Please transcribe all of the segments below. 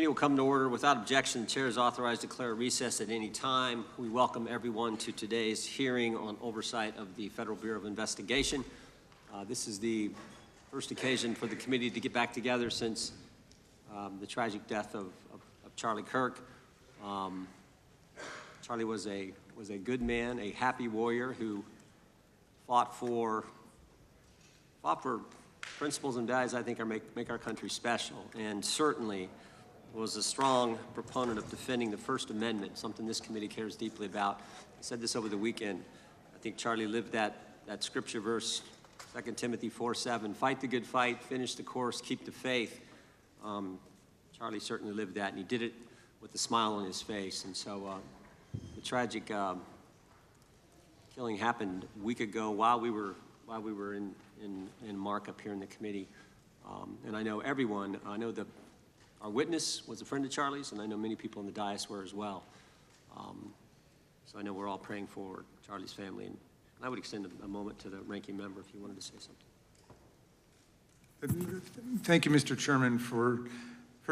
Committee will come to order. Without objection, the chair is authorized to declare a recess at any time. We welcome everyone to today's hearing on oversight of the Federal Bureau of Investigation. This is the first occasion for the committee to get back together since the tragic death of Charlie Kirk. Charlie was a good man, a happy warrior who fought for principles and values I think make our country special, and certainly was a strong proponent of defending the First Amendment, something this committee cares deeply about. I said this over the weekend. I think Charlie lived that scripture verse, 2 Timothy 4:7, fight the good fight, finish the course, keep the faith. Charlie certainly lived that, and he did it with a smile on his face. And so the tragic killing happened a week ago while we were in markup here in the committee. And I know everyone, our witness was a friend of Charlie's, and I know many people in the dais were as well. So I know we're all praying for Charlie's family, and I would extend a moment to the ranking member if you wanted to say something. Thank you, Mr. Chairman, for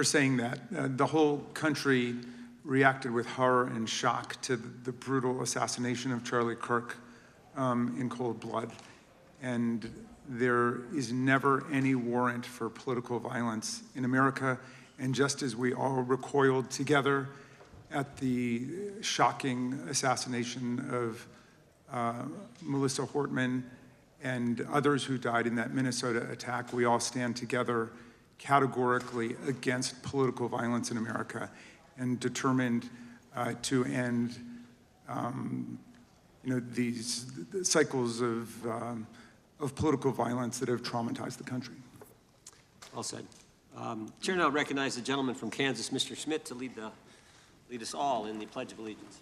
saying that. The whole country reacted with horror and shock to the brutal assassination of Charlie Kirk in cold blood. And there is never any warrant for political violence in America. And just as we all recoiled together at the shocking assassination of Melissa Hortman and others who died in that Minnesota attack, we all stand together categorically against political violence in America and determined to end these cycles of political violence that have traumatized the country. Well said. Chair now recognizes the gentleman from Kansas, Mr. Schmidt, to lead us all in the Pledge of Allegiance.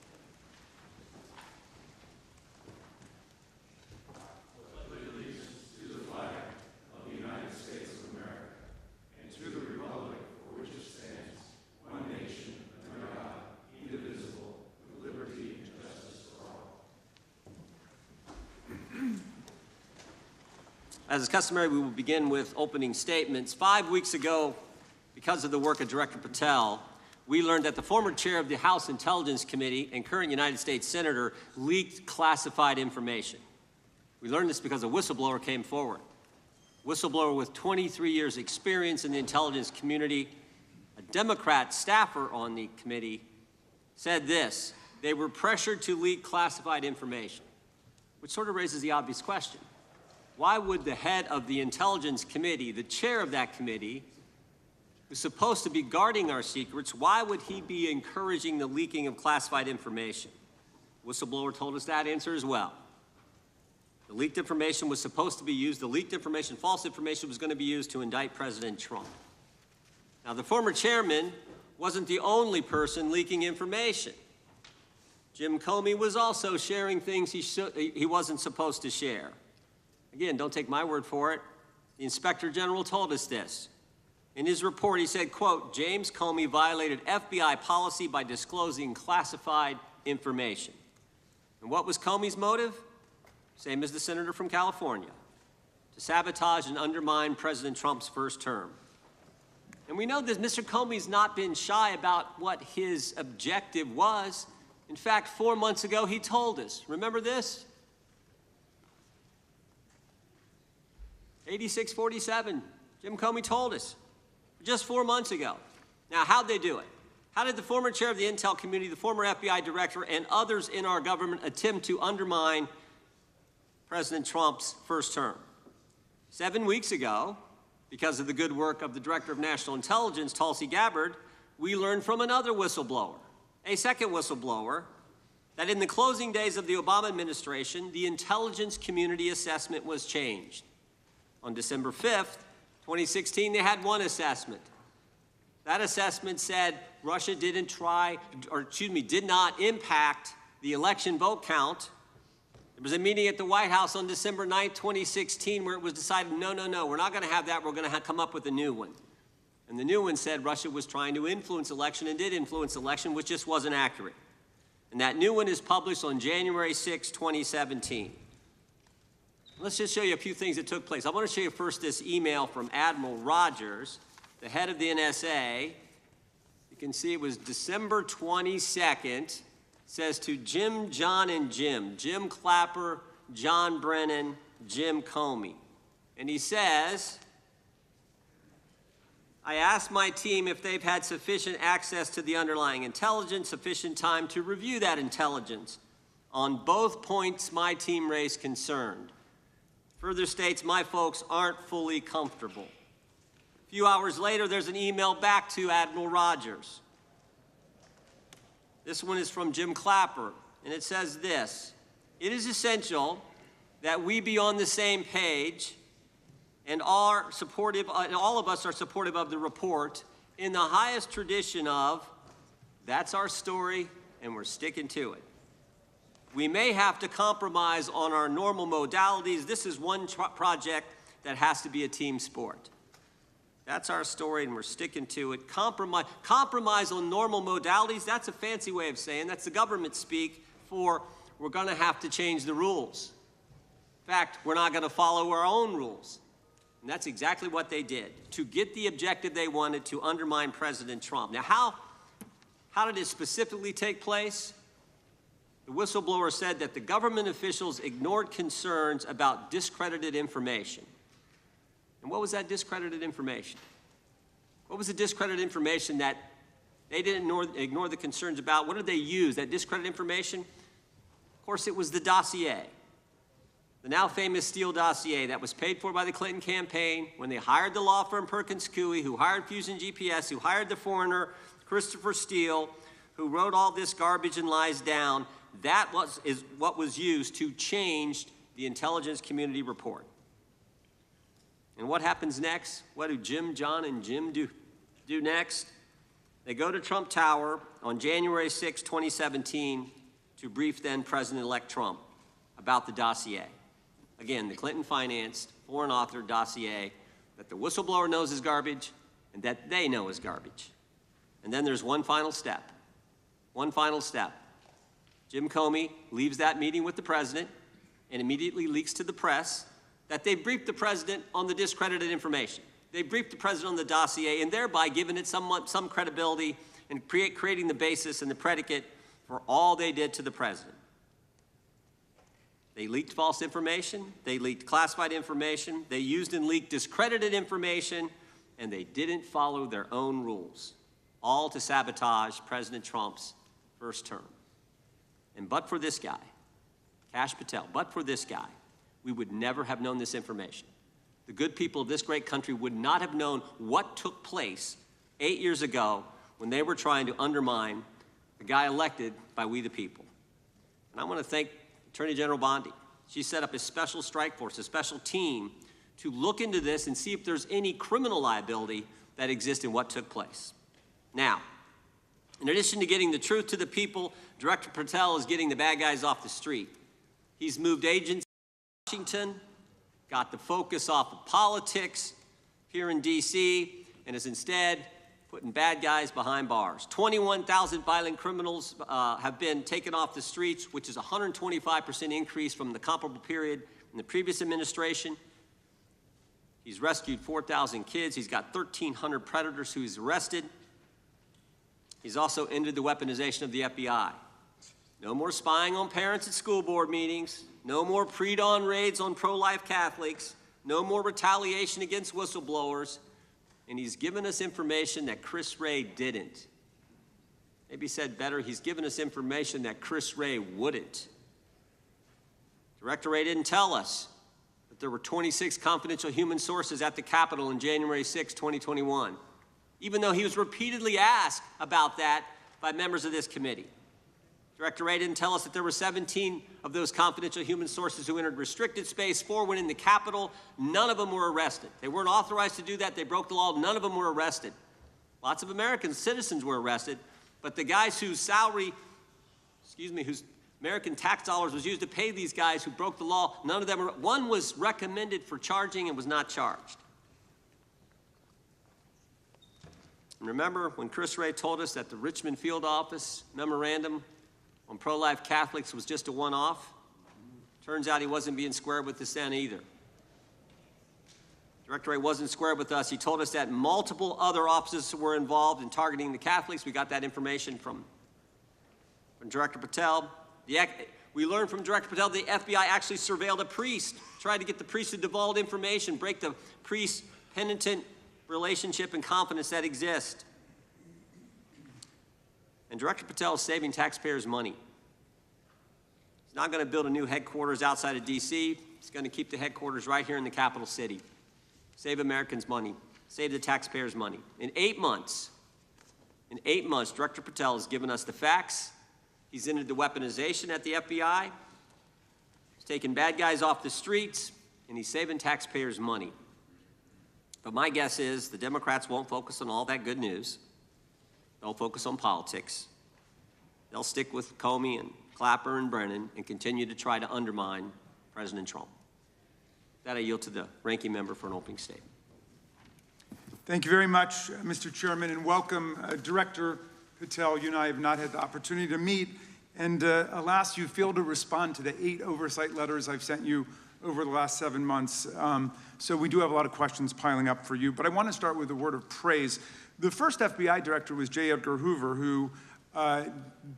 As is customary, we will begin with opening statements. 5 weeks ago, because of the work of Director Patel, we learned that the former chair of the House Intelligence Committee and current United States Senator leaked classified information. We learned this because a whistleblower came forward. A whistleblower with 23 years experience in the intelligence community, a Democrat staffer on the committee, said this: they were pressured to leak classified information, which sort of raises the obvious question. Why would the head of the Intelligence Committee, the chair of that committee, who's supposed to be guarding our secrets, why would he be encouraging the leaking of classified information? Whistleblower told us that answer as well. The leaked information was supposed to be used, the leaked information, false information, was going to be used to indict President Trump. Now, the former chairman wasn't the only person leaking information. Jim Comey was also sharing things he wasn't supposed to share. Again, don't take my word for it. The Inspector General told us this. In his report, he said, quote, James Comey violated FBI policy by disclosing classified information. And what was Comey's motive? Same as the senator from California: to sabotage and undermine President Trump's first term. And we know that Mr. Comey's not been shy about what his objective was. In fact, 4 months ago, he told us. Remember this? 8647, Jim Comey told us just 4 months ago. Now, how'd they do it? How did the former chair of the Intel community, the former FBI director, and others in our government attempt to undermine President Trump's first term? 7 weeks ago, because of the good work of the Director of National Intelligence, Tulsi Gabbard, we learned from another whistleblower, a second whistleblower, that in the closing days of the Obama administration, the intelligence community assessment was changed. On December 5th, 2016, they had one assessment. That assessment said Russia did not impact the election vote count. There was a meeting at the White House on December 9th, 2016, where it was decided, no, we're not going to have that. We're going to come up with a new one. And the new one said Russia was trying to influence election and did influence election, which just wasn't accurate. And that new one is published on January 6, 2017. Let's just show you a few things that took place. I want to show you first this email from Admiral Rogers, the head of the NSA, You can see it was December 22nd. It says to Jim, John, and Jim Clapper, John Brennan, Jim Comey. And he says, I asked my team if they've had sufficient access to the underlying intelligence, sufficient time to review that intelligence. On both points, my team raised concern. Further states, my folks aren't fully comfortable. A few hours later, there's an email back to Admiral Rogers. This one is from Jim Clapper, and it says this: it is essential that we be on the same page and all of us are supportive of the report in the highest tradition of, that's our story and we're sticking to it. We may have to compromise on our normal modalities. This is one project that has to be a team sport. That's our story and we're sticking to it. Compromise on normal modalities, that's a fancy way of saying, that's the government speak for we're gonna have to change the rules. In fact, we're not gonna follow our own rules. And that's exactly what they did, to get the objective they wanted, to undermine President Trump. Now, how did it specifically take place? The whistleblower said that the government officials ignored concerns about discredited information. And what was that discredited information? What was the discredited information that they didn't ignore the concerns about? What did they use, that discredited information? Of course, it was the dossier. The now famous Steele dossier that was paid for by the Clinton campaign when they hired the law firm Perkins Coie, who hired Fusion GPS, who hired the foreigner Christopher Steele, who wrote all this garbage and lies down. That is what was used to change the intelligence community report. And what happens next? What do Jim, John, and Jim do next? They go to Trump Tower on January 6, 2017 to brief then President-elect Trump about the dossier. Again, the Clinton-financed, foreign-authored dossier that the whistleblower knows is garbage and that they know is garbage. And then there's one final step. One final step. Jim Comey leaves that meeting with the president and immediately leaks to the press that they briefed the president on the discredited information. They briefed the president on the dossier and thereby giving it some credibility and creating the basis and the predicate for all they did to the president. They leaked false information, they leaked classified information, they used and leaked discredited information, and they didn't follow their own rules, all to sabotage President Trump's first term. And but for this guy, Kash Patel, but for this guy, we would never have known this information. The good people of this great country would not have known what took place 8 years ago when they were trying to undermine the guy elected by we the people. And I want to thank Attorney General Bondi. She set up a special strike force, a special team, to look into this and see if there's any criminal liability that exists in what took place. Now, in addition to getting the truth to the people, Director Patel is getting the bad guys off the street. He's moved agents to Washington, got the focus off of politics here in D.C., and is instead putting bad guys behind bars. 21,000 violent criminals have been taken off the streets, which is a 125% increase from the comparable period in the previous administration. He's rescued 4,000 kids. He's got 1,300 predators who he's arrested. He's also ended the weaponization of the FBI. No more spying on parents at school board meetings. No more pre-dawn raids on pro-life Catholics. No more retaliation against whistleblowers. And he's given us information that Chris Wray didn't. Maybe said better, he's given us information that Chris Wray wouldn't. Director Wray didn't tell us that there were 26 confidential human sources at the Capitol on January 6, 2021, even though he was repeatedly asked about that by members of this committee. Director Wray didn't tell us that there were 17 of those confidential human sources who entered restricted space, 4 went in the Capitol. None of them were arrested. They weren't authorized to do that. They broke the law. None of them were arrested. Lots of American citizens were arrested, but the guys whose whose American tax dollars was used to pay these guys who broke the law, none of them were. One was recommended for charging and was not charged. And remember when Chris Wray told us that the Richmond field office memorandum on pro-life Catholics was just a one-off? Turns out he wasn't being square with the Senate either. Director Wray wasn't square with us. He told us that multiple other offices were involved in targeting the Catholics. We got that information from Director Patel. We learned from Director Patel the FBI actually surveilled a priest, tried to get the priest to divulge information, break the priest-penitent relationship and confidence that exists. And Director Patel is saving taxpayers money. He's not going to build a new headquarters outside of D.C. He's going to keep the headquarters right here in the capital city. Save Americans money, save the taxpayers money. In 8 months, Director Patel has given us the facts. He's ended the weaponization at the FBI. He's taken bad guys off the streets, and he's saving taxpayers money. But my guess is the Democrats won't focus on all that good news. They'll focus on politics. They'll stick with Comey and Clapper and Brennan and continue to try to undermine President Trump. That I yield to the ranking member for an opening statement. Thank you very much, Mr. Chairman, and welcome, Director Patel. You and I have not had the opportunity to meet, and alas, you failed to respond to the 8 oversight letters I've sent you over the last 7 months. So we do have a lot of questions piling up for you, but I want to start with a word of praise. The first FBI director was J. Edgar Hoover, who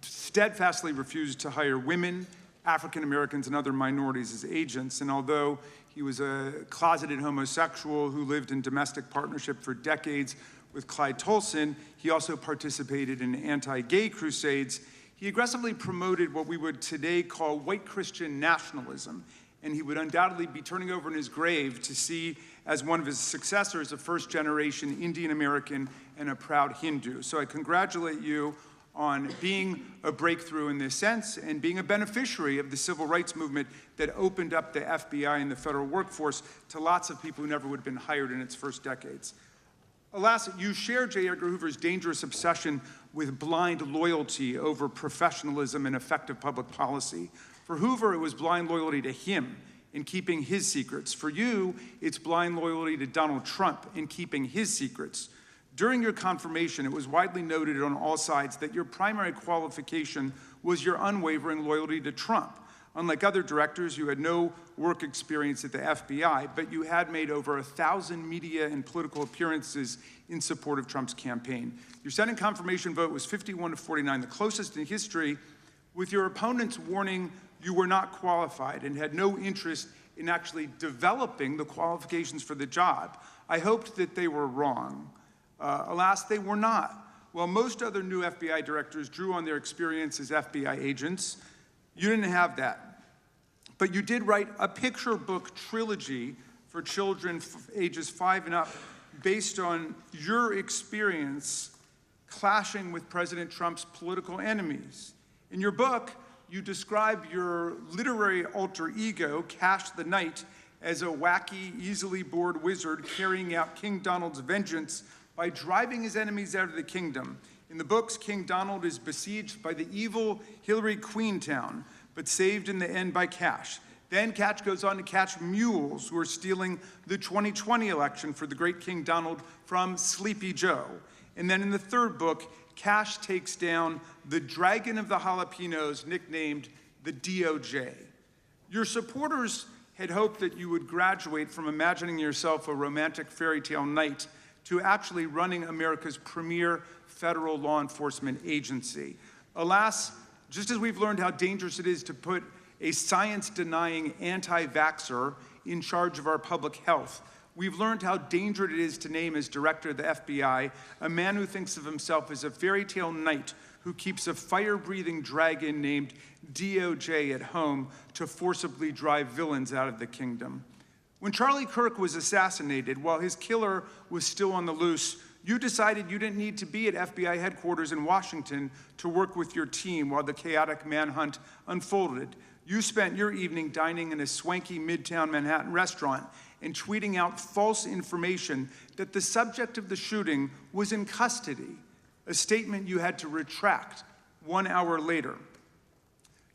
steadfastly refused to hire women, African Americans, and other minorities as agents. And although he was a closeted homosexual who lived in domestic partnership for decades with Clyde Tolson, he also participated in anti-gay crusades. He aggressively promoted what we would today call white Christian nationalism, and he would undoubtedly be turning over in his grave to see as one of his successors a first-generation Indian American and a proud Hindu. So I congratulate you on being a breakthrough in this sense and being a beneficiary of the civil rights movement that opened up the FBI and the federal workforce to lots of people who never would have been hired in its first decades. Alas, you share J. Edgar Hoover's dangerous obsession with blind loyalty over professionalism and effective public policy. For Hoover, it was blind loyalty to him in keeping his secrets. For you, it's blind loyalty to Donald Trump in keeping his secrets. During your confirmation, it was widely noted on all sides that your primary qualification was your unwavering loyalty to Trump. Unlike other directors, you had no work experience at the FBI, but you had made over 1,000 media and political appearances in support of Trump's campaign. Your Senate confirmation vote was 51-49, the closest in history, with your opponents warning you were not qualified and had no interest in actually developing the qualifications for the job. I hoped that they were wrong. Alas, they were not. While most other new FBI directors drew on their experience as FBI agents, you didn't have that. But you did write a picture book trilogy for children ages 5 and up based on your experience clashing with President Trump's political enemies. In your book, you describe your literary alter ego, Kash the Knight, as a wacky, easily bored wizard carrying out King Donald's vengeance by driving his enemies out of the kingdom. In the books, King Donald is besieged by the evil Hillary Queentown, but saved in the end by Kash. Then Kash goes on to catch mules who are stealing the 2020 election for the great King Donald from Sleepy Joe. And then in the third book, Kash takes down the dragon of the jalapenos, nicknamed the DOJ. Your supporters had hoped that you would graduate from imagining yourself a romantic fairy tale knight to actually running America's premier federal law enforcement agency. Alas, just as we've learned how dangerous it is to put a science-denying anti-vaxxer in charge of our public health, we've learned how dangerous it is to name as director of the FBI a man who thinks of himself as a fairy tale knight who keeps a fire-breathing dragon named DOJ at home to forcibly drive villains out of the kingdom. When Charlie Kirk was assassinated, while his killer was still on the loose, you decided you didn't need to be at FBI headquarters in Washington to work with your team while the chaotic manhunt unfolded. You spent your evening dining in a swanky Midtown Manhattan restaurant and tweeting out false information that the subject of the shooting was in custody, a statement you had to retract 1 hour later.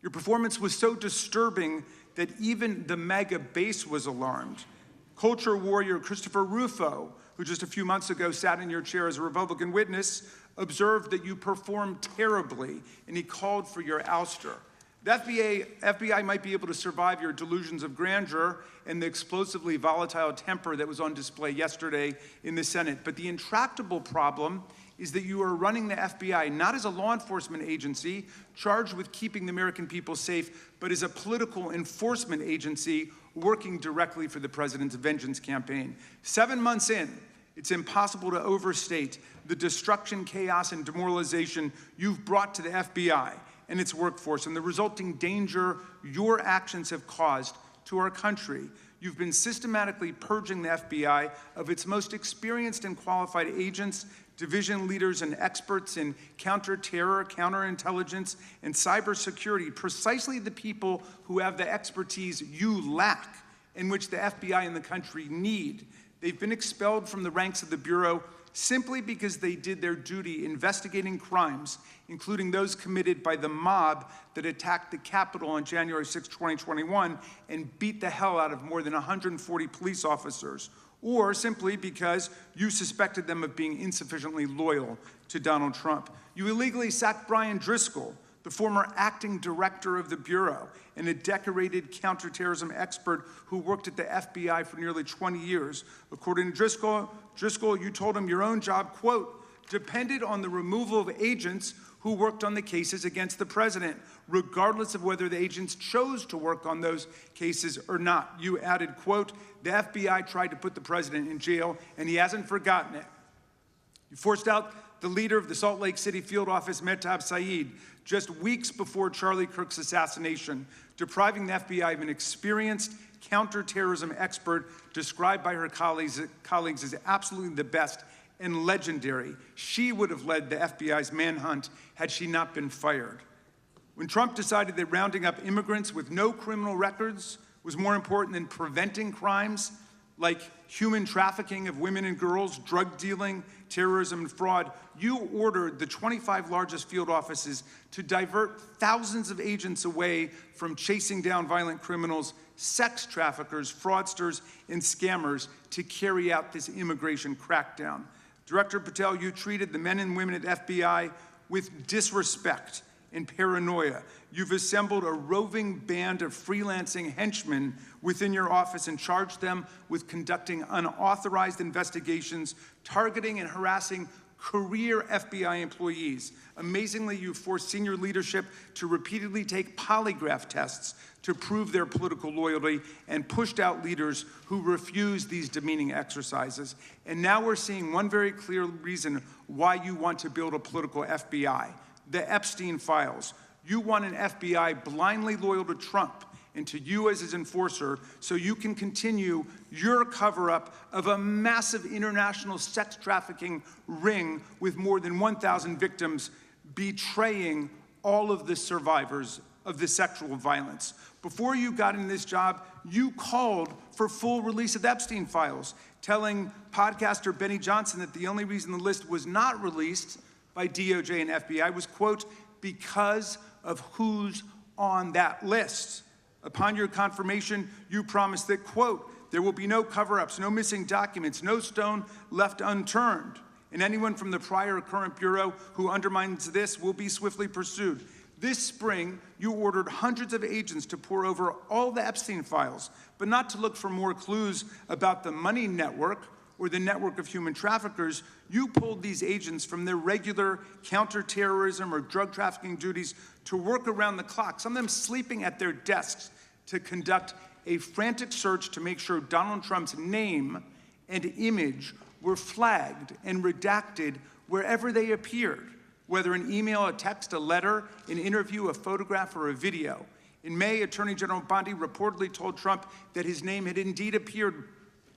Your performance was so disturbing that even the MAGA base was alarmed. Culture warrior Christopher Rufo, who just a few months ago sat in your chair as a Republican witness, observed that you performed terribly, and he called for your ouster. The FBI might be able to survive your delusions of grandeur and the explosively volatile temper that was on display yesterday in the Senate. But the intractable problem is that you are running the FBI not as a law enforcement agency charged with keeping the American people safe, but as a political enforcement agency working directly for the president's vengeance campaign. 7 months in, it's impossible to overstate the destruction, chaos, and demoralization you've brought to the FBI and its workforce and the resulting danger your actions have caused to our country. You've been systematically purging the FBI of its most experienced and qualified agents, division leaders, and experts in counterterror, counterintelligence, and cybersecurity, precisely the people who have the expertise you lack and which the FBI and the country need. They've been expelled from the ranks of the Bureau simply because they did their duty investigating crimes, including those committed by the mob that attacked the Capitol on January 6, 2021, and beat the hell out of more than 140 police officers, or simply because you suspected them of being insufficiently loyal to Donald Trump. You illegally sacked Brian Driscoll, the former acting director of the Bureau and a decorated counterterrorism expert who worked at the FBI for nearly 20 years. According to Driscoll, you told him your own job, quote, depended on the removal of agents who worked on the cases against the president, regardless of whether the agents chose to work on those cases or not. You added, quote, the FBI tried to put the president in jail, and he hasn't forgotten it. You forced out the leader of the Salt Lake City field office, Mehtab Saeed, just weeks before Charlie Kirk's assassination, depriving the FBI of an experienced counterterrorism expert described by her colleagues as absolutely the best and legendary. She would have led the FBI's manhunt had she not been fired. When Trump decided that rounding up immigrants with no criminal records was more important than preventing crimes like human trafficking of women and girls, drug dealing, terrorism, and fraud, you ordered the 25 largest field offices to divert thousands of agents away from chasing down violent criminals, sex traffickers, fraudsters, and scammers to carry out this immigration crackdown. Director Patel, you treated the men and women at FBI with disrespect and paranoia. You've assembled a roving band of freelancing henchmen within your office and charged them with conducting unauthorized investigations, targeting and harassing career FBI employees. Amazingly, you forced senior leadership to repeatedly take polygraph tests to prove their political loyalty and pushed out leaders who refused these demeaning exercises. And now we're seeing one very clear reason why you want to build a political FBI. The Epstein files. You want an FBI blindly loyal to Trump and to you as his enforcer so you can continue your cover-up of a massive international sex trafficking ring with more than 1,000 victims, betraying all of the survivors of the sexual violence. Before you got in this job, you called for full release of the Epstein files, telling podcaster Benny Johnson that the only reason the list was not released by DOJ and FBI was, quote, because of who's on that list. Upon your confirmation, you promised that, quote, there will be no cover-ups, no missing documents, no stone left unturned, and anyone from the prior or current Bureau who undermines this will be swiftly pursued. This spring, you ordered hundreds of agents to pore over all the Epstein files, but not to look for more clues about the money network or the network of human traffickers. You pulled these agents from their regular counterterrorism or drug trafficking duties to work around the clock, some of them sleeping at their desks, to conduct a frantic search to make sure Donald Trump's name and image were flagged and redacted wherever they appeared, whether an email, a text, a letter, an interview, a photograph, or a video. In May, Attorney General Bondi reportedly told Trump that his name had indeed appeared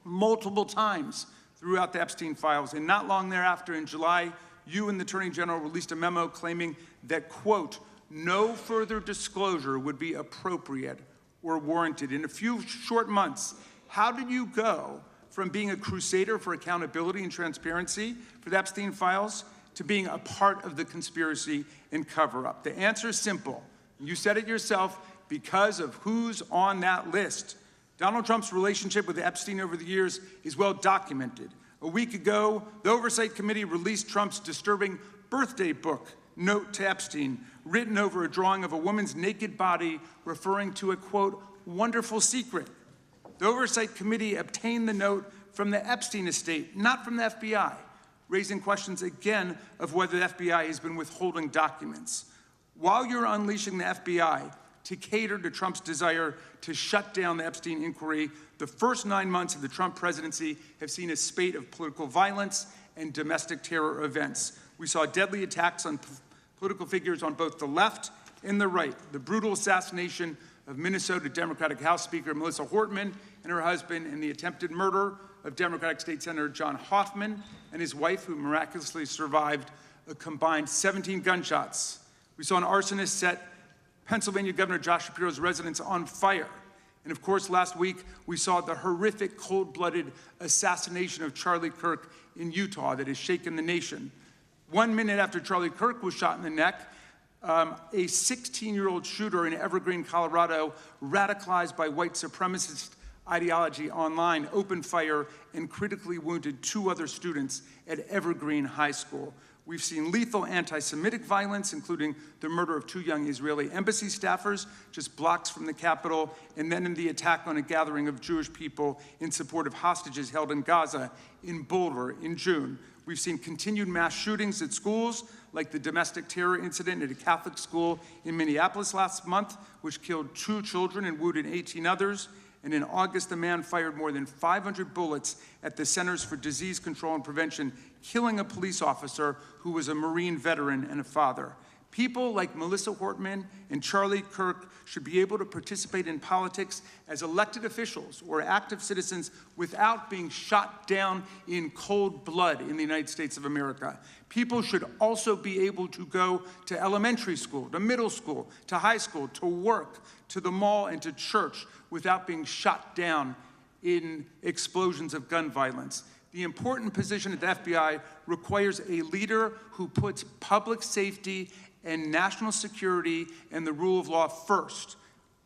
multiple times throughout the Epstein files. And not long thereafter, in July, you and the Attorney General released a memo claiming that, quote, no further disclosure would be appropriate or warranted. In a few short months, how did you go from being a crusader for accountability and transparency for the Epstein files to being a part of the conspiracy and cover-up? The answer is simple. You said it yourself, because of who's on that list. Donald Trump's relationship with Epstein over the years is well documented. A week ago, the Oversight Committee released Trump's disturbing birthday book, Note to Epstein, written over a drawing of a woman's naked body, referring to a, quote, wonderful secret. The Oversight Committee obtained the note from the Epstein estate, not from the FBI, raising questions again of whether the FBI has been withholding documents. While you're unleashing the FBI to cater to Trump's desire to shut down the Epstein inquiry, the first 9 months of the Trump presidency have seen a spate of political violence and domestic terror events. We saw deadly attacks on political figures on both the left and the right. The brutal assassination of Minnesota Democratic House Speaker Melissa Hortman and her husband, and the attempted murder of Democratic State Senator John Hoffman and his wife, who miraculously survived a combined 17 gunshots. We saw an arsonist set Pennsylvania Governor Josh Shapiro's residence on fire. And of course, last week, we saw the horrific, cold-blooded assassination of Charlie Kirk in Utah that has shaken the nation. 1 minute after Charlie Kirk was shot in the neck, a 16-year-old shooter in Evergreen, Colorado, radicalized by white supremacist ideology online, opened fire and critically wounded 2 other students at Evergreen High School. We've seen lethal anti-Semitic violence, including the murder of 2 young Israeli embassy staffers just blocks from the Capitol, and then in the attack on a gathering of Jewish people in support of hostages held in Gaza in Boulder in June. We've seen continued mass shootings at schools, like the domestic terror incident at a Catholic school in Minneapolis last month, which killed 2 children and wounded 18 others. And in August, a man fired more than 500 bullets at the Centers for Disease Control and Prevention, killing a police officer who was a Marine veteran and a father. People like Melissa Hortman and Charlie Kirk should be able to participate in politics as elected officials or active citizens without being shot down in cold blood in the United States of America. People should also be able to go to elementary school, to middle school, to high school, to work, to the mall, and to church without being shot down in explosions of gun violence. The important position at the FBI requires a leader who puts public safety and national security and the rule of law first.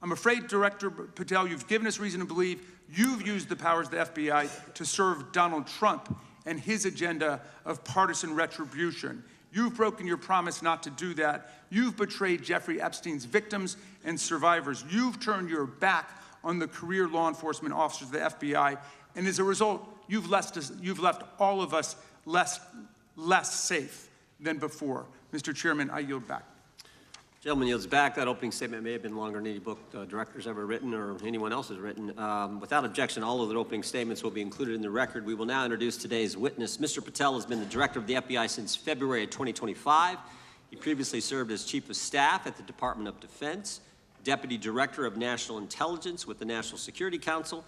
I'm afraid, Director Patel, you've given us reason to believe you've used the powers of the FBI to serve Donald Trump and his agenda of partisan retribution. You've broken your promise not to do that. You've betrayed Jeffrey Epstein's victims and survivors. You've turned your back on the career law enforcement officers of the FBI, and as a result, you've left all of us less safe than before. Mr. Chairman, I yield back. Gentleman yields back. That opening statement may have been longer than any book director's ever written or anyone else has written. Without objection, all of the opening statements will be included in the record. We will now introduce today's witness. Mr. Patel has been the director of the FBI since February of 2025. He previously served as chief of staff at the Department of Defense, deputy director of national intelligence with the National Security Council,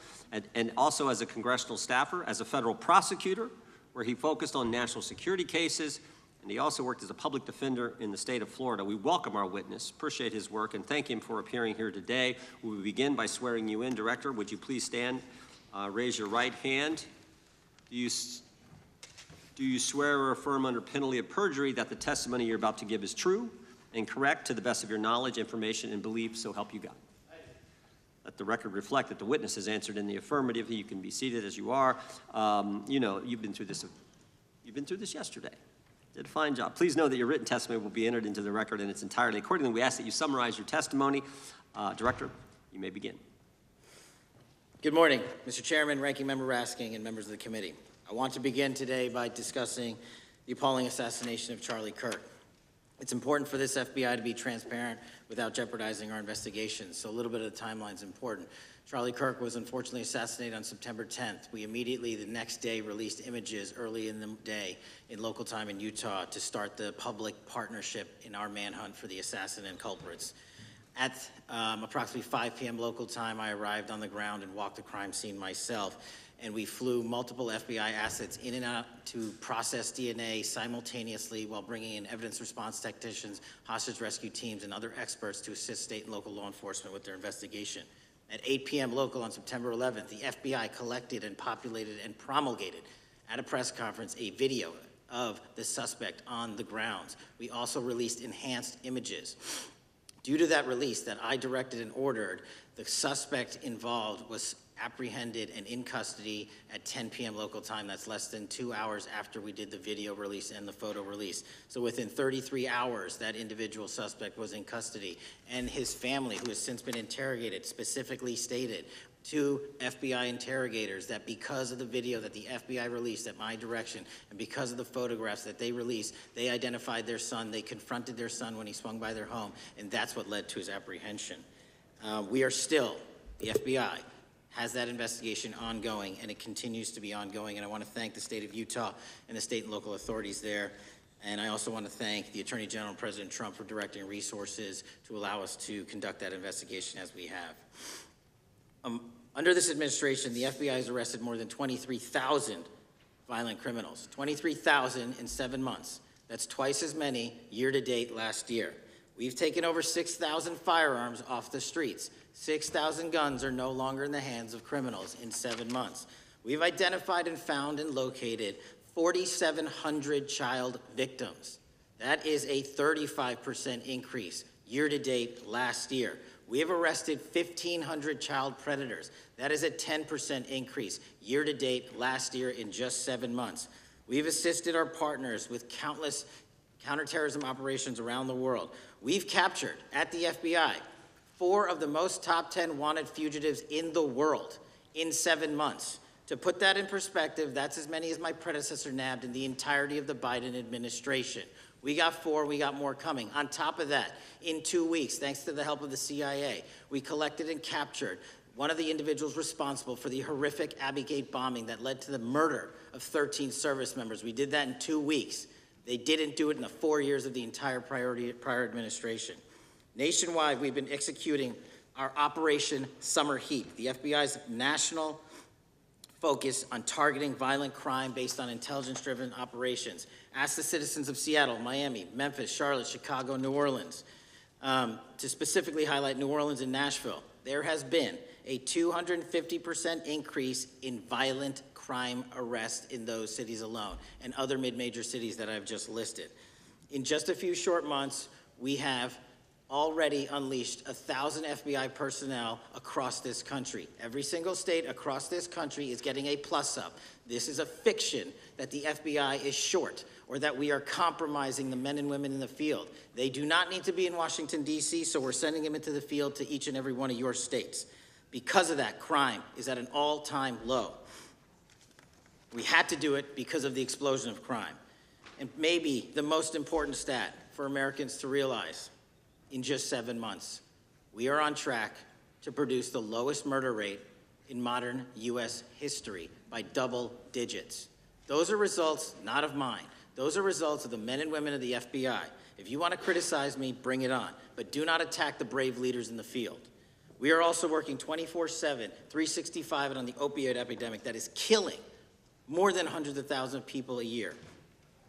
and also as a congressional staffer, as a federal prosecutor, where he focused on national security cases, and he also worked as a public defender in the state of Florida. We welcome our witness, appreciate his work, and thank him for appearing here today. We will begin by swearing you in. Director, would you please stand, raise your right hand. Do you swear or affirm under penalty of perjury that the testimony you're about to give is true and correct to the best of your knowledge, information, and belief, so help you God? Let the record reflect that the witness has answered in the affirmative. You can be seated as you are. You know, you've been through this yesterday. Did a fine job. Please know that your written testimony will be entered into the record in its entirety. Accordingly, we ask that you summarize your testimony. Director, you may begin. Good morning, Mr. Chairman, Ranking Member Raskin, and members of the committee. I want to begin today by discussing the appalling assassination of Charlie Kirk. It's important for this FBI to be transparent without jeopardizing our investigations, so a little bit of the timeline is important. Charlie Kirk was unfortunately assassinated on September 10th. We immediately, the next day, released images early in the day in local time in Utah to start the public partnership in our manhunt for the assassin and culprits. At approximately 5 p.m. local time, I arrived on the ground and walked the crime scene myself, and we flew multiple FBI assets in and out to process DNA simultaneously while bringing in evidence response technicians, hostage rescue teams, and other experts to assist state and local law enforcement with their investigation. At 8 p.m. local on September 11th, the FBI collected and populated and promulgated at a press conference a video of the suspect on the grounds. We also released enhanced images. Due to that release that I directed and ordered, the suspect involved was apprehended and in custody at 10 p.m. local time. That's less than 2 hours after we did the video release and the photo release. So within 33 hours, that individual suspect was in custody. And his family, who has since been interrogated, specifically stated to FBI interrogators that because of the video that the FBI released at my direction and because of the photographs that they released, they identified their son, they confronted their son when he swung by their home, and that's what led to his apprehension. We are still, the FBI has that investigation ongoing, and it continues to be ongoing, and I want to thank the state of Utah and the state and local authorities there. And I also want to thank the Attorney General and President Trump for directing resources to allow us to conduct that investigation as we have. Under this administration, the FBI has arrested more than 23,000 violent criminals. 23,000 in 7 months. That's twice as many year-to-date last year. We've taken over 6,000 firearms off the streets. 6,000 guns are no longer in the hands of criminals in 7 months. We've identified and found and located 4,700 child victims. That is a 35% increase year-to-date last year. We have arrested 1,500 child predators. That is a 10% increase year-to-date last year in just 7 months. We've assisted our partners with countless counterterrorism operations around the world. We've captured, at the FBI, 4 of the most top 10 wanted fugitives in the world in 7 months. To put that in perspective, that's as many as my predecessor nabbed in the entirety of the Biden administration. We got 4, we got more coming. On top of that, in 2 weeks, thanks to the help of the CIA, we collected and captured one of the individuals responsible for the horrific Abbey Gate bombing that led to the murder of 13 service members. We did that in 2 weeks. They didn't do it in the 4 years of the entire prior administration. Nationwide, we've been executing our Operation Summer Heat, the FBI's national focus on targeting violent crime based on intelligence-driven operations. Ask the citizens of Seattle, Miami, Memphis, Charlotte, Chicago, New Orleans. To specifically highlight New Orleans and Nashville, there has been a 250% increase in violent crime arrests in those cities alone, and other mid-major cities that I've just listed. In just a few short months, we have already unleashed 1,000 FBI personnel across this country. Every single state across this country is getting a plus-up. This is a fiction that the FBI is short or that we are compromising the men and women in the field. They do not need to be in Washington, D.C., so we're sending them into the field to each and every one of your states. Because of that, crime is at an all-time low. We had to do it because of the explosion of crime. And maybe the most important stat for Americans to realize, in just 7 months, we are on track to produce the lowest murder rate in modern U.S. history by double digits. Those are results not of mine. Those are results of the men and women of the FBI. If you want to criticize me, bring it on, but do not attack the brave leaders in the field. We are also working 24/7, 365 on the opioid epidemic that is killing more than hundreds of thousands of people a year.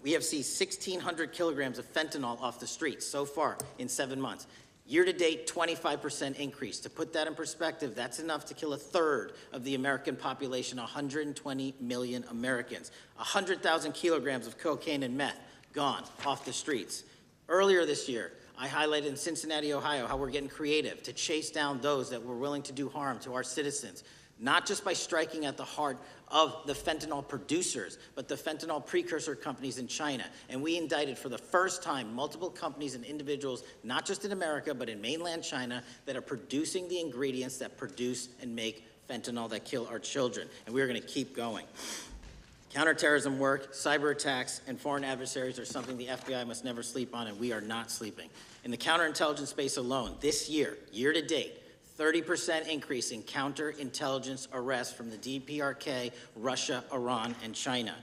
We have seized 1,600 kilograms of fentanyl off the streets so far in 7 months. Year-to-date, 25% increase. To put that in perspective, that's enough to kill a third of the American population, 120 million Americans. 100,000 kilograms of cocaine and meth gone off the streets. Earlier this year, I highlighted in Cincinnati, Ohio, how we're getting creative to chase down those that were willing to do harm to our citizens, not just by striking at the heart of the fentanyl producers, but the fentanyl precursor companies in China. And we indicted for the first time multiple companies and individuals, not just in America, but in mainland China, that are producing the ingredients that produce and make fentanyl that kill our children. And we're going to keep going. Counterterrorism work, cyber attacks, and foreign adversaries are something the FBI must never sleep on, and we are not sleeping. In the counterintelligence space alone, this year, year-to-date, 30% increase in counterintelligence arrests from the DPRK, Russia, Iran, and China.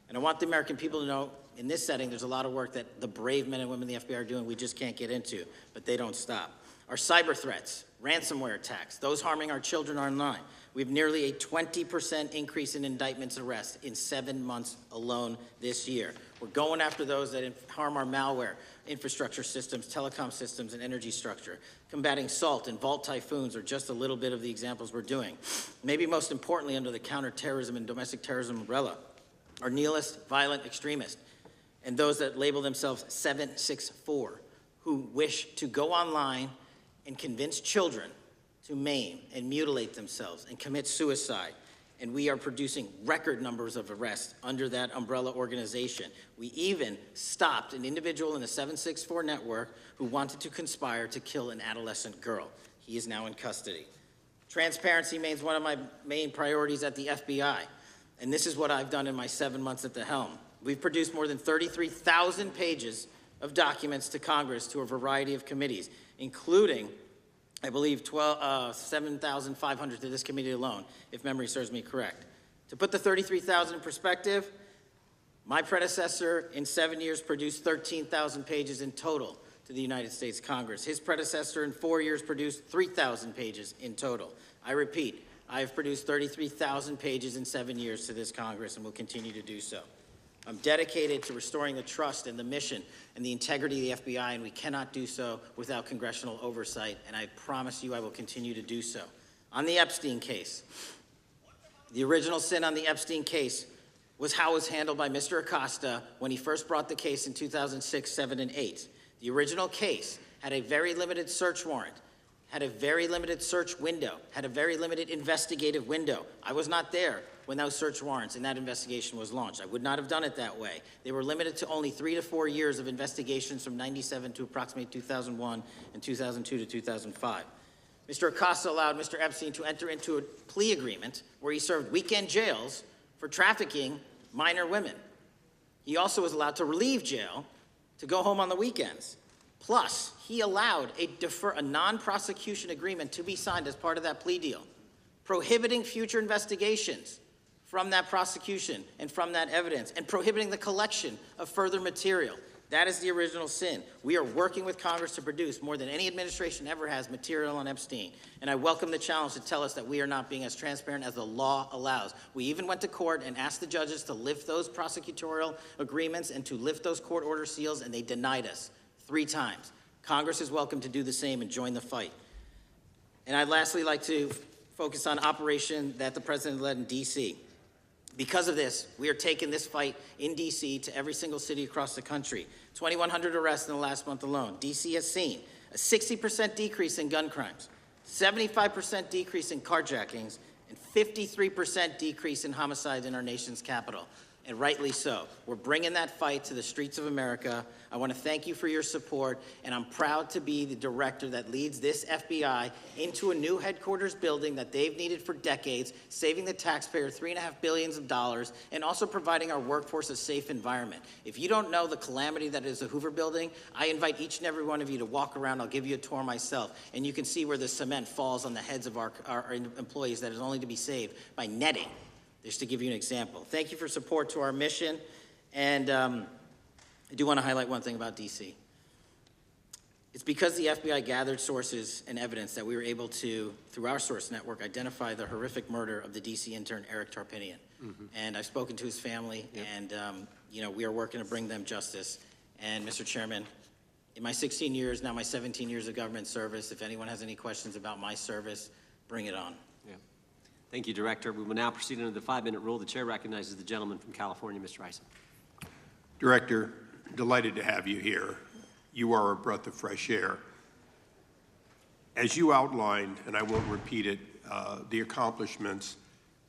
And I want the American people to know, in this setting, there's a lot of work that the brave men and women in the FBI are doing we just can't get into, but they don't stop. Our cyber threats, ransomware attacks, those harming our children online. We have nearly a 20% increase in indictments and arrests in 7 months alone this year. We're going after those that harm our malware, infrastructure systems, telecom systems, and energy structure. Combating SALT and Vault typhoons are just a little bit of the examples we're doing. Maybe most importantly, under the counterterrorism and domestic terrorism umbrella, are nihilist, violent extremists, and those that label themselves 764, who wish to go online and convince children to maim and mutilate themselves and commit suicide. And we are producing record numbers of arrests under that umbrella organization. We even stopped an individual in the 764 network who wanted to conspire to kill an adolescent girl. He is now in custody. Transparency remains one of my main priorities at the FBI, and this is what I've done in my 7 months at the helm. We've produced more than 33,000 pages of documents to Congress to a variety of committees, including, I believe, 7,500 to this committee alone, if memory serves me correct. To put the 33,000 in perspective, my predecessor in 7 years produced 13,000 pages in total to the United States Congress. His predecessor in 4 years produced 3,000 pages in total. I repeat, I have produced 33,000 pages in 7 years to this Congress and will continue to do so. I'm dedicated to restoring the trust and the mission and the integrity of the FBI, and we cannot do so without congressional oversight, and I promise you I will continue to do so. On the Epstein case, the original sin on the Epstein case was how it was handled by Mr. Acosta when he first brought the case in 2006, 7, and 8. The original case had a very limited search warrant, had a very limited search window, had a very limited investigative window. I was not there when those search warrants and that investigation was launched. I would not have done it that way. They were limited to only 3 to 4 years of investigations from 97 to approximately 2001 and 2002 to 2005. Mr. Acosta allowed Mr. Epstein to enter into a plea agreement where he served weekend jails for trafficking minor women. He also was allowed to leave jail to go home on the weekends. Plus, he allowed a non-prosecution agreement to be signed as part of that plea deal, prohibiting future investigations from that prosecution and from that evidence, and prohibiting the collection of further material. That is the original sin. We are working with Congress to produce more than any administration ever has material on Epstein. And I welcome the challenge to tell us that we are not being as transparent as the law allows. We even went to court and asked the judges to lift those prosecutorial agreements and to lift those court order seals, and they denied us 3 times. Congress is welcome to do the same and join the fight. And I'd lastly like to focus on operation that the president led in D.C. Because of this, we are taking this fight in D.C. to every single city across the country. 2,100 arrests in the last month alone. D.C. has seen a 60% decrease in gun crimes, 75% decrease in carjackings, and 53% decrease in homicides in our nation's capital. And rightly so. We're bringing that fight to the streets of America. I want to thank you for your support, and I'm proud to be the director that leads this FBI into a new headquarters building that they've needed for decades, saving the taxpayer $3.5 billion, and also providing our workforce a safe environment. If you don't know the calamity that is the Hoover Building, I invite each and every one of you to walk around. I'll give you a tour myself, and you can see where the cement falls on the heads of our employees that is only to be saved by netting. Just to give you an example. Thank you for support to our mission. And I do want to highlight one thing about D.C. It's because the FBI gathered sources and evidence that we were able to, through our source network, identify the horrific murder of the D.C. intern, Eric Tarpinian. And I've spoken to his family, and we are working to bring them justice. And Mr. Chairman, in my 16 years, now my 17 years of government service, if anyone has any questions about my service, bring it on. Thank you, Director. We will now proceed under the 5-minute rule. The chair recognizes the gentleman from California, Mr. Ison. Director, delighted to have you here. You are a breath of fresh air. As you outlined, and I won't repeat it, the accomplishments,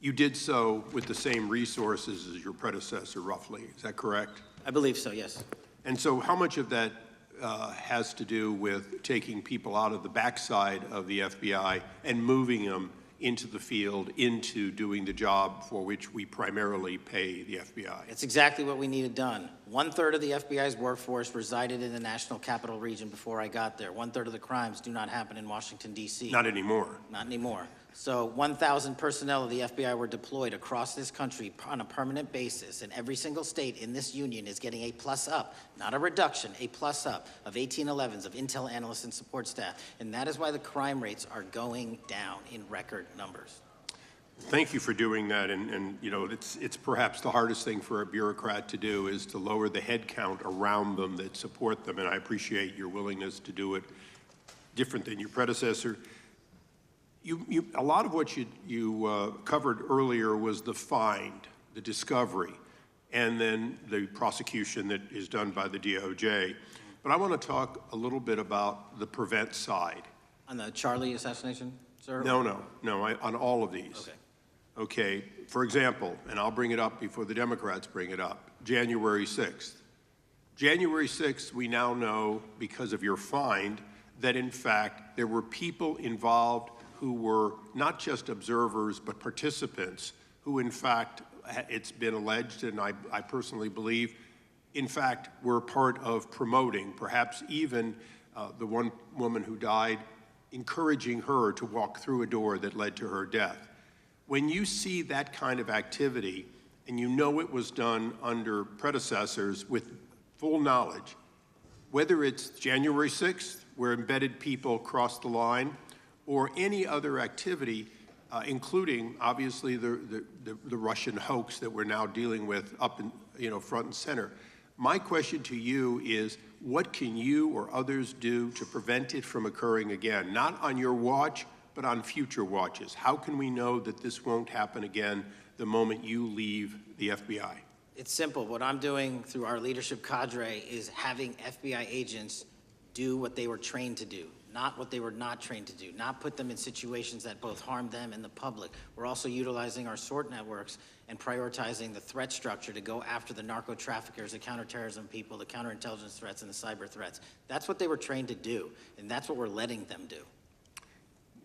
you did so with the same resources as your predecessor, roughly. Is that correct? I believe so, yes. And so how much of that has to do with taking people out of the backside of the FBI and moving them into the field, into doing the job for which we primarily pay the FBI? It's exactly what we needed done. 1/3 of the FBI's workforce resided in the National Capital Region before I got there. 1/3 of the crimes do not happen in Washington, D.C. Not anymore. Not anymore. So 1,000 personnel of the FBI were deployed across this country on a permanent basis, and every single state in this union is getting a plus up, not a reduction, a plus up of 1811s of intel analysts and support staff. And that is why the crime rates are going down in record numbers. Thank you for doing that, and it's perhaps the hardest thing for a bureaucrat to do is to lower the head count around them that support them, and I appreciate your willingness to do it different than your predecessor. A lot of what you covered earlier was the find, the discovery, and then the prosecution that is done by the DOJ. But I want to talk a little bit about the prevent side. On the Charlie assassination? sir? No, on all of these. Okay. Okay, for example, and I'll bring it up before the Democrats bring it up, January 6th. January 6th, we now know, because of your find, that in fact there were people involved who were not just observers but participants who in fact, it's been alleged, and I personally believe, in fact, were part of promoting, perhaps even the one woman who died, encouraging her to walk through a door that led to her death. When you see that kind of activity, and you know it was done under predecessors with full knowledge, whether it's January 6th, where embedded people crossed the line, or any other activity, including obviously the Russian hoax that we're now dealing with up in, front and center. My question to you is, what can you or others do to prevent it from occurring again? Not on your watch, but on future watches. How can we know that this won't happen again the moment you leave the FBI? It's simple. What I'm doing through our leadership cadre is having FBI agents do what they were trained to do, not what they were not trained to do, not put them in situations that both harm them and the public. We're also utilizing our SORT networks and prioritizing the threat structure to go after the narco traffickers, the counterterrorism people, the counterintelligence threats, and the cyber threats. That's what they were trained to do, and that's what we're letting them do.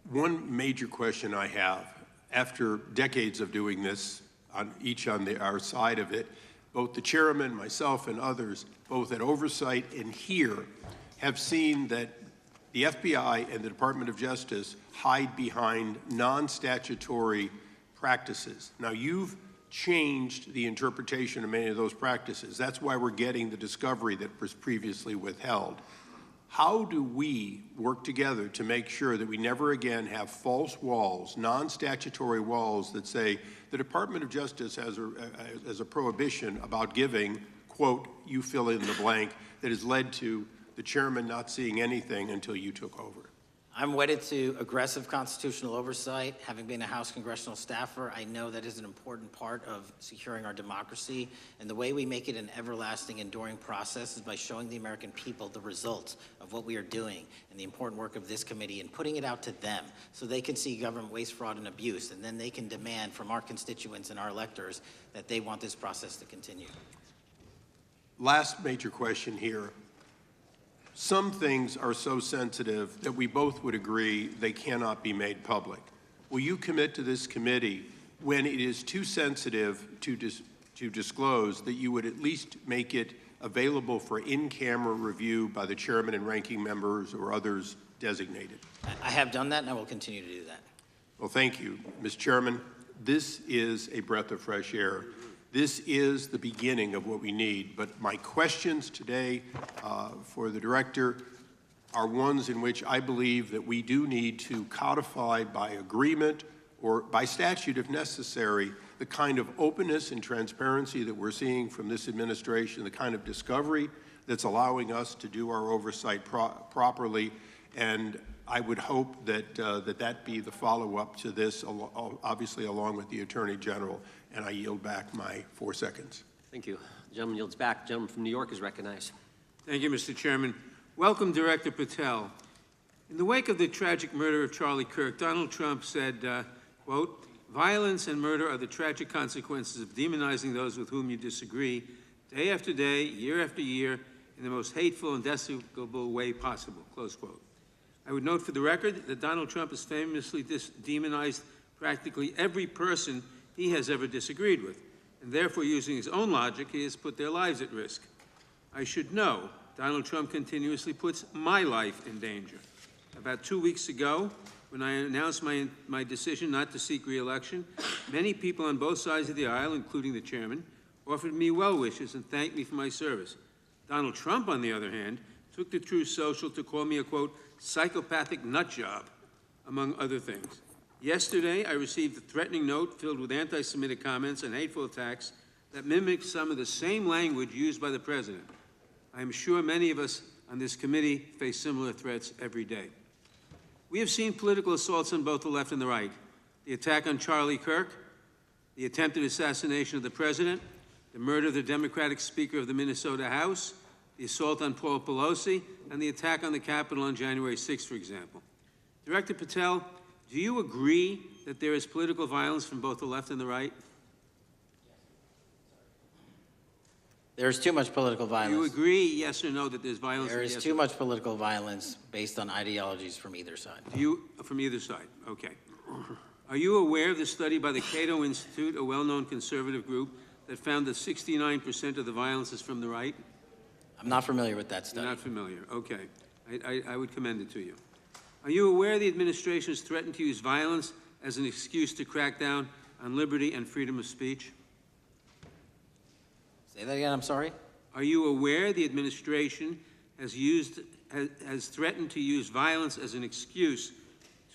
One major question I have, after decades of doing this, on our side of it, both the chairman, myself, and others, both at oversight and here, have seen that the FBI and the Department of Justice hide behind non-statutory practices. Now, you've changed the interpretation of many of those practices. That's why we're getting the discovery that was previously withheld. How do we work together to make sure that we never again have false walls, non-statutory walls that say the Department of Justice has a prohibition about giving, quote, you fill in the blank, that has led to the chairman not seeing anything until you took over? I'm wedded to aggressive constitutional oversight. Having been a House congressional staffer, I know that is an important part of securing our democracy. And the way we make it an everlasting, enduring process is by showing the American people the results of what we are doing and the important work of this committee and putting it out to them so they can see government waste, fraud, and abuse. And then they can demand from our constituents and our electors that they want this process to continue. Last major question here. Some things are so sensitive that we both would agree they cannot be made public. Will you commit to this committee, when it is too sensitive to disclose, that you would at least make it available for in-camera review by the chairman and ranking members or others designated? I have done that, and I will continue to do that. Well, thank you. Mr. Chairman, this is a breath of fresh air. This is the beginning of what we need. But my questions today for the director are ones in which I believe that we do need to codify by agreement or by statute if necessary the kind of openness and transparency that we're seeing from this administration, the kind of discovery that's allowing us to do our oversight properly. And I would hope that that be the follow-up to this, obviously along with the Attorney General. And I yield back my 4 seconds. Thank you. The gentleman yields back. The gentleman from New York is recognized. Thank you, Mr. Chairman. Welcome, Director Patel. In the wake of the tragic murder of Charlie Kirk, Donald Trump said, quote, violence and murder are the tragic consequences of demonizing those with whom you disagree, day after day, year after year, in the most hateful and despicable way possible, close quote. I would note for the record that Donald Trump has famously demonized practically every person he has ever disagreed with, and therefore, using his own logic, he has put their lives at risk. I should know Donald Trump continuously puts my life in danger. About 2 weeks ago, when I announced my decision not to seek re-election, many people on both sides of the aisle, including the chairman, offered me well wishes and thanked me for my service. Donald Trump, on the other hand, took to Truth Social to call me a, quote, psychopathic nut job, among other things. Yesterday, I received a threatening note filled with anti-Semitic comments and hateful attacks that mimic some of the same language used by the president. I am sure many of us on this committee face similar threats every day. We have seen political assaults on both the left and the right. The attack on Charlie Kirk, the attempted assassination of the president, the murder of the Democratic Speaker of the Minnesota House, the assault on Paul Pelosi, and the attack on the Capitol on January 6th, for example. Director Patel, Do you agree that there is political violence from both the left and the right? There is too much political Do you violence. agree, yes or no, that there's violence? There from is yes too or- much political violence based on ideologies from either side. Do you, from either side, okay. Are you aware of the study by the Cato Institute, a well-known conservative group, that found that 69% of the violence is from the right? I'm not familiar with that You're study. not familiar, okay. I would commend it to you. Are you aware the administration has threatened to use violence as an excuse to crack down on liberty and freedom of speech? Say that again, I'm sorry? Are you aware the administration has threatened to use violence as an excuse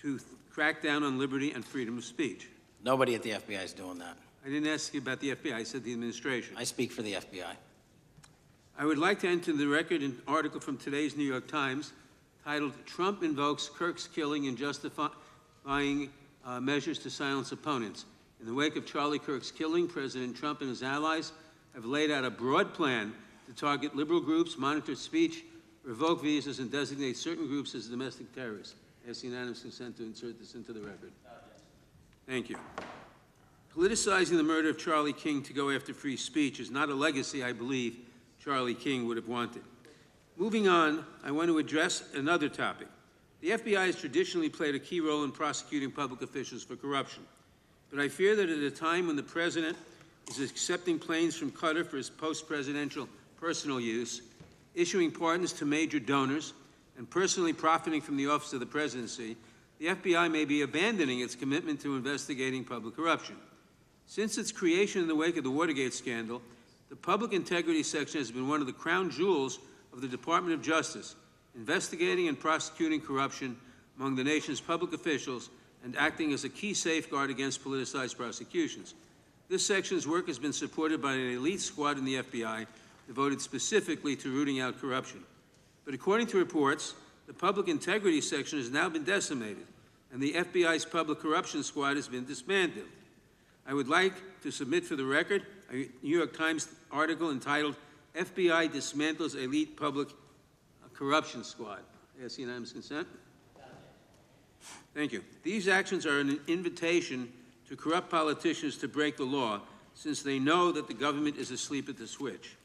to crack down on liberty and freedom of speech? Nobody at the FBI is doing that. I didn't ask you about the FBI, I said the administration. I speak for the FBI. I would like to enter the record an article from today's New York Times titled, "Trump Invokes Kirk's Killing and Justifying Measures to Silence Opponents." In the wake of Charlie Kirk's killing, President Trump and his allies have laid out a broad plan to target liberal groups, monitor speech, revoke visas, and designate certain groups as domestic terrorists. I ask unanimous consent to insert this into the record. Thank you. Politicizing the murder of Charlie King to go after free speech is not a legacy I believe Charlie King would have wanted. Moving on, I want to address another topic. The FBI has traditionally played a key role in prosecuting public officials for corruption. But I fear that at a time when the president is accepting planes from Qatar for his post-presidential personal use, issuing pardons to major donors, and personally profiting from the office of the presidency, the FBI may be abandoning its commitment to investigating public corruption. Since its creation in the wake of the Watergate scandal, the Public Integrity Section has been one of the crown jewels of the Department of Justice, investigating and prosecuting corruption among the nation's public officials and acting as a key safeguard against politicized prosecutions. This section's work has been supported by an elite squad in the FBI devoted specifically to rooting out corruption. But according to reports, the Public Integrity Section has now been decimated, and the FBI's Public Corruption Squad has been dismantled. I would like to submit for the record a New York Times article entitled, "FBI Dismantles Elite Public Corruption Squad." Ask unanimous consent. Thank you. These actions are an invitation to corrupt politicians to break the law, since they know that the government is asleep at the switch.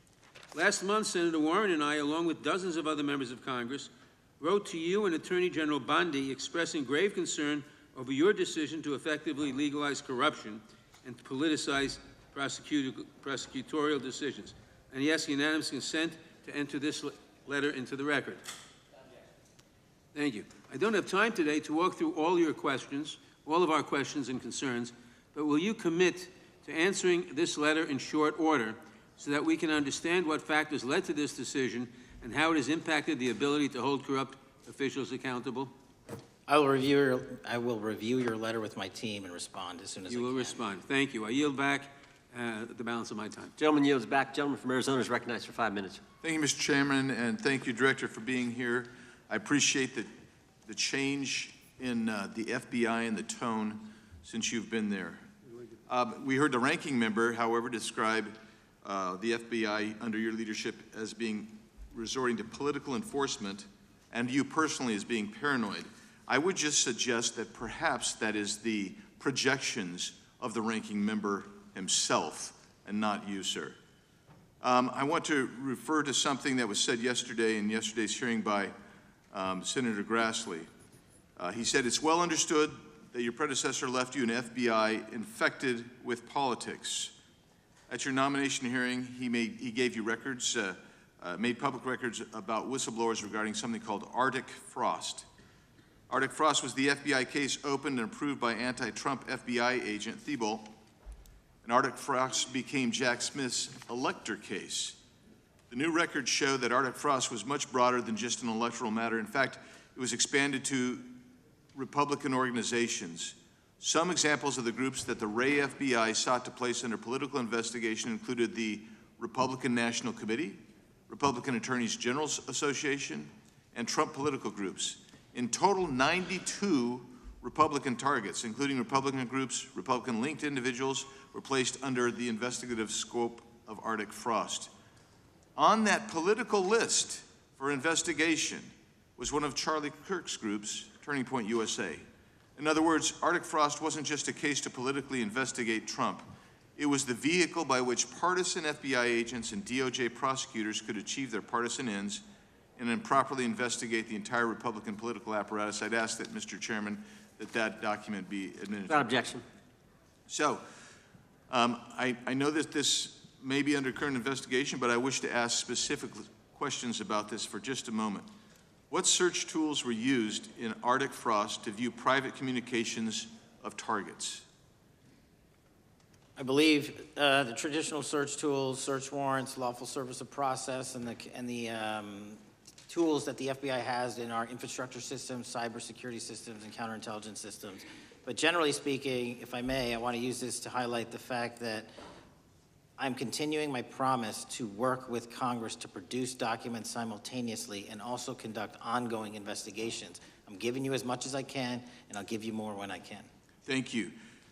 Last month, Senator Warren and I, along with dozens of other members of Congress, wrote to you and Attorney General Bondi expressing grave concern over your decision to effectively legalize corruption and to politicize prosecutorial decisions. And he asked unanimous consent to enter this letter into the record. Thank you. I don't have time today to walk through all your questions, all of our questions and concerns, but will you commit to answering this letter in short order so that we can understand what factors led to this decision and how it has impacted the ability to hold corrupt officials accountable? I will review your letter with my team and respond as soon as I can. You will respond. Thank you. I yield back the balance of my time. Gentleman yields back. Gentleman from Arizona is recognized for 5 minutes. Thank you, Mr. Chairman, and thank you, Director, for being here. I appreciate the change in the FBI and the tone since you've been there. We heard the ranking member, however, describe the FBI under your leadership as being resorting to political enforcement and you personally as being paranoid. I would just suggest that perhaps that is the projections of the ranking member himself and not you, sir. I want to refer to something that was said yesterday in yesterday's hearing by Senator Grassley. He said, "It's well understood that your predecessor left you an FBI infected with politics." At your nomination hearing, he gave you records, made public records about whistleblowers regarding something called Arctic Frost. Arctic Frost was the FBI case opened and approved by anti-Trump FBI agent Thibault, and Arctic Frost became Jack Smith's elector case. The new records show that Arctic Frost was much broader than just an electoral matter. In fact, it was expanded to Republican organizations. Some examples of the groups that the Ray FBI sought to place under political investigation included the Republican National Committee, Republican Attorneys General Association, and Trump political groups. In total, 92 Republican targets, including Republican groups, Republican-linked individuals, were placed under the investigative scope of Arctic Frost. On that political list for investigation was one of Charlie Kirk's groups, Turning Point USA. In other words, Arctic Frost wasn't just a case to politically investigate Trump. It was the vehicle by which partisan FBI agents and DOJ prosecutors could achieve their partisan ends and improperly investigate the entire Republican political apparatus. I'd ask that, Mr. Chairman, that document be administered. Without objection. So, I know that this may be under current investigation, but I wish to ask specific questions about this for just a moment. What search tools were used in Arctic Frost to view private communications of targets? I believe the traditional search tools, search warrants, lawful service of process, and the tools that the FBI has in our infrastructure systems, cybersecurity systems, and counterintelligence systems. But generally speaking, if I may, I want to use this to highlight the fact that I'm continuing my promise to work with Congress to produce documents simultaneously and also conduct ongoing investigations. I'm giving you as much as I can, and I'll give you more when I can. Thank you.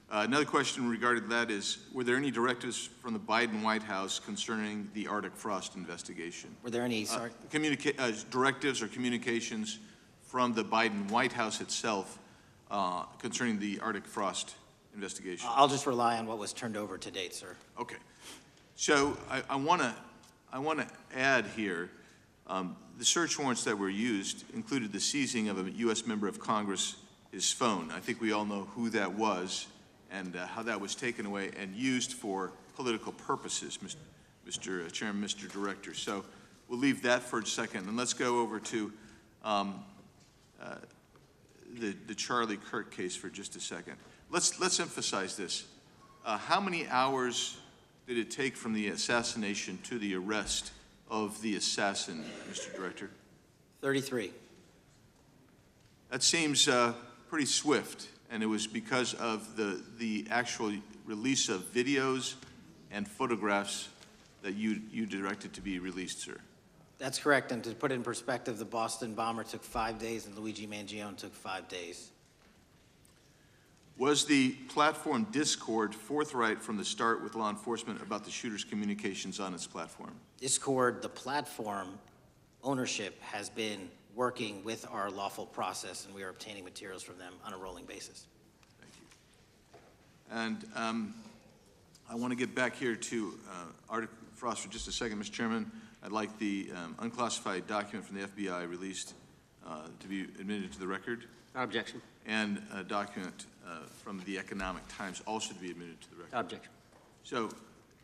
Another question regarding that is, were there any directives from the Biden White House concerning the Arctic Frost investigation? Were there any, sorry? Directives or communications from the Biden White House itself concerning the Arctic Frost investigation? I'll just rely on what was turned over to date, sir. Okay. So I want to add here, the search warrants that were used included the seizing of a U.S. member of Congress, his phone. I think we all know who that was and how that was taken away and used for political purposes, Mr. Chairman, Mr. Director. So we'll leave that for a second, and let's go over to the Charlie Kirk case for just a second. Let's emphasize this. How many hours did it take from the assassination to the arrest of the assassin, Mr. Director? 33. That seems pretty swift, and it was because of the actual release of videos and photographs that you directed to be released, sir. That's correct, and to put it in perspective, the Boston bomber took 5 days and Luigi Mangione took 5 days. Was the platform Discord forthright from the start with law enforcement about the shooter's communications on its platform? Discord, the platform ownership, has been working with our lawful process, and we are obtaining materials from them on a rolling basis. Thank you. And I want to get back here to Arctic Frost for just a second, Mr. Chairman. I'd like the unclassified document from the FBI released to be admitted to the record. Without objection. And a document from the Economic Times also to be admitted to the record. Without objection. So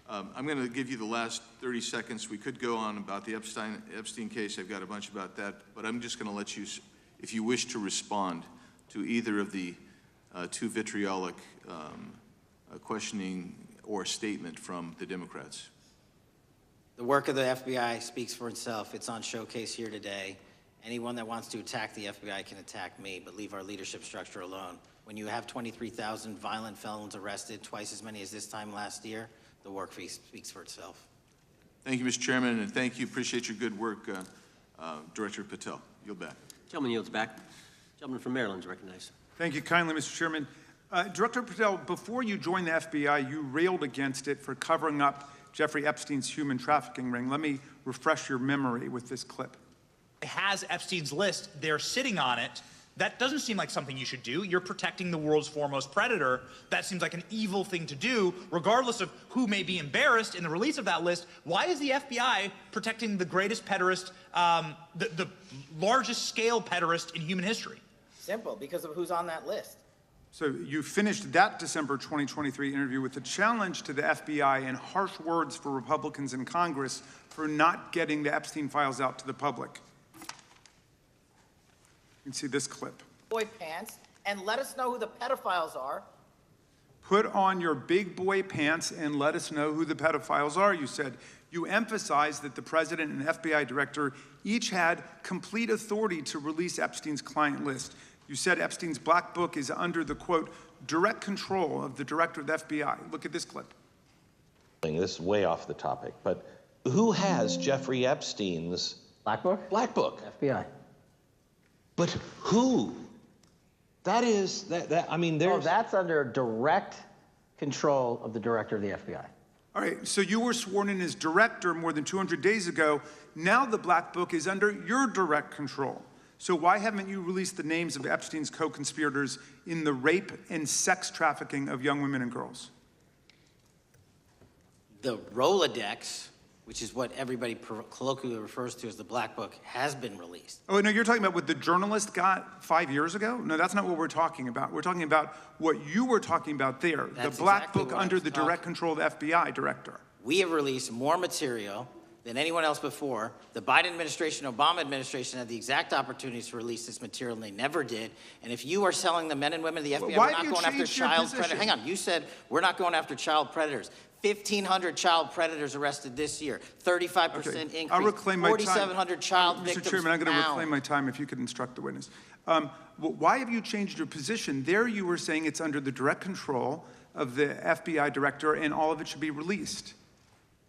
I'm going to give you the last 30 seconds. We could go on about the Epstein case. I've got a bunch about that, but I'm just going to let you, if you wish to respond to either of the two vitriolic questioning or statement from the Democrats. The work of the FBI speaks for itself. It's on showcase here today. Anyone that wants to attack the FBI can attack me, but leave our leadership structure alone. When you have 23,000 violent felons arrested, twice as many as this time last year, the work speaks for itself. Thank you, Mr. Chairman, and thank you. Appreciate your good work, Director Patel. Yield back. Gentleman yields back. Gentleman from Maryland is recognized. Thank you kindly, Mr. Chairman. Director Patel, before you joined the FBI, you railed against it for covering up Jeffrey Epstein's human trafficking ring. Let me refresh your memory with this clip. Has Epstein's list, they're sitting on it. That doesn't seem like something you should do. You're protecting the world's foremost predator. That seems like an evil thing to do, regardless of who may be embarrassed in the release of that list. Why is the FBI protecting the greatest pederast, the largest scale pederast in human history? Simple, because of who's on that list. So you finished that December 2023 interview with a challenge to the FBI and harsh words for Republicans in Congress for not getting the Epstein files out to the public. You can see this clip. Boy pants and let us know who the pedophiles are. Put on your big boy pants and let us know who the pedophiles are, you said. You emphasized that the president and FBI director each had complete authority to release Epstein's client list. You said Epstein's black book is under the, quote, direct control of the director of the FBI. Look at this clip. This is way off the topic, but who has Jeffrey Epstein's Black book? black book? FBI. But who? That is, I mean, there's... Oh, that's under direct control of the director of the FBI. All right, so you were sworn in as director more than 200 days ago. Now the black book is under your direct control. So why haven't you released the names of Epstein's co-conspirators in the rape and sex trafficking of young women and girls? The Rolodex, which is what everybody colloquially refers to as the Black Book, has been released. Oh, no, you're talking about what the journalist got 5 years ago? No, that's not what we're talking about. We're talking about what you were talking about there, That's the Black exactly Book what I under was the direct control of the FBI director. We have released more material than anyone else before. The Biden administration, Obama administration had the exact opportunities to release this material, and they never did. And if you are telling the men and women of the FBI, Why we're have not you going after changed your child position? predators. Hang on, you said we're not going after child predators. 1,500 child predators arrested this year, 35% increase, I'll reclaim my time. 4,700 child victims Mr. Chairman, I'm going to found. reclaim my time if you could instruct the witness. Why have you changed your position? There you were saying it's under the direct control of the FBI director and all of it should be released.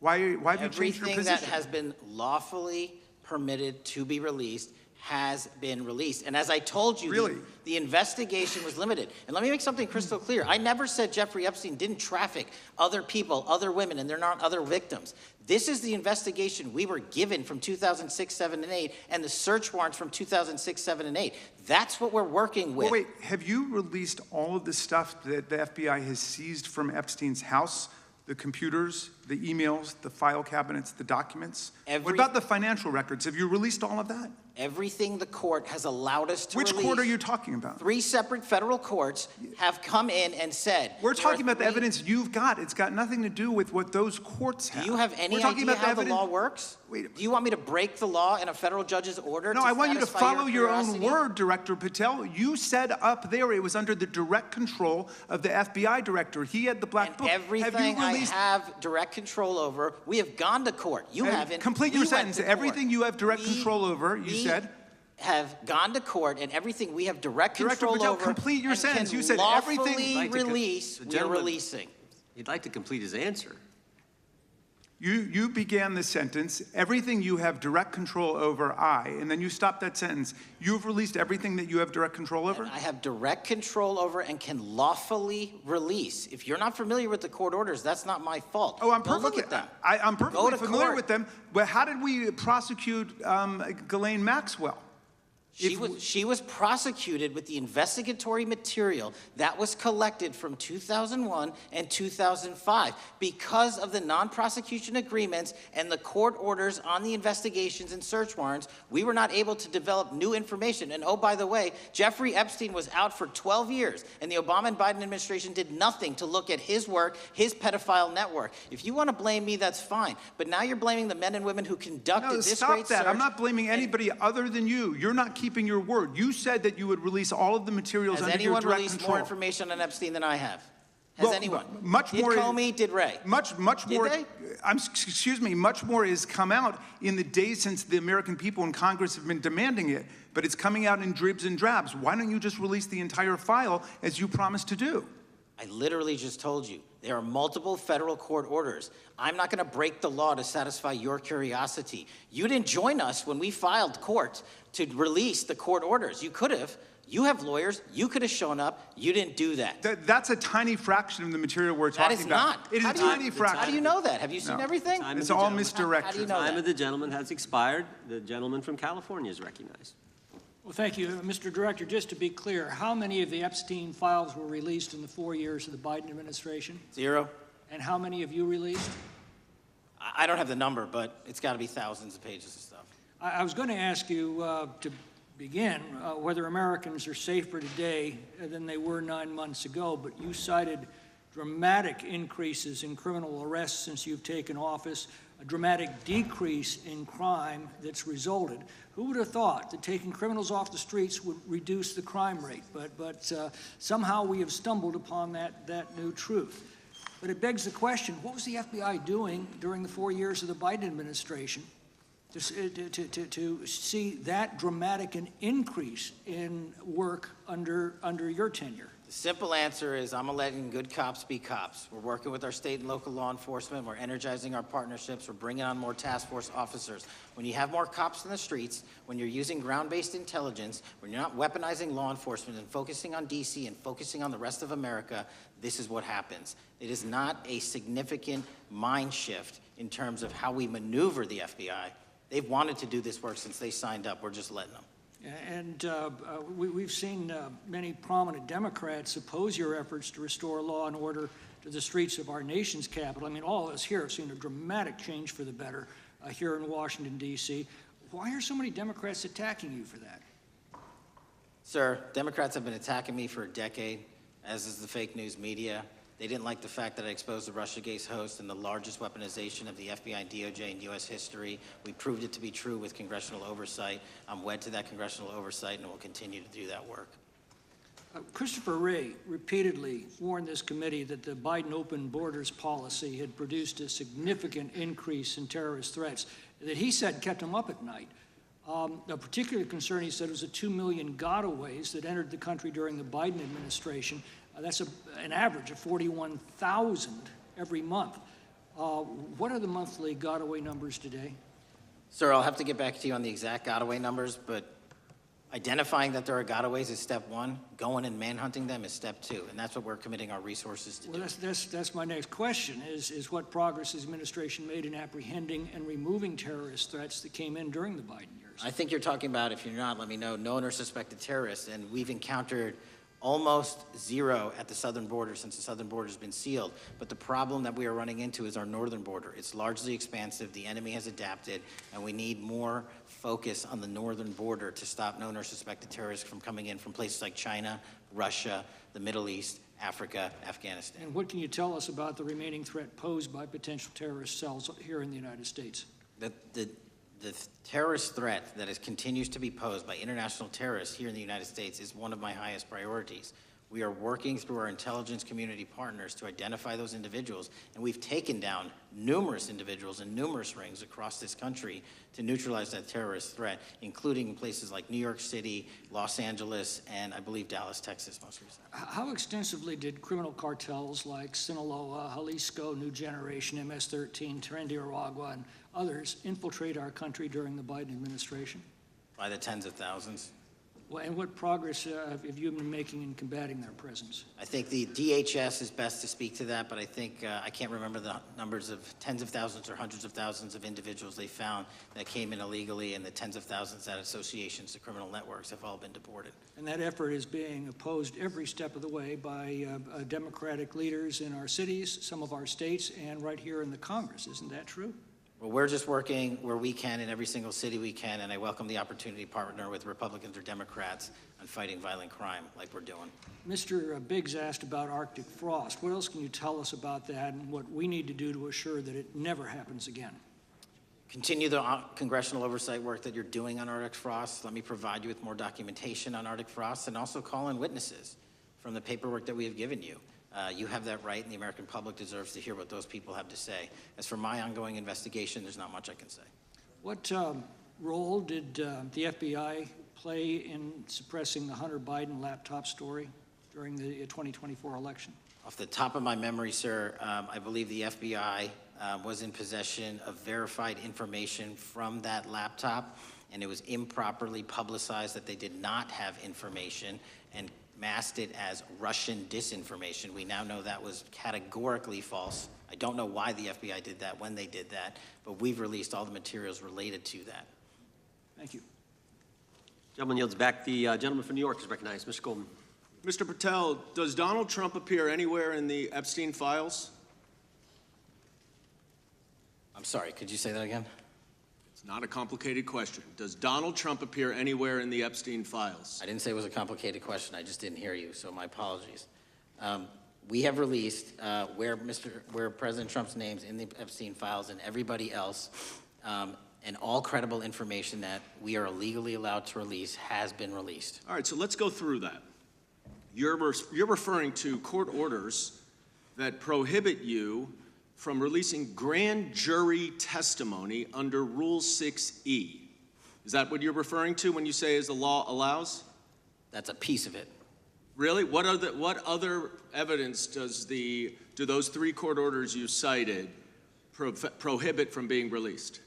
Why have you changed your Everything position? that has been lawfully permitted to be released has been released. And as I told you, Really? the investigation was limited. And let me make something crystal clear. I never said Jeffrey Epstein didn't traffic other people, other women, and they're not other victims. This is the investigation we were given from 2006, 7, and 8, and the search warrants from 2006, 7, and 8. That's what we're working with. Well, wait, have you released all of the stuff that the FBI has seized from Epstein's house? The computers, the emails, the file cabinets, the documents? What about the financial records? Have you released all of that? Everything the court has allowed us to Which release. court are you talking about? 3 separate federal courts have come in and said. We're there are talking about the 3 evidence you've got. It's got nothing to do with what those courts have. Do you have any We're talking idea about the how the evidence. law works? Wait. Do you want me to break the law in a federal judge's order? No, to I want you to satisfy follow your own curiosity? word, Director Patel. You said up there it was under the direct control of the FBI director. He had the Black And Book. everything I have direct control over, we have gone to court. You haven't. Complete We your went sentence. to court. Everything you have direct control over, you said. Have gone to court, and everything we have direct Director control Patel, over. complete your and sentence. can You said lawfully everything- release. The We are gentleman- releasing. He'd like to complete his answer. You began the sentence, everything you have direct control over, and then you stopped that sentence. You've released everything that you have direct control over? And I have direct control over and can lawfully release. If you're not familiar with the court orders, that's not my fault. Oh, I'm Go perfectly, look at them. I'm Go perfectly to familiar court. with them. But how did we prosecute Ghislaine Maxwell? She was prosecuted with the investigatory material that was collected from 2001 and 2005. Because of the non-prosecution agreements and the court orders on the investigations and search warrants, we were not able to develop new information. And oh, by the way, Jeffrey Epstein was out for 12 years, and the Obama and Biden administration did nothing to look at his work, his pedophile network. If you want to blame me, that's fine. But now you're blaming the men and women who conducted this stop great that. search. I'm not blaming anybody other than you. You're not keeping your word. You said that you would release all of the materials Has under your anyone direct released control. more information on Epstein than I have? Has Well, anyone? much more- Did Comey? Did Ray? Much Did more. they? Excuse me. Much more has come out in the days since the American people in Congress have been demanding it. But it's coming out in dribs and drabs. Why don't you just release the entire file as you promised to do? I literally just told you. There are multiple federal court orders. I'm not going to break the law to satisfy your curiosity. You didn't join us when we filed court to release the court orders. You could have. You have lawyers. You could have shown up. You didn't do that. That's a tiny fraction of the material we're That talking is about. not. It is How a do you- tiny fraction. How do you know that? Have you seen No. everything? Time It's of the all gentleman. misdirection. How do you know Time that? of the gentleman has expired. The gentleman from California is recognized. Well, thank you. Mr. Director, just to be clear, how many of the Epstein files were released in the 4 years of the Biden administration? 0. And how many have you released? I don't have the number, but it's got to be thousands of pages of stuff. I was going to ask you to begin whether Americans are safer today than they were 9 months ago, but you cited dramatic increases in criminal arrests since you've taken office, a dramatic decrease in crime that's resulted. Who would have thought that taking criminals off the streets would reduce the crime rate? But somehow we have stumbled upon that new truth. But it begs the question, what was the FBI doing during the 4 years of the Biden administration to see that dramatic an increase in work under your tenure? The simple answer is I'm letting good cops be cops. We're working with our state and local law enforcement. We're energizing our partnerships. We're bringing on more task force officers. When you have more cops in the streets, when you're using ground-based intelligence, when you're not weaponizing law enforcement and focusing on D.C. and focusing on the rest of America, this is what happens. It is not a significant mind shift in terms of how we maneuver the FBI. They've wanted to do this work since they signed up. We're just letting them. And we've seen many prominent Democrats oppose your efforts to restore law and order to the streets of our nation's capital. I mean, all of us here have seen a dramatic change for the better here in Washington, D.C. Why are so many Democrats attacking you for that? Sir, Democrats have been attacking me for a decade, as is the fake news media. They didn't like the fact that I exposed the Russiagate host and the largest weaponization of the FBI and DOJ in U.S. history. We proved it to be true with congressional oversight. I'm wed to that congressional oversight and will continue to do that work. Christopher Wray repeatedly warned this committee that the Biden open borders policy had produced a significant increase in terrorist threats that he said kept him up at night. A particular concern, he said, was the 2 million gotaways that entered the country during the Biden administration. That's an average of 41,000 every month. What are the monthly gotaway numbers today? Sir, I'll have to get back to you on the exact gotaway numbers, but identifying that there are gotaways is step one. Going and manhunting them is step two, and that's what we're committing our resources to do. Well, that's my next question, is what progress has the administration made in apprehending and removing terrorist threats that came in during the Biden years? I think you're talking about, if you're not, let me know, known or suspected terrorists, and we've encountered almost zero at the southern border since the southern border has been sealed. But the problem that we are running into is our northern border. It's largely expansive. The enemy has adapted, and we need more focus on the northern border to stop known or suspected terrorists from coming in from places like China, Russia, the Middle East, Africa, Afghanistan. And what can you tell us about the remaining threat posed by potential terrorist cells here in the United States? The terrorist threat that continues to be posed by international terrorists here in the United States is one of my highest priorities. We are working through our intelligence community partners to identify those individuals, and we've taken down numerous individuals in numerous rings across this country to neutralize that terrorist threat, including places like New York City, Los Angeles, and I believe Dallas, Texas most recently. How extensively did criminal cartels like Sinaloa, Jalisco, New Generation, MS-13, Trinidad, and others infiltrate our country during the Biden administration? By the tens of thousands. Well, and what progress have you been making in combating their presence? I think the DHS is best to speak to that, but I think I can't remember the numbers of tens of thousands or hundreds of thousands of individuals they found that came in illegally, and the tens of thousands that associations to criminal networks have all been deported. And that effort is being opposed every step of the way by Democratic leaders in our cities, some of our states, and right here in the Congress. Isn't that true? Well, we're just working where we can in every single city we can, and I welcome the opportunity to partner with Republicans or Democrats on fighting violent crime like we're doing. Mr. Biggs asked about Arctic frost. What else can you tell us about that and what we need to do to assure that it never happens again? Continue the congressional oversight work that you're doing on Arctic frost. Let me provide you with more documentation on Arctic frost, and also call in witnesses from the paperwork that we have given you. You have that right, and the American public deserves to hear what those people have to say. As for my ongoing investigation, there's not much I can say. What role did the FBI play in suppressing the Hunter Biden laptop story during the 2024 election? Off the top of my memory, sir, I believe the FBI was in possession of verified information from that laptop, and it was improperly publicized that they did not have information and masked it as Russian disinformation. We now know that was categorically false. I don't know why the FBI did that, when they did that, but we've released all the materials related to that. Thank you. Gentleman yields back. The gentleman from New York is recognized. Mr. Goldman. Mr. Patel, does Donald Trump appear anywhere in the Epstein files? I'm sorry, could you say that again? It's not a complicated question. Does Donald Trump appear anywhere in the Epstein files? I didn't say it was a complicated question. I just didn't hear you, so my apologies. We have released where President Trump's name's in the Epstein files and everybody else, and all credible information that we are legally allowed to release has been released. All right, so let's go through that. You're referring to court orders that prohibit you from releasing grand jury testimony under Rule 6E. Is that what you're referring to when you say as the law allows? That's a piece of it. Really? What other evidence do those three court orders you cited prohibit from being released?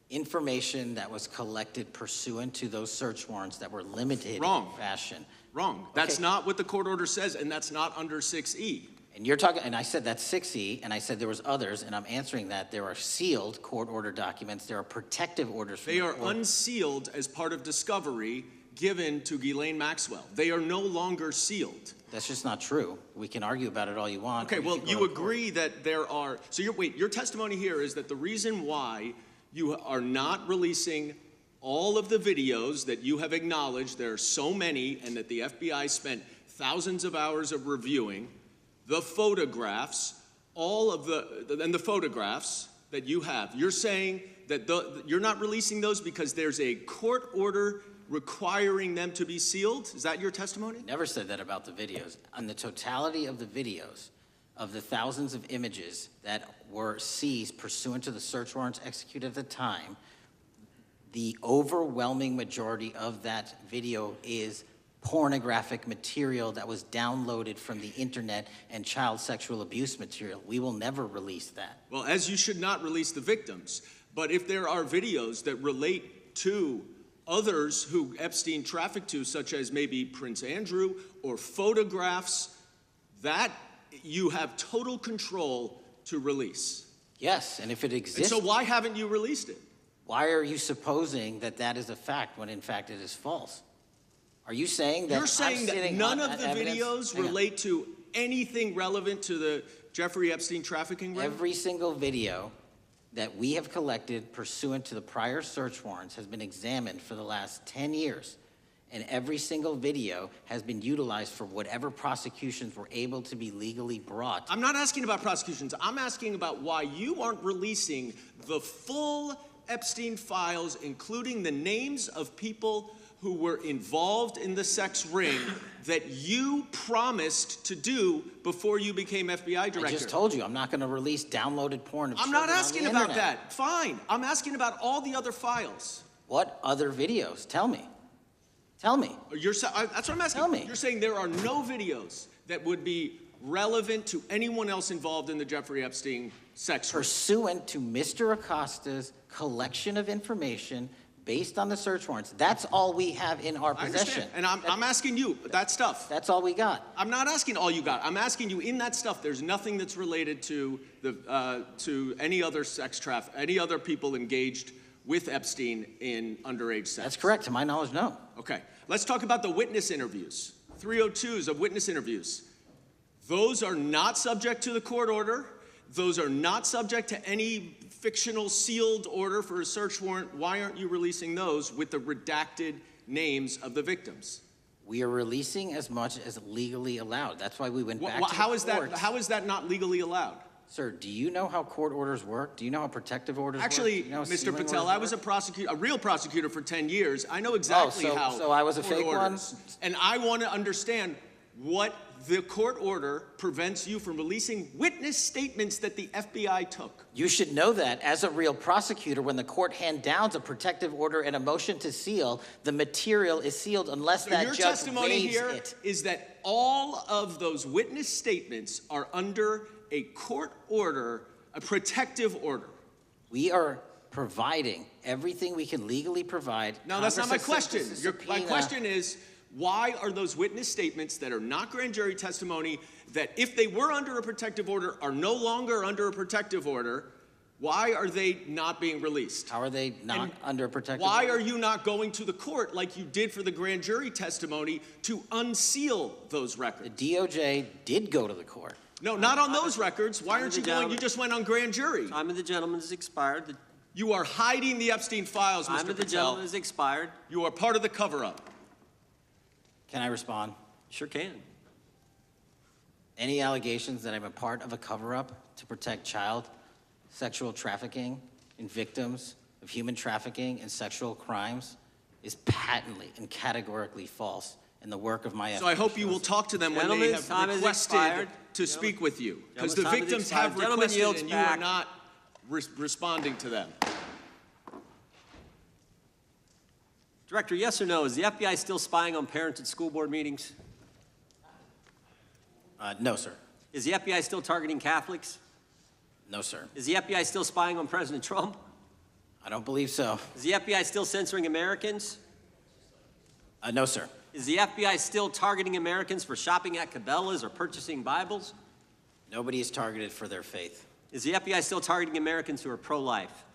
Information that was collected pursuant to those search warrants that were limited Wrong. in fashion. Wrong. That's not what the court order says, and that's not under 6E. And you're talking, and I said that's 6E, and I said there was others, and I'm answering that. There are sealed court order documents. There are protective orders from They the are court. unsealed as part of discovery, given to Ghislaine Maxwell. They are no longer sealed. That's just not true. We can argue about it all you want. Okay, or well, can go you to court. agree that there are, so your testimony here is that the reason why you are not releasing all of the videos that you have acknowledged, there are so many, and that the FBI spent thousands of hours of reviewing, the photographs, and the photographs that you have. You're saying that you're not releasing those because there's a court order requiring them to be sealed? Is that your testimony? Never said that about the videos. On the totality of the videos, of the thousands of images that were seized pursuant to the search warrants executed at the time, the overwhelming majority of that video is pornographic material that was downloaded from the internet and child sexual abuse material. We will never release that. Well, as you should not release the victims, but if there are videos that relate to others who Epstein trafficked to, such as maybe Prince Andrew, or photographs, that you have total control to release. Yes, and if it exists... And so why haven't you released it? Why are you supposing that that is a fact when in fact it is false? Are you saying that You're saying that none of the videos relate to anything relevant to the Jeffrey Epstein trafficking ring? Every single video that we have collected pursuant to the prior search warrants has been examined for the last 10 years. And every single video has been utilized for whatever prosecutions were able to be legally brought. I'm not asking about prosecutions. I'm asking about why you aren't releasing the full Epstein files, including the names of people who were involved in the sex ring that you promised to do before you became FBI director. I just told you, I'm not going to release downloaded porn of I'm children not asking on the about internet. that. Fine. I'm asking about all the other files. What other videos? Tell me. Tell me. That's what I'm asking. Tell me. You're saying there are no videos that would be relevant to anyone else involved in the Jeffrey Epstein sex ring. Pursuant to Mr. Acosta's collection of information based on the search warrants. That's all we have in our I possession. understand. And I'm asking you that stuff. That's all we got. I'm not asking all you got. I'm asking you in that stuff, there's nothing that's related to any other sex traffic, any other people engaged with Epstein in underage sex. That's correct. To my knowledge, no. Okay. Let's talk about the witness interviews. 302s of witness interviews. Those are not subject to the court order. Those are not subject to any fictional sealed order for a search warrant. Why aren't you releasing those with the redacted names of the victims? We are releasing as much as legally allowed. That's why we went back to How the is courts. that? How is that not legally allowed? Sir, do you know how court orders work? Do you know how protective orders Actually, work? Do you know how Mr. sealing Patel, orders I was work? a real prosecutor for 10 years. I know exactly how. So I was a court fake one? orders. And I want to understand what the court order prevents you from releasing witness statements that the FBI took. You should know that as a real prosecutor, when the court hand downs a protective order and a motion to seal, the material is sealed unless So that your judge testimony waives here it. is that all of those witness statements are under a court order, a protective order. We are providing everything we can legally provide. No, that's not my Congress has question. sent us a My subpoena. question is, why are those witness statements that are not grand jury testimony, that if they were under a protective order are no longer under a protective order, why are they not being released? How are they not under a protective Why order? are you not going to the court like you did for the grand jury testimony to unseal those records? The DOJ did go to the court. No, not on those records. Why aren't you going? gentlemen. You just went on grand jury. Time of the gentleman has expired. You are hiding the Epstein files, Time Mr. of the Patel. gentleman has expired. You are part of the cover-up. Can I respond? Sure can. Any allegations that I'm a part of a cover-up to protect child sexual trafficking and victims of human trafficking and sexual crimes is patently and categorically false in the work of my So I hope you will talk to them when they Gentlemen's time have has requested expired. to speak with you. Because the Gentlemen's time has victims have expired. Gentleman requested yields and you are back. not responding to them. Director, yes or no, is the FBI still spying on parents at school board meetings? No, sir. Is the FBI still targeting Catholics? No, sir. Is the FBI still spying on President Trump? I don't believe so. Is the FBI still censoring Americans? No, sir. Is the FBI still targeting Americans for shopping at Cabela's or purchasing Bibles? Nobody is targeted for their faith. Is the FBI still targeting Americans who are pro-life?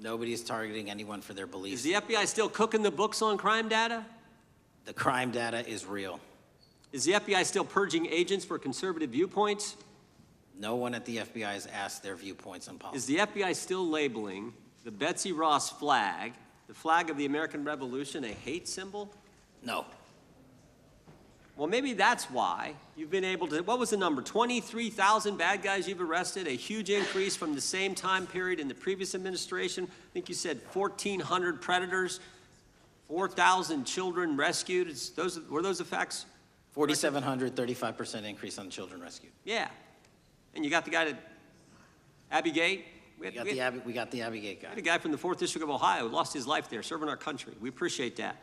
Nobody is targeting anyone for their Is beliefs. the FBI still cooking the books on crime data? The crime data is real. Is the FBI still purging agents for conservative viewpoints? No one at the FBI has asked their viewpoints on policy. Is the FBI still labeling the Betsy Ross flag, the flag of the American Revolution, a hate symbol? No. Well, maybe that's why you've been able to, what was the number, 23,000 bad guys you've arrested, a huge increase from the same time period in the previous administration. I think you said 1,400 predators, 4,000 children rescued. Were those the facts? 4,700, 35% increase on children rescued. Yeah. And you got the guy at Abbey Gate? We got the Abbey Gate guy. We had a guy from the 4th District of Ohio who lost his life there serving our country. We appreciate that.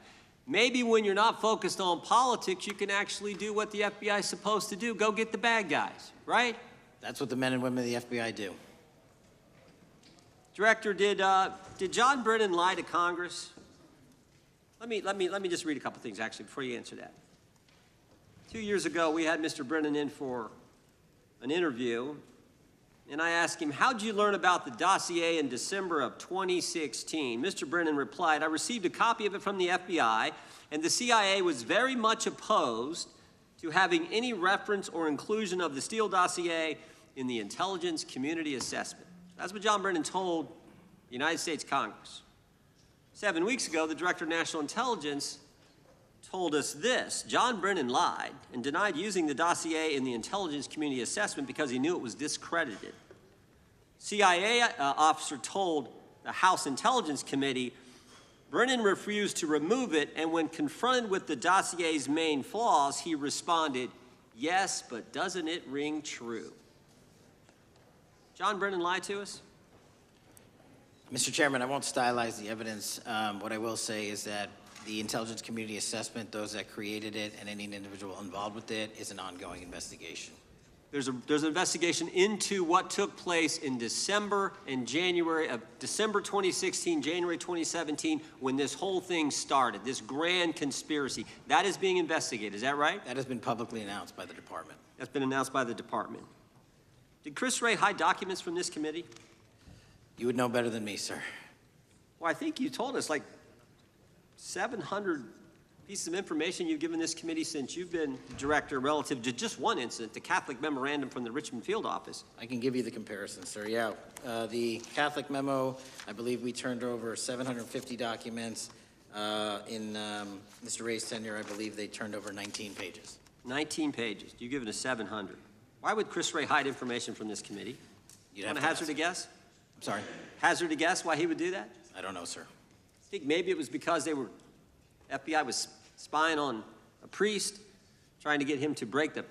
Maybe when you're not focused on politics, you can actually do what the FBI is supposed to do, go get the bad guys, right? That's what the men and women of the FBI do. Director, did John Brennan lie to Congress? Let me just read a couple things, actually, before you answer that. 2 years ago, we had Mr. Brennan in for an interview, and I asked him, how'd you learn about the dossier in December of 2016? Mr. Brennan replied, I received a copy of it from the FBI, and the CIA was very much opposed to having any reference or inclusion of the Steele dossier in the intelligence community assessment. That's what John Brennan told the United States Congress. 7 weeks ago, the Director of National Intelligence told us this: John Brennan lied and denied using the dossier in the intelligence community assessment because he knew it was discredited. CIA officer told the House Intelligence Committee Brennan refused to remove it, and when confronted with the dossier's main flaws, he responded, yes, but doesn't it ring true? John Brennan lied to us? Mr. Chairman, I won't stylize the evidence. What I will say is that the intelligence community assessment, those that created it and any individual involved with it, is an ongoing investigation. There's an investigation into what took place in December and January of December 2016, January 2017, when this whole thing started, this grand conspiracy. That is being investigated, is that right? That has been publicly announced by the department. That's been announced by the department. Did Chris Wray hide documents from this committee? You would know better than me, sir. Well, I think you told us like 700 pieces of information you've given this committee since you've been director relative to just one incident, the Catholic memorandum from the Richmond field office. I can give you the comparison, sir. Yeah, the Catholic memo, I believe we turned over 750 documents. In Mr. Ray's tenure, I believe they turned over 19 pages. 19 pages. You've given us 700. Why would Chris Wray hide information from this committee? You'd Want have to to hazard a ask. guess? I'm sorry? Hazard a guess why he would do that? I don't know, sir. I think maybe it was because FBI was spying on a priest, trying to get him to break the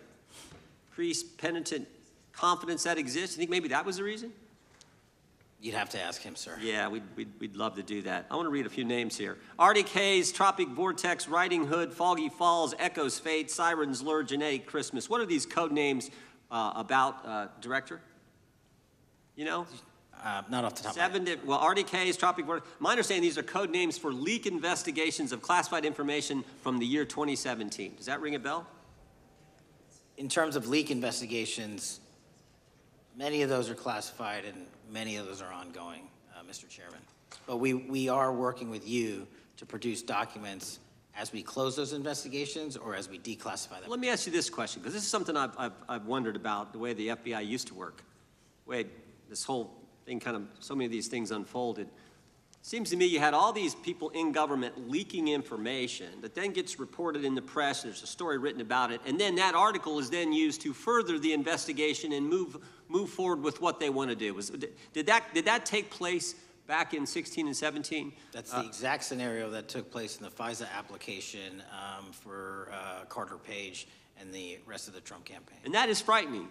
priest penitent confidence that exists. You think maybe that was the reason? You'd have to ask him, sir. Yeah, we'd love to do that. I want to read a few names here. Arctic Haze, Tropic Vortex, Riding Hood, Foggy Falls, Echoes Fate, Sirens Lure, Genetic Christmas. What are these code names about, Director? You know? Not off the top of my head. Well, Arctic Haze, Tropic Vortex. My understanding, these are code names for leak investigations of classified information from the year 2017. Does that ring a bell? In terms of leak investigations, many of those are classified and many of those are ongoing, Mr. Chairman. But we are working with you to produce documents as we close those investigations or as we declassify them. Let me ask you this question, because this is something I've wondered about, the way the FBI used to work. The way this whole thing so many of these things unfolded. Seems to me you had all these people in government leaking information that then gets reported in the press, there's a story written about it, and then that article is then used to further the investigation and move forward with what they want to do. Did that take place back in 16 and 17? That's the exact scenario that took place in the FISA application for Carter Page and the rest of the Trump campaign. And that is frightening,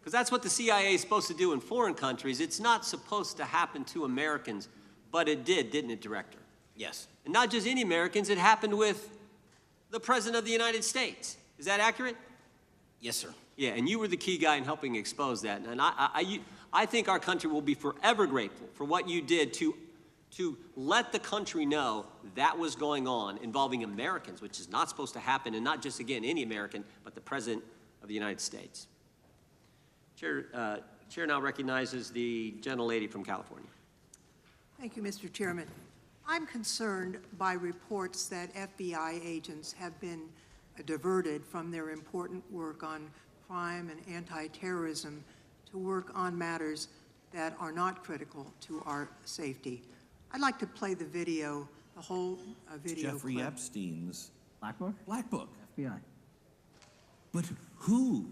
because that's what the CIA is supposed to do in foreign countries. It's not supposed to happen to Americans, but it did, didn't it, Director? Yes. And not just any Americans, it happened with the President of the United States. Is that accurate? Yes, sir. Yeah, and you were the key guy in helping expose that. And I think our country will be forever grateful for what you did to let the country know that was going on involving Americans, which is not supposed to happen, and not just, again, any American, but the President of the United States. Chair now recognizes the gentlelady from California. Thank you, Mr. Chairman. I'm concerned by reports that FBI agents have been diverted from their important work on crime and anti-terrorism to work on matters that are not critical to our safety. I'd like to play the video, the whole video Jeffrey clip. Epstein's Black Book? Black Book. FBI. But who?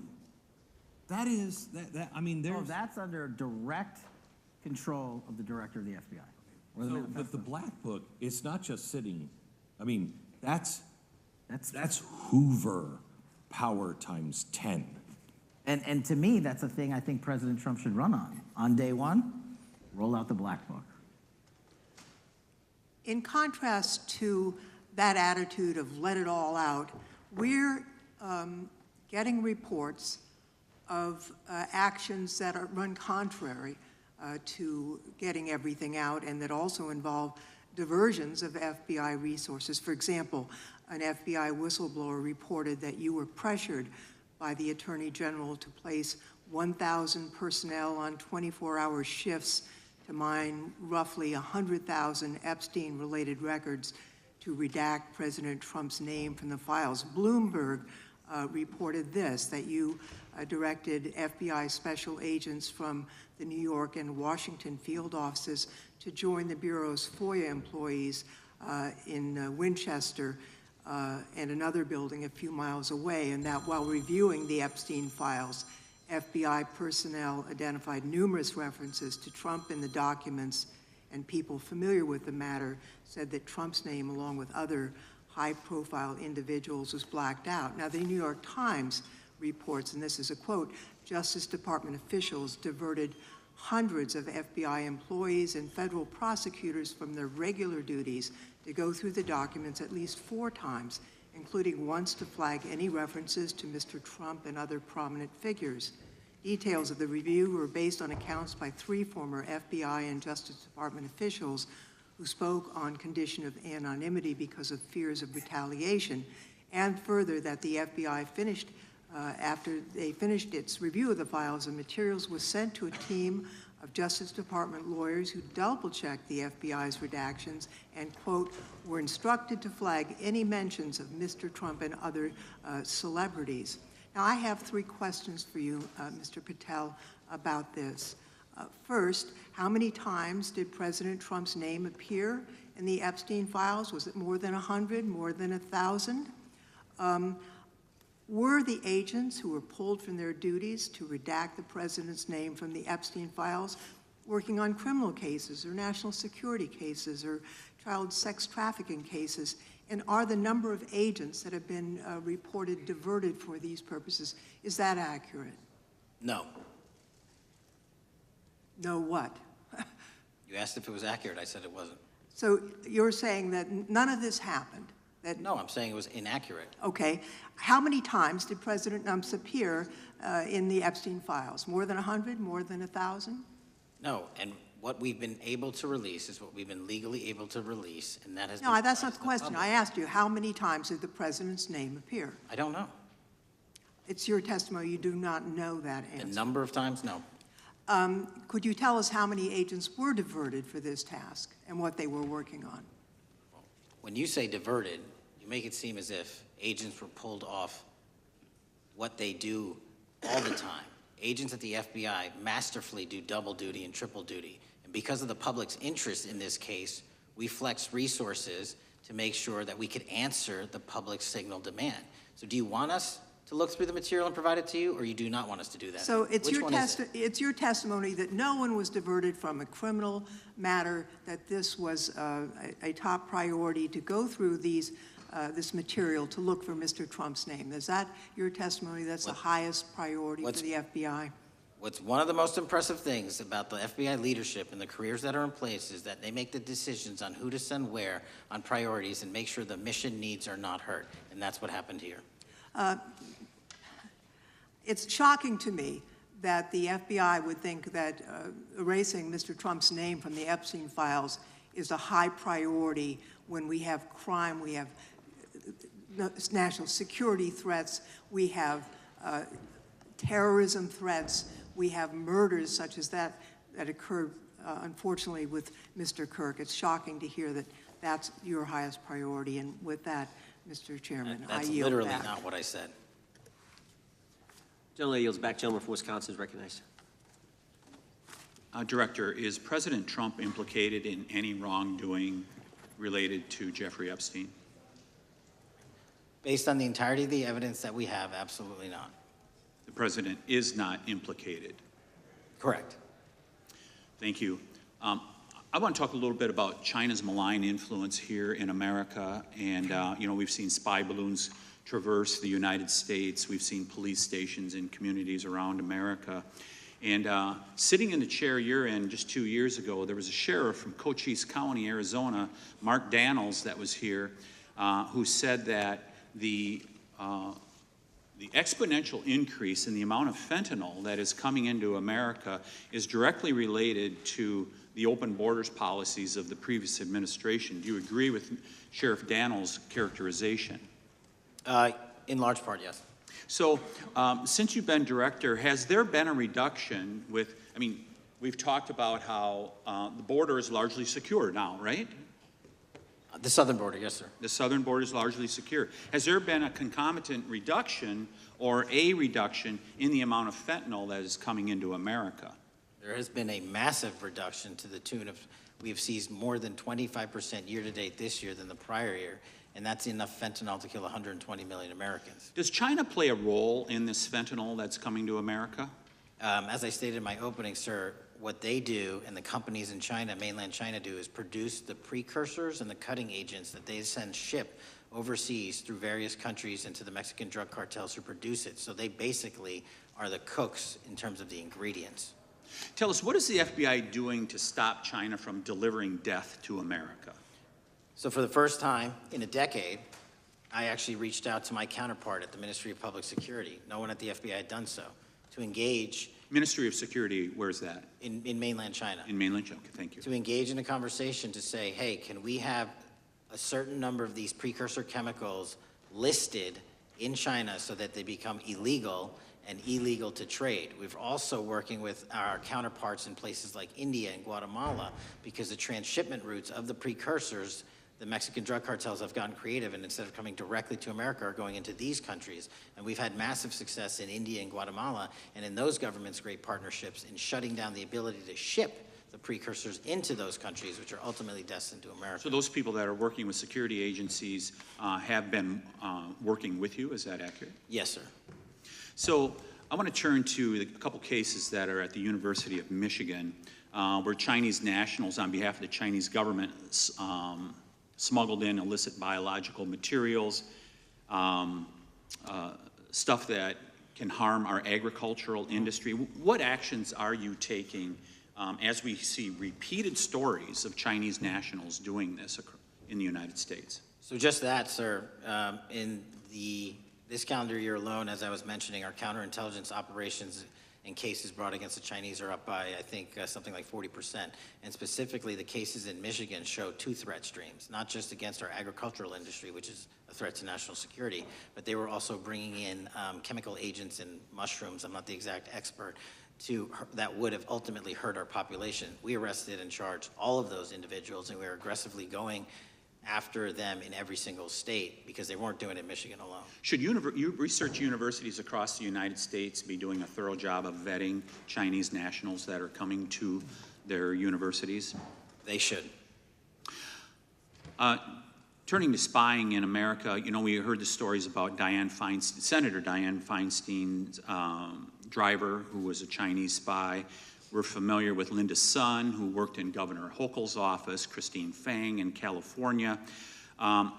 That is, I mean, Oh, there's... that's under direct control of the director of the FBI. But the Black Book, it's not just sitting, I mean, that's Hoover power times 10. And to me, that's a thing I think President Trump should run on. On day one, roll out the Black Book. In contrast to that attitude of let it all out, we're getting reports of actions that run contrary to getting everything out and that also involve diversions of FBI resources. For example, an FBI whistleblower reported that you were pressured by the Attorney General to place 1,000 personnel on 24-hour shifts to mine roughly 100,000 Epstein-related records to redact President Trump's name from the files. Bloomberg reported this, that you directed FBI special agents from the New York and Washington field offices to join the Bureau's FOIA employees in Winchester and another building a few miles away, and that while reviewing the Epstein files, FBI personnel identified numerous references to Trump in the documents, and people familiar with the matter said that Trump's name, along with other high-profile individuals, was blacked out. Now, the New York Times reports, and this is a quote, Justice Department officials diverted hundreds of FBI employees and federal prosecutors from their regular duties to go through the documents at least 4 times, including once to flag any references to Mr. Trump and other prominent figures. Details of the review were based on accounts by 3 former FBI and Justice Department officials who spoke on condition of anonymity because of fears of retaliation, and further that the FBI finished after they finished its review of the files and materials, was sent to a team of Justice Department lawyers who double-checked the FBI's redactions and, quote, were instructed to flag any mentions of Mr. Trump and other celebrities. Now, I have 3 questions for you, Mr. Patel, about this. First, how many times did President Trump's name appear in the Epstein files? Was it more than 100, more than 1,000? Were the agents who were pulled from their duties to redact the president's name from the Epstein files working on criminal cases or national security cases or child sex trafficking cases? And are the number of agents that have been reported diverted for these purposes, is that accurate? No. No what? You asked if it was accurate. I said it wasn't. So you're saying that none of this happened? No, I'm saying it was inaccurate. Okay. How many times did President Trump appear in the Epstein files? More than 100? More than 1,000? No, and what we've been able to release is what we've been legally able to release, and that has No, been that's not the public. question. I asked you, how many times did the president's name appear? I don't know. It's your testimony. You do not know that answer. The number of times? No. Could you tell us how many agents were diverted for this task and what they were working on? When you say diverted, you make it seem as if agents were pulled off what they do all the time. Agents at the FBI masterfully do double duty and triple duty. And because of the public's interest in this case, we flex resources to make sure that we could answer the public's signal demand. So do you want us to look through the material and provide it to you, or you do not want us to do that? So it's Which your testimony that no one was diverted from a criminal matter, that this was a top priority to go through this material to look for Mr. Trump's name. Is that your testimony? That's the highest priority for the FBI? What's one of the most impressive things about the FBI leadership and the careers that are in place is that they make the decisions on who to send where on priorities and make sure the mission needs are not hurt. And that's what happened here. It's shocking to me that the FBI would think that erasing Mr. Trump's name from the Epstein files is a high priority when we have crime, we have national security threats, we have terrorism threats, we have murders such as that occurred, unfortunately, with Mr. Kirk. It's shocking to hear that that's your highest priority. And with that, Mr. Chairman, I That's yield literally back. not what I said. Gentleman yields back. Gentleman from Wisconsin is recognized. Director, is President Trump implicated in any wrongdoing related to Jeffrey Epstein? Based on the entirety of the evidence that we have, absolutely not. The president is not implicated. Correct. Thank you. I want to talk a little bit about China's malign influence here in America. And, you know, we've seen spy balloons traverse the United States. We've seen police stations in communities around America. And sitting in the chair you're in just 2 years ago, there was a sheriff from Cochise County, Arizona, Mark Daniels, that was here, who said that the exponential increase in the amount of fentanyl that is coming into America is directly related to the open borders policies of the previous administration. Do you agree with Sheriff Daniels' characterization? In large part, yes. So, since you've been director, has there been a reduction with, I mean, we've talked about how the border is largely secure now, right? The southern border, yes, sir. The southern border is largely secure. Has there been a concomitant reduction or a reduction in the amount of fentanyl that is coming into America? There has been a massive reduction to the tune of, we've seized more than 25% year-to-date this year than the prior year, and that's enough fentanyl to kill 120 million Americans. Does China play a role in this fentanyl that's coming to America? As I stated in my opening, sir, what they do and the companies in China, mainland China, do is produce the precursors and the cutting agents that they ship overseas through various countries into the Mexican drug cartels who produce it. So they basically are the cooks in terms of the ingredients. Tell us, what is the FBI doing to stop China from delivering death to America? So for the first time in a decade, I actually reached out to my counterpart at the Ministry of Public Security. No one at the FBI had done so, to engage. Ministry of Security, where's that? In mainland China. In mainland China, okay, thank you. To engage in a conversation to say, hey, can we have a certain number of these precursor chemicals listed in China so that they become illegal and illegal to trade. We're also working with our counterparts in places like India and Guatemala because the transshipment routes of the precursors, the Mexican drug cartels have gotten creative, and instead of coming directly to America, are going into these countries. And we've had massive success in India and Guatemala, and in those governments' great partnerships in shutting down the ability to ship the precursors into those countries, which are ultimately destined to America. So those people that are working with security agencies have been working with you, is that accurate? Yes, sir. So I want to turn to a couple cases that are at the University of Michigan, where Chinese nationals, on behalf of the Chinese government, smuggled in illicit biological materials, stuff that can harm our agricultural industry. What actions are you taking as we see repeated stories of Chinese nationals doing this in the United States? So just that, sir. In this calendar year alone, as I was mentioning, our counterintelligence operations and cases brought against the Chinese are up by, I think, something like 40%. And specifically, the cases in Michigan show two threat streams, not just against our agricultural industry, which is a threat to national security, but they were also bringing in chemical agents in mushrooms. I'm not the exact expert, that would have ultimately hurt our population. We arrested and charged all of those individuals, and we were aggressively going after them in every single state because they weren't doing it in Michigan alone. Should research universities across the United States be doing a thorough job of vetting Chinese nationals that are coming to their universities? They should. Turning to spying in America, you know, we heard the stories about Senator Dianne Feinstein's driver, who was a Chinese spy. We're familiar with Linda Sun, who worked in Governor Hochul's office, Christine Fang in California. What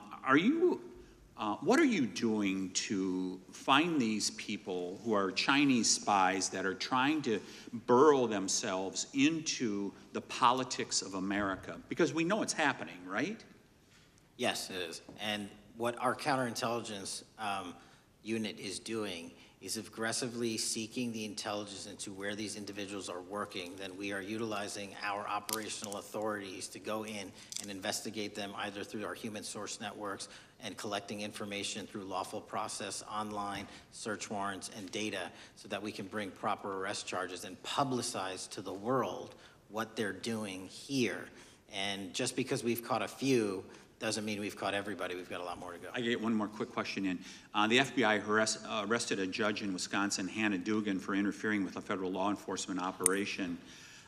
are you doing to find these people who are Chinese spies that are trying to burrow themselves into the politics of America? Because we know it's happening, right? Yes, it is. And what our counterintelligence unit is doing is aggressively seeking the intelligence into where these individuals are working. Then we are utilizing our operational authorities to go in and investigate them either through our human source networks and collecting information through lawful process, online, search warrants, and data so that we can bring proper arrest charges and publicize to the world what they're doing here. And just because we've caught a few doesn't mean we've caught everybody. We've got a lot more to go. I get one more quick question in. The FBI arrested a judge in Wisconsin, Hannah Dugan, for interfering with a federal law enforcement operation.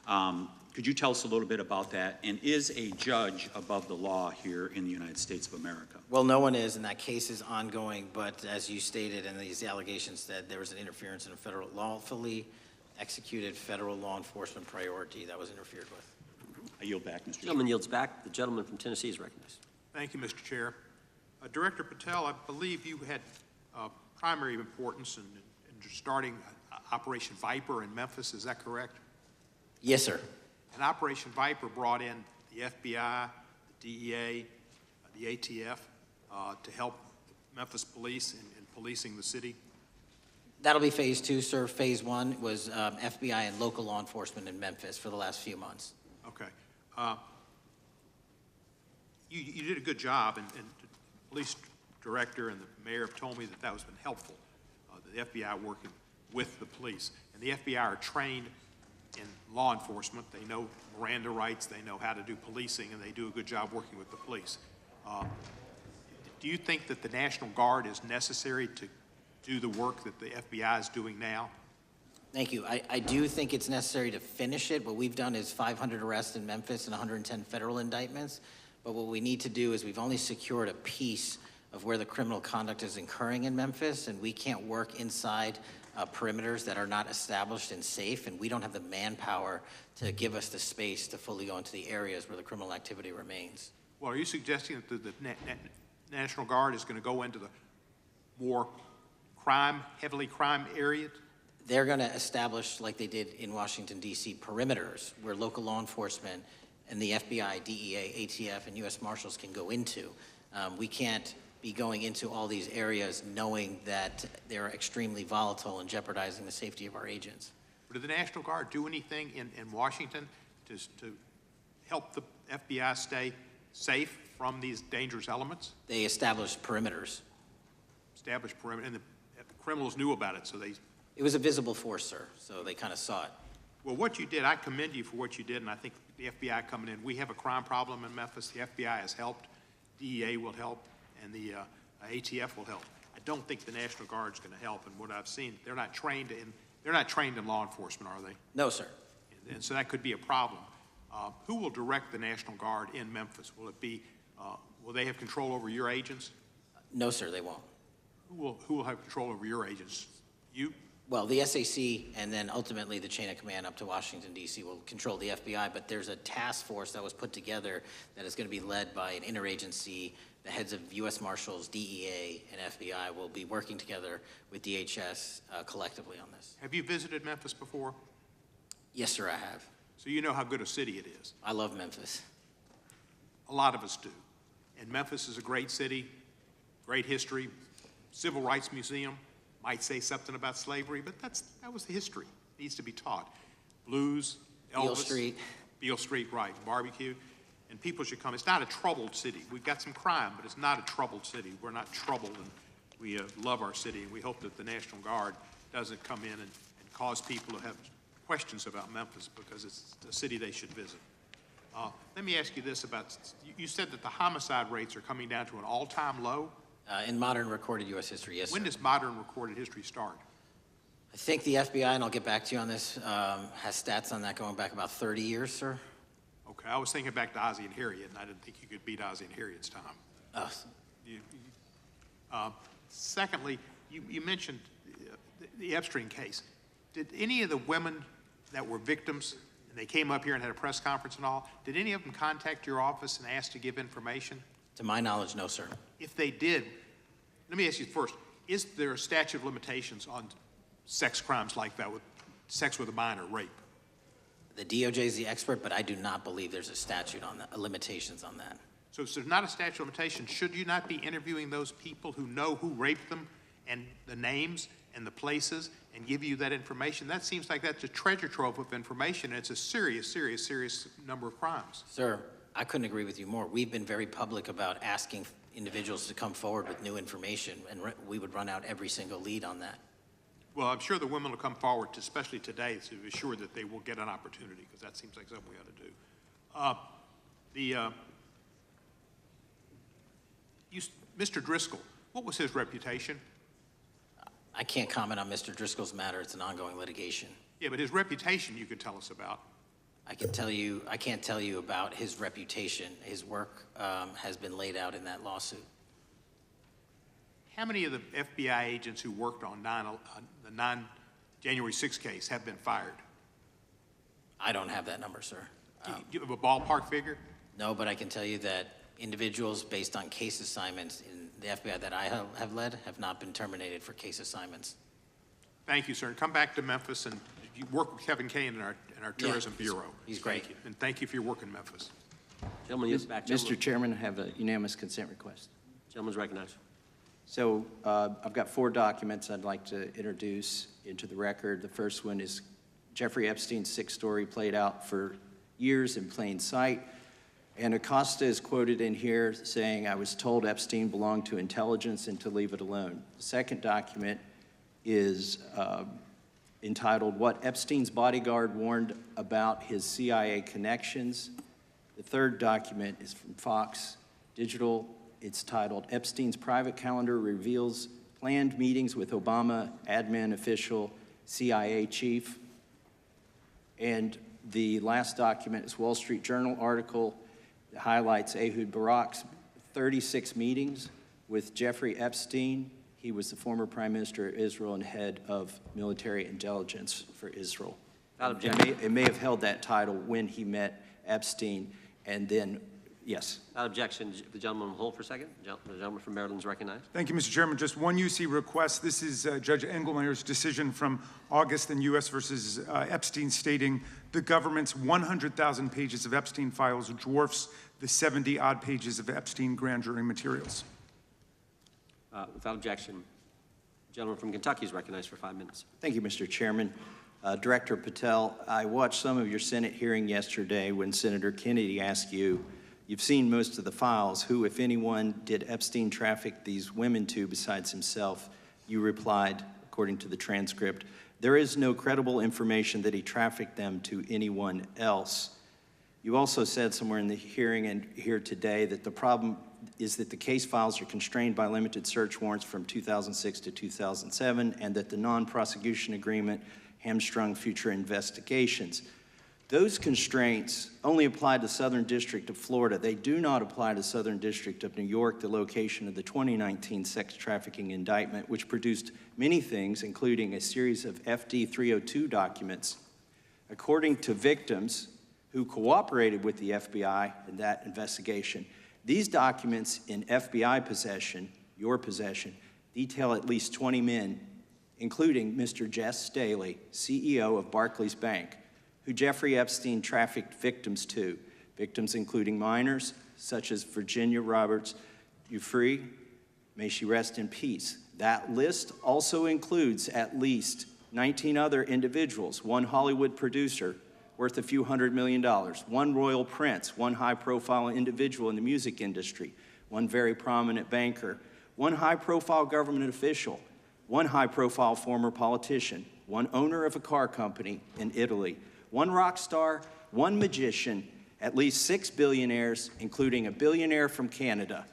Could you tell us a little bit about that? And is a judge above the law here in the United States of America? Well, no one is, and that case is ongoing, but as you stated, and these allegations that there was an interference in a federal lawfully executed federal law enforcement priority that was interfered with. I yield back, Mr. Chairman. Gentleman yields back. The gentleman from Tennessee is recognized. Thank you, Mr. Chair. Director Patel, I believe you had primary importance in starting Operation Viper in Memphis. Is that correct? Yes, sir. And Operation Viper brought in the FBI, the DEA, the ATF to help Memphis police in policing the city. That'll be phase 2, sir. Phase 1 was FBI and local law enforcement in Memphis for the last few months. Okay. You did a good job, and the police director and the mayor have told me that has been helpful, the FBI working with the police. And the FBI are trained in law enforcement. They know Miranda rights, they know how to do policing, and they do a good job working with the police. Do you think that the National Guard is necessary to do the work that the FBI is doing now? Thank you. I do think it's necessary to finish it. What we've done is 500 arrests in Memphis and 110 federal indictments. But what we need to do is we've only secured a piece of where the criminal conduct is occurring in Memphis, and we can't work inside perimeters that are not established and safe, and we don't have the manpower to give us the space to fully go into the areas where the criminal activity remains. Well, are you suggesting that the National Guard is going to go into the more heavily crime areas? They're going to establish, like they did in Washington, D.C., perimeters where local law enforcement and the FBI, DEA, ATF, and U.S. Marshals can go into. We can't be going into all these areas knowing that they're extremely volatile and jeopardizing the safety of our agents. Did the National Guard do anything in Washington to help the FBI stay safe from these dangerous elements? They established perimeters. Established perimeter, and the criminals knew about it, so they... It was a visible force, sir, so they kind of saw it. Well, what you did, I commend you for what you did, and I think the FBI coming in, we have a crime problem in Memphis. The FBI has helped, DEA will help, and the ATF will help. I don't think the National Guard is going to help, and what I've seen, they're not trained in law enforcement, are they? No, sir. And so that could be a problem. Who will direct the National Guard in Memphis? Will it be, will they have control over your agents? No, sir, they won't. Who will have control over your agents? You? Well, the SAC and then ultimately the chain of command up to Washington, D.C. will control the FBI, but there's a task force that was put together that is going to be led by an interagency. The heads of U.S. Marshals, DEA, and FBI will be working together with DHS collectively on this. Have you visited Memphis before? Yes, sir, I have. So you know how good a city it is. I love Memphis. A lot of us do. And Memphis is a great city, great history, civil rights museum. Might say something about slavery, but that was the history. It needs to be taught. Blues, Elvis. Beale Street. Beale Street, right, barbecue. And people should come. It's not a troubled city. We've got some crime, but it's not a troubled city. We're not troubled, and we love our city, and we hope that the National Guard doesn't come in and cause people to have questions about Memphis because it's a city they should visit. Let me ask you this about, you said that the homicide rates are coming down to an all-time low? In modern recorded U.S. history, yes, When sir. does modern recorded history start? I think the FBI, and I'll get back to you on this, has stats on that going back about 30 years, sir. Okay, I was thinking back to Ozzie and Harriet, and I didn't think you could beat Ozzie and Harriet's time. Secondly, you mentioned the Epstein case. Did any of the women that were victims, and they came up here and had a press conference and all, did any of them contact your office and ask to give information? To my knowledge, no, sir. If they did, let me ask you first, is there a statute of limitations on sex crimes like that, with sex with a minor, rape? The DOJ is the expert, but I do not believe there's a statute on that, limitations on that. So if there's not a statute of limitations, should you not be interviewing those people who know who raped them and the names and the places and give you that information? That seems like that's a treasure trove of information, and it's a serious, serious, serious number of crimes. Sir, I couldn't agree with you more. We've been very public about asking individuals to come forward with new information, and we would run out every single lead on that. Well, I'm sure the women will come forward, especially today, to be sure that they will get an opportunity, because that seems like something we ought to do. Mr. Driscoll, what was his reputation? I can't comment on Mr. Driscoll's matter. It's an ongoing litigation. Yeah, but his reputation you could tell us about. I can't tell you about his reputation. His work has been laid out in that lawsuit. How many of the FBI agents who worked on the January 6th case have been fired? I don't have that number, sir. Do you have a ballpark figure? No, but I can tell you that individuals based on case assignments in the FBI that I have led have not been terminated for case assignments. Thank you, sir. And come back to Memphis, and you work with Kevin Kane in our Tourism Bureau. He's great. Thank you. And thank you for your work in Memphis. Gentleman, yes, back. Mr. Chairman, I have a unanimous consent request. Gentleman's recognized. So I've got 4 documents I'd like to introduce into the record. The first one is Jeffrey Epstein's 6th story played out for years in plain sight. And Acosta is quoted in here saying, "I was told Epstein belonged to intelligence and to leave it alone." The second document is entitled, "What Epstein's Bodyguard Warned About His CIA Connections." The third document is from Fox Digital. It's titled, "Epstein's Private Calendar Reveals Planned Meetings with Obama Admin Official CIA Chief." And the last document is Wall Street Journal article that highlights Ehud Barak's 36 meetings with Jeffrey Epstein. He was the former Prime Minister of Israel and head of military intelligence for Israel. It may have held that title when he met Epstein, and then, yes. Without objection, the gentleman will hold for a second. The gentleman from Maryland is recognized. Thank you, Mr. Chairman. Just one UC request. This is Judge Engelmeyer's decision from August in U.S. versus Epstein, stating the government's 100,000 pages of Epstein files dwarfs the 70-odd pages of Epstein grand jury materials. Without objection, the gentleman from Kentucky is recognized for 5 minutes. Thank you, Mr. Chairman. Director Patel, I watched some of your Senate hearing yesterday when Senator Kennedy asked you, "You've seen most of the files. Who, if anyone, did Epstein traffic these women to besides himself?" You replied, according to the transcript, "There is no credible information that he trafficked them to anyone else." You also said somewhere in the hearing and here today that the problem is that the case files are constrained by limited search warrants from 2006 to 2007, and that the non-prosecution agreement hamstrung future investigations. Those constraints only apply to Southern District of Florida. They do not apply to Southern District of New York, the location of the 2019 sex trafficking indictment, which produced many things, including a series of FD 302 documents. According to victims who cooperated with the FBI in that investigation, these documents in FBI possession, your possession, detail at least 20 men, including Mr. Jess Staley, CEO of Barclays Bank, who Jeffrey Epstein trafficked victims to, victims including minors, such as Virginia Roberts Giuffre, may she rest in peace. That list also includes at least 19 other individuals, one Hollywood producer worth a few $100 million, one royal prince, one high-profile individual in the music industry, one very prominent banker, one high-profile government official, one high-profile former politician, one owner of a car company in Italy, one rock star, one magician, at least 6 billionaires, including a billionaire from Canada.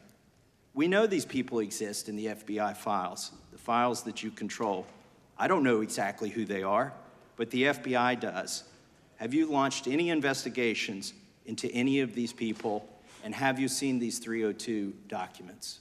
We know these people exist in the FBI files, the files that you control. I don't know exactly who they are, but the FBI does. Have you launched any investigations into any of these people, and have you seen these 302 documents?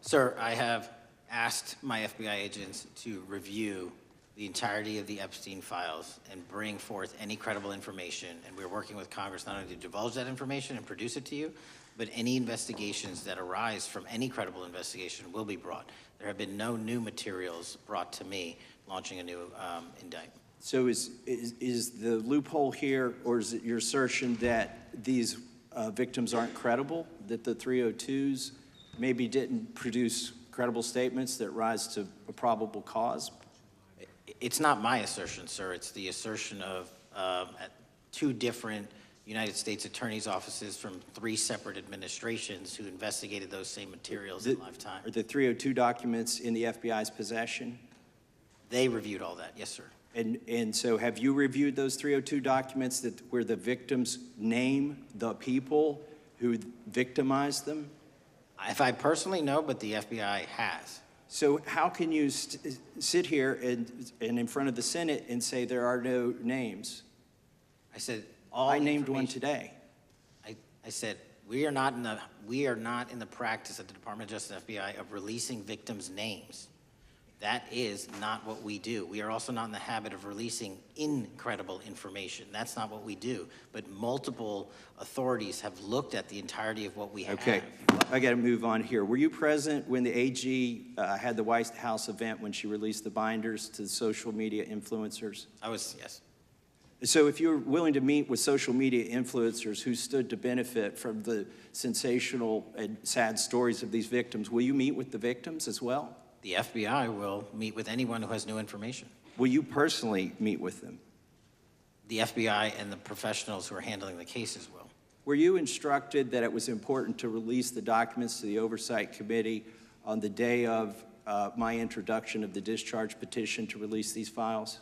Sir, I have asked my FBI agents to review the entirety of the Epstein files and bring forth any credible information, and we're working with Congress not only to divulge that information and produce it to you, but any investigations that arise from any credible investigation will be brought. There have been no new materials brought to me launching a new indictment. So is the loophole here, or is it your assertion that these victims aren't credible, that the 302s maybe didn't produce credible statements that rise to a probable cause? It's not my assertion, sir. It's the assertion of 2 different United States attorneys' offices from 3 separate administrations who investigated those same materials in lifetime. Are the 302 documents in the FBI's possession? They reviewed all that, yes, sir. And so have you reviewed those 302 documents where the victims name the people who victimized them? If I personally know, but the FBI has. So how can you sit here and in front of the Senate and say there are no names? I said I named one today. I said we are not in the practice at the Department of Justice FBI of releasing victims' names. That is not what we do. We are also not in the habit of releasing incredible information. That's not what we do. But multiple authorities have looked at the entirety of what we have. Okay, I got to move on here. Were you present when the AG had the White House event when she released the binders to the social media influencers? I was, yes. So if you're willing to meet with social media influencers who stood to benefit from the sensational and sad stories of these victims, will you meet with the victims as well? The FBI will meet with anyone who has new information. Will you personally meet with them? The FBI and the professionals who are handling the cases will. Were you instructed that it was important to release the documents to the Oversight Committee on the day of my introduction of the discharge petition to release these files?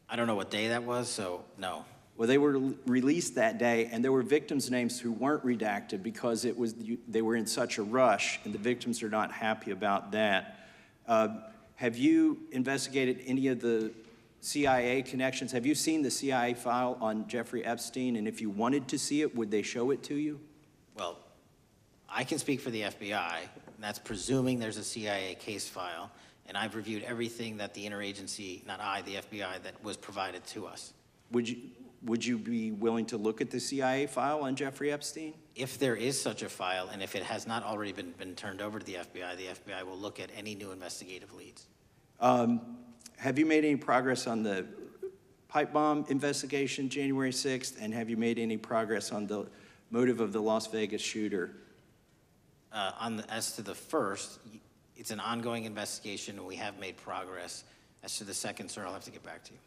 I don't know what day that was, so no. Well, they were released that day, and there were victims' names who weren't redacted because they were in such a rush, and the victims are not happy about that. Have you investigated any of the CIA connections? Have you seen the CIA file on Jeffrey Epstein? And if you wanted to see it, would they show it to you? Well, I can speak for the FBI, and that's presuming there's a CIA case file, and I've reviewed everything that the interagency, not I, the FBI, that was provided to us. Would you be willing to look at the CIA file on Jeffrey Epstein? If there is such a file, and if it has not already been turned over to the FBI will look at any new investigative leads. Have you made any progress on the pipe bomb investigation January 6th, and have you made any progress on the motive of the Las Vegas shooter? As to the first, it's an ongoing investigation, and we have made progress. As to the second, sir, I'll have to get back to you.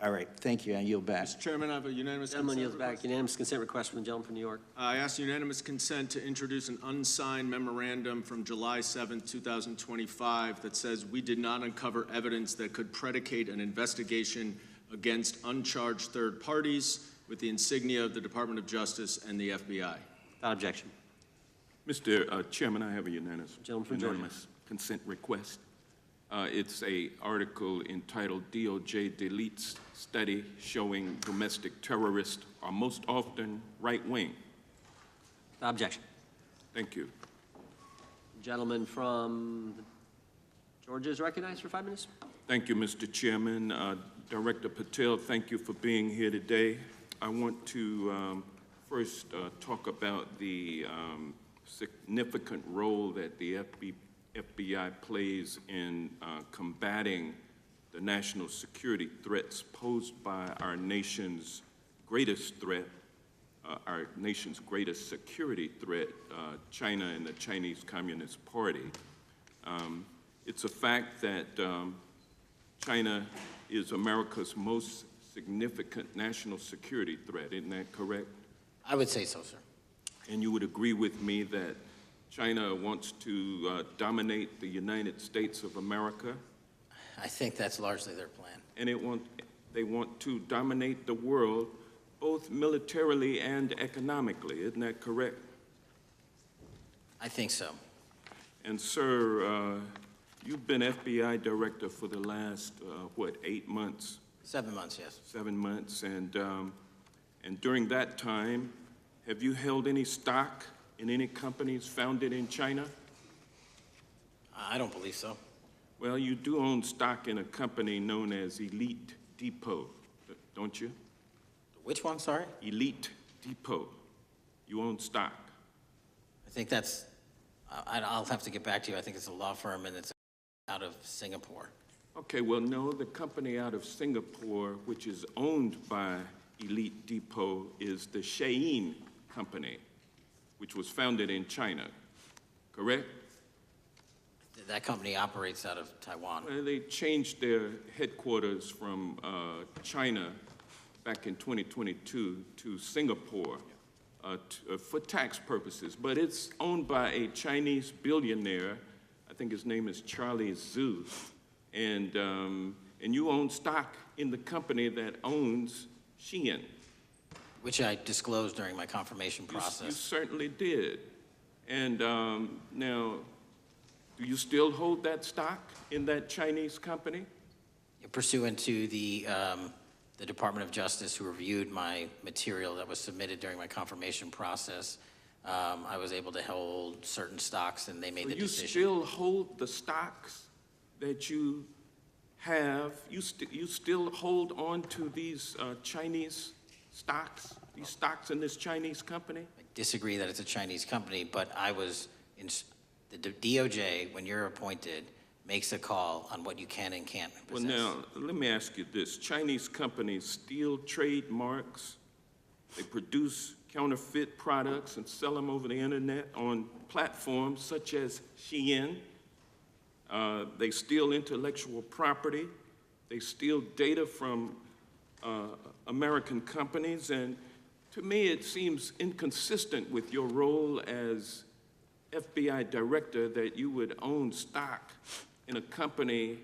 All right, thank you. I yield back. Mr. Chairman, I have a unanimous Gentleman consent yields back. Unanimous consent request from the gentleman from New York. I ask unanimous consent to introduce an unsigned memorandum from July 7th, 2025 that says we did not uncover evidence that could predicate an investigation against uncharged third parties with the insignia of the Department of Justice and the FBI. Without objection. Mr. Chairman, I have a unanimous Georgia. consent request. It's an article entitled DOJ Deletes Study Showing Domestic Terrorists Are Most Often Right-Wing. Without objection. Thank you. Gentleman from Georgia is recognized for 5 minutes. Thank you, Mr. Chairman. Director Patel, thank you for being here today. I want to first talk about the significant role that the FBI plays in combating the national security threats posed by our nation's greatest threat, our nation's greatest security threat, China and the Chinese Communist Party. It's a fact that China is America's most significant national security threat, isn't that correct? I would say so, sir. And you would agree with me that China wants to dominate the United States of America? I think that's largely their plan. And they want to dominate the world, both militarily and economically, isn't that correct? I think so. And sir, you've been FBI director for the last, 8 months? 7 months, yes. 7 months, and during that time, have you held any stock in any companies founded in China? I don't believe so. Well, you do own stock in a company known as Elite Depot, don't you? Which one, sorry? Elite Depot. You own stock. I think that's, I'll have to get back to you. I think it's a law firm and it's out of Singapore. Okay, well, no, the company out of Singapore, which is owned by Elite Depot, is the Shein Company, which was founded in China, correct? That company operates out of Taiwan. Well, they changed their headquarters from China back in 2022 to Singapore for tax purposes, but it's owned by a Chinese billionaire. I think his name is Charlie Kirk. and you own stock in the company that owns Shein. Which I disclosed during my confirmation process. You certainly did. And now, do you still hold that stock in that Chinese company? Pursuant to the Department of Justice, who reviewed my material that was submitted during my confirmation process, I was able to hold certain stocks, and they made the decision. You still hold the stocks that you have? You still hold on to these Chinese stocks, these stocks in this Chinese company? I disagree that it's a Chinese company, but I was in the DOJ, when you're appointed, makes a call on what you can and can't possess. Well, now, let me ask you this. Chinese companies steal trademarks. They produce counterfeit products and sell them over the internet on platforms such as Shein. They steal intellectual property. They steal data from American companies. And to me, it seems inconsistent with your role as FBI director that you would own stock in a company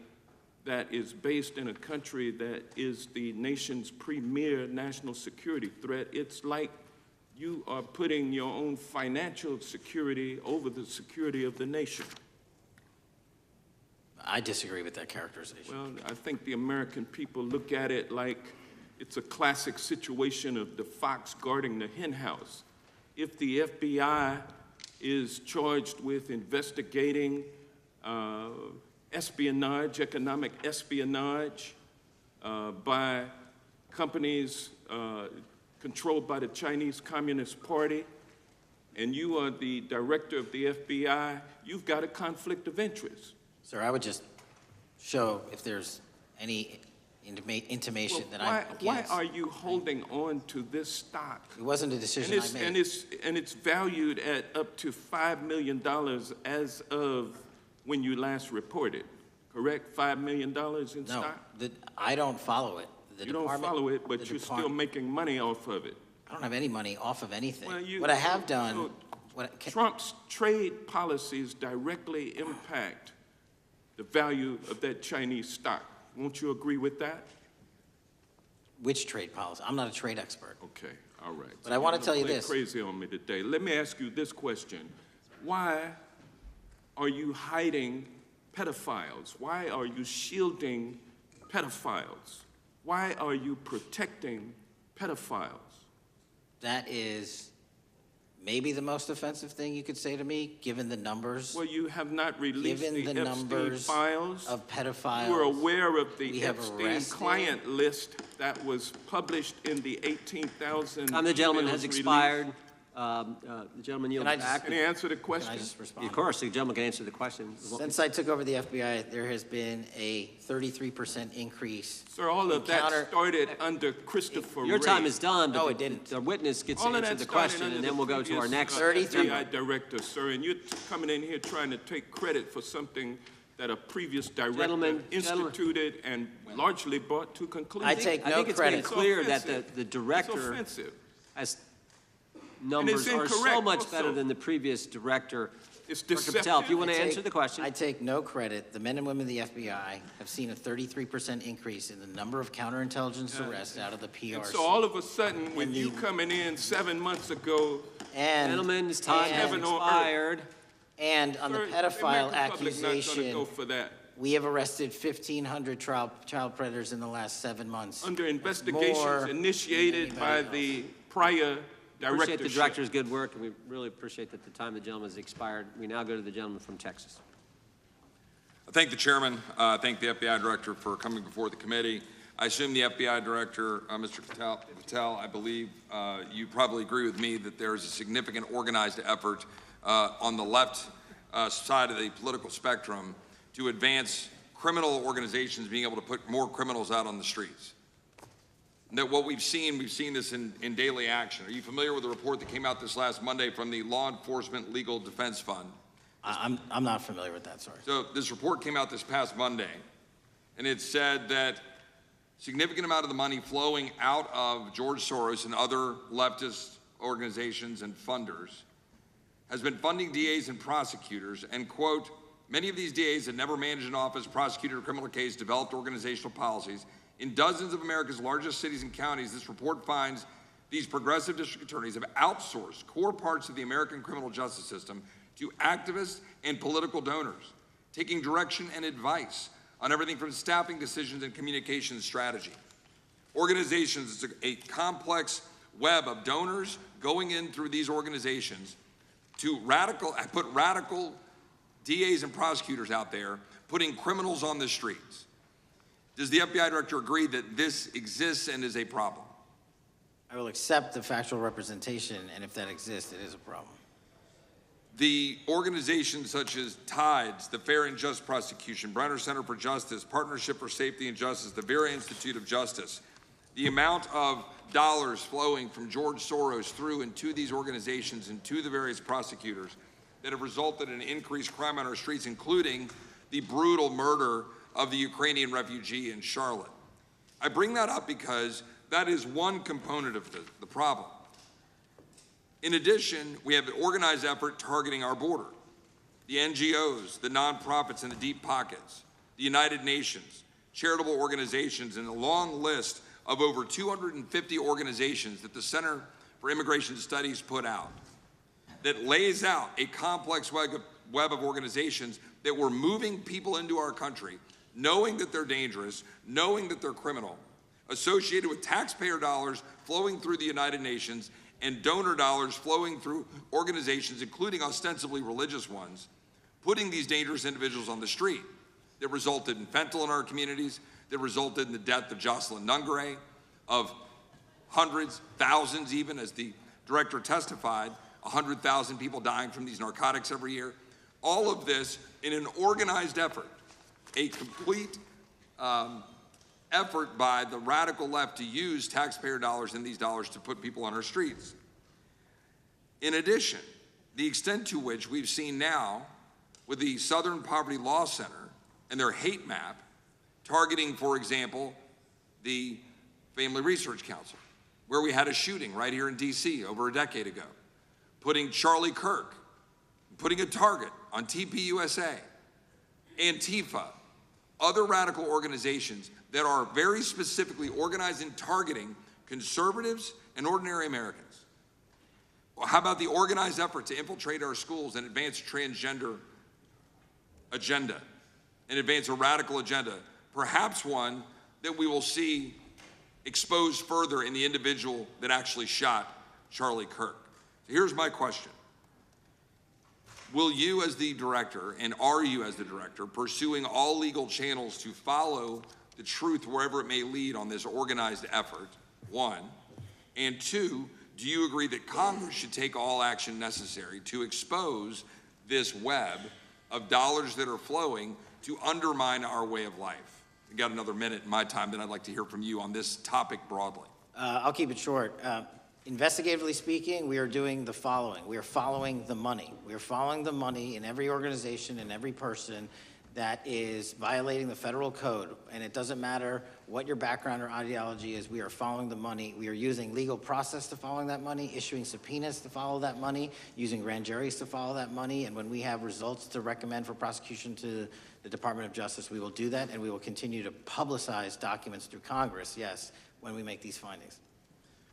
that is based in a country that is the nation's premier national security threat. It's like you are putting your own financial security over the security of the nation. I disagree with that characterization. Well, I think the American people look at it like it's a classic situation of the fox guarding the hen house. If the FBI is charged with investigating espionage, economic espionage by companies controlled by the Chinese Communist Party, and you are the director of the FBI, you've got a conflict of interest. Sir, I would just show if there's any intimation that I'm against. Why are you holding on to this stock? It wasn't a decision I made. And it's valued at up to $5 million as of when you last reported, correct? $5 million in stock? No, I don't follow it. You don't follow it, but you're still making money off of it. I don't have any money off of anything. Well, what I have done... Trump's trade policies directly impact the value of that Chinese stock. Won't you agree with that? Which trade policy? I'm not a trade expert. Okay, all right. But I want to tell you this. Crazy on me today. Let me ask you this question. Why are you hiding pedophiles? Why are you shielding pedophiles? Why are you protecting pedophiles? That is maybe the most offensive thing you could say to me, given the numbers. Well, you have not released the Epstein numbers files of pedophiles. You were aware of the Epstein client list that was published in the 18,000 Time the gentleman has expired. The gentleman yields back. Can he answer the question? Can I just respond? Of course, the gentleman can answer the question. Since I took over the FBI, there has been a 33% increase. Sir, all of that started under Christopher Your Wray. time is done, but No, it didn't. The witness gets All to of answer that the started question, under and the then we'll go to our previous, next. FBI director, sir, and you're coming in here trying to take credit for something that a previous director instituted and largely brought to conclusion. I take no I think it's credit. been clear that the director has numbers are so much better than the previous director. It's Director Patel, if you want to answer the question. I take no credit. The men and women of the FBI have seen a 33% increase in the number of counterintelligence arrests out of the PRC. And so all of a sudden, with you coming in 7 months ago, Gentlemen's time has expired. And on the pedophile accusation, go for that. we have arrested 1,500 child predators in the last 7 months. Under investigations initiated by the prior directorship. Appreciate the director's good work, and we really appreciate that the time the gentleman has expired. We now go to the gentleman from Texas. I thank the chairman. Thank the FBI director for coming before the committee. I assume the FBI director, Mr. Patel, I believe you probably agree with me that there is a significant organized effort on the left side of the political spectrum to advance criminal organizations being able to put more criminals out on the streets. That what we've seen this in daily action. Are you familiar with the report that came out this last Monday from the Law Enforcement Legal Defense Fund? I'm not familiar with that, sorry. So this report came out this past Monday, and it said that significant amount of the money flowing out of George Soros and other leftist organizations and funders has been funding DAs and prosecutors and, quote, Many of these DAs had never managed an office, prosecuted a criminal case, developed organizational policies. In dozens of America's largest cities and counties, this report finds these progressive district attorneys have outsourced core parts of the American criminal justice system to activists and political donors, taking direction and advice on everything from staffing decisions and communications strategy. Organizations, it's a complex web of donors going in through these organizations to put radical DAs and prosecutors out there, putting criminals on the streets. Does the FBI director agree that this exists and is a problem? I will accept the factual representation, and if that exists, it is a problem. The organizations such as TIDES, the Fair and Just Prosecution, Brenner Center for Justice, Partnership for Safety and Justice, the Vera Institute of Justice, the amount of dollars flowing from George Soros through and to these organizations and to the various prosecutors that have resulted in increased crime on our streets, including the brutal murder of the Ukrainian refugee in Charlotte. I bring that up because that is one component of the problem. In addition, we have the organized effort targeting our border, the NGOs, the nonprofits and the deep pockets, the United Nations, charitable organizations, and a long list of over 250 organizations that the Center for Immigration Studies put out that lays out a complex web of organizations that were moving people into our country, knowing that they're dangerous, knowing that they're criminal, associated with taxpayer dollars flowing through the United Nations and donor dollars flowing through organizations, including ostensibly religious ones, putting these dangerous individuals on the street that resulted in fentanyl in our communities, that resulted in the death of Jocelyn Nungare, of hundreds, thousands even, as the director testified, 100,000 people dying from these narcotics every year. All of this in an organized effort, a complete effort by the radical left to use taxpayer dollars and these dollars to put people on our streets. In addition, the extent to which we've seen now with the Southern Poverty Law Center and their hate map targeting, for example, the Family Research Council, where we had a shooting right here in DC over a decade ago, putting Charlie Kirk, putting a target on TPUSA, Antifa, other radical organizations that are very specifically organized in targeting conservatives and ordinary Americans. Well, how about the organized effort to infiltrate our schools and advance a transgender agenda and advance a radical agenda, perhaps one that we will see exposed further in the individual that actually shot Charlie Kirk? So here's my question. Will you as the director, and are you as the director, pursuing all legal channels to follow the truth wherever it may lead on this organized effort, one? And two, do you agree that Congress should take all action necessary to expose this web of dollars that are flowing to undermine our way of life? I got another minute in my time, then I'd like to hear from you on this topic broadly. I'll keep it short. Investigatively speaking, we are doing the following. We are following the money. We are following the money in every organization and every person that is violating the federal code. And it doesn't matter what your background or ideology is, we are following the money. We are using legal process to follow that money, issuing subpoenas to follow that money, using grand juries to follow that money. And when we have results to recommend for prosecution to the Department of Justice, we will do that, and we will continue to publicize documents through Congress, yes, when we make these findings.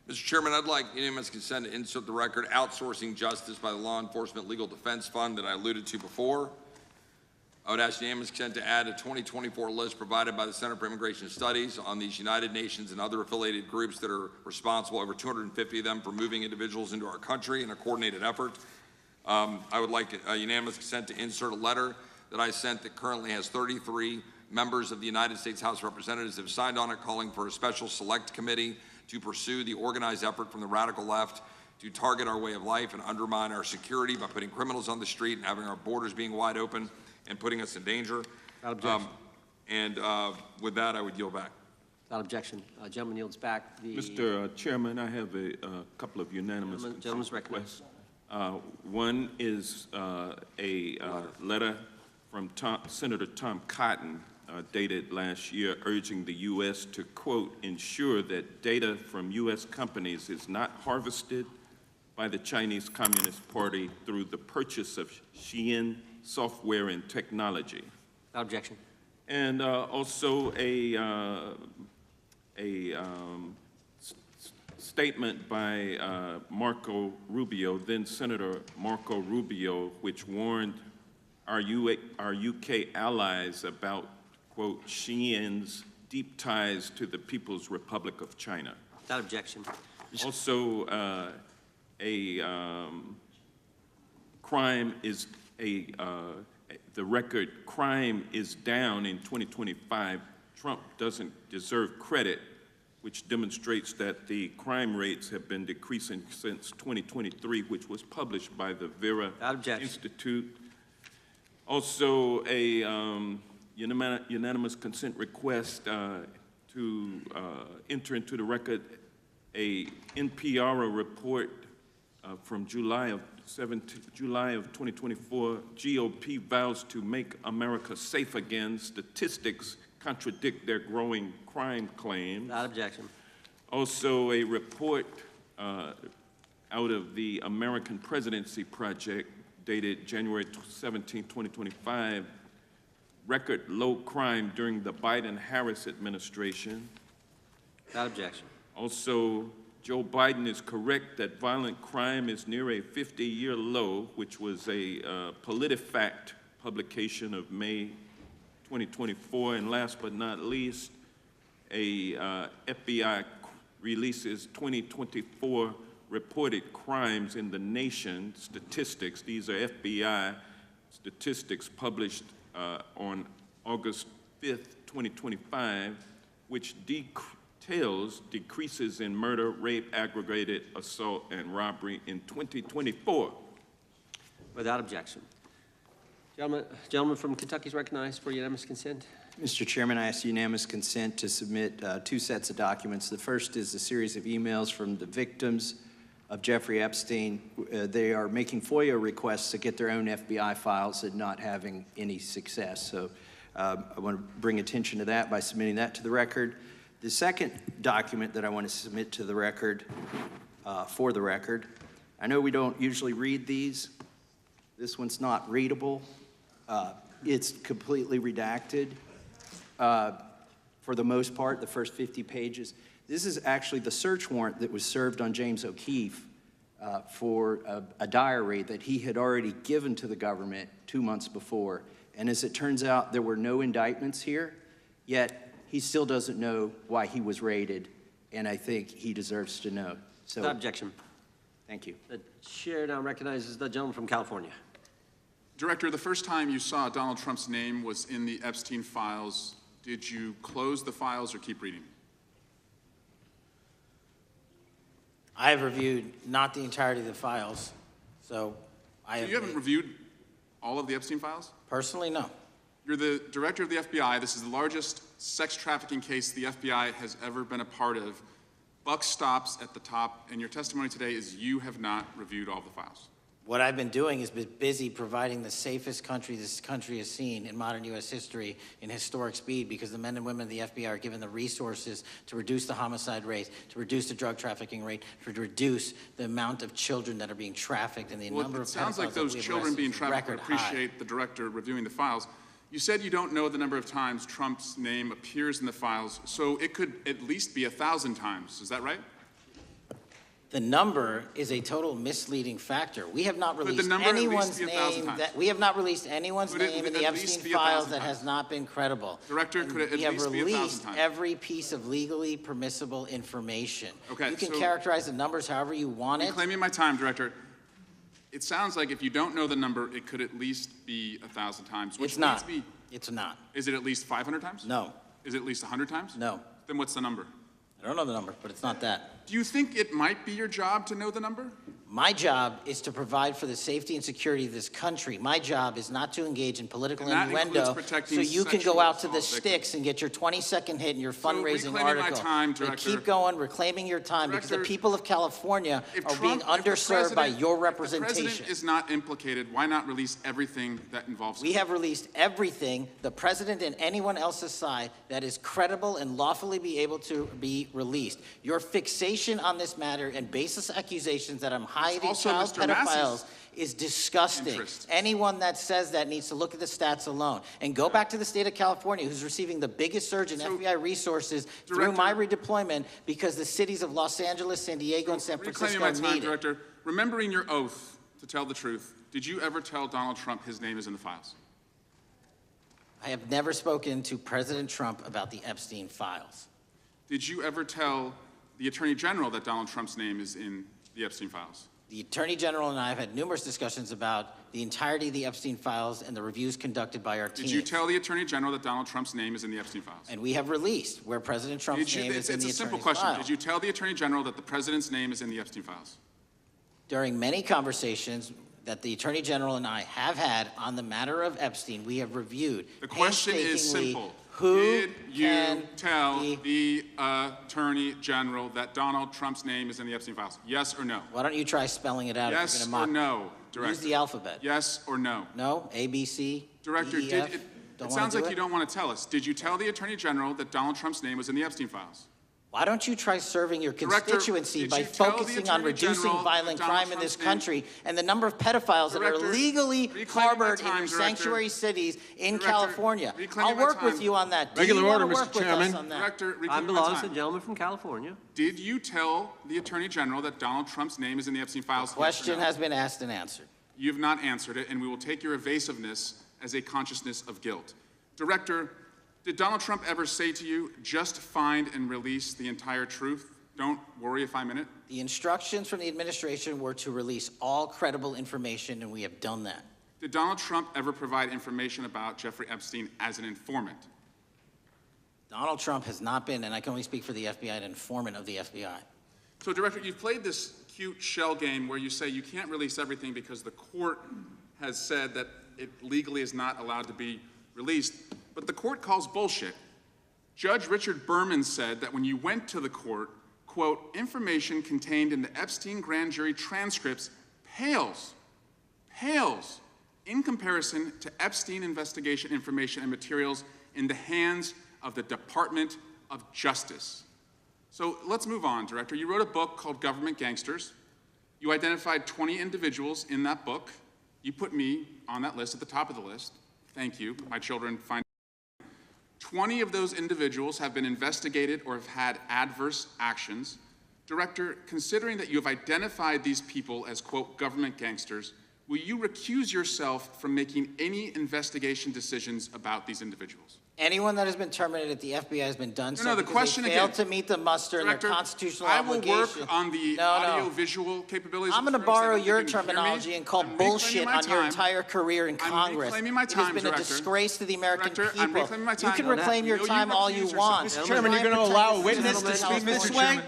Mr. Chairman, I'd like unanimous consent to insert the record outsourcing justice by the Law Enforcement Legal Defense Fund that I alluded to before. I would ask unanimous consent to add a 2024 list provided by the Center for Immigration Studies on these United Nations and other affiliated groups that are responsible, over 250 of them, for moving individuals into our country in a coordinated effort. I would like a unanimous consent to insert a letter that I sent that currently has 33 members of the United States House of Representatives have signed on it, calling for a special select committee to pursue the organized effort from the radical left to target our way of life and undermine our security by putting criminals on the street and having our borders being wide open and putting us in danger. With that, I would yield back. Without objection. Gentleman yields back. Mr. Chairman, I have a couple of unanimous Gentleman's recognized. One is a letter from Senator Tom Cotton, dated last year, urging the U.S. to, quote, ensure that data from U.S. companies is not harvested by the Chinese Communist Party through the purchase of Xi'an software and technology. Without objection. And also a statement by Marco Rubio, then Senator Marco Rubio, which warned our UK allies about, quote, Xi'an's deep ties to the People's Republic of China. Without objection. Also, the record crime is down in 2025. Trump doesn't deserve credit, which demonstrates that the crime rates have been decreasing since 2023, which was published by the Vera Institute. Also, a unanimous consent request to enter into the record a NPR report from July of 2024. GOP vows to make America safe again. Statistics contradict their growing crime claims. Without objection. Also, a report out of the American Presidency Project dated January 17, 2025, record low crime during the Biden-Harris administration. Without objection. Also, Joe Biden is correct that violent crime is near a 50-year low, which was a PolitiFact publication of May 2024. And last but not least, a FBI releases 2024 reported crimes in the nation statistics. These are FBI statistics published on August 5th, 2025, which details decreases in murder, rape, aggravated assault, and robbery in 2024. Without objection. Gentleman from Kentucky is recognized for unanimous consent. Mr. Chairman, I ask unanimous consent to submit two sets of documents. The first is a series of emails from the victims of Jeffrey Epstein. They are making FOIA requests to get their own FBI files and not having any success. So I want to bring attention to that by submitting that to the record. The second document that I want to submit to the record, for the record, I know we don't usually read these. This one's not readable. It's completely redacted for the most part, the first 50 pages. This is actually the search warrant that was served on James O'Keefe for a diary that he had already given to the government 2 months before. And as it turns out, there were no indictments here, yet he still doesn't know why he was raided, and I think he deserves to know. So, without objection. Thank you. The chair now recognizes the gentleman from California. Director, the first time you saw Donald Trump's name was in the Epstein files. Did you close the files or keep reading? I have reviewed not the entirety of the files, so I have... You haven't reviewed all of the Epstein files? Personally, no. You're the director of the FBI. This is the largest sex trafficking case the FBI has ever been a part of. Buck stops at the top, and your testimony today is you have not reviewed all the files. What I've been doing is been busy providing the safest country this country has seen in modern U.S. history in historic speed, because the men and women of the FBI are given the resources to reduce the homicide rate, to reduce the drug trafficking rate, to reduce the amount of children that are being trafficked, and the number of pedophiles. It sounds like those children being trafficked would appreciate the director reviewing the files. You said you don't know the number of times Trump's name appears in the files, so it could at least be 1,000 times. Is that right? The number is a total misleading factor. We have not released anyone's name in the Epstein files that has not been credible. Director, could it at least be 1,000 times? We have released every piece of legally permissible information. Okay, you can characterize the numbers however you want it. Reclaiming my time, Director. It sounds like if you don't know the number, it could at least be 1,000 times. Which It's not. It's not. Is it at least 500 times? No. Is it at least 100 times? No. Then what's the number? I don't know the number, but it's not that. Do you think it might be your job to know the number? My job is to provide for the safety and security of this country. My job is not to engage in political innuendo so you can go out to the sticks and get your 20-second hit in your fundraising article. Keep going, reclaiming your time, because the people of California are being underserved by your representation. If the president is not implicated, why not release everything that involves him? We have released everything, the president and anyone else's side, that is credible and lawfully be able to be released. Your fixation on this matter and baseless accusations that I'm hiding hiding also child Mr. Massey's pedophiles is disgusting. interest. Anyone that says that needs to look at the stats alone. And go back to the state of California, who's receiving the biggest surge in FBI resources through my redeployment because the cities of Los Angeles, San Diego, and San Reclaiming Francisco my time, need it. Director, remembering your oath to tell the truth, did you ever tell Donald Trump his name is in the files? I have never spoken to President Trump about the Epstein files. Did you ever tell the Attorney General that Donald Trump's name is in the Epstein files? The Attorney General and I have had numerous discussions about the entirety of the Epstein files and the reviews conducted by our team. Did you tell the Attorney General that Donald Trump's name is in the Epstein files? And we have released where President Trump's name is in the It's a simple attorney's question. file. Did you tell the Attorney General that the President's name is in the Epstein files? During many conversations that the Attorney General and I have had on the matter of Epstein, we have reviewed. The question is painstakingly simple. Who Did you can tell the Attorney General that Donald Trump's name is in the Epstein files? Yes or no? Why don't you try spelling it out if Yes you're going or to mock no, Director? Use the alphabet. Yes or no? No? A, B, C, Director, D, E, F? it Don't sounds wanna like do you don't want to tell us. Did you tell the Attorney General that Donald Trump's name was in the Epstein files? Why don't you try serving your Director, constituency did by you tell the focusing on Attorney reducing General violent that Donald crime in this Trump's name- country and the number of pedophiles that Director, are legally reclaiming harbored my in time, your Director. sanctuary cities in Director, California? reclaiming I'll my work with time. you on that. Do Regular you order, wanna Mr. work with us Chairman. on that? Director, Time reclaiming my belongs to time. the gentleman from California. Did you tell the Attorney General that Donald Trump's name is in the Epstein files? Yes or Question no? has been asked and answered. You have not answered it, and we will take your evasiveness as a consciousness of guilt. Director, did Donald Trump ever say to you, just find and release the entire truth? Don't worry if I'm in it? The instructions from the administration were to release all credible information, and we have done that. Did Donald Trump ever provide information about Jeffrey Epstein as an informant? Donald Trump has not been, and I can only speak for the FBI, an informant of the FBI. So, Director, you've played this cute shell game where you say you can't release everything because the court has said that it legally is not allowed to be released, but the court calls bullshit. Judge Richard Berman said that when you went to the court, quote, information contained in the Epstein grand jury transcripts pales in comparison to Epstein investigation information and materials in the hands of the Department of Justice. So let's move on, Director. You wrote a book called Government Gangsters. You identified 20 individuals in that book. You put me on that list at the top of the list. Thank you. My children find 20 of those individuals have been investigated or have had adverse actions. Director, considering that you have identified these people as, quote, government gangsters, will you recuse yourself from making any investigation decisions about these individuals? Anyone that has been terminated at the FBI has been done so the because question they failed again. to meet the muster in Director, their constitutional I will obligation. work on the audio-visual capabilities. I'm of going to the rooms. I borrow don't your think you can hear me. terminology and call I'm reclaiming bullshit my on your time. entire career in I'm Congress. reclaiming my It time, has been Director. a disgrace to the American Director, people. I'm reclaiming my You time. can reclaim your Will you time all you recuse yourself? want. Mr. Chairman, you're going to allow a witness to speak this way?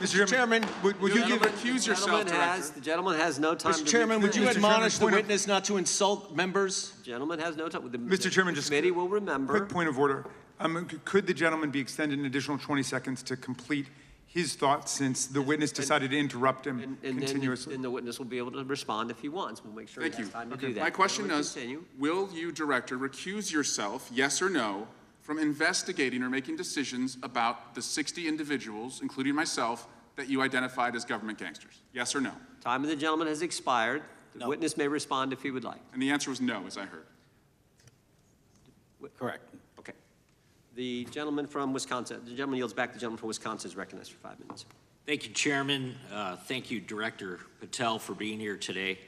Mr. Chairman, would you give... recuse yourself, The gentleman has no time to... Mr. Chairman, would you Mr. admonish the Chairman, point of- witness not to insult members? The gentleman has no time. Mr. Chairman, just... committee will remember... Quick point of order. Could the gentleman be extended an additional 20 seconds to complete his thoughts since the witness decided to interrupt him continuously? And the witness will be able to respond if he wants. We'll make sure Thank he has you. time to do that. My question We'll is, continue. will you, Director, recuse yourself, yes or no, from investigating or making decisions about the 60 individuals, including myself, that you identified as government gangsters? Yes or no? Time of the gentleman has expired. The witness may respond if he would like. And the answer was no, as I heard. Correct. Okay. The gentleman from Wisconsin, the gentleman yields back. The gentleman from Wisconsin is recognized for 5 minutes. Thank you, Chairman. Thank you, Director Patel, for being here today.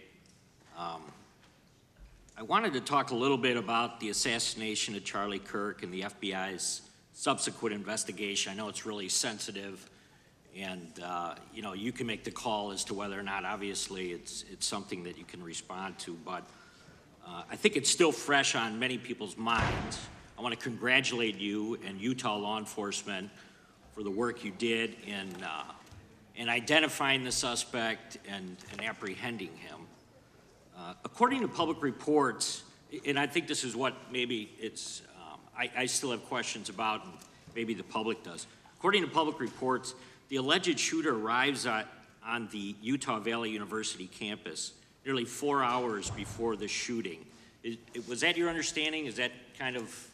I wanted to talk a little bit about the assassination of Charlie Kirk and the FBI's subsequent investigation. I know it's really sensitive, and you know, you can make the call as to whether or not, obviously, it's something that you can respond to, but I think it's still fresh on many people's minds. I want to congratulate you and Utah law enforcement for the work you did in identifying the suspect and apprehending him. According to public reports, and I think this is what maybe it's, I still have questions about, and maybe the public does. According to public reports, the alleged shooter arrives on the Utah Valley University campus nearly 4 hours before the shooting. Was that your understanding? Is that kind of...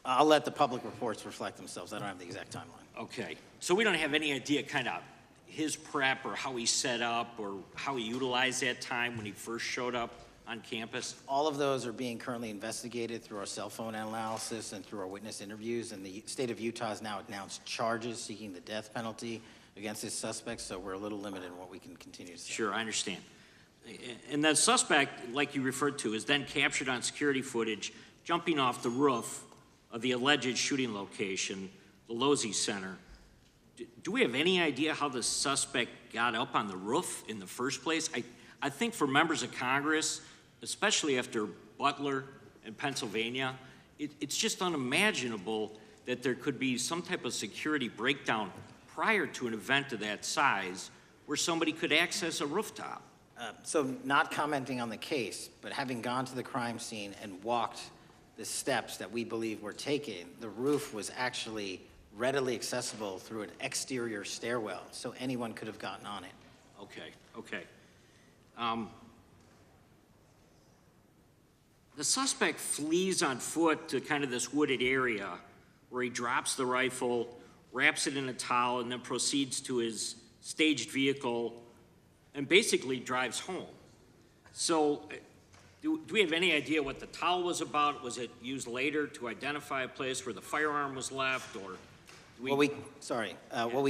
I'll let the public reports reflect themselves. I don't have the exact timeline. Okay. So we don't have any idea kind of his prep or how he set up or how he utilized that time when he first showed up on campus? All of those are being currently investigated through our cell phone analysis and through our witness interviews, and the state of Utah has now announced charges seeking the death penalty against his suspects, so we're a little limited in what we can continue to say. Sure, I understand. And the suspect, like you referred to, is then captured on security footage jumping off the roof of the alleged shooting location, the Losey Center. Do we have any idea how the suspect got up on the roof in the first place? I think for members of Congress, especially after Butler and Pennsylvania, it's just unimaginable that there could be some type of security breakdown prior to an event of that size where somebody could access a rooftop. So not commenting on the case, but having gone to the crime scene and walked the steps that we believe were taken, the roof was actually readily accessible through an exterior stairwell, so anyone could have gotten on it. Okay. The suspect flees on foot to kind of this wooded area where he drops the rifle, wraps it in a towel, and then proceeds to his staged vehicle and basically drives home. So do we have any idea what the towel was about? Was it used later to identify a place where the firearm was left, or? What we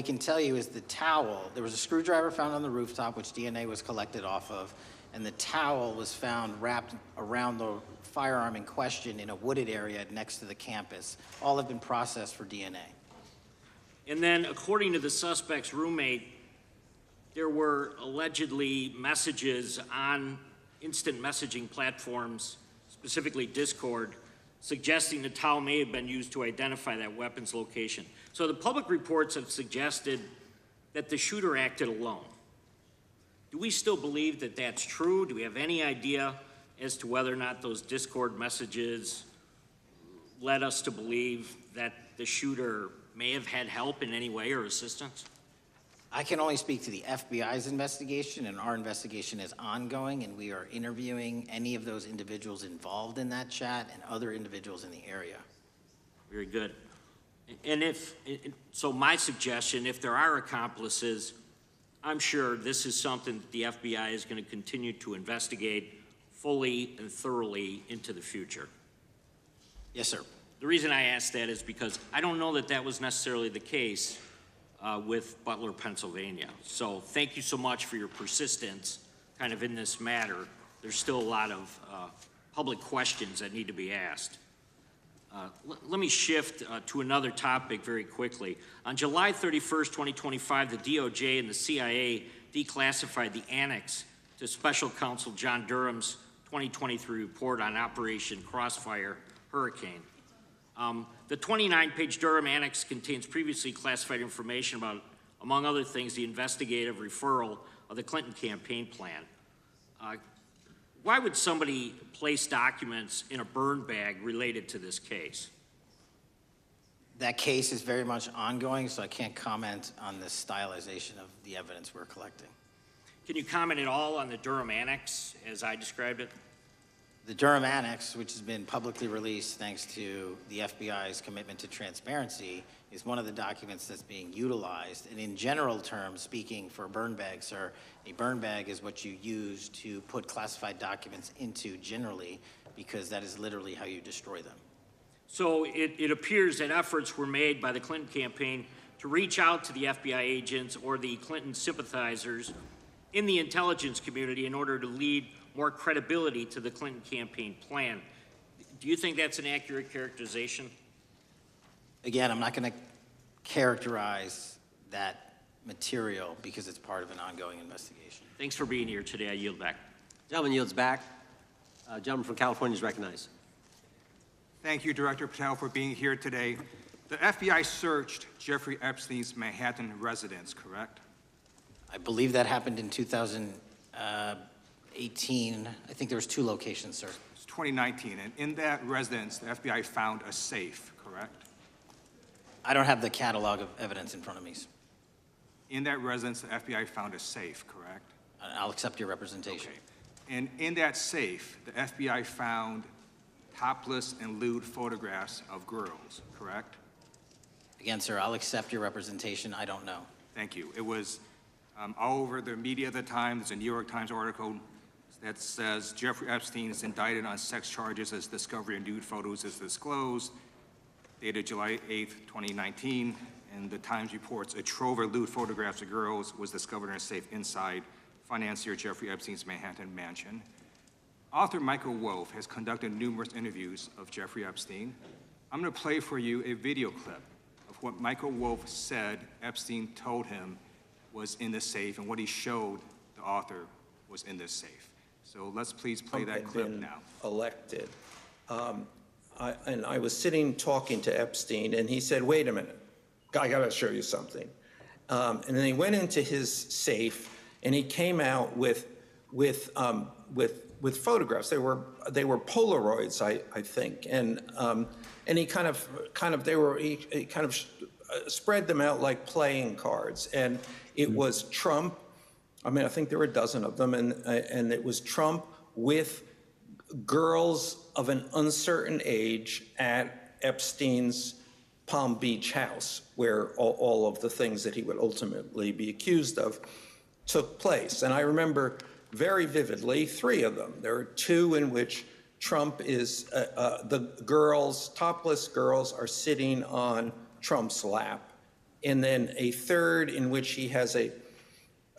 can tell you is the towel, there was a screwdriver found on the rooftop, which DNA was collected off of, and the towel was found wrapped around the firearm in question in a wooded area next to the campus. All have been processed for DNA. And then, according to the suspect's roommate, there were allegedly messages on instant messaging platforms, specifically Discord, suggesting the towel may have been used to identify that weapon's location. So the public reports have suggested that the shooter acted alone. Do we still believe that that's true? Do we have any idea as to whether or not those Discord messages led us to believe that the shooter may have had help in any way or assistance? I can only speak to the FBI's investigation, and our investigation is ongoing, and we are interviewing any of those individuals involved in that chat and other individuals in the area. Very good. And so my suggestion, if there are accomplices, I'm sure this is something that the FBI is going to continue to investigate fully and thoroughly into the future. Yes, sir. The reason I ask that is because I don't know that that was necessarily the case with Butler, Pennsylvania. So thank you so much for your persistence kind of in this matter. There's still a lot of public questions that need to be asked. Let me shift to another topic very quickly. On July 31st, 2025, the DOJ and the CIA declassified the annex to Special Counsel John Durham's 2023 report on Operation Crossfire Hurricane. The 29-page Durham Annex contains previously classified information about, among other things, the investigative referral of the Clinton campaign plan. Why would somebody place documents in a burn bag related to this case? That case is very much ongoing, so I can't comment on the stylization of the evidence we're collecting. Can you comment at all on the Durham Annex as I described it? The Durham Annex, which has been publicly released thanks to the FBI's commitment to transparency, is one of the documents that's being utilized. And in general terms, speaking for a burn bag, sir, a burn bag is what you use to put classified documents into generally, because that is literally how you destroy them. So it appears that efforts were made by the Clinton campaign to reach out to the FBI agents or the Clinton sympathizers in the intelligence community in order to lead more credibility to the Clinton campaign plan. Do you think that's an accurate characterization? Again, I'm not going to characterize that material because it's part of an ongoing investigation. Thanks for being here today. I yield back. Gentleman yields back. Gentleman from California is recognized. Thank you, Director Patel, for being here today. The FBI searched Jeffrey Epstein's Manhattan residence, correct? I believe that happened in 2018. I think there was 2 locations, sir. It's 2019, and in that residence, the FBI found a safe, correct? I don't have the catalog of evidence in front of me. In that residence, the FBI found a safe, correct? I'll accept your representation. Okay. And in that safe, the FBI found topless and lewd photographs of girls, correct? Again, sir, I'll accept your representation. I don't know. Thank you. It was All over the media at the time, there's a New York Times article that says Jeffrey Epstein is indicted on sex charges as discovery of nude photos is disclosed, dated July 8th, 2019. And the Times reports a trove of lewd photographs of girls was discovered in a safe inside financier Jeffrey Epstein's Manhattan mansion. Author Michael Wolff has conducted numerous interviews of Jeffrey Epstein. I'm going to play for you a video clip of what Michael Wolff said Epstein told him was in the safe and what he showed the author was in this safe. So let's please play that clip now. Elected. And I was sitting talking to Epstein, and he said, "Wait a minute, I got to show you something." And then he went into his safe, and he came out with photographs. They were Polaroids, I think, and he kind of spread them out like playing cards, and it was Trump. I mean, I think there were a dozen of them, and it was Trump with girls of an uncertain age at Epstein's Palm Beach house, where all of the things that he would ultimately be accused of took place. And I remember very vividly 3 of them. There are 2 in which Trump is, the girls, topless girls, are sitting on Trump's lap. And then a 3rd in which he has a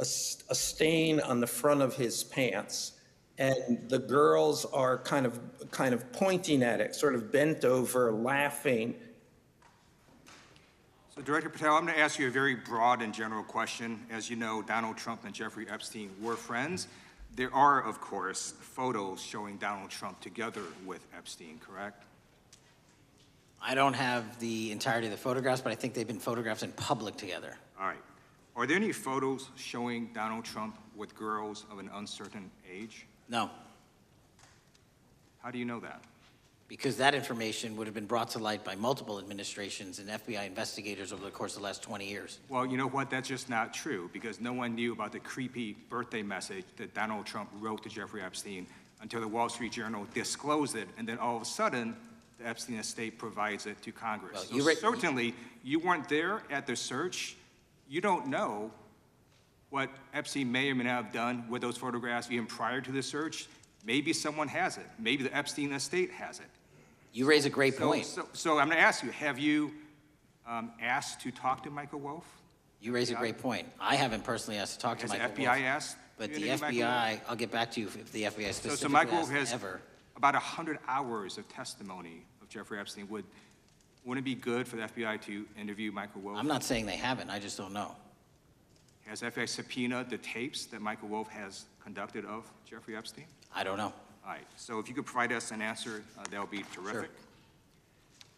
stain on the front of his pants. And the girls are kind of pointing at it, sort of bent over, laughing. So Director Patel, I'm going to ask you a very broad and general question. As you know, Donald Trump and Jeffrey Epstein were friends. There are, of course, photos showing Donald Trump together with Epstein, correct? I don't have the entirety of the photographs, but I think they've been photographed in public together. All right. Are there any photos showing Donald Trump with girls of an uncertain age? No. How do you know that? Because that information would have been brought to light by multiple administrations and FBI investigators over the course of the last 20 years. Well, you know what? That's just not true, because no one knew about the creepy birthday message that Donald Trump wrote to Jeffrey Epstein until the Wall Street Journal disclosed it, and then all of a sudden, the Epstein estate provides it to Congress. Well, so certainly, you weren't there at the search. You don't know what Epstein may or may not have done with those photographs even prior to the search. Maybe someone has it. Maybe the Epstein estate has it. You raise a great point. So I'm going to ask you, have you asked to talk to Michael Wolff? You raise a great point. I haven't personally asked to talk to Michael Wolff. Has the FBI asked? But the FBI, I'll get back to you if the FBI specifically So Michael Wolff has has ever. about 100 hours of testimony of Jeffrey Epstein. Wouldn't it be good for the FBI to interview Michael Wolff? I'm not saying they haven't, I just don't know. Has FBI subpoenaed the tapes that Michael Wolff has conducted of Jeffrey Epstein? I don't know. All right, so if you could provide us an answer, that would be terrific.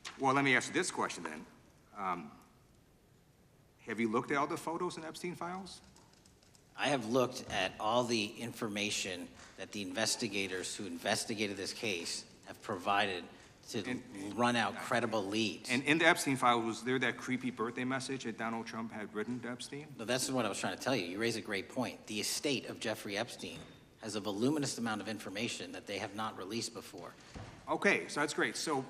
Sure. Well, let me ask you this question then. Have you looked at all the photos in Epstein files? I have looked at all the information that the investigators who investigated this case have provided to run out credible leads. And in the Epstein file, was there that creepy birthday message that Donald Trump had written to Epstein? No, that's what I was trying to tell you. You raise a great point. The estate of Jeffrey Epstein has a voluminous amount of information that they have not released before. Okay, so that's great. So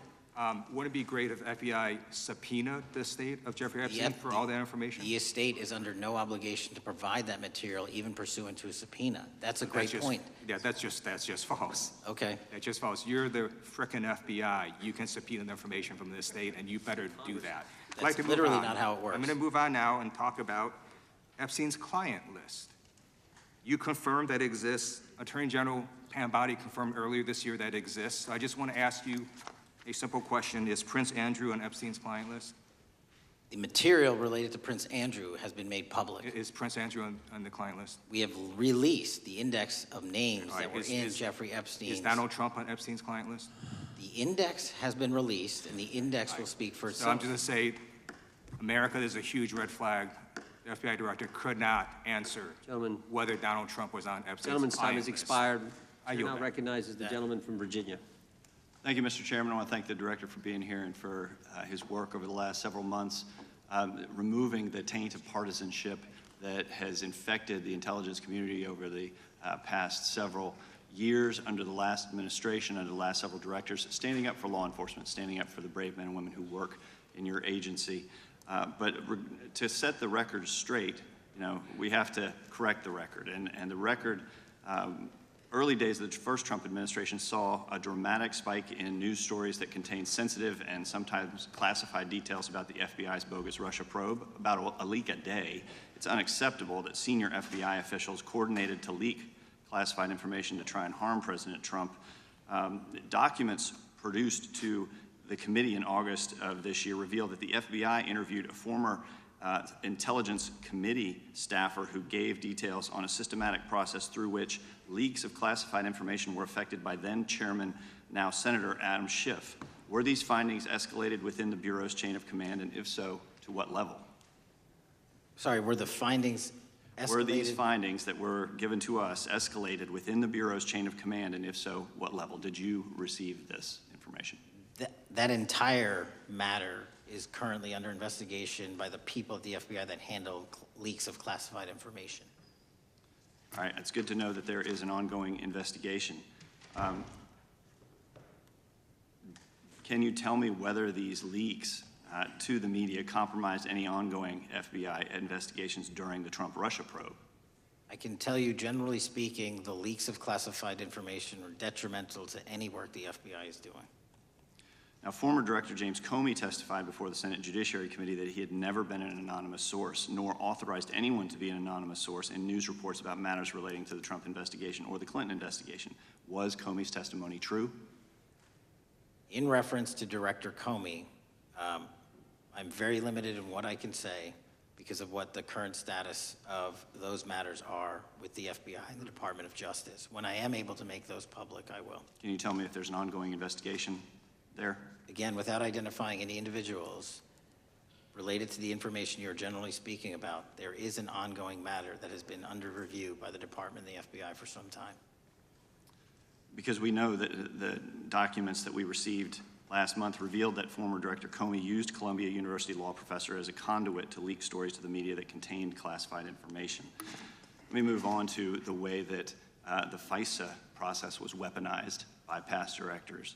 wouldn't it be great if FBI subpoenaed the estate of Jeffrey Epstein for all that information? The estate is under no obligation to provide that material, even pursuant to a subpoena. That's a great point. Yeah, that's just false. Okay. That's just false. You're the frickin' FBI. You can subpoena the information from the estate, and you better do that. That's literally not how it works. I'm going to move on now and talk about Epstein's client list. You confirmed that it exists. Attorney General Pam Bondi confirmed earlier this year that it exists. So I just want to ask you a simple question. Is Prince Andrew on Epstein's client list? The material related to Prince Andrew has been made public. Is Prince Andrew on the client list? We have released the index of names that were in Jeffrey Epstein's. Is Donald Trump on Epstein's client list? The index has been released, and the index will speak for itself. So I'm just going to say, America, there's a huge red flag. The FBI director could not answer whether Donald Trump was on Epstein's Gentleman's time has expired. I now recognizes the gentleman from Virginia. Thank you, Mr. Chairman. I want to thank the director for being here and for his work over the last several months, removing the taint of partisanship that has infected the intelligence community over the past several years under the last administration, under the last several directors, standing up for law enforcement, standing up for the brave men and women who work in your agency. But to set the record straight, we have to correct the record. And the record, early days of the first Trump administration saw a dramatic spike in news stories that contained sensitive and sometimes classified details about the FBI's bogus Russia probe, about a leak a day. It's unacceptable that senior FBI officials coordinated to leak classified information to try and harm President Trump. Documents produced to the committee in August of this year revealed that the FBI interviewed a former Intelligence Committee staffer who gave details on a systematic process through which leaks of classified information were affected by then Chairman, now Senator Adam Schiff. Were these findings escalated within the Bureau's chain of command, and if so, to what level? Sorry, were the findings escalated? Were these findings that were given to us escalated within the Bureau's chain of command, and if so, what level? Did you receive this information? That entire matter is currently under investigation by the people at the FBI that handle leaks of classified information. All right, it's good to know that there is an ongoing investigation. Can you tell me whether these leaks to the media compromised any ongoing FBI investigations during the Trump-Russia probe? I can tell you, generally speaking, the leaks of classified information are detrimental to any work the FBI is doing. Now, former Director James Comey testified before the Senate Judiciary Committee that he had never been an anonymous source, nor authorized anyone to be an anonymous source in news reports about matters relating to the Trump investigation or the Clinton investigation. Was Comey's testimony true? In reference to Director Comey, I'm very limited in what I can say because of what the current status of those matters are with the FBI and the Department of Justice. When I am able to make those public, I will. Can you tell me if there's an ongoing investigation there? Again, without identifying any individuals related to the information you're generally speaking about, there is an ongoing matter that has been under review by the Department and the FBI for some time. Because we know that the documents that we received last month revealed that former Director Comey used Columbia University law professor as a conduit to leak stories to the media that contained classified information. Let me move on to the way that the FISA process was weaponized by past directors.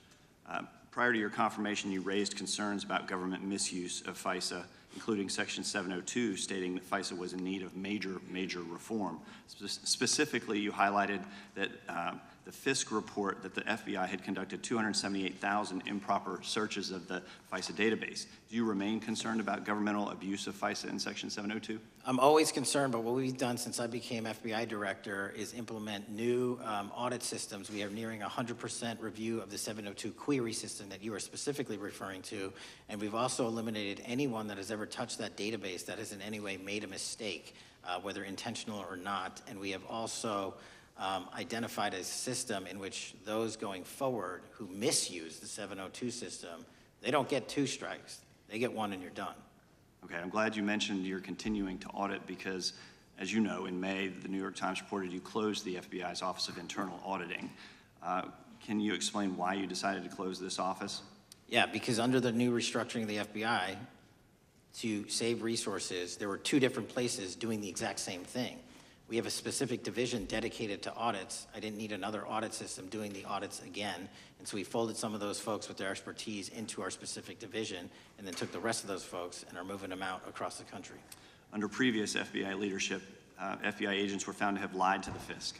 Prior to your confirmation, you raised concerns about government misuse of FISA, including Section 702, stating that FISA was in need of major reform. Specifically, you highlighted that the Fisk report that the FBI had conducted 278,000 improper searches of the FISA database. Do you remain concerned about governmental abuse of FISA in Section 702? I'm always concerned, but what we've done since I became FBI director is implement new audit systems. We are nearing 100% review of the 702 query system that you are specifically referring to, and we've also eliminated anyone that has ever touched that database that has in any way made a mistake, whether intentional or not, and we have also identified a system in which those going forward who misuse the 702 system, they don't get 2 strikes. They get 1 and you're done. Okay, I'm glad you mentioned you're continuing to audit because, as you know, in May, the New York Times reported you closed the FBI's Office of Internal Auditing. Can you explain why you decided to close this office? Yeah, because under the new restructuring of the FBI, to save resources, there were 2 different places doing the exact same thing. We have a specific division dedicated to audits. I didn't need another audit system doing the audits again. And so we folded some of those folks with their expertise into our specific division and then took the rest of those folks and are moving them out across the country. Under previous FBI leadership, FBI agents were found to have lied to the Fisk.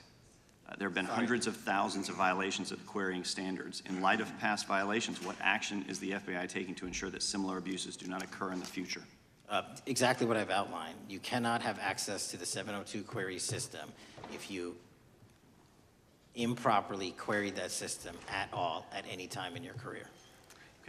There have been hundreds of thousands of violations of the querying standards. In light of past violations, what action is the FBI taking to ensure that similar abuses do not occur in the future? Exactly what I've outlined. You cannot have access to the 702 query system if you improperly queried that system at all at any time in your career.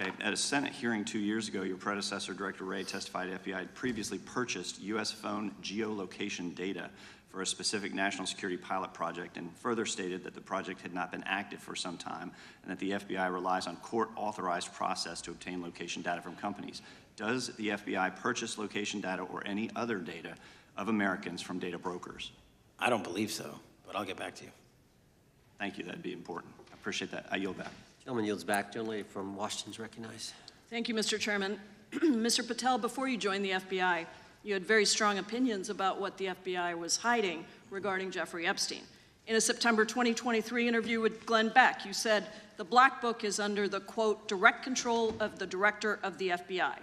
Okay, at a Senate hearing 2 years ago, your predecessor, Director Wray, testified FBI had previously purchased U.S. phone geolocation data for a specific national security pilot project and further stated that the project had not been active for some time and that the FBI relies on court-authorized process to obtain location data from companies. Does the FBI purchase location data or any other data of Americans from data brokers? I don't believe so, but I'll get back to you. Thank you, that'd be important. I appreciate that. I yield back. Gentleman yields back. Gentleman from Washington's recognized. Thank you, Mr. Chairman. Mr. Patel, before you joined the FBI, you had very strong opinions about what the FBI was hiding regarding Jeffrey Epstein. In a September 2023 interview with Glenn Beck, you said, the Black Book is under the, quote, direct control of the director of the FBI.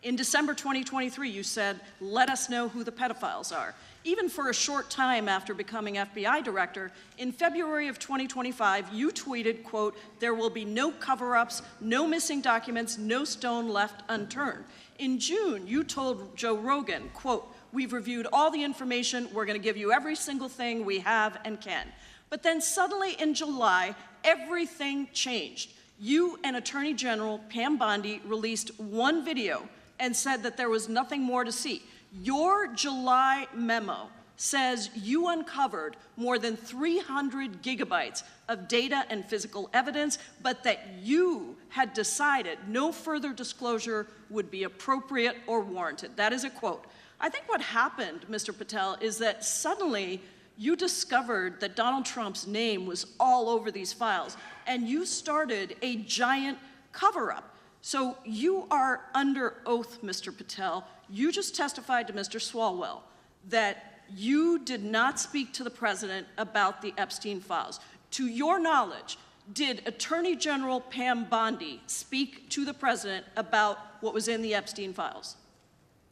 In December 2023, you said, let us know who the pedophiles are. Even for a short time after becoming FBI director, in February of 2025, you tweeted, quote, there will be no cover-ups, no missing documents, no stone left unturned. In June, you told Joe Rogan, quote, we've reviewed all the information, we're gonna give you every single thing we have and can. But then suddenly in July, everything changed. You and Attorney General Pam Bondi released one video and said that there was nothing more to see. Your July memo says you uncovered more than 300 gigabytes of data and physical evidence, but that you had decided no further disclosure would be appropriate or warranted. That is a quote. I think what happened, Mr. Patel, is that suddenly you discovered that Donald Trump's name was all over these files, and you started a giant cover-up. So you are under oath, Mr. Patel. You just testified to Mr. Swalwell that you did not speak to the president about the Epstein files. To your knowledge, did Attorney General Pam Bondi speak to the president about what was in the Epstein files?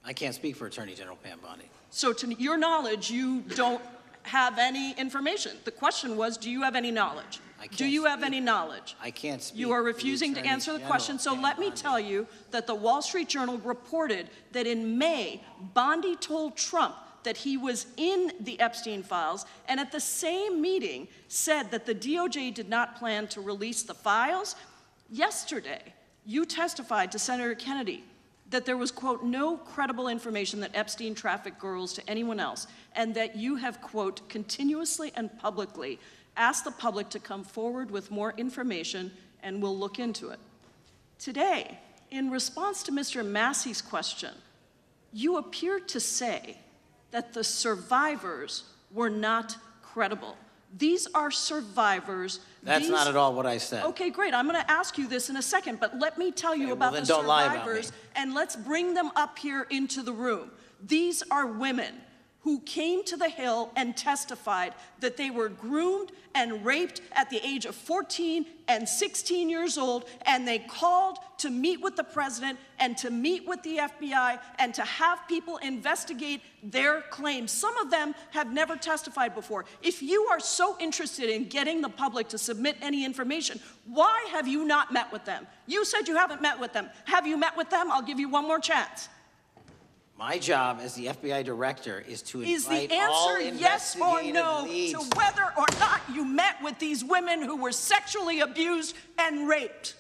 I can't speak for Attorney General Pam Bondi. So to your knowledge, you don't have any information. The question was, do you have any knowledge? Do you have any knowledge? I can't speak. You are refusing to answer the question, so let me tell you that the Wall Street Journal reported that in May, Bondi told Trump that he was in the Epstein files, and at the same meeting said that the DOJ did not plan to release the files. Yesterday, you testified to Senator Kennedy that there was, quote, no credible information that Epstein trafficked girls to anyone else, and that you have, quote, continuously and publicly asked the public to come forward with more information, and we'll look into it. Today, in response to Mr. Massey's question, you appeared to say that the survivors were not credible. These are survivors. That's not at all what I said. Okay, great. I'm going to ask you this in a second, but let me tell you about then the don't lie about survivors, me. and let's bring them up here into the room. These are women who came to the Hill and testified that they were groomed and raped at the age of 14 and 16 years old, and they called to meet with the president and to meet with the FBI and to have people investigate their claims. Some of them have never testified before. If you are so interested in getting the public to submit any information, why have you not met with them? You said you haven't met with them. Have you met with them? I'll give you one more chance. My job as the FBI director is to Is invite the all answer yes or investigative no leads. to whether or not you met with these women who were sexually abused and raped?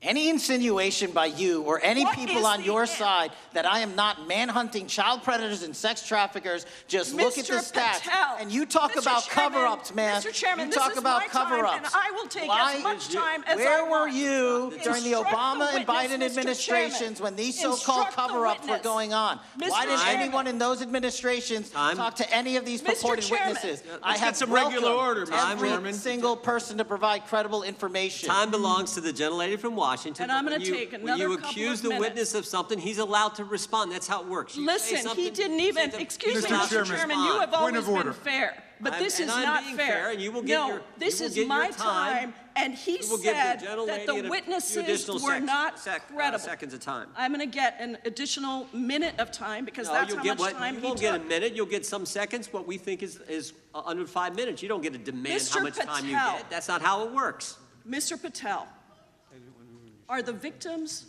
Any insinuation by you or any What people is on the your an- side that I am not manhunting child predators and sex traffickers, just look at the Mr. stats. Patel, And you talk Mr. about Chairman, cover-ups, man. Mr. Chairman, you this talk is about my time, cover-ups. and I will take as much time as I Where were want. you during the Instruct Obama the and Biden witness, Mr. administrations Chairman. when these so-called Instruct the cover-ups were witness. going on? Mr. Why didn't Chairman. anyone in those administrations talk to any of these Mr. purported Chairman. witnesses? Let's I get have some regular welcomed order, Mr. every Chairman. single person to provide credible information. Time belongs to the gentlelady from Washington. And I'm but gonna when you- take When another you couple accuse of the minutes. witness of something, he's allowed to respond. That's how it works. You say Listen, he something, didn't say even, the- excuse me, Mr. Mr. Chairman, Chairman, you have point always of been order. fair, but this And is I'm not being fair. fair, and you will get No, your- this you will is get my your time. time, and he We will give the said gentlelady that the a few witnesses additional were not credible. seconds of time. I'm gonna get an additional minute of time, because No, that's you'll how get much what, time you he won't get a took. minute, you'll get some seconds, what we think is under 5 minutes. You don't get to demand how Mr. much time you Patel. get. That's not how it works. Mr. Patel, are the victims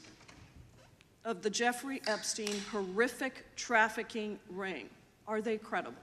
of the Jeffrey Epstein horrific trafficking ring, are they credible?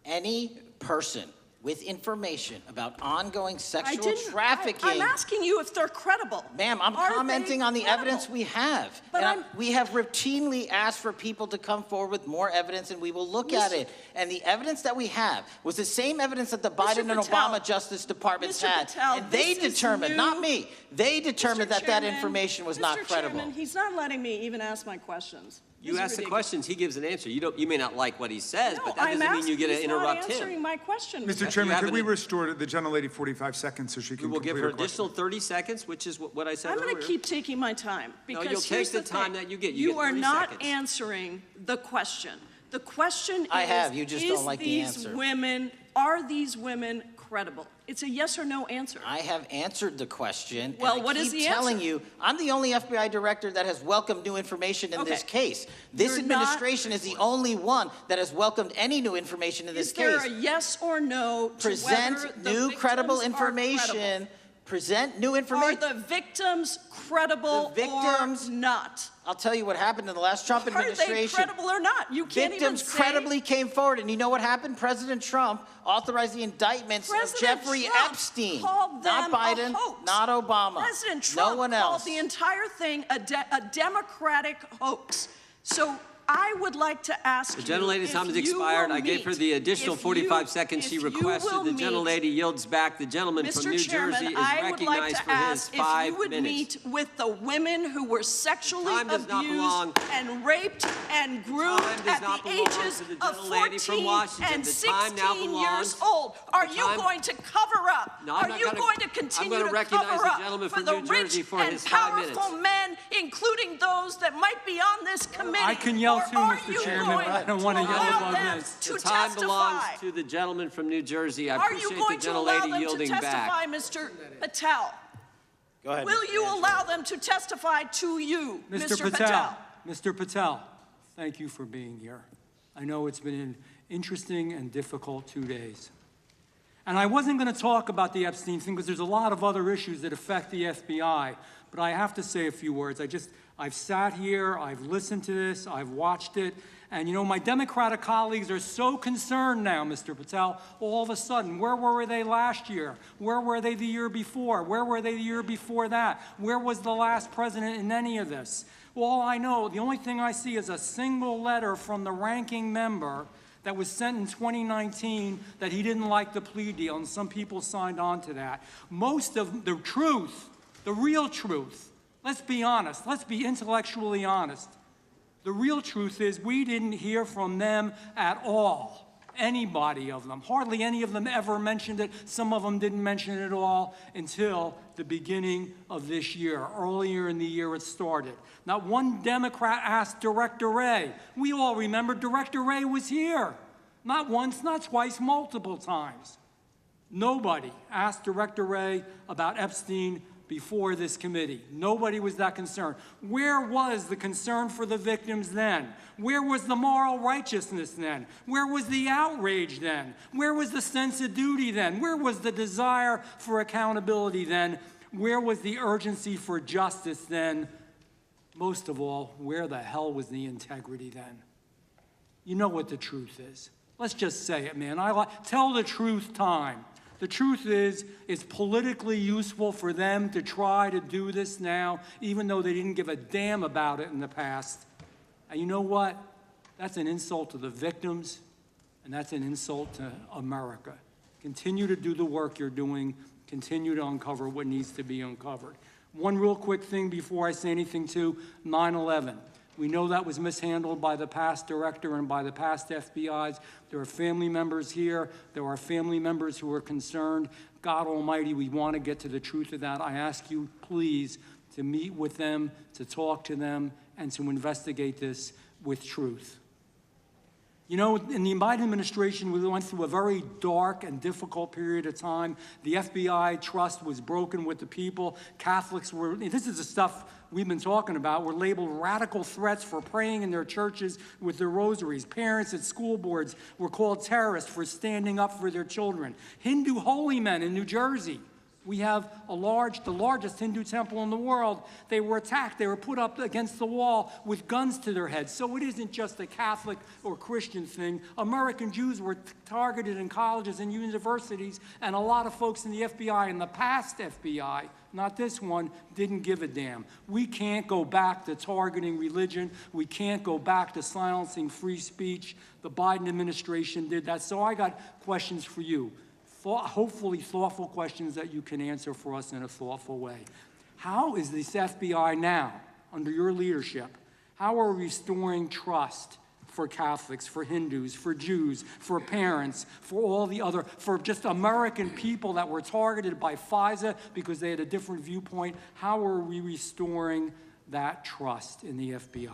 Any person with information about ongoing I sexual didn't, trafficking. I'm asking you if they're credible. Ma'am, I'm Are commenting they on the credible? evidence we have. But And we have routinely asked for people to come forward with more evidence, and we will look at it. And the evidence that we have was the same evidence that the Biden and Patel. Obama Justice Departments Mr. had. Patel, And they this is determined, new. not me, they determined that that Chairman, information was not Mr. credible. Chairman, he's not letting me even ask my questions. You This is ask the ridiculous. questions, he gives an answer. You may not like what he says, No, but that I'm doesn't mean you get to asking, interrupt he's not answering him. my question. Mr. Chairman, could we restore the gentlelady 45 seconds so she We can will give complete her her question? additional 30 seconds, which is what I said I'm earlier. going to keep taking my time, No, because you'll here's take the time thing. that you get. You get are 30 not seconds. answering the question. The question I is, have, you just don't like the these answer. women, are these women credible? It's a yes or no answer. I have answered the question. Well, and I what is keep the telling answer? you, I'm the only FBI director that has welcomed new information in this case. This You're administration is the only one that has welcomed any new information in this Is there case. a yes or no to whether Present the new credible victims are information. credible? Present new Are information. the victims credible or not? I'll tell you what happened in the last Trump Are they administration. credible or not? You can't Victims even say. credibly came forward, and you know what happened? President Trump authorized the indictments of President Jeffrey Trump Epstein, called not them a Biden, hoax. not Obama, President Trump no one called else. the entire thing a Democratic hoax. So I would like to ask The you, gentlelady's if time has you expired. will I gave her meet- the additional if 45 you- seconds she if you requested. will The meet- gentlelady yields back. The gentleman from Mr. New Chairman, Jersey is I would like recognized to for his ask if 5 you would minutes. meet with the women who were sexually Time does not belong. abused and raped and groomed Time does at not the belong ages to the of gentlelady from 14 Washington. and The time now 16 years belongs. old. Are The you time- going to cover up? No, I'm Are not you gonna- going to I'm continue gonna to recognize cover the up gentleman for from the New rich Jersey for and his 5 powerful minutes. men, including those that might be on this committee? I can yell Or too, are Mr. you Chairman, going but I don't want to to yell allow above them this. to The time belongs testify? to the gentleman from New Jersey. I Are you appreciate going the to allow gentlelady them to yielding testify, back. Mr. Patel? Go ahead. Will you allow them to testify to you, Mr. Patel? Mr. Patel, thank you for being here. I know it's been an interesting and difficult 2 days. And I wasn't going to talk about the Epstein thing because there's a lot of other issues that affect the FBI, but I have to say a few words. I've sat here, I've listened to this, I've watched it, and you know, my Democratic colleagues are so concerned now, Mr. Patel, all of a sudden. Where were they last year? Where were they the year before? Where were they the year before that? Where was the last president in any of this? All I know, the only thing I see is a single letter from the ranking member that was sent in 2019 that he didn't like the plea deal, and some people signed on to that. Most of the truth, the real truth, let's be honest, let's be intellectually honest. The real truth is we didn't hear from them at all, anybody of them. Hardly any of them ever mentioned it. Some of them didn't mention it at all until the beginning of this year. Earlier in the year it started. Not one Democrat asked Director Wray. We all remember Director Wray was here. Not once, not twice, multiple times. Nobody asked Director Wray about Epstein before this committee. Nobody was that concerned. Where was the concern for the victims then? Where was the moral righteousness then? Where was the outrage then? Where was the sense of duty then? Where was the desire for accountability then? Where was the urgency for justice then? Most of all, where the hell was the integrity then? You know what the truth is. Let's just say it, man. Tell the truth time. The truth is, it's politically useful for them to try to do this now, even though they didn't give a damn about it in the past. And you know what? That's an insult to the victims, and that's an insult to America. Continue to do the work you're doing. Continue to uncover what needs to be uncovered. One real quick thing before I say anything to 9/11. We know that was mishandled by the past director and by the past FBIs. There are family members here. There are family members who are concerned. God Almighty, we want to get to the truth of that. I ask you, please, to meet with them, to talk to them, and to investigate this with truth. You know, in the Biden administration, we went through a very dark and difficult period of time. The FBI trust was broken with the people. Catholics were, this is the stuff we've been talking about, were labeled radical threats for praying in their churches with their rosaries. Parents at school boards were called terrorists for standing up for their children. Hindu holy men in New Jersey. We have the largest Hindu temple in the world. They were attacked. They were put up against the wall with guns to their heads. So it isn't just a Catholic or Christian thing. American Jews were targeted in colleges and universities, and a lot of folks in the FBI, in the past FBI, not this one, didn't give a damn. We can't go back to targeting religion. We can't go back to silencing free speech. The Biden administration did that. So I got questions for you. Hopefully thoughtful questions that you can answer for us in a thoughtful way. How is this FBI now, under your leadership, how are we restoring trust for Catholics, for Hindus, for Jews, for parents, for all the other, for just American people that were targeted by FISA because they had a different viewpoint? How are we restoring that trust in the FBI?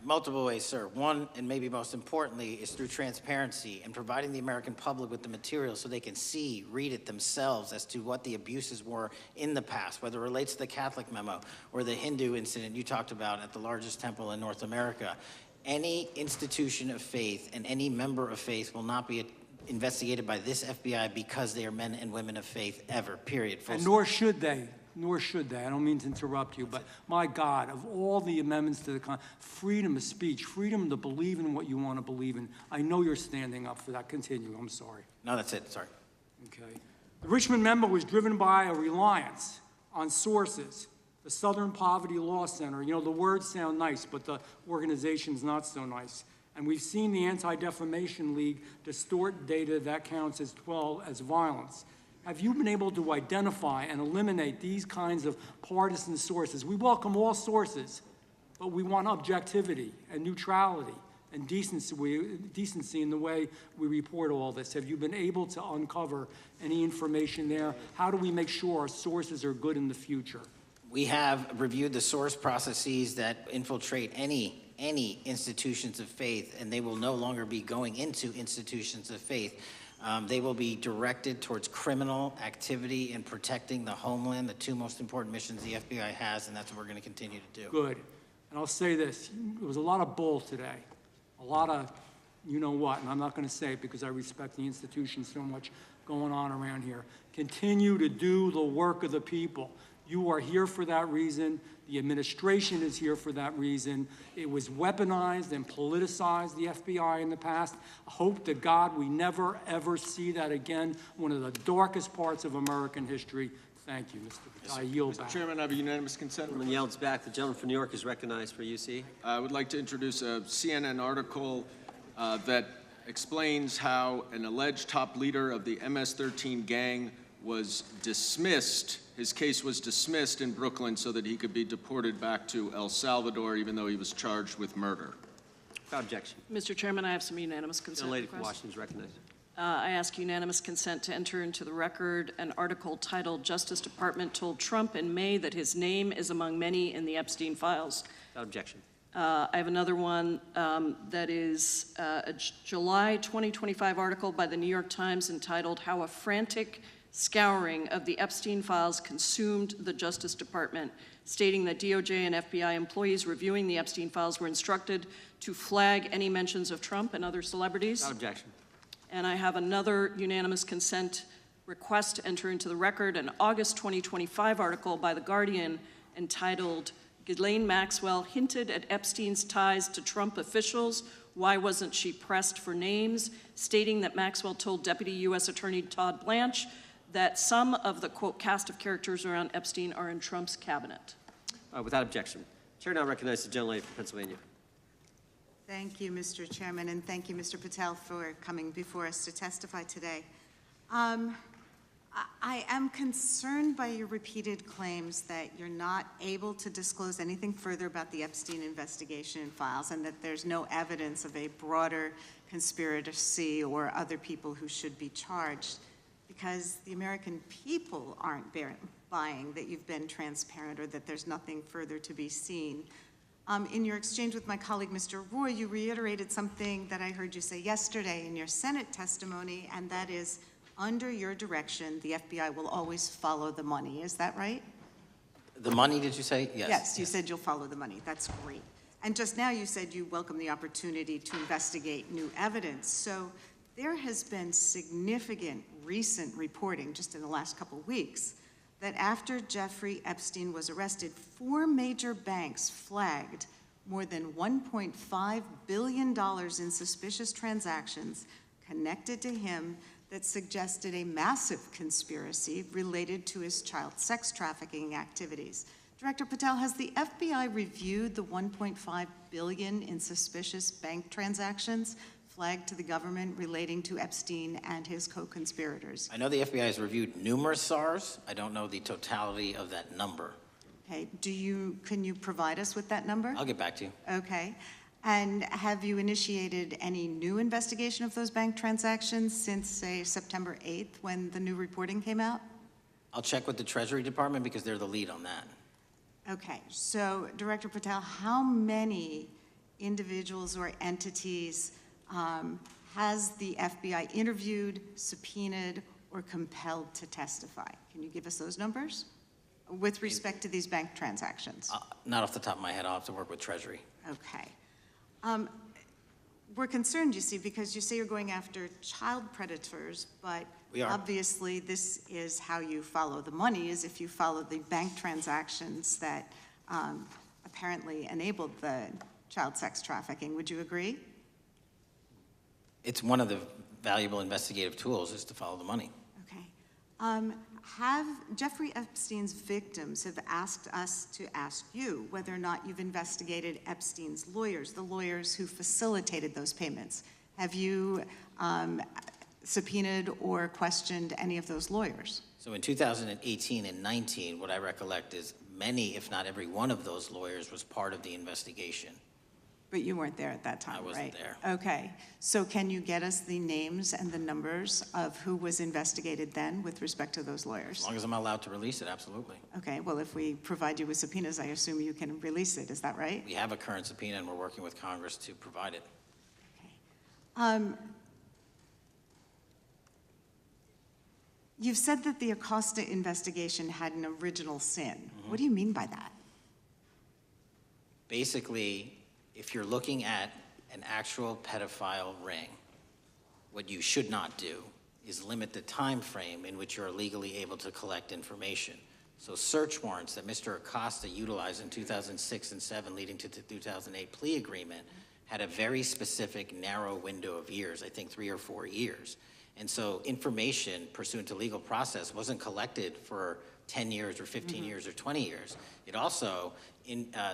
Multiple ways, sir. One, and maybe most importantly, is through transparency and providing the American public with the material so they can see, read it themselves as to what the abuses were in the past, whether it relates to the Catholic memo or the Hindu incident you talked about at the largest temple in North America. Any institution of faith and any member of faith will not be investigated by this FBI because they are men and women of faith ever, period. And nor should they. Nor should they. I don't mean to interrupt you, but my God, of all the amendments to the freedom of speech, freedom to believe in what you want to believe in, I know you're standing up for that. Continue. I'm sorry. No, that's it. Sorry. Okay. The Richmond memo was driven by a reliance on sources. The Southern Poverty Law Center, you know, the words sound nice, but the organization's not so nice. And we've seen the Anti-Defamation League distort data that counts as violence. Have you been able to identify and eliminate these kinds of partisan sources? We welcome all sources, but we want objectivity and neutrality and decency in the way we report all this. Have you been able to uncover any information there? How do we make sure our sources are good in the future? We have reviewed the source processes that infiltrate any institutions of faith, and they will no longer be going into institutions of faith. They will be directed towards criminal activity and protecting the homeland, the two most important missions the FBI has, and that's what we're going to continue to do. Good. And I'll say this, there was a lot of bull today, a lot of you know what, and I'm not going to say it because I respect the institution so much going on around here. Continue to do the work of the people. You are here for that reason. The administration is here for that reason. It was weaponized and politicized, the FBI, in the past. I hope to God we never, ever see that again. One of the darkest parts of American history. Thank you, Mr. Patel. I yield back. Mr. Chairman, I have a unanimous consent. Gentleman yields back. The gentleman from New York is recognized for UC. I would like to introduce a CNN article that explains how an alleged top leader of the MS-13 gang was dismissed. His case was dismissed in Brooklyn so that he could be deported back to El Salvador, even though he was charged with murder. Without objection. Mr. Chairman, I have some unanimous consent The lady from requests. Washington is recognized. I ask unanimous consent to enter into the record an article titled "Justice Department Told Trump in May that his name is among many in the Epstein files." Without objection. I have another one that is a July 2025 article by the New York Times entitled "How a Frantic Scouring of the Epstein Files Consumed the Justice Department," stating that DOJ and FBI employees reviewing the Epstein files were instructed to flag any mentions of Trump and other celebrities. Without objection. And I have another unanimous consent request to enter into the record an August 2025 article by The Guardian entitled "Ghislaine Maxwell Hinted at Epstein's Ties to Trump Officials. Why wasn't she pressed for names?" stating that Maxwell told Deputy U.S. Attorney Todd Blanche that some of the, quote, cast of characters around Epstein are in Trump's cabinet. Without objection. Chair now recognizes the gentlelady from Pennsylvania. Thank you, Mr. Chairman, and thank you, Mr. Patel, for coming before us to testify today. I am concerned by your repeated claims that you're not able to disclose anything further about the Epstein investigation and files, and that there's no evidence of a broader conspiracy or other people who should be charged, because the American people aren't buying that you've been transparent or that there's nothing further to be seen. In your exchange with my colleague, Mr. Roy, you reiterated something that I heard you say yesterday in your Senate testimony, and that is, under your direction, the FBI will always follow the money. Is that right? The money, did you say? Yes. Yes, you said you'll follow the money. That's great. And just now you said you welcome the opportunity to investigate new evidence. So there has been significant recent reporting just in the last couple of weeks that after Jeffrey Epstein was arrested, 4 major banks flagged more than $1.5 billion in suspicious transactions connected to him that suggested a massive conspiracy related to his child sex trafficking activities. Director Patel, has the FBI reviewed the $1.5 billion in suspicious bank transactions flagged to the government relating to Epstein and his co-conspirators? I know the FBI has reviewed numerous SARs. I don't know the totality of that number. Okay, can you provide us with that number? I'll get back to you. Okay. And have you initiated any new investigation of those bank transactions since, say, September 8th, when the new reporting came out? I'll check with the Treasury Department because they're the lead on that. Okay, so Director Patel, how many individuals or entities has the FBI interviewed, subpoenaed, or compelled to testify? Can you give us those numbers with respect to these bank transactions? Not off the top of my head. I'll have to work with Treasury. Okay. We're concerned, you see, because you say you're going after child predators, but We are. obviously this is how you follow the money, is if you follow the bank transactions that apparently enabled the child sex trafficking. Would you agree? It's one of the valuable investigative tools is to follow the money. Okay. Have Jeffrey Epstein's victims have asked us to ask you whether or not you've investigated Epstein's lawyers, the lawyers who facilitated those payments. Have you subpoenaed or questioned any of those lawyers? So in 2018 and 19, what I recollect is many, if not every one of those lawyers was part of the investigation. But you weren't there at that time, right? I wasn't there. Okay. So can you get us the names and the numbers of who was investigated then with respect to those lawyers? As long as I'm allowed to release it, absolutely. Okay. Well, if we provide you with subpoenas, I assume you can release it. Is that right? We have a current subpoena, and we're working with Congress to provide it. You've said that the Acosta investigation had an original sin. Mm-hmm. What do you mean by that? Basically, if you're looking at an actual pedophile ring, what you should not do is limit the time frame in which you're legally able to collect information. So search warrants that Mr. Acosta utilized in 2006 and 2007 leading to the 2008 plea agreement had a very specific narrow window of years, I think 3 or 4 years. And so information pursuant to legal process wasn't collected for 10 years or 15 years or 20 years. It also,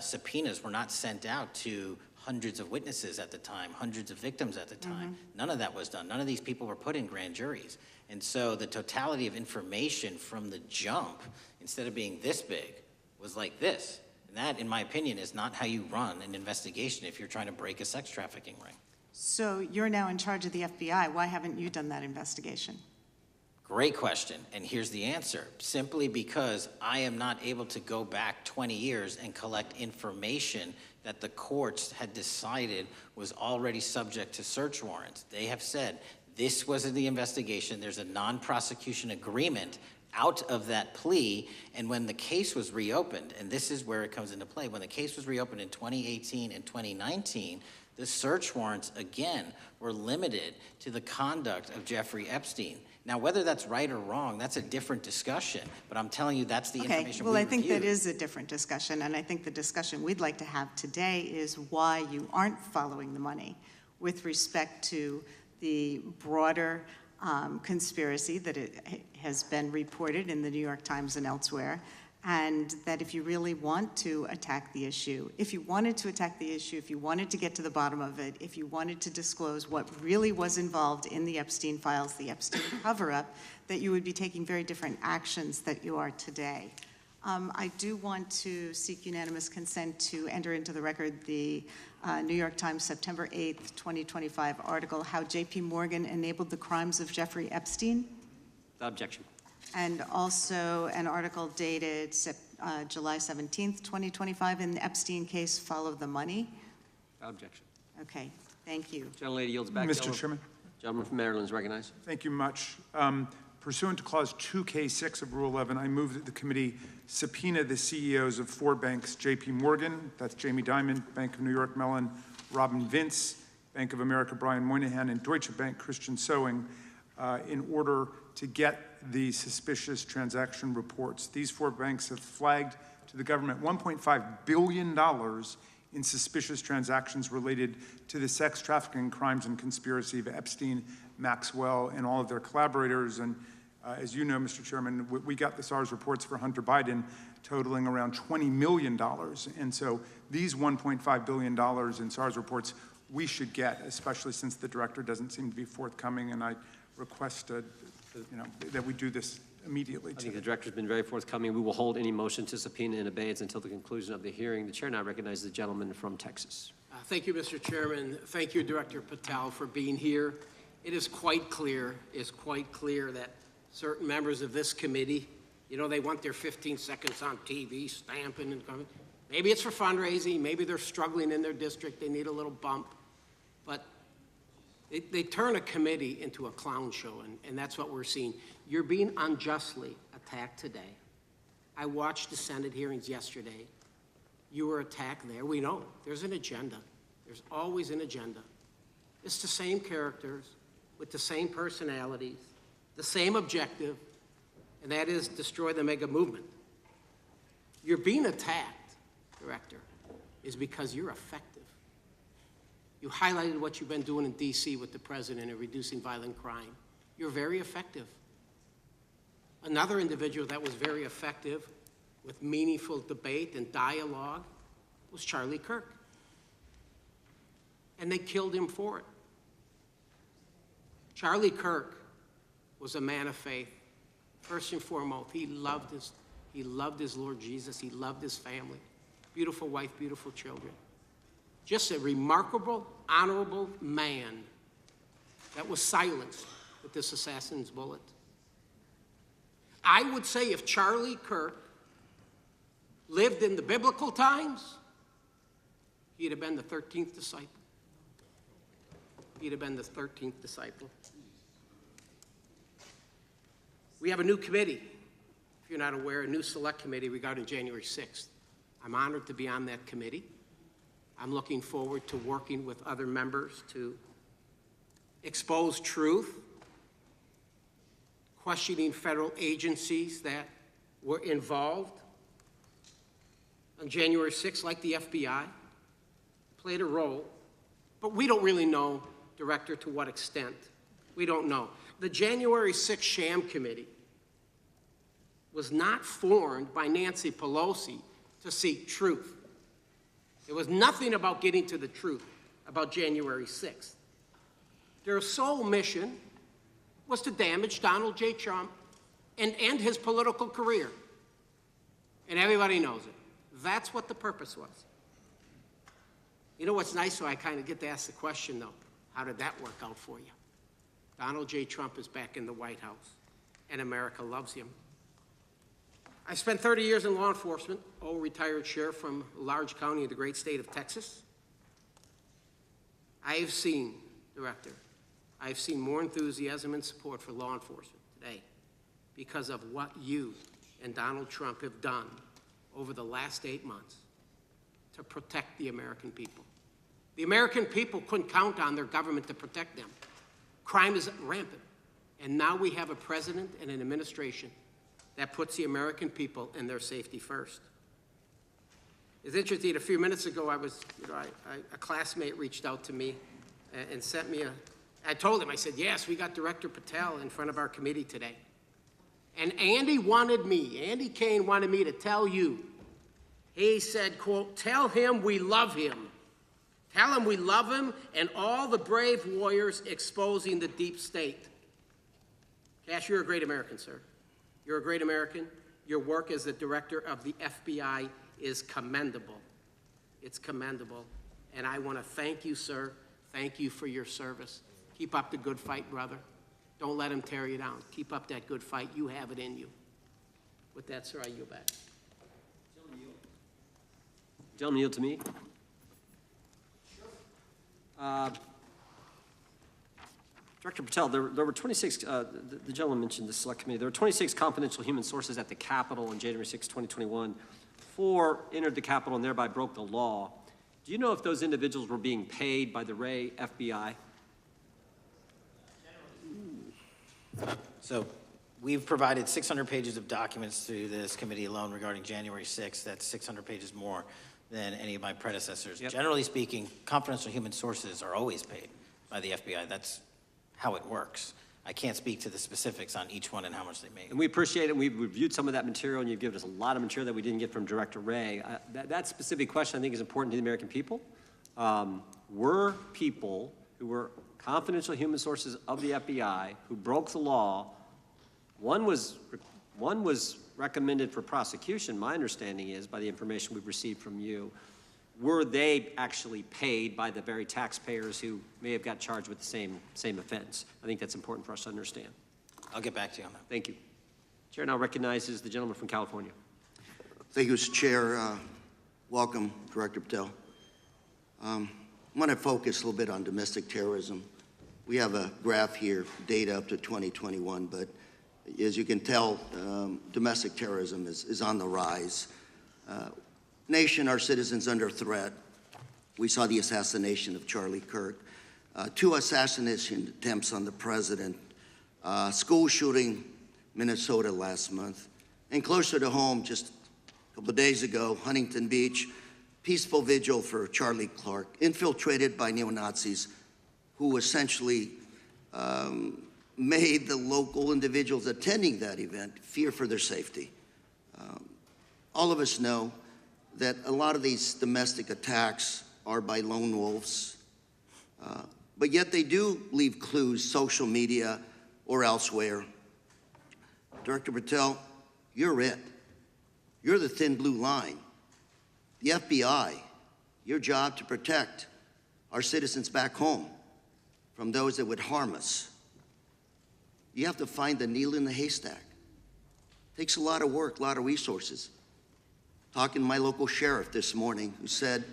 subpoenas were not sent out to hundreds of witnesses at the time, hundreds of victims at the time. None of that was done. None of these people were put in grand juries. And so the totality of information from the jump, instead of being this big, was like this. And that, in my opinion, is not how you run an investigation if you're trying to break a sex trafficking ring. So you're now in charge of the FBI. Why haven't you done that investigation? Great question, and here's the answer. Simply because I am not able to go back 20 years and collect information that the courts had decided was already subject to search warrants. They have said, this was in the investigation, there's a non-prosecution agreement out of that plea, and when the case was reopened, and this is where it comes into play, when the case was reopened in 2018 and 2019, the search warrants, again, were limited to the conduct of Jeffrey Epstein. Now, whether that's right or wrong, that's a different discussion, but I'm telling you that's the information well, we I think that reviewed. is a different discussion, and I think the discussion we'd like to have today is why you aren't following the money with respect to the broader conspiracy that it has been reported in the New York Times and elsewhere, and that if you really want to attack the issue, if you wanted to attack the issue, if you wanted to get to the bottom of it, if you wanted to disclose what really was involved in the Epstein files, the Epstein cover-up, that you would be taking very different actions that you are today. I do want to seek unanimous consent to enter into the record the New York Times September 8th, 2025 article, How J.P. Morgan Enabled the Crimes of Jeffrey Epstein. Without objection. And also an article dated July 17th, 2025, in the Epstein case, Follow the Money. Without objection. Okay, thank you. Gentlelady yields back. Mr. Chairman. Gentleman from Maryland is recognized. Thank you much. Pursuant to Clause 2K6 of Rule 11, I move that the committee subpoena the CEOs of 4 banks, J.P. Morgan, that's Jamie Dimon, Bank of New York Mellon, Robin Vince, Bank of America, Brian Moynihan, and Deutsche Bank, Christian Sowing, in order to get the suspicious transaction reports. These 4 banks have flagged to the government $1.5 billion in suspicious transactions related to the sex trafficking crimes and conspiracy of Epstein, Maxwell, and all of their collaborators. And as you know, Mr. Chairman, we got the SARS reports for Hunter Biden totaling around $20 million. And so these $1.5 billion in SARS reports we should get, especially since the director doesn't seem to be forthcoming. And I request that we do this immediately. I think the director's been very forthcoming. We will hold any motion to subpoena in abeyance until the conclusion of the hearing. The chair now recognizes the gentleman from Texas. Thank you, Mr. Chairman. Thank you, Director Patel, for being here. It is quite clear that certain members of this committee, they want their 15 seconds on TV, stamping and coming. Maybe it's for fundraising, maybe they're struggling in their district, they need a little bump, but they turn a committee into a clown show, and that's what we're seeing. You're being unjustly attacked today. I watched the Senate hearings yesterday. You were attacked there. We know there's an agenda. There's always an agenda. It's the same characters with the same personalities, the same objective, and that is destroy the mega movement. You're being attacked, Director, is because you're effective. You highlighted what you've been doing in D.C. with the president in reducing violent crime. You're very effective. Another individual that was very effective with meaningful debate and dialogue was Charlie Kirk. And they killed him for it. Charlie Kirk was a man of faith. First and foremost, he loved his Lord Jesus. He loved his family. Beautiful wife, beautiful children. Just a remarkable, honorable man that was silenced with this assassin's bullet. I would say if Charlie Kirk lived in the biblical times, he'd have been the 13th disciple. He'd have been the 13th disciple. We have a new committee, if you're not aware, a new select committee regarding January 6th. I'm honored to be on that committee. I'm looking forward to working with other members to expose truth, questioning federal agencies that were involved on January 6th, like the FBI, played a role, but we don't really know, Director, to what extent. We don't know. The January 6th sham committee was not formed by Nancy Pelosi to seek truth. It was nothing about getting to the truth about January 6th. Their sole mission was to damage Donald J. Trump and end his political career. And everybody knows it. That's what the purpose was. You know what's nice, so I kind of get to ask the question, though, how did that work out for you? Donald J. Trump is back in the White House, and America loves him. I spent 30 years in law enforcement, retired sheriff from a large county in the great state of Texas. I have seen, Director, I have seen more enthusiasm and support for law enforcement today because of what you and Donald Trump have done over the last 8 months to protect the American people. The American people couldn't count on their government to protect them. Crime is rampant, and now we have a president and an administration that puts the American people and their safety first. It's interesting, a few minutes ago, a classmate reached out to me and sent me I told him, I said, yes, we got Director Patel in front of our committee today. And Andy Kane wanted me to tell you, he said, quote, tell him we love him. Tell him we love him and all the brave warriors exposing the deep state. Kash, you're a great American, sir. You're a great American. Your work as the director of the FBI is commendable. It's commendable. And I want to thank you, sir. Thank you for your service. Keep up the good fight, brother. Don't let him tear you down. Keep up that good fight. You have it in you. With that, sir, I yield back. Gentleman, yield to me. Director Patel, there were 26, the gentleman mentioned the select committee, there were 26 confidential human sources at the Capitol on January 6, 2021. 4 entered the Capitol and thereby broke the law. Do you know if those individuals were being paid by the Ray FBI? So we've provided 600 pages of documents to this committee alone regarding January 6th. That's 600 pages more than any of my predecessors. Yep. Generally speaking, confidential human sources are always paid by the FBI. That's how it works. I can't speak to the specifics on each one and how much they make. And we appreciate it. We've reviewed some of that material, and you've given us a lot of material that we didn't get from Director Ray. That specific question, I think, is important to the American people. Were people who were confidential human sources of the FBI who broke the law, one was recommended for prosecution, my understanding is, by the information we've received from you. Were they actually paid by the very taxpayers who may have got charged with the same offense? I think that's important for us to understand. I'll get back to you on that. Thank you. Chair now recognizes the gentleman from California. Thank you, Mr. Chair. Welcome, Director Patel. I want to focus a little bit on domestic terrorism. We have a graph here, data up to 2021, but as you can tell, domestic terrorism is on the rise. Nation, our citizens under threat. We saw the assassination of Charlie Kirk, 2 assassination attempts on the president, school shooting, Minnesota last month, and closer to home, just a couple of days ago, Huntington Beach, peaceful vigil for Charlie Kirk, infiltrated by neo-Nazis who essentially made the local individuals attending that event fear for their safety. All of us know that a lot of these domestic attacks are by lone wolves, but yet they do leave clues, social media or elsewhere. Director Patel, you're it. You're the thin blue line. The FBI, your job to protect our citizens back home from those that would harm us. You have to find the needle in the haystack. Takes a lot of work, a lot of resources. Talking to my local sheriff this morning, who said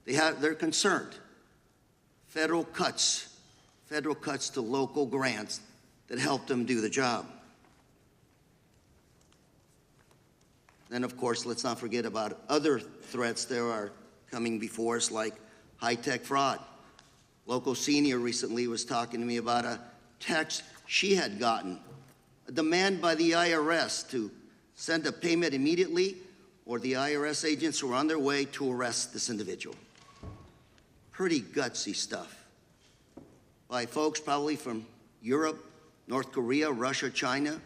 they're concerned. Federal cuts to local grants that help them do the job. Then, of course, let's not forget about other threats that are coming before us, like high-tech fraud. Local senior recently was talking to me about a text she had gotten, a demand by the IRS to send a payment immediately, or the IRS agents were on their way to arrest this individual. Pretty gutsy stuff by folks probably from Europe, North Korea, Russia, China,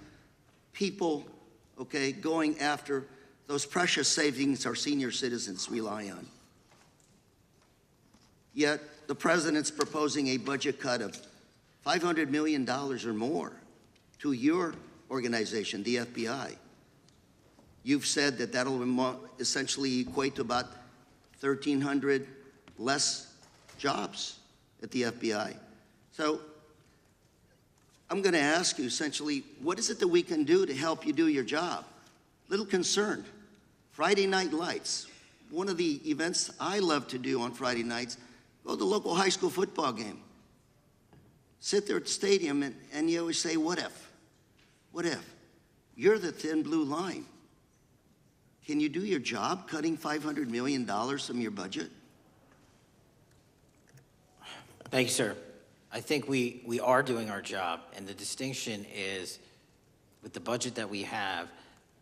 people, okay, going after those precious savings our senior citizens rely on. Yet the president's proposing a budget cut of $500 million or more to your organization, the FBI. You've said that that'll essentially equate to about 1,300 less jobs at the FBI. So I'm going to ask you essentially, what is it that we can do to help you do your job? Little concerned. Friday Night Lights. One of the events I love to do on Friday nights, go to the local high school football game. Sit there at the stadium and you always say, what if? What if? You're the thin blue line. Can you do your job cutting $500 million from your budget? Thank you, sir. I think we are doing our job, and the distinction is with the budget that we have,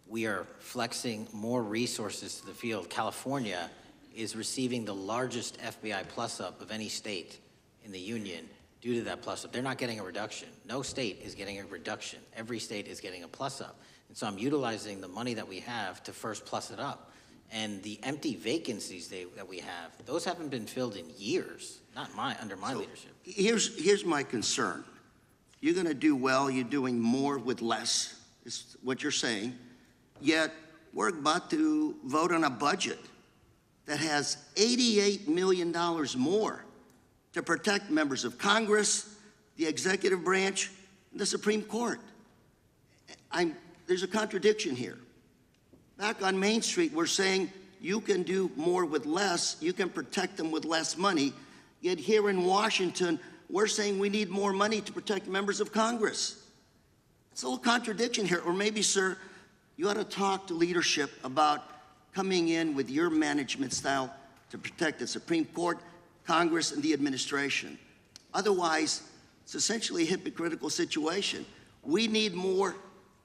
we are flexing more resources to the field. California is receiving the largest FBI plus-up of any state in the union due to that plus-up. They're not getting a reduction. No state is getting a reduction. Every state is getting a plus-up. And so I'm utilizing the money that we have to first plus it up. And the empty vacancies that we have, those haven't been filled in years, not under my leadership. Here's my concern. You're going to do well, you're doing more with less, is what you're saying. Yet, we're about to vote on a budget that has $88 million more to protect members of Congress, the executive branch, and the Supreme Court. There's a contradiction here. Back on Main Street, we're saying you can do more with less, you can protect them with less money, yet here in Washington, we're saying we need more money to protect members of Congress. It's a little contradiction here, or maybe, sir, you ought to talk to leadership about coming in with your management style to protect the Supreme Court, Congress, and the administration. Otherwise, it's essentially a hypocritical situation. We need more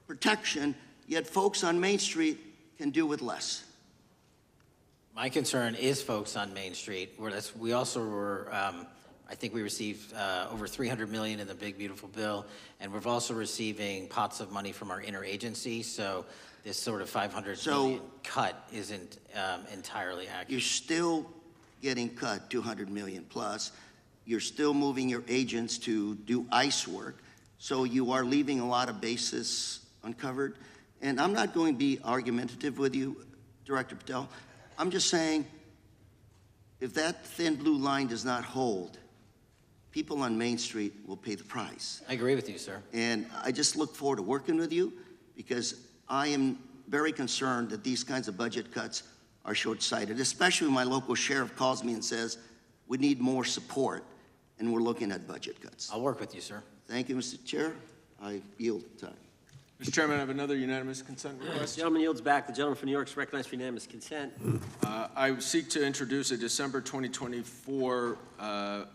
protection, yet folks on Main Street can do with less. My concern is folks on Main Street. We also were, I think we received over $300 million in the big, beautiful bill, and we're also receiving pots of money from our interagency, so this sort of $500 million cut isn't entirely accurate. You're still getting cut $200 million plus. You're still moving your agents to do ICE work, so you are leaving a lot of bases uncovered. And I'm not going to be argumentative with you, Director Patel. I'm just saying, if that thin blue line does not hold, people on Main Street will pay the price. I agree with you, sir. And I just look forward to working with you because I am very concerned that these kinds of budget cuts are short-sighted, especially when my local sheriff calls me and says, we need more support, and we're looking at budget cuts. I'll work with you, sir. Thank you, Mr. Chair. I yield time. Mr. Chairman, I have another unanimous consent request. The gentleman yields back. The gentleman from New York is recognized for unanimous consent. I seek to introduce a December 2024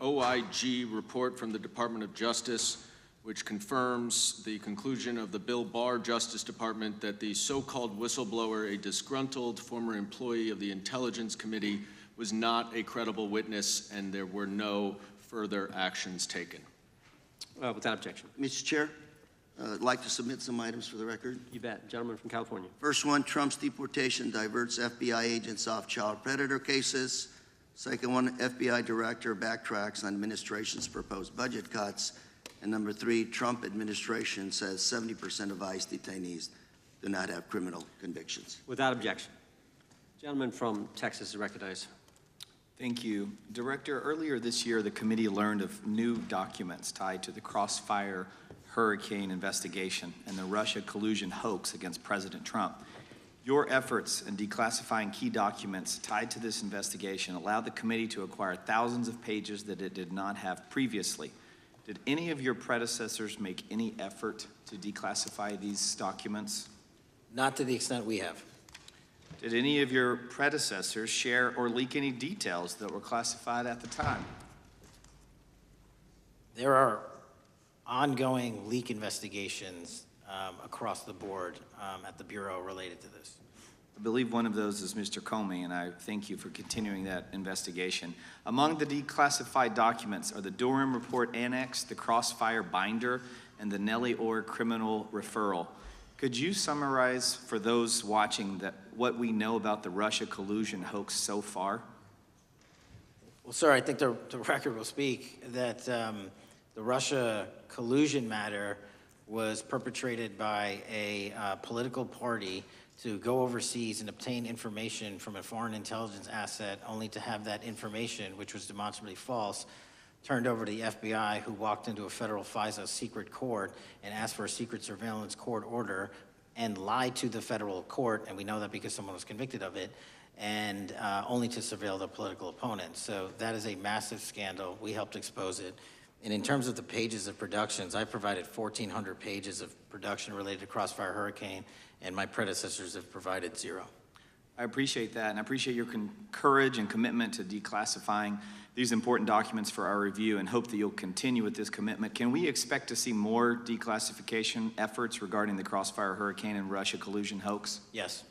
OIG report from the Department of Justice, which confirms the conclusion of the Bill Barr Justice Department that the so-called whistleblower, a disgruntled former employee of the Intelligence Committee, was not a credible witness and there were no further actions taken. Without objection. Mr. Chair, I'd like to submit some items for the record. You bet. Gentleman from California. First one, Trump's deportation diverts FBI agents off child predator cases. Second one, FBI director backtracks on administration's proposed budget cuts. And number three, Trump administration says 70% of ICE detainees do not have criminal convictions. Without objection. Gentleman from Texas is recognized. Thank you. Director, earlier this year, the committee learned of new documents tied to the Crossfire Hurricane investigation and the Russia collusion hoax against President Trump. Your efforts in declassifying key documents tied to this investigation allowed the committee to acquire thousands of pages that it did not have previously. Did any of your predecessors make any effort to declassify these documents? Not to the extent we have. Did any of your predecessors share or leak any details that were classified at the time? There are ongoing leak investigations across the board at the Bureau related to this. I believe one of those is Mr. Comey, and I thank you for continuing that investigation. Among the declassified documents are the Durham Report Annex, the Crossfire Binder, and the Nellie Orr Criminal Referral. Could you summarize for those watching what we know about the Russia collusion hoax so far? Well, sir, I think the record will speak that the Russia collusion matter was perpetrated by a political party to go overseas and obtain information from a foreign intelligence asset, only to have that information, which was demonstrably false, turned over to the FBI, who walked into a federal FISA secret court and asked for a secret surveillance court order and lied to the federal court, and we know that because someone was convicted of it, and only to surveil the political opponent. So that is a massive scandal. We helped expose it. And in terms of the pages of productions, I provided 1,400 pages of production related to Crossfire Hurricane, and my predecessors have provided 0. I appreciate that, and I appreciate your courage and commitment to declassifying these important documents for our review, and hope that you'll continue with this commitment. Can we expect to see more declassification efforts regarding the Crossfire Hurricane and Russia collusion hoax? Yes.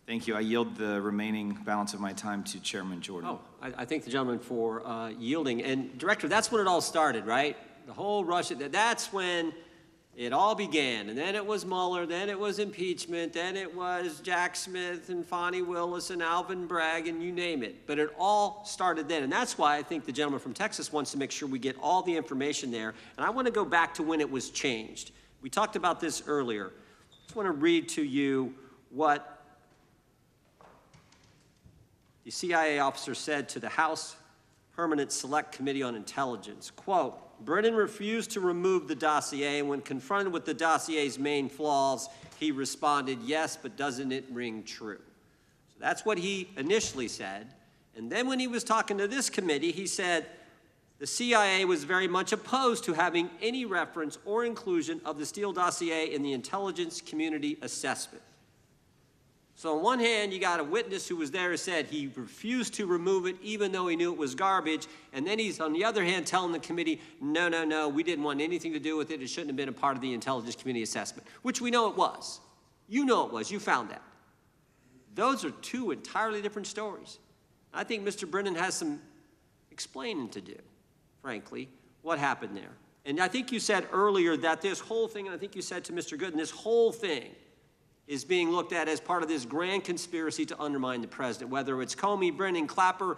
Thank you. I yield the remaining balance of my time to Chairman Jordan. Oh, I thank the gentleman for yielding. And Director, that's when it all started, right? The whole Russia, that's when it all began. And then it was Mueller, then it was impeachment, then it was Jack Smith and Fonnie Willis and Alvin Bragg and you name it. But it all started then. And that's why I think the gentleman from Texas wants to make sure we get all the information there. And I want to go back to when it was changed. We talked about this earlier. I just want to read to you what the CIA officer said to the House Permanent Select Committee on Intelligence, quote, Brennan refused to remove the dossier, and when confronted with the dossier's main flaws, he responded, yes, but doesn't it ring true? So that's what he initially said. And then when he was talking to this committee, he said the CIA was very much opposed to having any reference or inclusion of the Steele dossier in the intelligence community assessment. So on one hand, you got a witness who was there who said he refused to remove it even though he knew it was garbage, and then he's on the other hand telling the committee, no, no, no, we didn't want anything to do with it, it shouldn't have been a part of the intelligence community assessment, which we know it was. You know it was, you found that. Those are two entirely different stories. I think Mr. Brennan has some explaining to do, frankly, what happened there. And I think you said earlier that this whole thing, and I think you said to Mr. Gooden, this whole thing is being looked at as part of this grand conspiracy to undermine the president, whether it's Comey, Brennan, Clapper,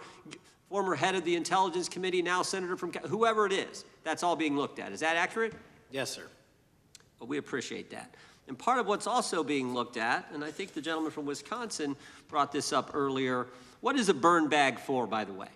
former head of the Intelligence Committee, now senator from, whoever it is, that's all being looked at. Is that accurate? Yes, sir. Well, we appreciate that. And part of what's also being looked at, and I think the gentleman from Wisconsin brought this up earlier, what is a burn bag for, by the way?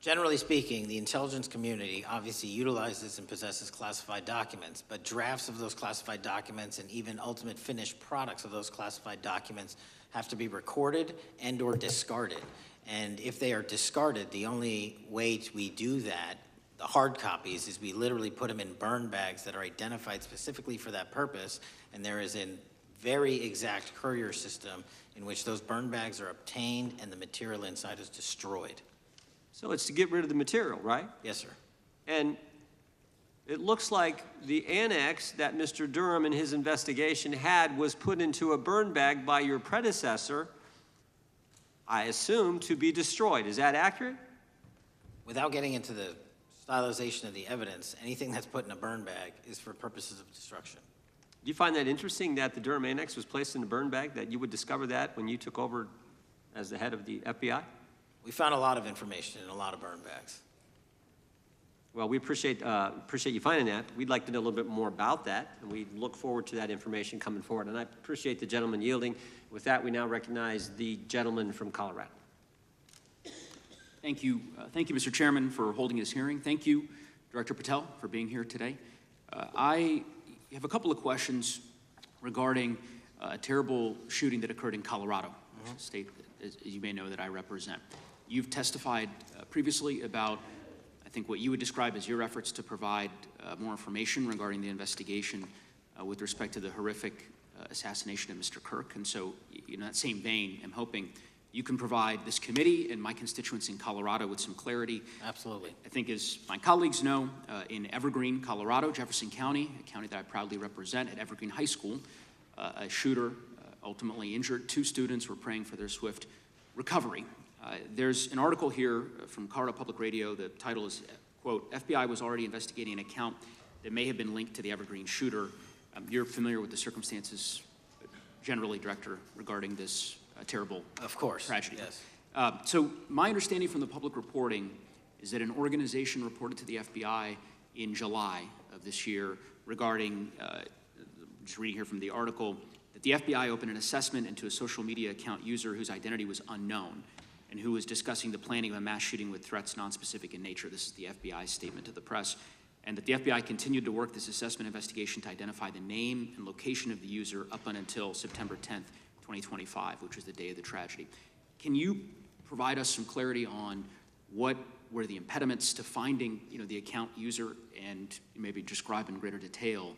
Generally speaking, the intelligence community obviously utilizes and possesses classified documents, but drafts of those classified documents and even ultimate finished products of those classified documents have to be recorded and or discarded. And if they are discarded, the only way we do that, the hard copies, is we literally put them in burn bags that are identified specifically for that purpose, and there is a very exact courier system in which those burn bags are obtained and the material inside is destroyed. So it's to get rid of the material, right? Yes, sir. And it looks like the annex that Mr. Durham in his investigation had was put into a burn bag by your predecessor, I assume, to be destroyed. Is that accurate? Without getting into the stylization of the evidence, anything that's put in a burn bag is for purposes of destruction. Do you find that interesting that the Durham annex was placed in a burn bag, that you would discover that when you took over as the head of the FBI? We found a lot of information in a lot of burn bags. Well, we appreciate you finding that. We'd like to know a little bit more about that, and we look forward to that information coming forward. And I appreciate the gentleman yielding. With that, we now recognize the gentleman from Colorado. Thank you, Mr. Chairman, for holding this hearing. Thank you, Director Patel, for being here today. I have a couple of questions regarding a terrible shooting that occurred in Colorado, a state, as you may know, that I represent. You've testified previously about, I think, what you would describe as your efforts to provide more information regarding the investigation with respect to the horrific assassination of Mr. Kirk. And so, in that same vein, I'm hoping you can provide this committee and my constituents in Colorado with some clarity. Absolutely. I think, as my colleagues know, in Evergreen, Colorado, Jefferson County, a county that I proudly represent, at Evergreen High School, a shooter ultimately injured. 2 students were praying for their swift recovery. There's an article here from Colorado Public Radio. The title is, quote, FBI was already investigating an account that may have been linked to the Evergreen shooter. You're familiar with the circumstances generally, Director, regarding this terrible tragedy. Yes. So my understanding from the public reporting is that an organization reported to the FBI in July of this year regarding, just reading here from the article, that the FBI opened an assessment into a social media account user whose identity was unknown and who was discussing the planning of a mass shooting with threats nonspecific in nature. This is the FBI's statement to the press. And that the FBI continued to work this assessment investigation to identify the name and location of the user up until September 10th, 2025, which was the day of the tragedy. Can you provide us some clarity on what were the impediments to finding, the account user, and maybe describe in greater detail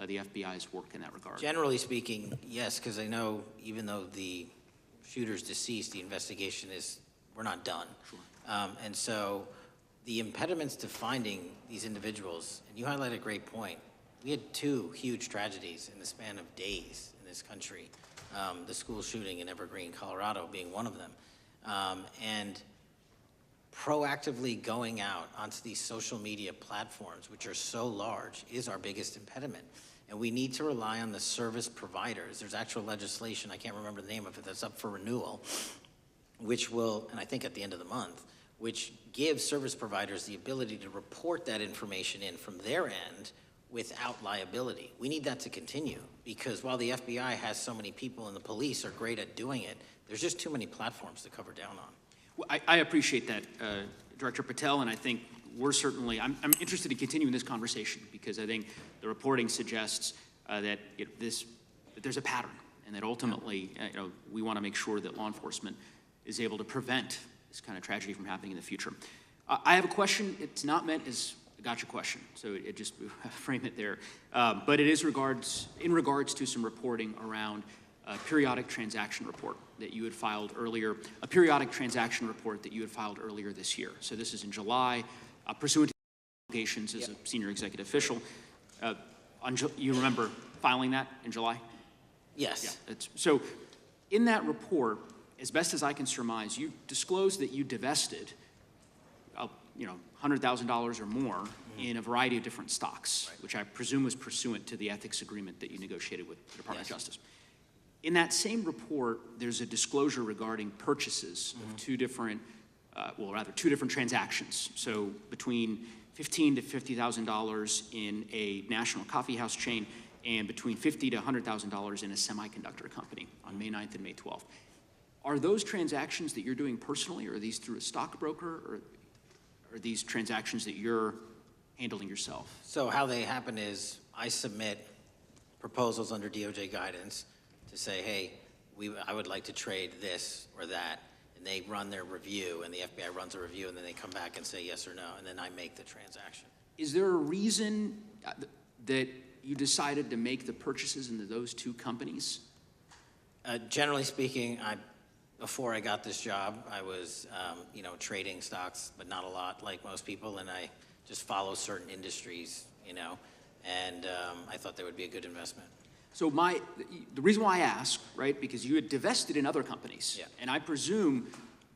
the FBI's work in that regard? Generally speaking, yes, because I know even though the shooter's deceased, the investigation we're not done. Sure. And so the impediments to finding these individuals, and you highlight a great point. We had 2 huge tragedies in the span of days in this country. The school shooting in Evergreen, Colorado being one of them. And proactively going out onto these social media platforms, which are so large, is our biggest impediment. And we need to rely on the service providers. There's actual legislation, I can't remember the name of it, that's up for renewal, which will, and I think at the end of the month, which gives service providers the ability to report that information in from their end without liability. We need that to continue, because while the FBI has so many people and the police are great at doing it, there's just too many platforms to cover down on. Well, I appreciate that, Director Patel, and I think we're certainly, I'm interested in continuing this conversation, because I think the reporting suggests that there's a pattern, and that ultimately, we want to make sure that law enforcement is able to prevent this kind of tragedy from happening in the future. I have a question. It's not meant as a gotcha question, so it just frame it there. But it is in regards to some reporting around a periodic transaction report that you had filed earlier, this year. So this is in July, pursuant to obligations as a senior executive official. You remember filing that in July? Yes. Yeah. So in that report, as best as I can surmise, you disclosed that you divested, $100,000 or more in a variety of different stocks, which I presume was pursuant to the ethics agreement that you negotiated with the Department of Justice. In that same report, there's a disclosure regarding purchases of 2 different transactions. So between $15,000 to $50,000 in a national coffee house chain, and between $50,000 to $100,000 in a semiconductor company on May 9th and May 12th. Are those transactions that you're doing personally, or are these through a stockbroker? Or are these transactions that you're handling yourself? So how they happen is I submit proposals under DOJ guidance to say, hey, I would like to trade this or that, and they run their review, and the FBI runs a review, and then they come back and say yes or no, and then I make the transaction. Is there a reason that you decided to make the purchases into those two companies? Generally speaking, before I got this job, I was, trading stocks, but not a lot like most people, and I just follow certain industries, and I thought they would be a good investment. So the reason why I ask, right, because you had divested in other companies, Yeah. and I presume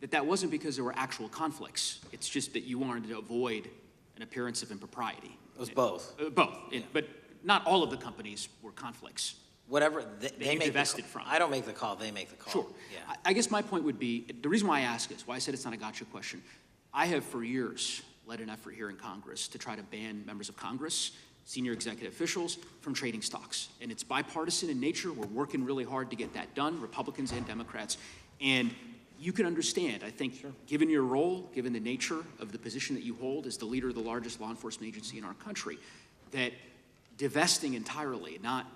that wasn't because there were actual conflicts. It's just that you wanted to avoid an appearance of impropriety. It was both. Both, but not all of the companies were conflicts. Whatever they make divested from. I don't make the call, they make the call. Sure. Yeah. I guess my point would be, the reason why I ask is, why I said it's not a gotcha question, I have for years led an effort here in Congress to try to ban members of Congress, senior executive officials, from trading stocks. And it's bipartisan in nature. We're working really hard to get that done, Republicans and Democrats. And you can understand, I think, given your role, given the nature of the position that you hold as the leader of the largest law enforcement agency in our country, that divesting entirely, not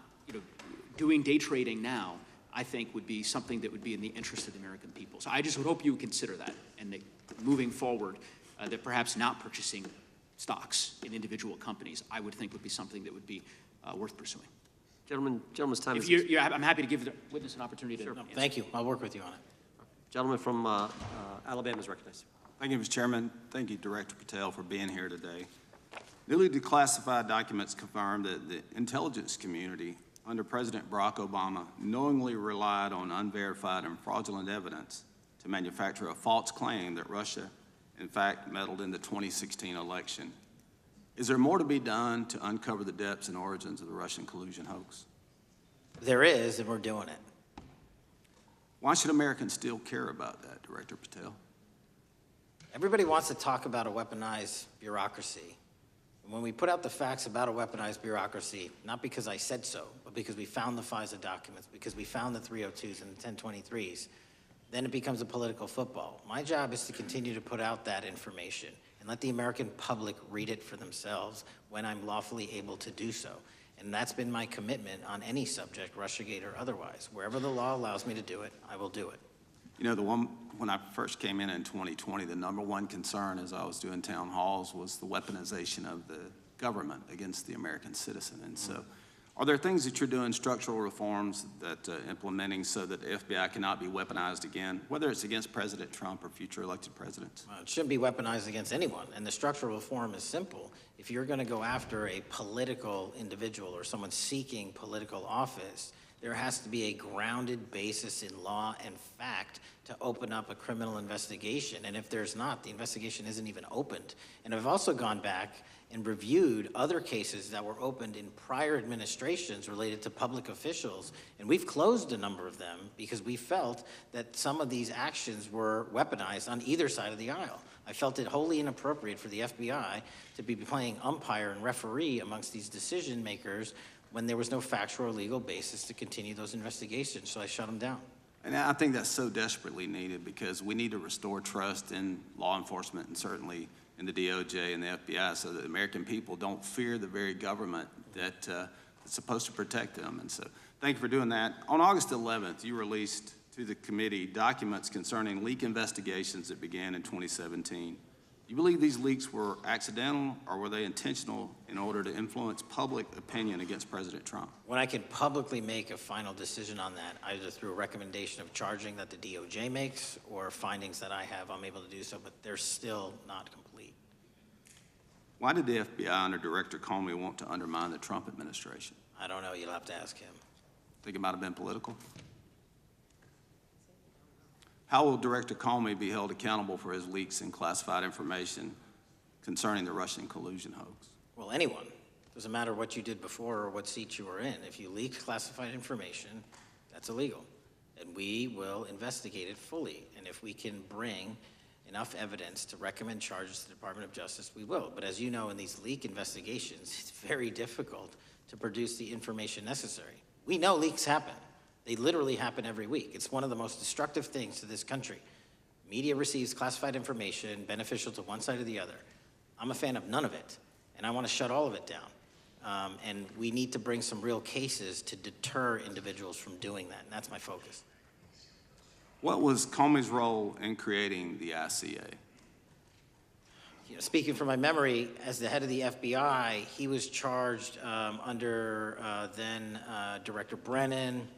doing day trading now, I think would be something that would be in the interest of the American people. So I just would hope you would consider that, and that moving forward, that perhaps not purchasing stocks in individual companies, I would think would be something that would be worth pursuing. Gentleman's time is... I'm happy to give the witness an opportunity to answer. Thank you. I'll work with you on it. Gentleman from Alabama is recognized. Thank you, Mr. Chairman. Thank you, Director Patel, for being here today. Newly declassified documents confirm that the intelligence community under President Barack Obama knowingly relied on unverified and fraudulent evidence to manufacture a false claim that Russia, in fact, meddled in the 2016 election. Is there more to be done to uncover the depths and origins of the Russian collusion hoax? There is, and we're doing it. Why should Americans still care about that, Director Patel? Everybody wants to talk about a weaponized bureaucracy. And when we put out the facts about a weaponized bureaucracy, not because I said so, but because we found the FISA documents, because we found the 302s and the 1023s, then it becomes a political football. My job is to continue to put out that information and let the American public read it for themselves when I'm lawfully able to do so. And that's been my commitment on any subject, Russiagate or otherwise. Wherever the law allows me to do it, I will do it. When I first came in 2020, the number one concern as I was doing town halls was the weaponization of the government against the American citizen. And so, are there things that you're doing, structural reforms that implementing so that the FBI cannot be weaponized again, whether it's against President Trump or future elected presidents? It shouldn't be weaponized against anyone. And the structural reform is simple. If you're going to go after a political individual or someone seeking political office, there has to be a grounded basis in law and fact to open up a criminal investigation. And if there's not, the investigation isn't even opened. And I've also gone back and reviewed other cases that were opened in prior administrations related to public officials, and we've closed a number of them because we felt that some of these actions were weaponized on either side of the aisle. I felt it wholly inappropriate for the FBI to be playing umpire and referee amongst these decision makers when there was no factual or legal basis to continue those investigations, so I shut them down. And I think that's so desperately needed because we need to restore trust in law enforcement and certainly in the DOJ and the FBI so that the American people don't fear the very government that's supposed to protect them. And so thank you for doing that. On August 11th, you released to the committee documents concerning leak investigations that began in 2017. You believe these leaks were accidental or were they intentional in order to influence public opinion against President Trump? When I can publicly make a final decision on that, either through a recommendation of charging that the DOJ makes or findings that I have, I'm able to do so, but they're still not complete. Why did the FBI under Director Comey want to undermine the Trump administration? I don't know. You'll have to ask him. Think it might have been political? How will Director Comey be held accountable for his leaks and classified information concerning the Russian collusion hoax? Well, anyone. Doesn't matter what you did before or what seat you were in. If you leaked classified information, that's illegal. And we will investigate it fully. And if we can bring enough evidence to recommend charges to the Department of Justice, we will. But as you know, in these leak investigations, it's very difficult to produce the information necessary. We know leaks happen. They literally happen every week. It's one of the most destructive things to this country. media receives classified information beneficial to one side or the other. I'm a fan of none of it, and I want to shut all of it down. And we need to bring some real cases to deter individuals from doing that, and that's my focus. What was Comey's role in creating the ICA? You know, speaking from my memory, as the head of the FBI, he was charged under then Director Brennan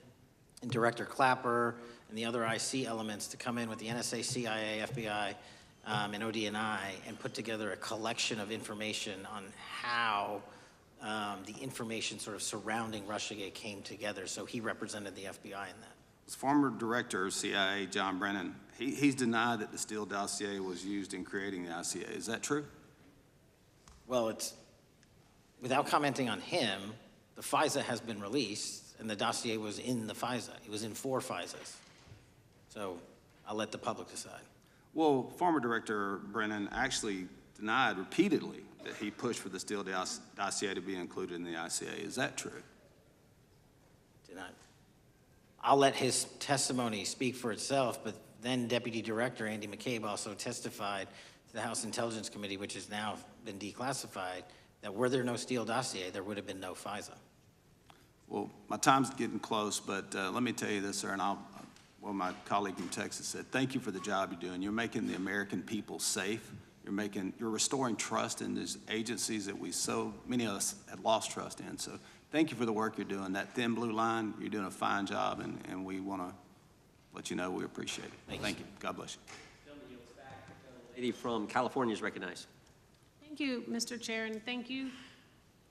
and Director Clapper and the other IC elements to come in with the NSA, CIA, FBI, and ODNI and put together a collection of information on how the information sort of surrounding Russiagate came together. So he represented the FBI in that. As former director of CIA, John Brennan, he's denied that the Steele dossier was used in creating the ICA. Is that true? Well, it's, without commenting on him, the FISA has been released, and the dossier was in the FISA. It was in 4 FISAs. So I'll let the public decide. Well, former Director Brennan actually denied repeatedly that he pushed for the Steele dossier to be included in the ICA. Is that true? Denied. I'll let his testimony speak for itself, but then Deputy Director Andy McCabe also testified to the House Intelligence Committee, which has now been declassified, that were there no Steele dossier, there would have been no FISA. Well, my time's getting close, but let me tell you this, sir, and well, my colleague from Texas said, thank you for the job you're doing. You're making the American people safe. You're restoring trust in these agencies that so many of us had lost trust in. So thank you for the work you're doing. That thin blue line, you're doing a fine job, and we want to let you know we appreciate it. Thank you. God bless you. Lady from California is recognized. Thank you, Mr. Chair, and thank you,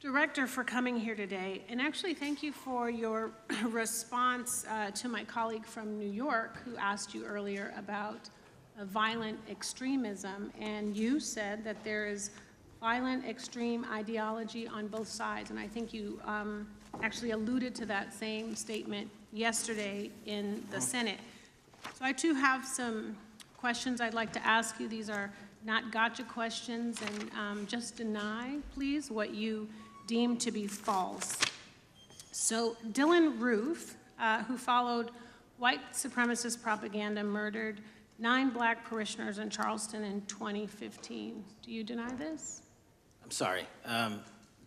Director, for coming here today. And actually, thank you for your response to my colleague from New York who asked you earlier about violent extremism. And you said that there is violent extreme ideology on both sides. And I think you actually alluded to that same statement yesterday in the Senate. So I too have some questions I'd like to ask you. These are not gotcha questions, and just deny, please, what you deem to be false. So Dylan Roof, who followed white supremacist propaganda, murdered 9 black parishioners in Charleston in 2015. Do you deny this? I'm sorry,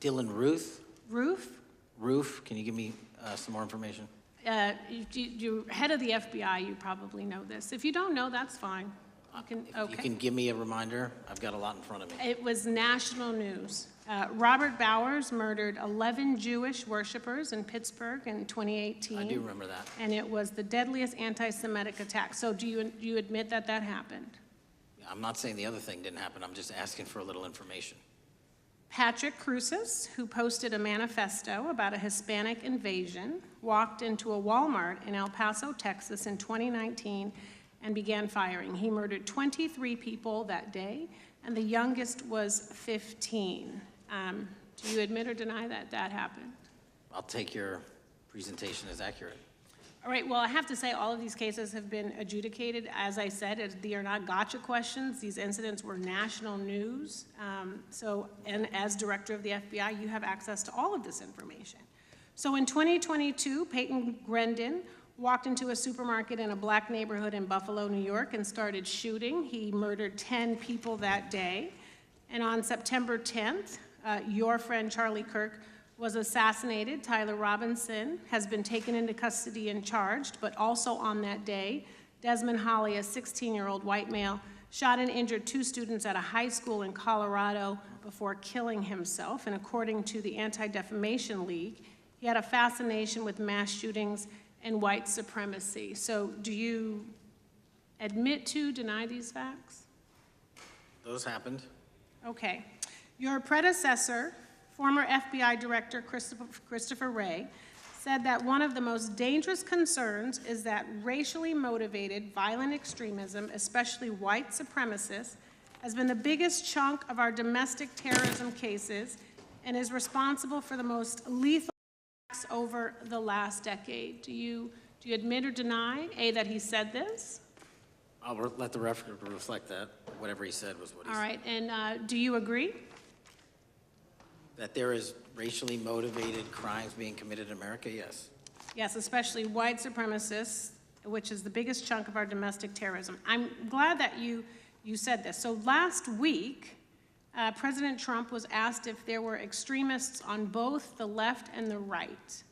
Dylan Ruth? Roof? Roof, can you give me some more information? You're head of the FBI, you probably know this. If you don't know, that's fine. You can give me a reminder. I've got a lot in front of me. It was national news. Robert Bowers murdered 11 Jewish worshipers in Pittsburgh in 2018. I do remember that. And it was the deadliest anti-Semitic attack. So do you admit that that happened? I'm not saying the other thing didn't happen. I'm just asking for a little information. Patrick Cruces, who posted a manifesto about a Hispanic invasion, walked into a Walmart in El Paso, Texas in 2019 and began firing. He murdered 23 people that day, and the youngest was 15. Do you admit or deny that that happened? I'll take your presentation as accurate. All right, well, I have to say all of these cases have been adjudicated. As I said, they are not gotcha questions. These incidents were national news. And as director of the FBI, you have access to all of this information. So in 2022, Peyton Grendon walked into a supermarket in a black neighborhood in Buffalo, New York, and started shooting. He murdered 10 people that day. And on September 10th, your friend Charlie Kirk was assassinated. Tyler Robinson has been taken into custody and charged, but also on that day, Desmond Holley, a 16-year-old white male, shot and injured 2 students at a high school in Colorado before killing himself. And according to the Anti-Defamation League, he had a fascination with mass shootings and white supremacy. So do you admit to, deny these facts? Those happened. Okay. Your predecessor, former FBI Director Christopher Wray, said that one of the most dangerous concerns is that racially motivated violent extremism, especially white supremacists, has been the biggest chunk of our domestic terrorism cases and is responsible for the most lethal attacks over the last decade. Do you admit or deny, A, that he said this? I'll let the record reflect that. Whatever he said was what he said. All right, and do you agree? That there is racially motivated crimes being committed in America, yes. Yes, especially white supremacists, which is the biggest chunk of our domestic terrorism. I'm glad that you said this. So last week, President Trump was asked if there were extremists on both the left and the right.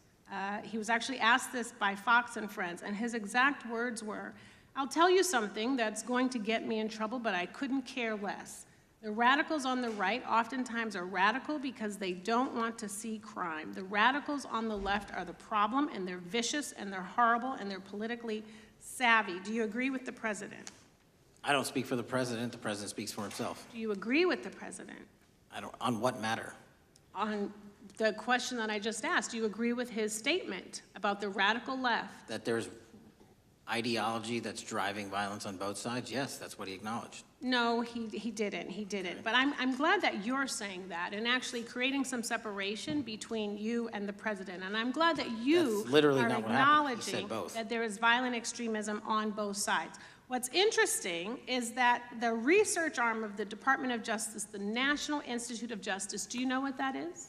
He was actually asked this by Fox and Friends, and his exact words were, "I'll tell you something that's going to get me in trouble, but I couldn't care less. The radicals on the right oftentimes are radical because they don't want to see crime. The radicals on the left are the problem, and they're vicious, and they're horrible, and they're politically savvy." Do you agree with the president? I don't speak for the president. The president speaks for himself. Do you agree with the president? I don't, on what matter? On the question that I just asked, do you agree with his statement about the radical left? That there's ideology that's driving violence on both sides? Yes, that's what he acknowledged. No, he didn't. But I'm glad that you're saying that and actually creating some separation between you and the president. And I'm glad that you That's literally are not what happened. He acknowledging said both. that there is violent extremism on both sides. What's interesting is that the research arm of the Department of Justice, the National Institute of Justice, do you know what that is?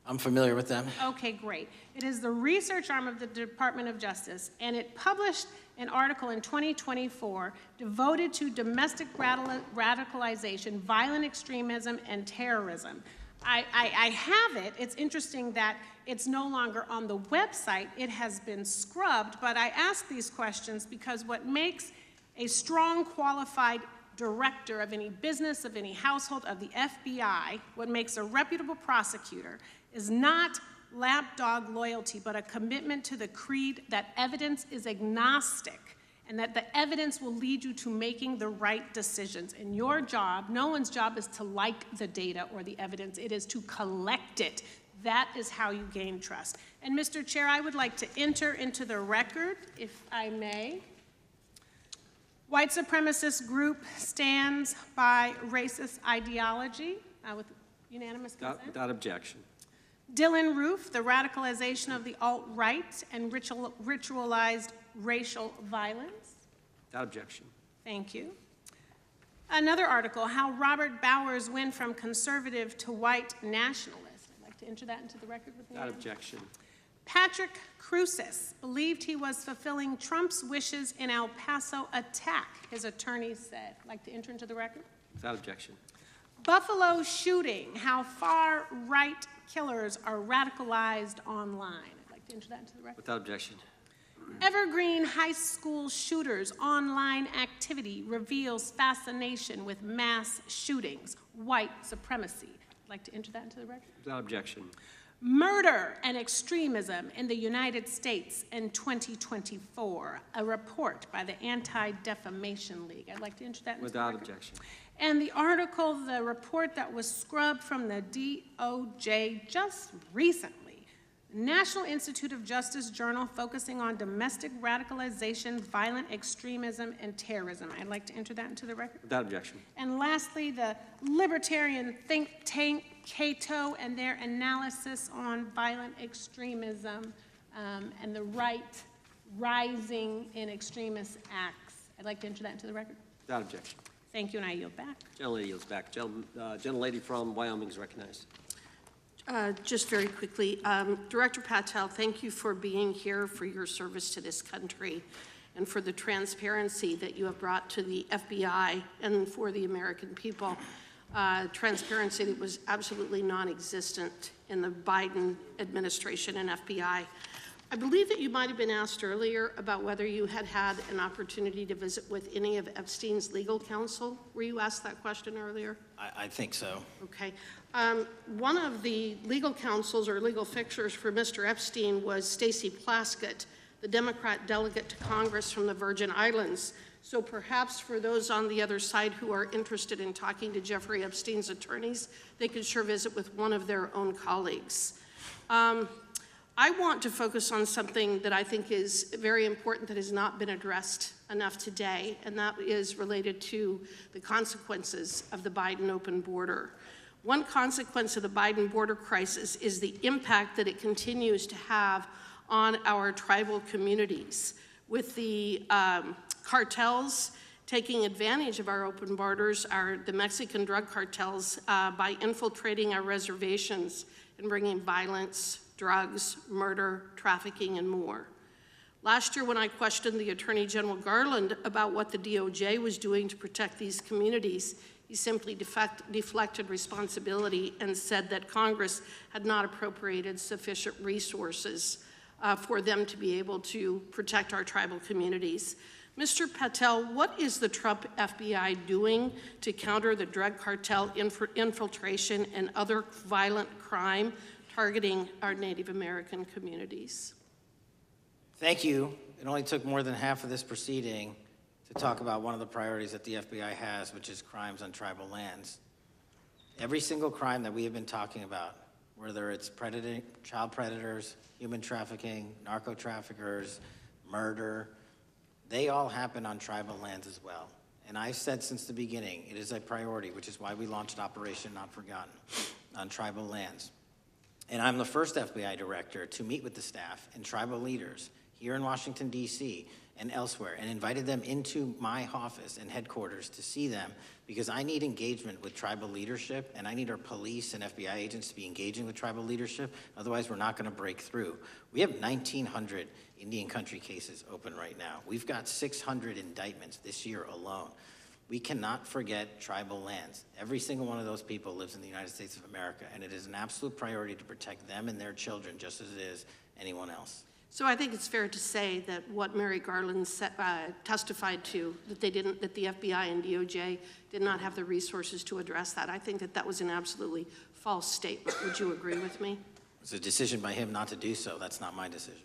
I'm familiar with them. Okay, great. It is the research arm of the Department of Justice, and it published an article in 2024 devoted to domestic radicalization, violent extremism, and terrorism. I have it. It's interesting that it's no longer on the website. It has been scrubbed, but I ask these questions because what makes a strong, qualified director of any business, of any household, of the FBI, what makes a reputable prosecutor is not lapdog loyalty, but a commitment to the creed that evidence is agnostic and that the evidence will lead you to making the right decisions. And your job, no one's job is to like the data or the evidence, it is to collect it. That is how you gain trust. And Mr. Chair, I would like to enter into the record, if I may. White supremacist group stands by racist ideology with unanimous consent. Without objection. Dylan Roof, the radicalization of the alt-right and ritualized racial violence. Without objection. Thank you. Another article, how Robert Bowers went from conservative to white nationalist. I'd like to enter that into the record with me. Without objection. Patrick Cruces believed he was fulfilling Trump's wishes in El Paso attack, his attorney said. I'd like to enter into the record. Without objection. Buffalo shooting, how far-right killers are radicalized online. I'd like to enter that into the record. Without objection. Evergreen High School shooters' online activity reveals fascination with mass shootings, white supremacy. I'd like to enter that into the record. Without objection. Murder and Extremism in the United States in 2024, a report by the Anti-Defamation League. I'd like to enter that into the record. Without objection. And the article, the report that was scrubbed from the DOJ just recently, National Institute of Justice Journal focusing on domestic radicalization, violent extremism, and terrorism. I'd like to enter that into the record. Without objection. And lastly, the libertarian think tank Cato and their analysis on violent extremism and the right rising in extremist acts. I'd like to enter that into the record. Without objection. Thank you, and I yield back. Gentlelady yields back. Gentlelady from Wyoming is recognized. Just very quickly, Director Patel, thank you for being here, for your service to this country, and for the transparency that you have brought to the FBI and for the American people. Transparency that was absolutely non-existent in the Biden administration and FBI. I believe that you might have been asked earlier about whether you had had an opportunity to visit with any of Epstein's legal counsel. Were you asked that question earlier? I think so. Okay. One of the legal counsels or legal fixers for Mr. Epstein was Stacey Plaskett, the Democrat delegate to Congress from the Virgin Islands. So perhaps for those on the other side who are interested in talking to Jeffrey Epstein's attorneys, they could sure visit with one of their own colleagues. I want to focus on something that I think is very important that has not been addressed enough today, and that is related to the consequences of the Biden open border. One consequence of the Biden border crisis is the impact that it continues to have on our tribal communities, with the cartels taking advantage of our open borders, the Mexican drug cartels, by infiltrating our reservations and bringing violence, drugs, murder, trafficking, and more. Last year, when I questioned the Attorney General Garland about what the DOJ was doing to protect these communities, he simply deflected responsibility and said that Congress had not appropriated sufficient resources for them to be able to protect our tribal communities. Mr. Patel, what is the Trump FBI doing to counter the drug cartel infiltration and other violent crime targeting our Native American communities? Thank you. It only took more than half of this proceeding to talk about one of the priorities that the FBI has, which is crimes on tribal lands. Every single crime that we have been talking about, whether it's child predators, human trafficking, narco traffickers, murder, they all happen on tribal lands as well. And I've said since the beginning, it is a priority, which is why we launched Operation Not Forgotten on tribal lands. And I'm the first FBI director to meet with the staff and tribal leaders here in Washington, D.C., and elsewhere, and invited them into my office and headquarters to see them, because I need engagement with tribal leadership, and I need our police and FBI agents to be engaging with tribal leadership. Otherwise, we're not going to break through. We have 1,900 Indian country cases open right now. We've got 600 indictments this year alone. We cannot forget tribal lands. Every single one of those people lives in the United States of America, and it is an absolute priority to protect them and their children just as it is anyone else. So I think it's fair to say that what Mary Garland testified to, that the FBI and DOJ did not have the resources to address that. I think that that was an absolutely false statement. Would you agree with me? It's a decision by him not to do so. That's not my decision.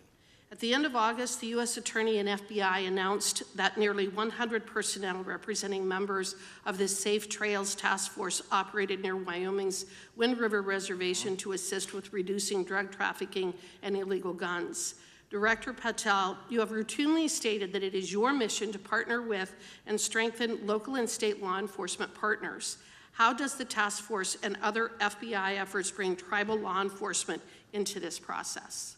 At the end of August, the U.S. Attorney and FBI announced that nearly 100 personnel representing members of the Safe Trails Task Force operated near Wyoming's Wind River Reservation to assist with reducing drug trafficking and illegal guns. Director Patel, you have routinely stated that it is your mission to partner with and strengthen local and state law enforcement partners. How does the task force and other FBI efforts bring tribal law enforcement into this process?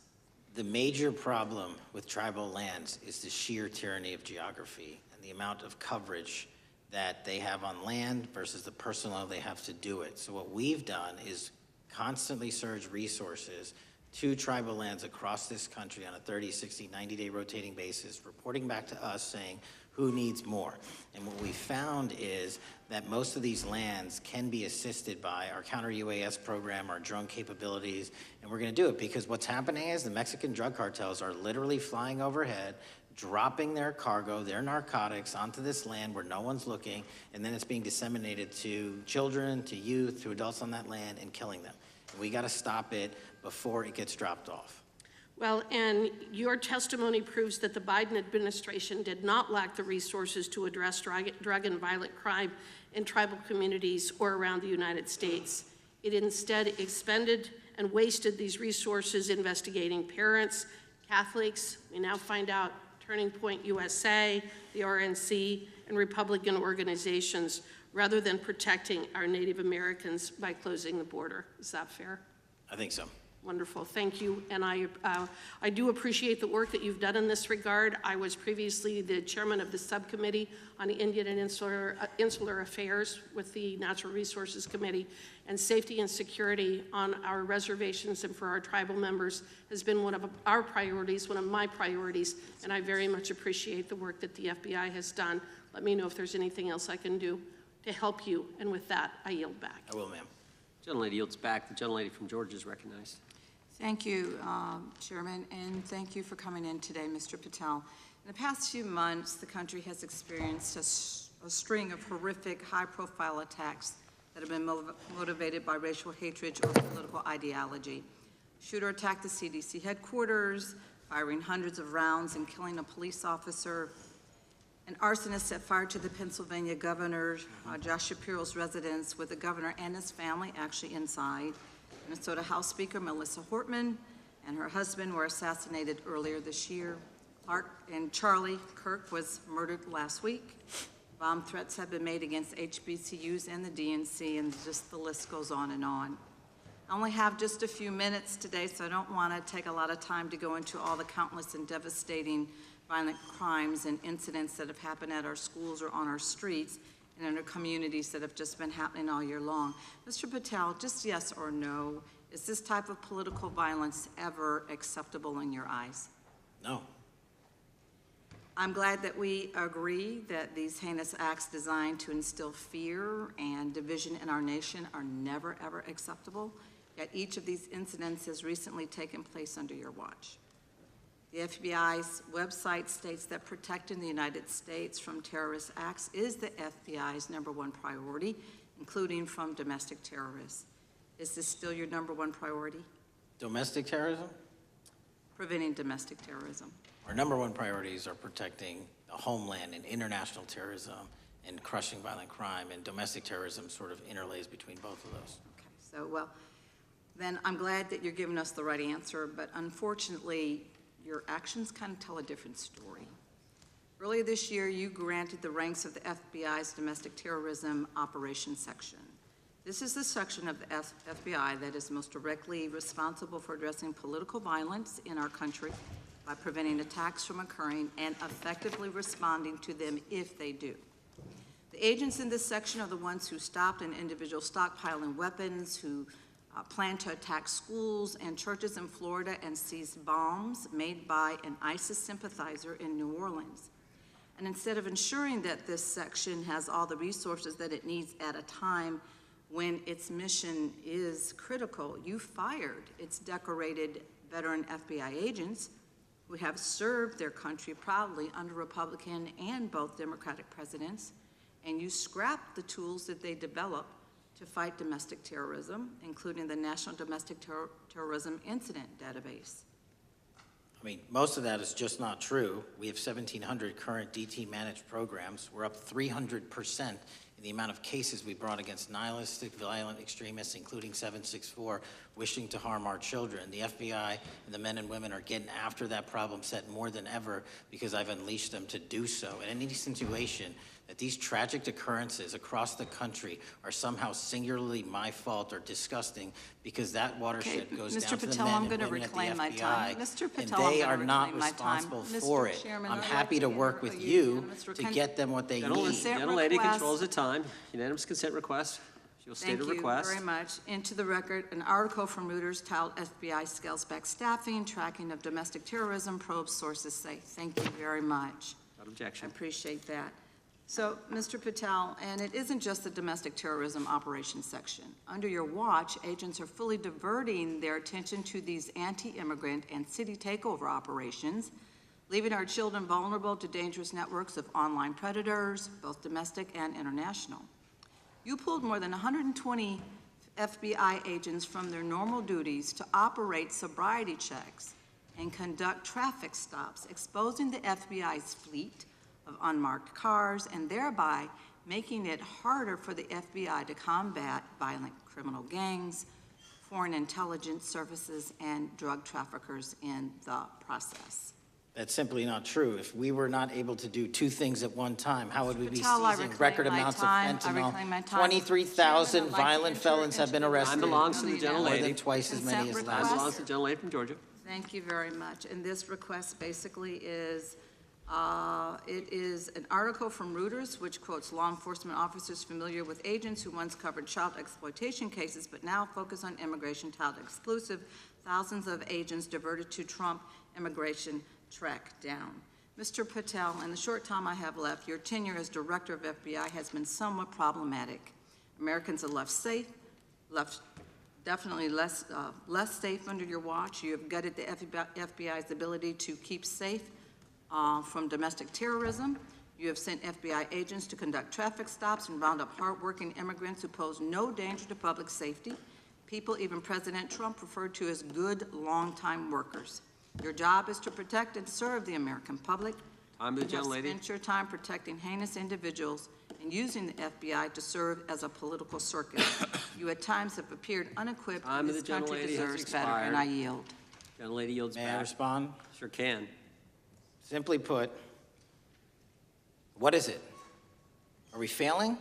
The major problem with tribal lands is the sheer tyranny of geography and the amount of coverage that they have on land versus the personnel they have to do it. So what we've done is constantly surge resources to tribal lands across this country on a 30, 60, 90-day rotating basis, reporting back to us saying who needs more. And what we found is that most of these lands can be assisted by our counter-UAS program, our drone capabilities, and we're gonna do it because what's happening is the Mexican drug cartels are literally flying overhead, dropping their cargo, their narcotics onto this land where no one's looking, and then it's being disseminated to children, to youth, to adults on that land, and killing them. And we gotta stop it before it gets dropped off. Well, and your testimony proves that the Biden administration did not lack the resources to address drug and violent crime in tribal communities or around the United States. It instead expended and wasted these resources investigating parents, Catholics, we now find out Turning Point USA, the RNC, and Republican organizations, rather than protecting our Native Americans by closing the border. Is that fair? I think so. Wonderful, thank you. And I do appreciate the work that you've done in this regard. I was previously the chairman of the subcommittee on the Indian and Insular Affairs with the Natural Resources Committee, and safety and security on our reservations and for our tribal members has been one of our priorities, one of my priorities, and I very much appreciate the work that the FBI has done. Let me know if there's anything else I can do to help you, and with that, I yield back. I will, ma'am. Gentlelady yields back. The gentlelady from Georgia is recognized. Thank you, Chairman, and thank you for coming in today, Mr. Patel. In the past few months, the country has experienced a string of horrific, high-profile attacks that have been motivated by racial hatred or political ideology. Shooter attacked the CDC headquarters, firing hundreds of rounds and killing a police officer. An arsonist set fire to the Pennsylvania governor, Josh Shapiro's residence, with the governor and his family actually inside. Minnesota House Speaker Melissa Hortman and her husband were assassinated earlier this year. Charlie Kirk was murdered last week. Bomb threats have been made against HBCUs and the DNC, and just the list goes on and on. I only have just a few minutes today, so I don't want to take a lot of time to go into all the countless and devastating violent crimes and incidents that have happened at our schools or on our streets and in our communities that have just been happening all year long. Mr. Patel, just yes or no, is this type of political violence ever acceptable in your eyes? No. I'm glad that we agree that these heinous acts designed to instill fear and division in our nation are never, ever acceptable, yet each of these incidents has recently taken place under your watch. The FBI's website states that protecting the United States from terrorist acts is the FBI's #1 priority, including from domestic terrorists. Is this still your #1 priority? Domestic terrorism? Preventing domestic terrorism. Our #1 priorities are protecting the homeland and international terrorism and crushing violent crime, and domestic terrorism sort of interlays between both of those. Okay, so, well, then I'm glad that you're giving us the right answer, but unfortunately, your actions kind of tell a different story. Earlier this year, you granted the ranks of the FBI's Domestic Terrorism Operations Section. This is the section of the FBI that is most directly responsible for addressing political violence in our country by preventing attacks from occurring and effectively responding to them if they do. The agents in this section are the ones who stopped an individual stockpiling weapons, who planned to attack schools and churches in Florida and seized bombs made by an ISIS sympathizer in New Orleans. And instead of ensuring that this section has all the resources that it needs at a time when its mission is critical, you fired its decorated veteran FBI agents who have served their country proudly under Republican and both Democratic presidents, and you scrapped the tools that they developed to fight domestic terrorism, including the National Domestic Terrorism Incident Database. I mean, most of that is just not true. We have 1,700 current DT managed programs. We're up 300% in the amount of cases we brought against nihilistic, violent extremists, including 764, wishing to harm our children. The FBI and the men and women are getting after that problem set more than ever because I've unleashed them to do so. And any situation that these tragic occurrences across the country are somehow singularly my fault or disgusting because that watershed goes down to the men and women at the FBI, and they are not responsible for it. I'm happy to work with you to get them what they need. Gentle lady controls the time. Unanimous consent request. She'll state a request. Thank you very much. Into the record, an article from Reuters titled FBI Scales Back Staffing, Tracking of Domestic Terrorism, Probes Sources Say. Thank you very much. Without objection. I appreciate that. So, Mr. Patel, and it isn't just the domestic terrorism operations section. Under your watch, agents are fully diverting their attention to these anti-immigrant and city takeover operations, leaving our children vulnerable to dangerous networks of online predators, both domestic and international. You pulled more than 120 FBI agents from their normal duties to operate sobriety checks and conduct traffic stops, exposing the FBI's fleet of unmarked cars and thereby making it harder for the FBI to combat violent criminal gangs, foreign intelligence services, and drug traffickers in the process. That's simply not true. If we were not able to do two things at one time, how would we be seizing record amounts of fentanyl? 23,000 violent felons have been arrested. Time belongs to the gentlelady. More than twice as many as last Time belongs to the gentlelady from Georgia. Thank you very much. And this request basically is, it is an article from Reuters which quotes law enforcement officers familiar with agents who once covered child exploitation cases but now focus on immigration child exclusive. Thousands of agents diverted to Trump immigration track down. Mr. Patel, in the short time I have left, your tenure as director of FBI has been somewhat problematic. Americans are left safe, definitely less safe under your watch. You have gutted the FBI's ability to keep safe from domestic terrorism. You have sent FBI agents to conduct traffic stops and round up hardworking immigrants who pose no danger to public safety, people even President Trump referred to as good long-time workers. Your job is to protect and serve the American public. Time to the gentlelady. You have spent your time protecting heinous individuals and using the FBI to serve as a political circus. You at times have appeared unequipped. Time to the This country gentlelady has deserves better, expired. and I yield. Gentlelady yields back. May I respond? Sure can. Simply put, what is it? Are we failing?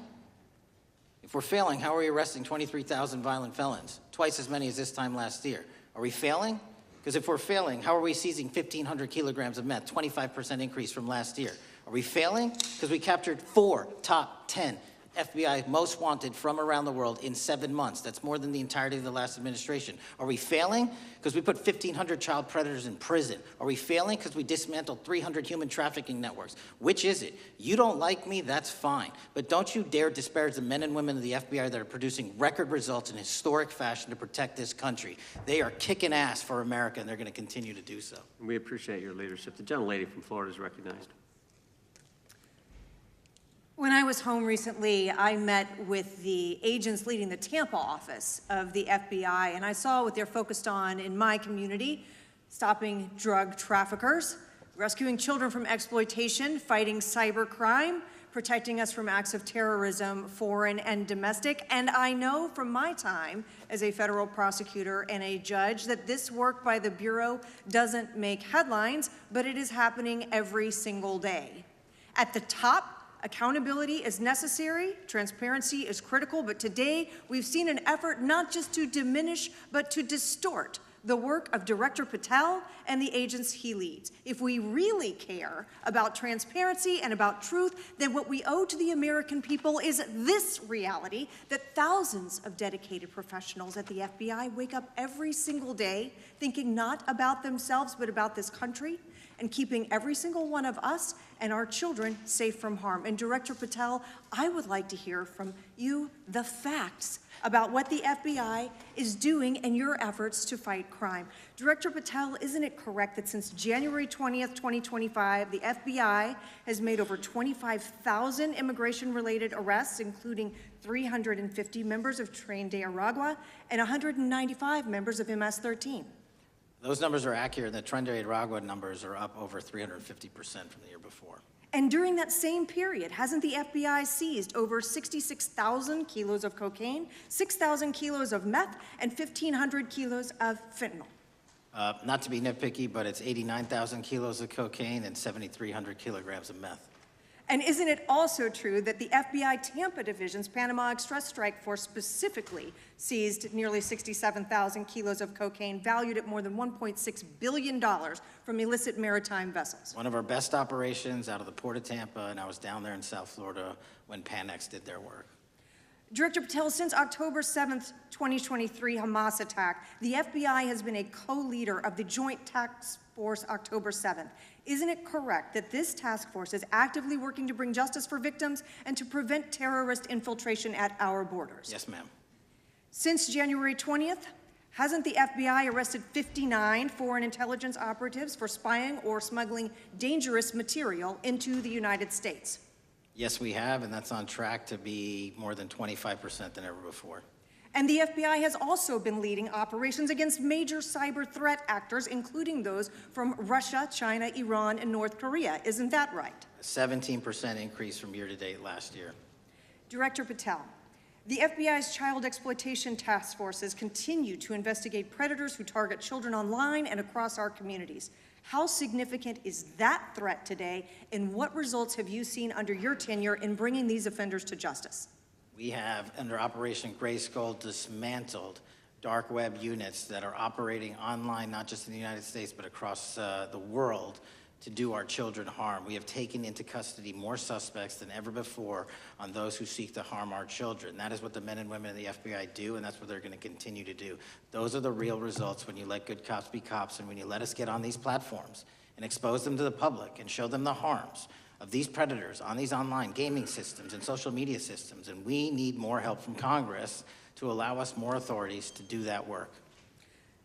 If we're failing, how are we arresting 23,000 violent felons? Twice as many as this time last year. Are we failing? Because if we're failing, how are we seizing 1,500 kilograms of meth, 25% increase from last year? Are we failing? Because we captured 4 top 10 FBI most wanted from around the world in 7 months. That's more than the entirety of the last administration. Are we failing because we put 1,500 child predators in prison? Are we failing because we dismantled 300 human trafficking networks? Which is it? You don't like me, that's fine. But don't you dare disparage the men and women of the FBI that are producing record results in historic fashion to protect this country. They are kicking ass for America, and they're going to continue to do so. We appreciate your leadership. The gentlelady from Florida is recognized. When I was home recently, I met with the agents leading the Tampa office of the FBI, and I saw what they're focused on in my community: stopping drug traffickers, rescuing children from exploitation, fighting cybercrime, protecting us from acts of terrorism, foreign and domestic. And I know from my time as a federal prosecutor and a judge that this work by the Bureau doesn't make headlines, but it is happening every single day. At the top, accountability is necessary, transparency is critical, but today we've seen an effort not just to diminish, but to distort the work of Director Patel and the agents he leads. If we really care about transparency and about truth, then what we owe to the American people is this reality: that thousands of dedicated professionals at the FBI wake up every single day thinking not about themselves, but about this country, and keeping every single one of us and our children safe from harm. And Director Patel, I would like to hear from you the facts about what the FBI is doing in your efforts to fight crime. Director Patel, isn't it correct that since January 20th, 2025, the FBI has made over 25,000 immigration-related arrests, including 350 members of Tren de Aragua and 195 members of MS-13? Those numbers are accurate. The Tren de Aragua numbers are up over 350% from the year before. And during that same period, hasn't the FBI seized over 66,000 kilos of cocaine, 6,000 kilos of meth, and 1,500 kilos of fentanyl? Not to be nitpicky, but it's 89,000 kilos of cocaine and 7,300 kilograms of meth. And isn't it also true that the FBI Tampa Division's Panama Express Strike Force specifically seized nearly 67,000 kilos of cocaine valued at more than $1.6 billion from illicit maritime vessels? One of our best operations out of the Port of Tampa, and I was down there in South Florida when Panex did their work. Director Patel, since October 7th, 2023 Hamas attack, the FBI has been a co-leader of the Joint Task Force October 7th. Isn't it correct that this task force is actively working to bring justice for victims and to prevent terrorist infiltration at our borders? Yes, ma'am. Since January 20th, hasn't the FBI arrested 59 foreign intelligence operatives for spying or smuggling dangerous material into the United States? Yes, we have, and that's on track to be more than 25% than ever before. And the FBI has also been leading operations against major cyber threat actors, including those from Russia, China, Iran, and North Korea. Isn't that right? A 17% increase from year-to-date last year. Director Patel, the FBI's child exploitation task forces continue to investigate predators who target children online and across our communities. How significant is that threat today, and what results have you seen under your tenure in bringing these offenders to justice? We have, under Operation Gray Skull, dismantled dark web units that are operating online, not just in the United States, but across the world, to do our children harm. We have taken into custody more suspects than ever before on those who seek to harm our children. That is what the men and women of the FBI do, and that's what they're going to continue to do. Those are the real results when you let good cops be cops, and when you let us get on these platforms and expose them to the public and show them the harms of these predators on these online gaming systems and social media systems. And we need more help from Congress to allow us more authorities to do that work.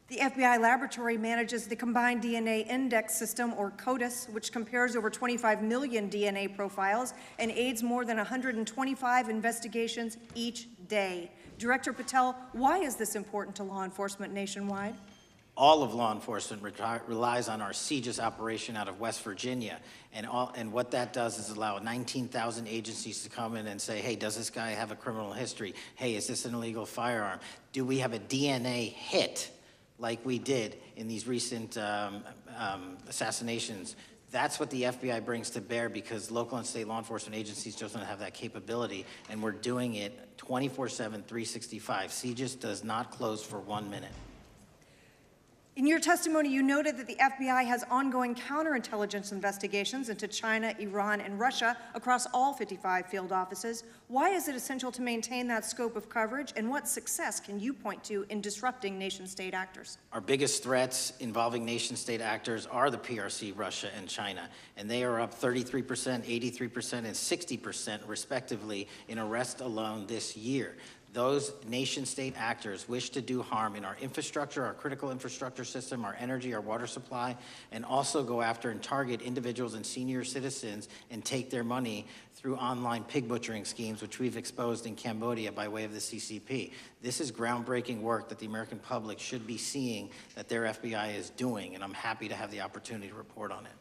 The FBI laboratory manages the Combined DNA Index System, or CODIS, which compares over 25 million DNA profiles and aids more than 125 investigations each day. Director Patel, why is this important to law enforcement nationwide? All of law enforcement relies on our CJIS operation out of West Virginia. And what that does is allow 19,000 agencies to come in and say, hey, does this guy have a criminal history? Hey, is this an illegal firearm? Do we have a DNA hit like we did in these recent assassinations? That's what the FBI brings to bear, because local and state law enforcement agencies just don't have that capability, and we're doing it 24/7, 365. CJIS does not close for 1 minute. In your testimony, you noted that the FBI has ongoing counterintelligence investigations into China, Iran, and Russia across all 55 field offices. Why is it essential to maintain that scope of coverage, and what success can you point to in disrupting nation-state actors? Our biggest threats involving nation-state actors are the PRC, Russia, and China, and they are up 33%, 83%, and 60% respectively in arrests alone this year. Those nation-state actors wish to do harm in our infrastructure, our critical infrastructure system, our energy, our water supply, and also go after and target individuals and senior citizens and take their money through online pig butchering schemes, which we've exposed in Cambodia by way of the CCP. This is groundbreaking work that the American public should be seeing that their FBI is doing, and I'm happy to have the opportunity to report on it.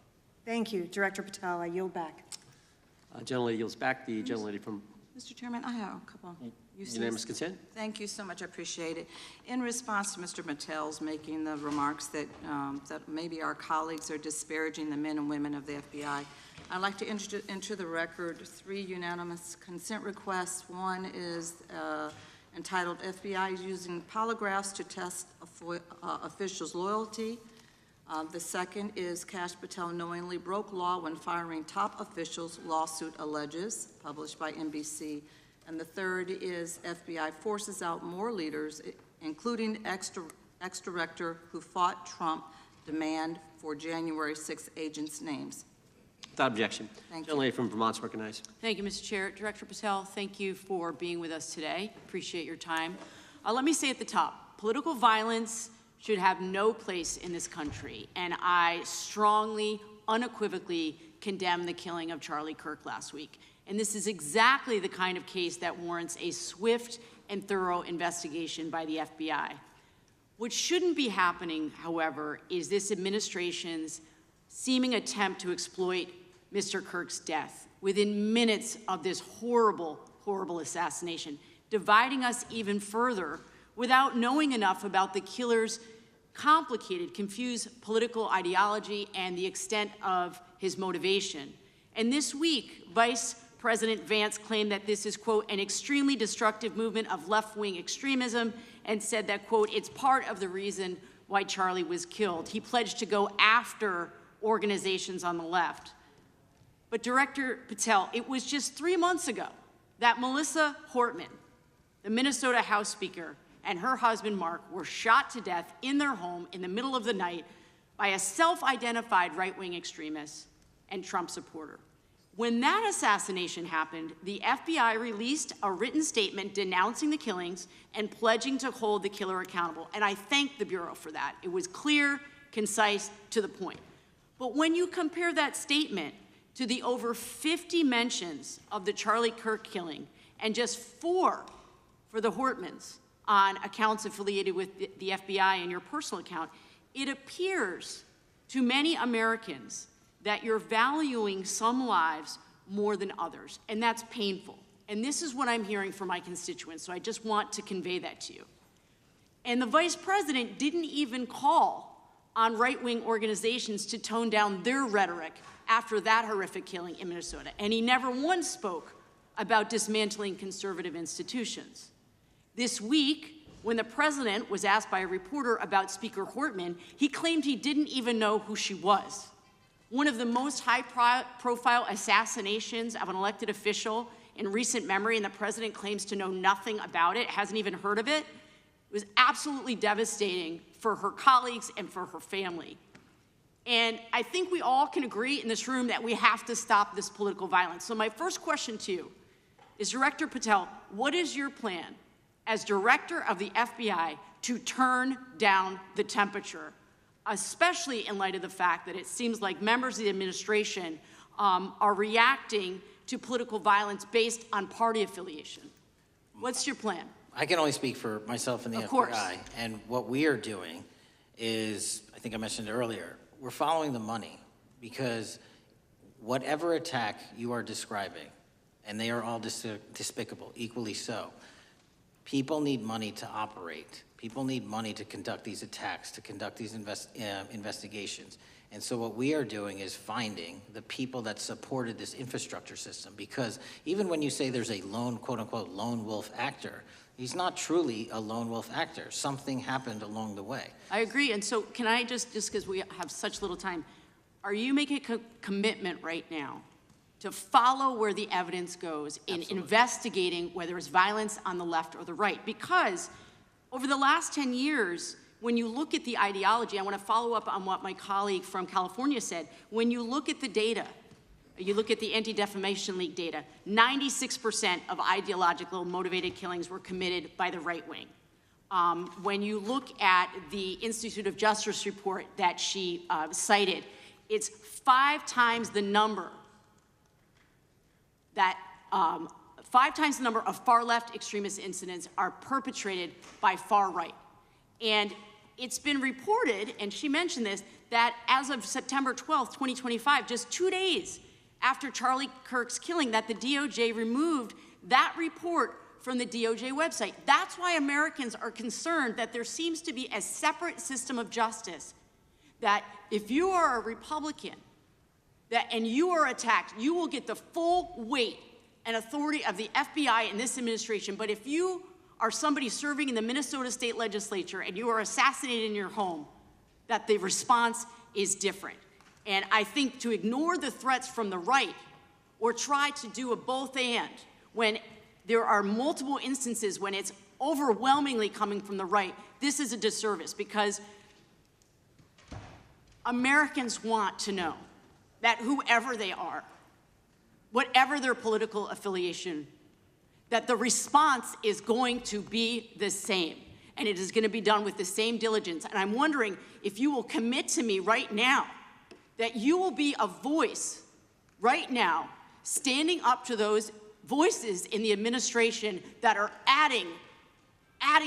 Thank you. Director Patel, I yield back. Gentlelady yields back. The gentlelady from Mr. Chairman, I have a couple. Unanimous consent. Thank you so much. I appreciate it. In response to Mr. Patel's making the remarks that, that maybe our colleagues are disparaging the men and women of the FBI, I'd like to enter the record 3 unanimous consent requests. One is entitled FBI using polygraphs to test officials' loyalty. The second is Kash Patel knowingly broke law when firing top officials, lawsuit alleges, published by NBC. And the third is FBI forces out more leaders, including ex-director who fought Trump, demand for January 6th agents' names. Without objection. Thank you. Gentlelady from Vermont's recognized. Thank you, Mr. Chair. Director Patel, thank you for being with us today. Appreciate your time. Let me say at the top, political violence should have no place in this country, and I strongly, unequivocally condemn the killing of Charlie Kirk last week. And this is exactly the kind of case that warrants a swift and thorough investigation by the FBI. What shouldn't be happening, however, is this administration's seeming attempt to exploit Mr. Kirk's death within minutes of this horrible, horrible assassination, dividing us even further without knowing enough about the killer's complicated, confused political ideology and the extent of his motivation. And this week, Vice President Vance claimed that this is, quote, an extremely destructive movement of left-wing extremism, and said that, quote, it's part of the reason why Charlie was killed. He pledged to go after organizations on the left. But Director Patel, it was just 3 months ago that Melissa Hortman, the Minnesota House Speaker, and her husband Mark were shot to death in their home in the middle of the night by a self-identified right-wing extremist and Trump supporter. When that assassination happened, the FBI released a written statement denouncing the killings and pledging to hold the killer accountable. And I thank the Bureau for that. It was clear, concise, to the point. But when you compare that statement to the over 50 mentions of the Charlie Kirk killing and just 4 for the Hortmans on accounts affiliated with the FBI and your personal account, it appears to many Americans that you're valuing some lives more than others, and that's painful. And this is what I'm hearing from my constituents, so I just want to convey that to you. And the Vice President didn't even call on right-wing organizations to tone down their rhetoric after that horrific killing in Minnesota, and he never once spoke about dismantling conservative institutions. This week, when the President was asked by a reporter about Speaker Hortman, he claimed he didn't even know who she was. One of the most high-profile assassinations of an elected official in recent memory, and the President claims to know nothing about it, hasn't even heard of it. It was absolutely devastating for her colleagues and for her family. And I think we all can agree in this room that we have to stop this political violence. So my first question to you is, Director Patel, what is your plan as Director of the FBI to turn down the temperature, especially in light of the fact that it seems like members of the administration are reacting to political violence based on party affiliation? What's your plan? I can only speak for myself and the Of course. FBI. And what we are doing is, I think I mentioned earlier, we're following the money, because whatever attack you are describing, and they are all despicable, equally so, people need money to operate. People need money to conduct these attacks, to conduct these investigations. And so what we are doing is finding the people that supported this infrastructure system, because even when you say there's a lone, quote unquote, lone wolf actor, He's not truly a lone wolf actor. Something happened along the way. I agree, and so can I just because we have such little time, are you making a commitment right now to follow where the evidence goes in investigating whether it's violence on the left or the right? Because over the last 10 years, when you look at the ideology, I want to follow up on what my colleague from California said. When you look at the data, you look at the Anti-Defamation League data, 96% of ideological motivated killings were committed by the right wing. When you look at the Institute of Justice report that she cited, it's 5 times the number that 5 times the number of far-left extremist incidents are perpetrated by far right. And it's been reported, and she mentioned this, that as of September 12th, 2025, just 2 days after Charlie Kirk's killing, that the DOJ removed that report from the DOJ website. That's why Americans are concerned that there seems to be a separate system of justice, that if you are a Republican and you are attacked, you will get the full weight and authority of the FBI in this administration. But if you are somebody serving in the Minnesota State Legislature and you are assassinated in your home, that the response is different. And I think to ignore the threats from the right or try to do a both and when there are multiple instances when it's overwhelmingly coming from the right, this is a disservice, because Americans want to know that whoever they are, whatever their political affiliation, that the response is going to be the same, and it is going to be done with the same diligence. And I'm wondering if you will commit to me right now that you will be a voice right now standing up to those voices in the administration that are adding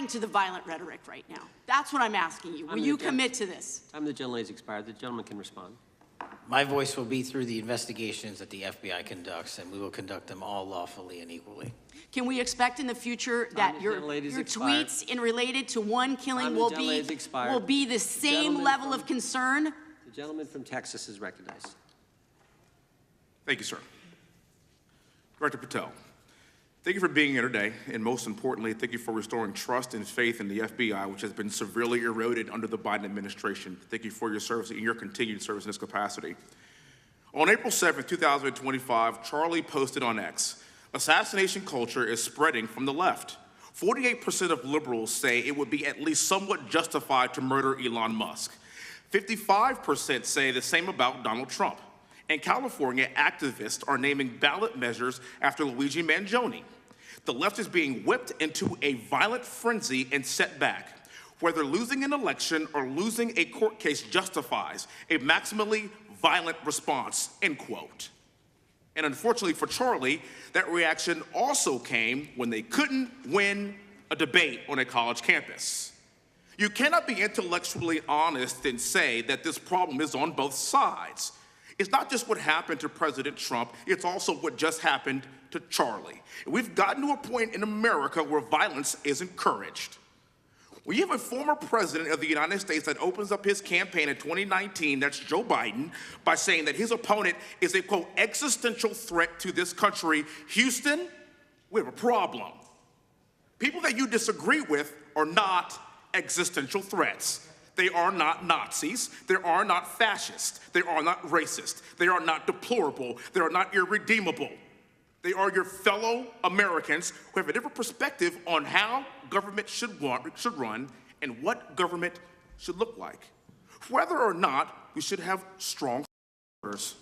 to the violent rhetoric right now. That's what I'm asking you. Will you commit to this? Time of the gentlelady has expired. The gentleman can respond. My voice will be through the investigations that the FBI conducts, and we will conduct them all lawfully and equally. Can we expect in the future that your tweets in related to one killing will be the same level of concern? The gentleman from Texas is recognized. Thank you, sir. Director Patel, thank you for being here today, and most importantly, thank you for restoring trust and faith in the FBI, which has been severely eroded under the Biden administration. Thank you for your service and your continued service in this capacity. On April 7th, 2025, Charlie posted on X, "Assassination culture is spreading from the left. 48% of liberals say it would be at least somewhat justified to murder Elon Musk. 55% say the same about Donald Trump. And California activists are naming ballot measures after Luigi Mangione. The left is being whipped into a violent frenzy and set back. Whether losing an election or losing a court case justifies a maximally violent response," end quote. And unfortunately for Charlie, that reaction also came when they couldn't win a debate on a college campus. You cannot be intellectually honest and say that this problem is on both sides. It's not just what happened to President Trump, it's also what just happened to Charlie. We've gotten to a point in America where violence is encouraged. We have a former president of the United States that opens up his campaign in 2019, that's Joe Biden, by saying that his opponent is a, quote, existential threat to this country. Houston, we have a problem. People that you disagree with are not existential threats. They are not Nazis. They are not fascist. They are not racist. They are not deplorable. They are not irredeemable. They are your fellow Americans who have a different perspective on how government should run and what government should look like. Whether or not we should have strong borders,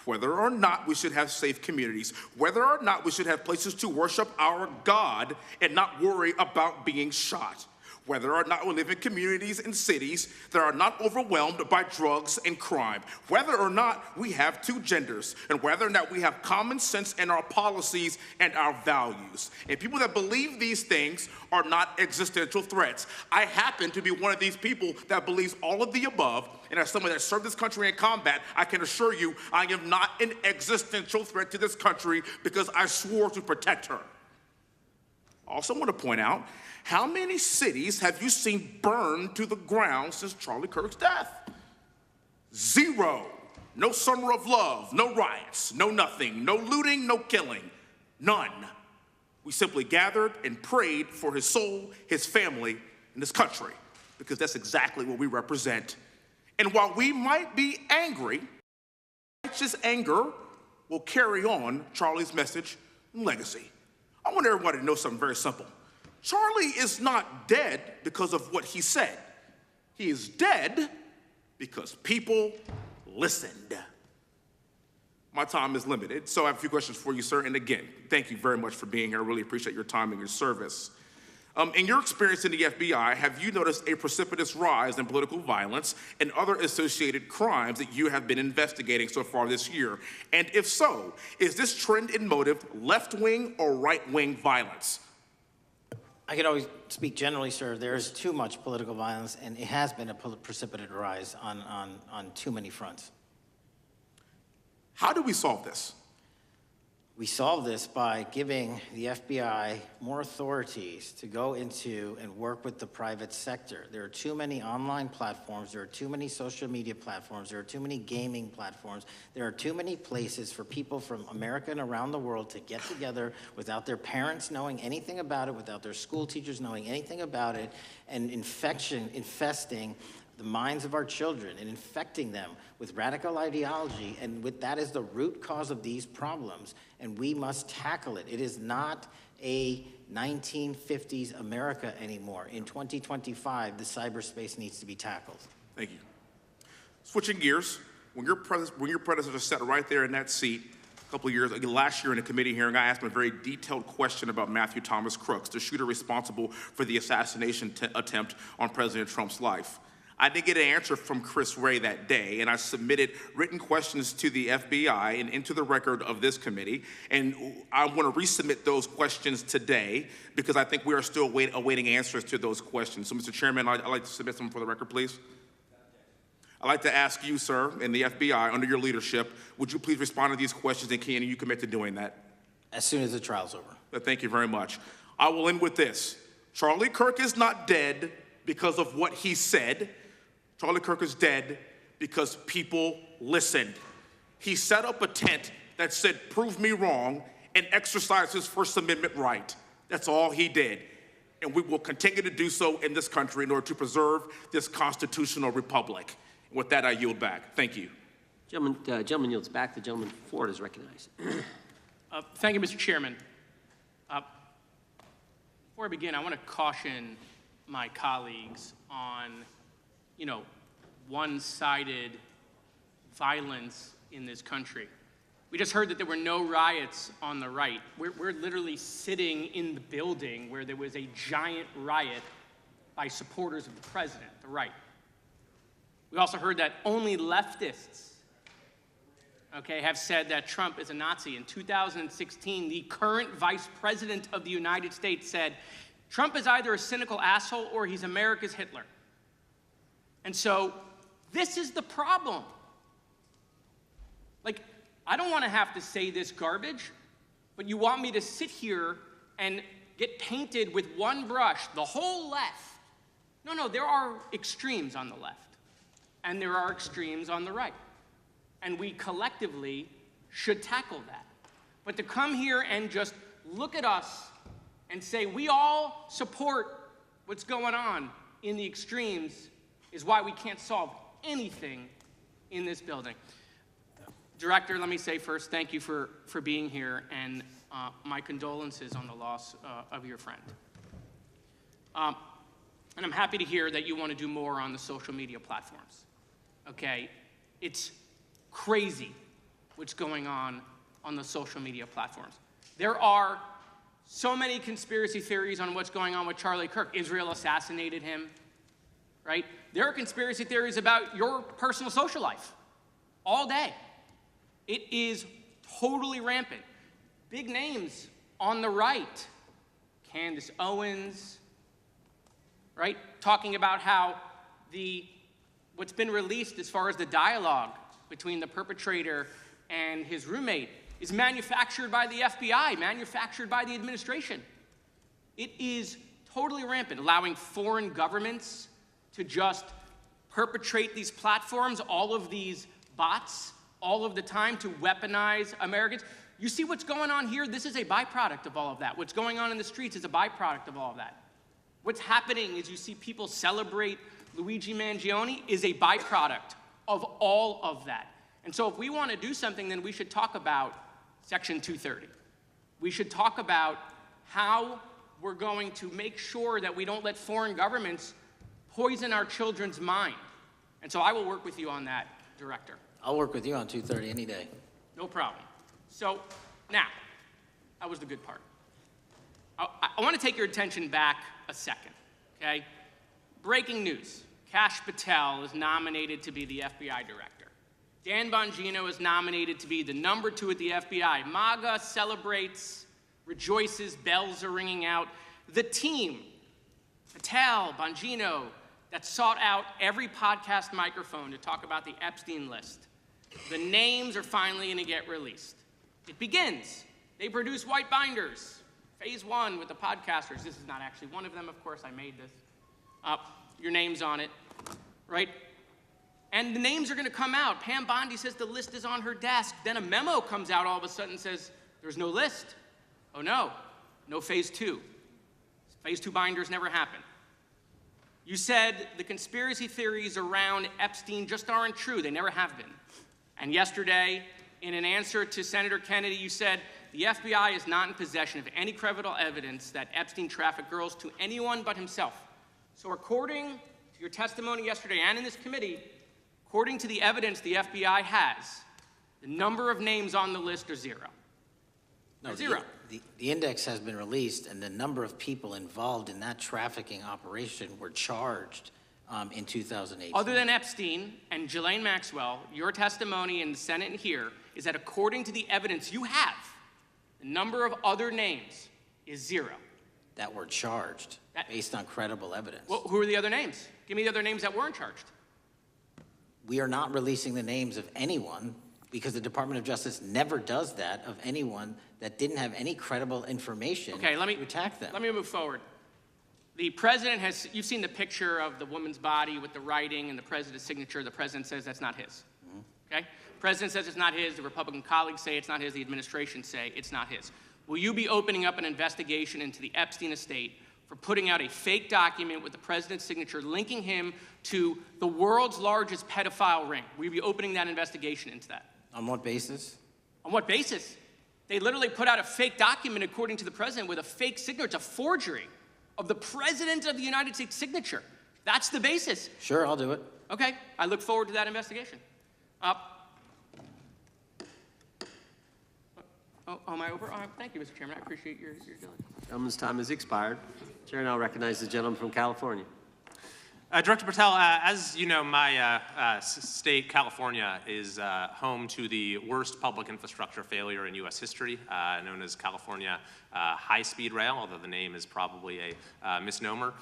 whether or not we should have safe communities, whether or not we should have places to worship our God and not worry about being shot, whether or not we live in communities and cities that are not overwhelmed by drugs and crime, whether or not we have two genders, and whether or not we have common sense in our policies and our values. And people that believe these things are not existential threats. I happen to be one of these people that believes all of the above, and as someone that served this country in combat, I can assure you I am not an existential threat to this country because I swore to protect her. I also want to point out, how many cities have you seen burned to the ground since Charlie Kirk's death? 0. No summer of love, no riots, no nothing, no looting, no killing, none. We simply gathered and prayed for his soul, his family, and his country, because that's exactly what we represent. And while we might be angry, righteous anger will carry on Charlie's message and legacy. I want everybody to know something very simple. Charlie is not dead because of what he said. He is dead because people listened. My time is limited, so I have a few questions for you, sir. And again, thank you very much for being here. I really appreciate your time and your service. In your experience in the FBI, have you noticed a precipitous rise in political violence and other associated crimes that you have been investigating so far this year? And if so, is this trend in motive left-wing or right-wing violence? I can always speak generally, sir. There is too much political violence, and it has been a precipitate rise on too many fronts. How do we solve this? We solve this by giving the FBI more authorities to go into and work with the private sector. There are too many online platforms. There are too many social media platforms. There are too many gaming platforms. There are too many places for people from America and around the world to get together without their parents knowing anything about it, without their school teachers knowing anything about it, and infesting the minds of our children and infecting them with radical ideology, and with that is the root cause of these problems, and we must tackle it. It is not a 1950s America anymore. In 2025, the cyberspace needs to be tackled. Thank you. Switching gears, when your predecessor sat right there in that seat a couple of years, last year in a committee hearing, I asked him a very detailed question about Matthew Thomas Crooks, the shooter responsible for the assassination attempt on President Trump's life. I didn't get an answer from Chris Wray that day, and I submitted written questions to the FBI and into the record of this committee, and I want to resubmit those questions today because I think we are still awaiting answers to those questions. So, Mr. Chairman, I'd like to submit them for the record, please. I'd like to ask you, sir, and the FBI, under your leadership, would you please respond to these questions, and can you commit to doing that? As soon as the trial's over. Thank you very much. I will end with this. Charlie Kirk is not dead because of what he said. Charlie Kirk is dead because people listened. He set up a tent that said, "Prove me wrong," and exercised his First Amendment right. That's all he did. And we will continue to do so in this country in order to preserve this constitutional republic. And with that, I yield back. Thank you. Gentleman yields back. The gentleman before it is recognized. Thank you, Mr. Chairman. Before I begin, I want to caution my colleagues on one-sided violence in this country. We just heard that there were no riots on the right. We're literally sitting in the building where there was a giant riot by supporters of the president, the right. We also heard that only leftists, have said that Trump is a Nazi. In 2016, the current vice president of the United States said, Trump is either a cynical asshole or he's America's Hitler. And so this is the problem. I don't want to have to say this garbage, but you want me to sit here and get painted with one brush, the whole left. No, there are extremes on the left, and there are extremes on the right. And we collectively should tackle that. But to come here and just look at us and say we all support what's going on in the extremes is why we can't solve anything in this building. Director, let me say first, thank you for being here, and my condolences on the loss of your friend. And I'm happy to hear that you want to do more on the social media platforms. It's crazy what's going on the social media platforms. There are so many conspiracy theories on what's going on with Charlie Kirk. Israel assassinated him, right? There are conspiracy theories about your personal social life all day. It is totally rampant. Big names on the right, Candace Owens, right? Talking about how what's been released as far as the dialogue between the perpetrator and his roommate is manufactured by the FBI, manufactured by the administration. It is totally rampant, allowing foreign governments to just perpetrate these platforms, all of these bots, all of the time to weaponize Americans. You see what's going on here? This is a byproduct of all of that. What's going on in the streets is a byproduct of all of that. What's happening is you see people celebrate Luigi Mangione is a byproduct of all of that. And so if we want to do something, then we should talk about Section 230. We should talk about how we're going to make sure that we don't let foreign governments poison our children's mind. And so I will work with you on that, Director. I'll work with you on 230 any day. No problem. So now, that was the good part. I want to take your attention back a second, okay? Breaking news. Kash Patel is nominated to be the FBI director. Dan Bongino is nominated to be the #2 at the FBI. MAGA celebrates, rejoices, bells are ringing out. The team, Patel, Bongino, that sought out every podcast microphone to talk about the Epstein list. The names are finally going to get released. It begins. They produce white binders. Phase 1 with the podcasters. This is not actually one of them, of course. I made this. Your name's on it, right? And the names are going to come out. Pam Bondi says the list is on her desk. Then a memo comes out all of a sudden and says, there's no list. Oh, no phase 2. Phase 2 binders never happened. You said the conspiracy theories around Epstein just aren't true. They never have been. And yesterday, in an answer to Senator Kennedy, you said the FBI is not in possession of any credible evidence that Epstein trafficked girls to anyone but himself. So according to your testimony yesterday and in this committee, according to the evidence the FBI has, the number of names on the list are 0. No, zero. The index has been released, and the number of people involved in that trafficking operation were charged in 2018. Other than Epstein and Ghislaine Maxwell, your testimony in the Senate and here is that according to the evidence you have, the number of other names is 0. That were charged based on credible evidence. Well, who are the other names? Give me the other names that weren't charged. We are not releasing the names of anyone because the Department of Justice never does that of anyone that didn't have any credible information to attack them. Let me move forward. The president has, you've seen the picture of the woman's body with the writing and the president's signature. The president says that's not his, okay? The president says it's not his. The Republican colleagues say it's not his. The administration say it's not his. Will you be opening up an investigation into the Epstein estate for putting out a fake document with the president's signature linking him to the world's largest pedophile ring? Will you be opening that investigation into that? On what basis? On what basis? They literally put out a fake document, according to the president, with a fake signature. It's a forgery of the president of the United States signature. That's the basis. Sure, I'll do it. Okay, I look forward to that investigation. Am I over? Thank you, Mr. Chairman. I appreciate your diligence. Gentleman's time has expired. Chair now recognizes the gentleman from California. Director Patel, as you know, my state, California, is home to the worst public infrastructure failure in U.S. history, known as California High-Speed Rail, although the name is probably a misnomer.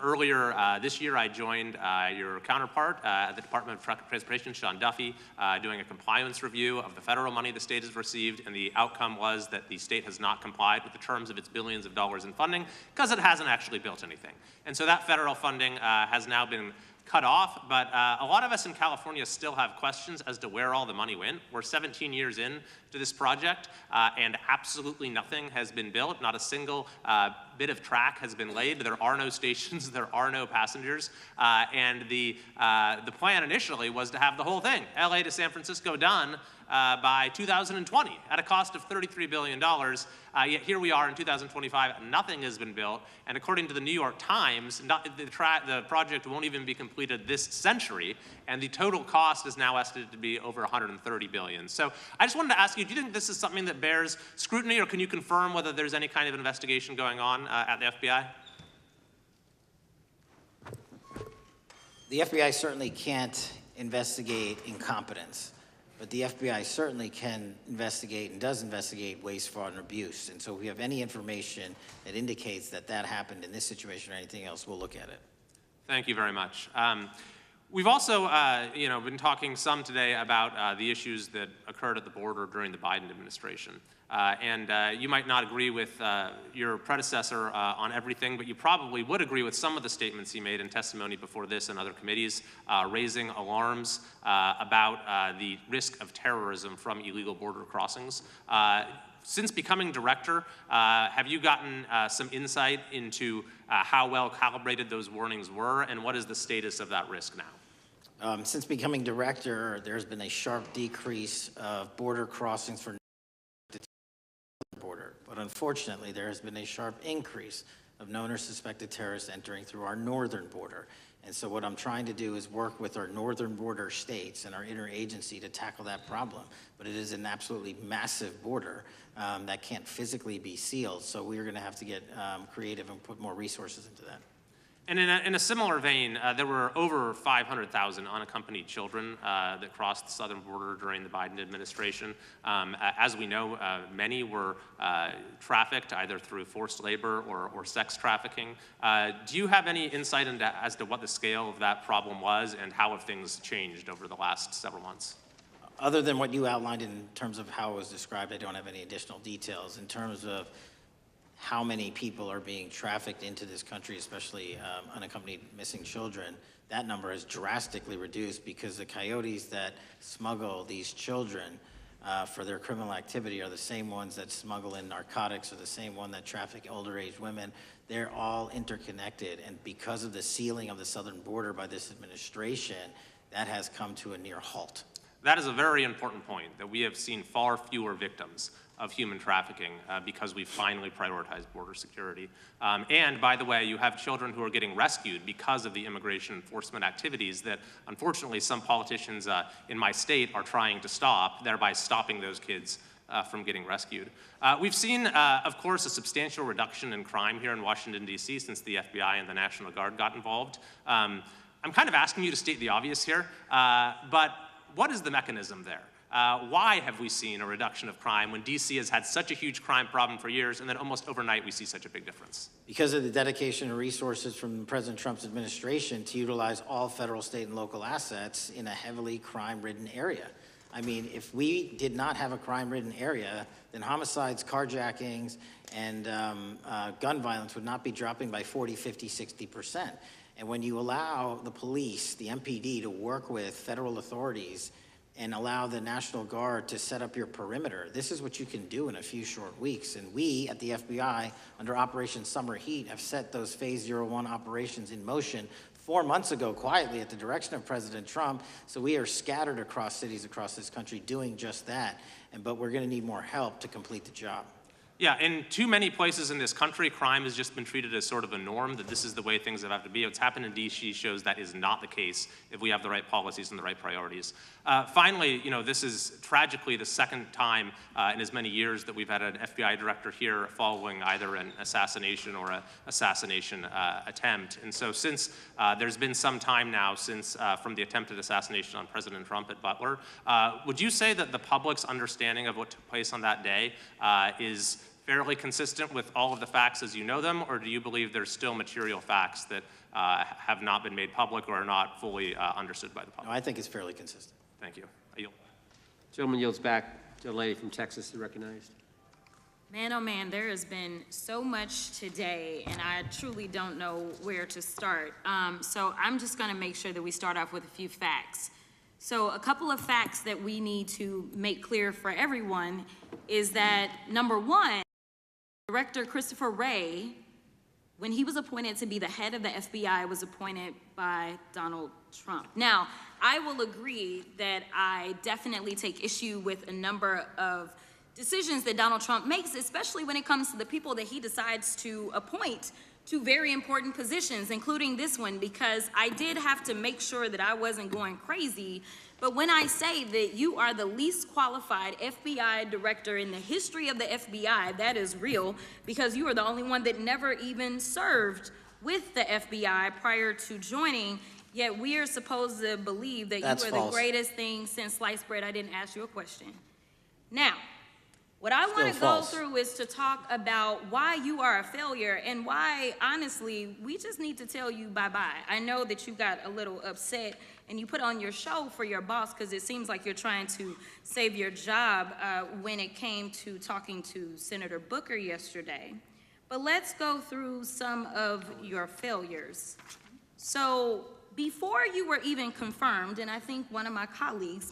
Earlier this year, I joined your counterpart at the Department of Transportation, Sean Duffy, doing a compliance review of the federal money the state has received, and the outcome was that the state has not complied with the terms of its billions of dollars in funding because it hasn't actually built anything. And so that federal funding has now been cut off, but a lot of us in California still have questions as to where all the money went. We're 17 years in to this project, and absolutely nothing has been built. Not a single bit of track has been laid. There are no stations, there are no passengers, and the plan initially was to have the whole thing, LA to San Francisco, done by 2020 at a cost of $33 billion. Yet here we are in 2025, nothing has been built, and according to the New York Times, the project won't even be completed this century, and the total cost is now estimated to be over $130 billion. So I just wanted to ask you, do you think this is something that bears scrutiny, or can you confirm whether there's any kind of investigation going on at the FBI? The FBI certainly can't investigate incompetence, but the FBI certainly can investigate and does investigate waste, fraud, and abuse. And so if we have any information that indicates that that happened in this situation or anything else, we'll look at it. Thank you very much. We've also, been talking some today about the issues that occurred at the border during the Biden administration. You might not agree with your predecessor on everything, but you probably would agree with some of the statements he made in testimony before this and other committees, raising alarms about the risk of terrorism from illegal border crossings. Since becoming director, have you gotten some insight into how well calibrated those warnings were, and what is the status of that risk now? Since becoming director, there's been a sharp decrease of border crossings for the border. But unfortunately, there has been a sharp increase of known or suspected terrorists entering through our northern border. And so what I'm trying to do is work with our northern border states and our interagency to tackle that problem. But it is an absolutely massive border that can't physically be sealed. So we're going to have to get creative and put more resources into that. And in a similar vein, there were over 500,000 unaccompanied children that crossed the southern border during the Biden administration. As we know, many were trafficked either through forced labor or sex trafficking. Do you have any insight as to what the scale of that problem was and how have things changed over the last several months? Other than what you outlined in terms of how it was described, I don't have any additional details. In terms of how many people are being trafficked into this country, especially unaccompanied missing children, that number has drastically reduced because the coyotes that smuggle these children for their criminal activity are the same ones that smuggle in narcotics or the same one that traffic older age women. They're all interconnected, and because of the sealing of the southern border by this administration, that has come to a near halt. That is a very important point, that we have seen far fewer victims of human trafficking because we finally prioritized border security. And by the way, you have children who are getting rescued because of the immigration enforcement activities that unfortunately some politicians in my state are trying to stop, thereby stopping those kids from getting rescued. We've seen, of course, a substantial reduction in crime here in Washington, D.C. since the FBI and the National Guard got involved. I'm kind of asking you to state the obvious here, but what is the mechanism there? Why have we seen a reduction of crime when D.C. has had such a huge crime problem for years, and then almost overnight we see such a big difference? Because of the dedication and resources from President Trump's administration to utilize all federal, state, and local assets in a heavily crime-ridden area. I mean, if we did not have a crime-ridden area, then homicides, carjackings, and gun violence would not be dropping by 40, 50, 60%. And when you allow the police, the MPD, to work with federal authorities and allow the National Guard to set up your perimeter, this is what you can do in a few short weeks. And we at the FBI, under Operation Summer Heat, have set those Phase 01 operations in motion 4 months ago, quietly at the direction of President Trump. So we are scattered across cities across this country doing just that. But we're going to need more help to complete the job. Yeah, in too many places in this country, crime has just been treated as sort of a norm, that this is the way things have to be. What's happened in D.C. shows that is not the case if we have the right policies and the right priorities. Finally, this is tragically the second time in as many years that we've had an FBI director here following either an assassination or an assassination attempt. And so since there's been some time now since from the attempted assassination on President Trump at Butler, would you say that the public's understanding of what took place on that day is fairly consistent with all of the facts as you know them, or do you believe there's still material facts that have not been made public or are not fully understood by the public? No, I think it's fairly consistent. Thank you. I yield. Gentleman yields back to the lady from Texas, recognized. Man, oh man, there has been so much today, and I truly don't know where to start. So I'm just going to make sure that we start off with a few facts. So a couple of facts that we need to make clear for everyone is that, number one, Director Christopher Wray, when he was appointed to be the head of the FBI, was appointed by Donald Trump. Now, I will agree that I definitely take issue with a number of decisions that Donald Trump makes, especially when it comes to the people that he decides to appoint to very important positions, including this one, because I did have to make sure that I wasn't going crazy. But when I say that you are the least qualified FBI director in the history of the FBI, that is real, because you are the only one that never even served with the FBI prior to joining, yet we are supposed to believe that you are the greatest thing since sliced bread. I didn't ask you a question. Now, What I want to go false. through is to talk about why you are a failure and why, honestly, we just need to tell you bye-bye. I know that you got a little upset and you put on your show for your boss because it seems like you're trying to save your job when it came to talking to Senator Booker yesterday. But let's go through some of your failures. So before you were even confirmed, and I think one of my colleague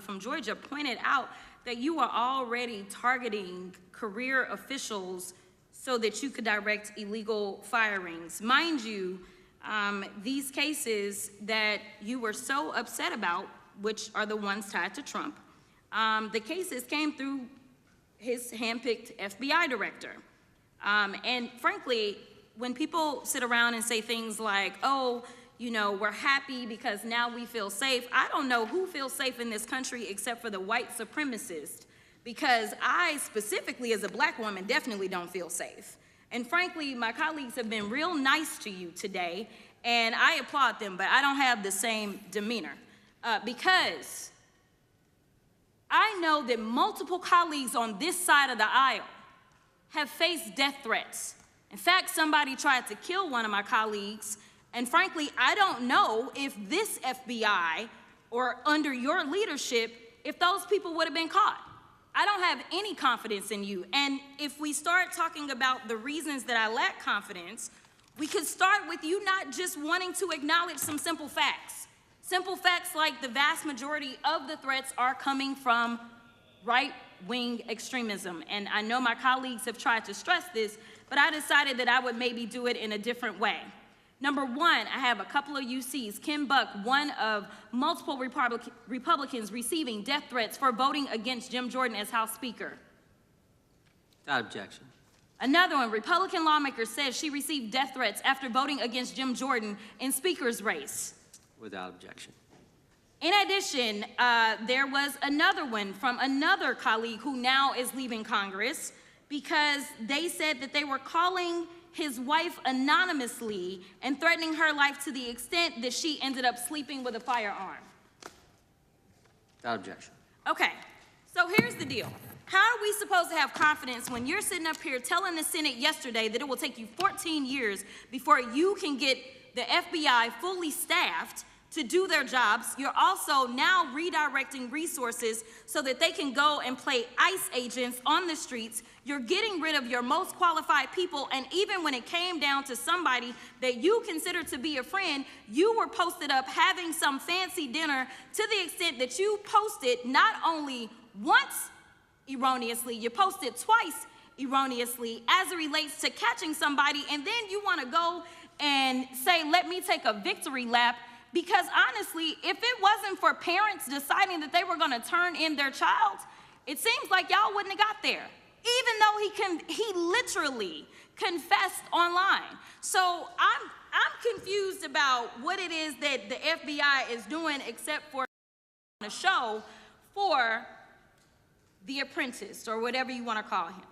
from Georgia, pointed out that you were already targeting career officials so that you could direct illegal firings. Mind you, these cases that you were so upset about, which are the ones tied to Trump, the cases came through his handpicked FBI director. And frankly, when people sit around and say things like, oh, you know, we're happy because now we feel safe. I don't know who feels safe in this country except for the white supremacists, because I specifically as a black woman definitely don't feel safe. And frankly, my colleagues have been real nice to you today, and I applaud them, but I don't have the same demeanor because I know that multiple colleagues on this side of the aisle have faced death threats. In fact, somebody tried to kill one of my colleagues. And frankly, I don't know if this FBI or under your leadership, if those people would have been caught. I don't have any confidence in you. And if we start talking about the reasons that I lack confidence, we could start with you not just wanting to acknowledge some simple facts. Simple facts like the vast majority of the threats are coming from right-wing extremism. And I know my colleagues have tried to stress this, but I decided that I would maybe do it in a different way. Number one, I have a couple of UCs. Kim Buck, one of multiple Republicans receiving death threats for voting against Jim Jordan as House Speaker. Without objection. Another one, Republican lawmaker says she received death threats after voting against Jim Jordan in Speaker's race. Without objection. In addition, there was another one from another colleague who now is leaving Congress because they said that they were calling his wife anonymously and threatening her life to the extent that she ended up sleeping with a firearm. Without objection. Okay, so here's the deal. How are we supposed to have confidence when you're sitting up here telling the Senate yesterday that it will take you 14 years before you can get the FBI fully staffed to do their jobs? You're also now redirecting resources so that they can go and play ICE agents on the streets. You're getting rid of your most qualified people, and even when it came down to somebody that you consider to be a friend, you were posted up having some fancy dinner to the extent that you posted not only once erroneously, you posted twice erroneously as it relates to catching somebody, and then you want to go and say, let me take a victory lap. Because honestly, if it wasn't for parents deciding that they were going to turn in their child, it seems like y'all wouldn't have got there, even though he literally confessed online. So I'm confused about what it is that the FBI is doing except for a show for The Apprentice, or whatever you want to call him.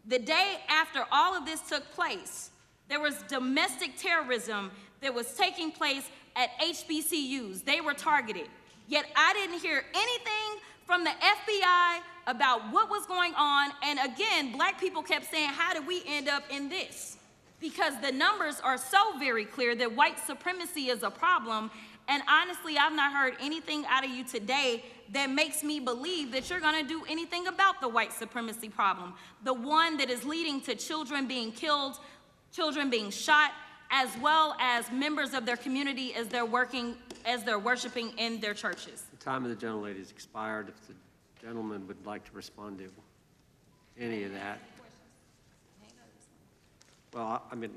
The day after all of this took place, there was domestic terrorism that was taking place at HBCUs. They were targeted. Yet I didn't hear anything from the FBI about what was going on. And again, black people kept saying, how did we end up in this? Because the numbers are so very clear that white supremacy is a problem. And honestly, I've not heard anything out of you today that makes me believe that you're going to do anything about the white supremacy problem, the one that is leading to children being killed, children being shot, as well as members of their community as they're worshiping in their churches. The time of the gentlelady has expired. If the gentleman would like to respond to any of that. Well, I mean,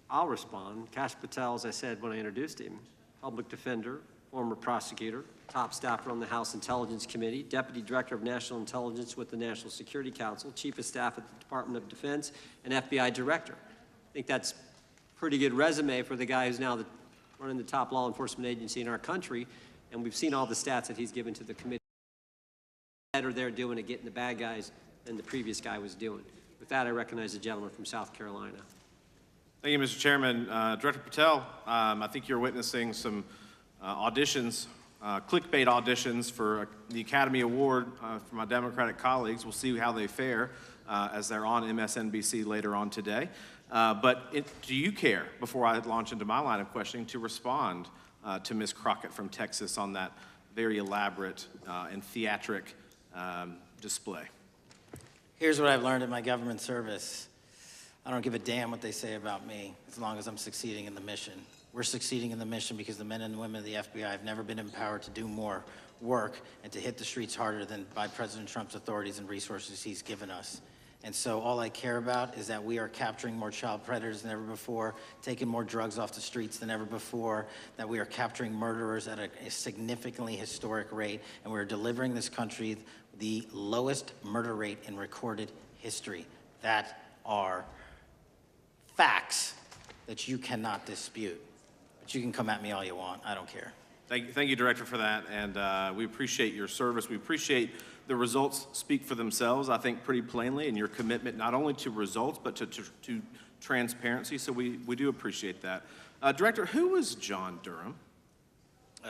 I'll respond. Kash Patel, as I said when I introduced him, public defender, former prosecutor, top staffer on the House Intelligence Committee, Deputy Director of National Intelligence with the National Security Council, Chief of Staff at the Department of Defense, and FBI Director. I think that's pretty good resume for the guy who's now running the top law enforcement agency in our country, and we've seen all the stats that he's given to the committee. Better they're doing at getting the bad guys than the previous guy was doing. With that, I recognize the gentleman from South Carolina. Thank you, Mr. Chairman. Director Patel, I think you're witnessing some auditions clickbait auditions for the Academy Award for my Democratic colleagues. We'll see how they fare as they're on MSNBC later on today. Do you care, before I launch into my line of questioning, to respond to Ms. Crockett from Texas on that very elaborate and theatric display? Here's what I've learned in my government service. I don't give a damn what they say about me as long as I'm succeeding in the mission. We're succeeding in the mission because the men and women of the FBI have never been empowered to do more work and to hit the streets harder than by President Trump's authorities and resources he's given us. And so all I care about is that we are capturing more child predators than ever before, taking more drugs off the streets than ever before, that we are capturing murderers at a significantly historic rate, and we're delivering this country the lowest murder rate in recorded history. That are facts that you cannot dispute. But you can come at me all you want. I don't care. Thank you, Director, for that, and we appreciate your service. We appreciate the results speak for themselves, I think, pretty plainly, and your commitment not only to results, but to transparency, so we do appreciate that. Director, who was John Durham?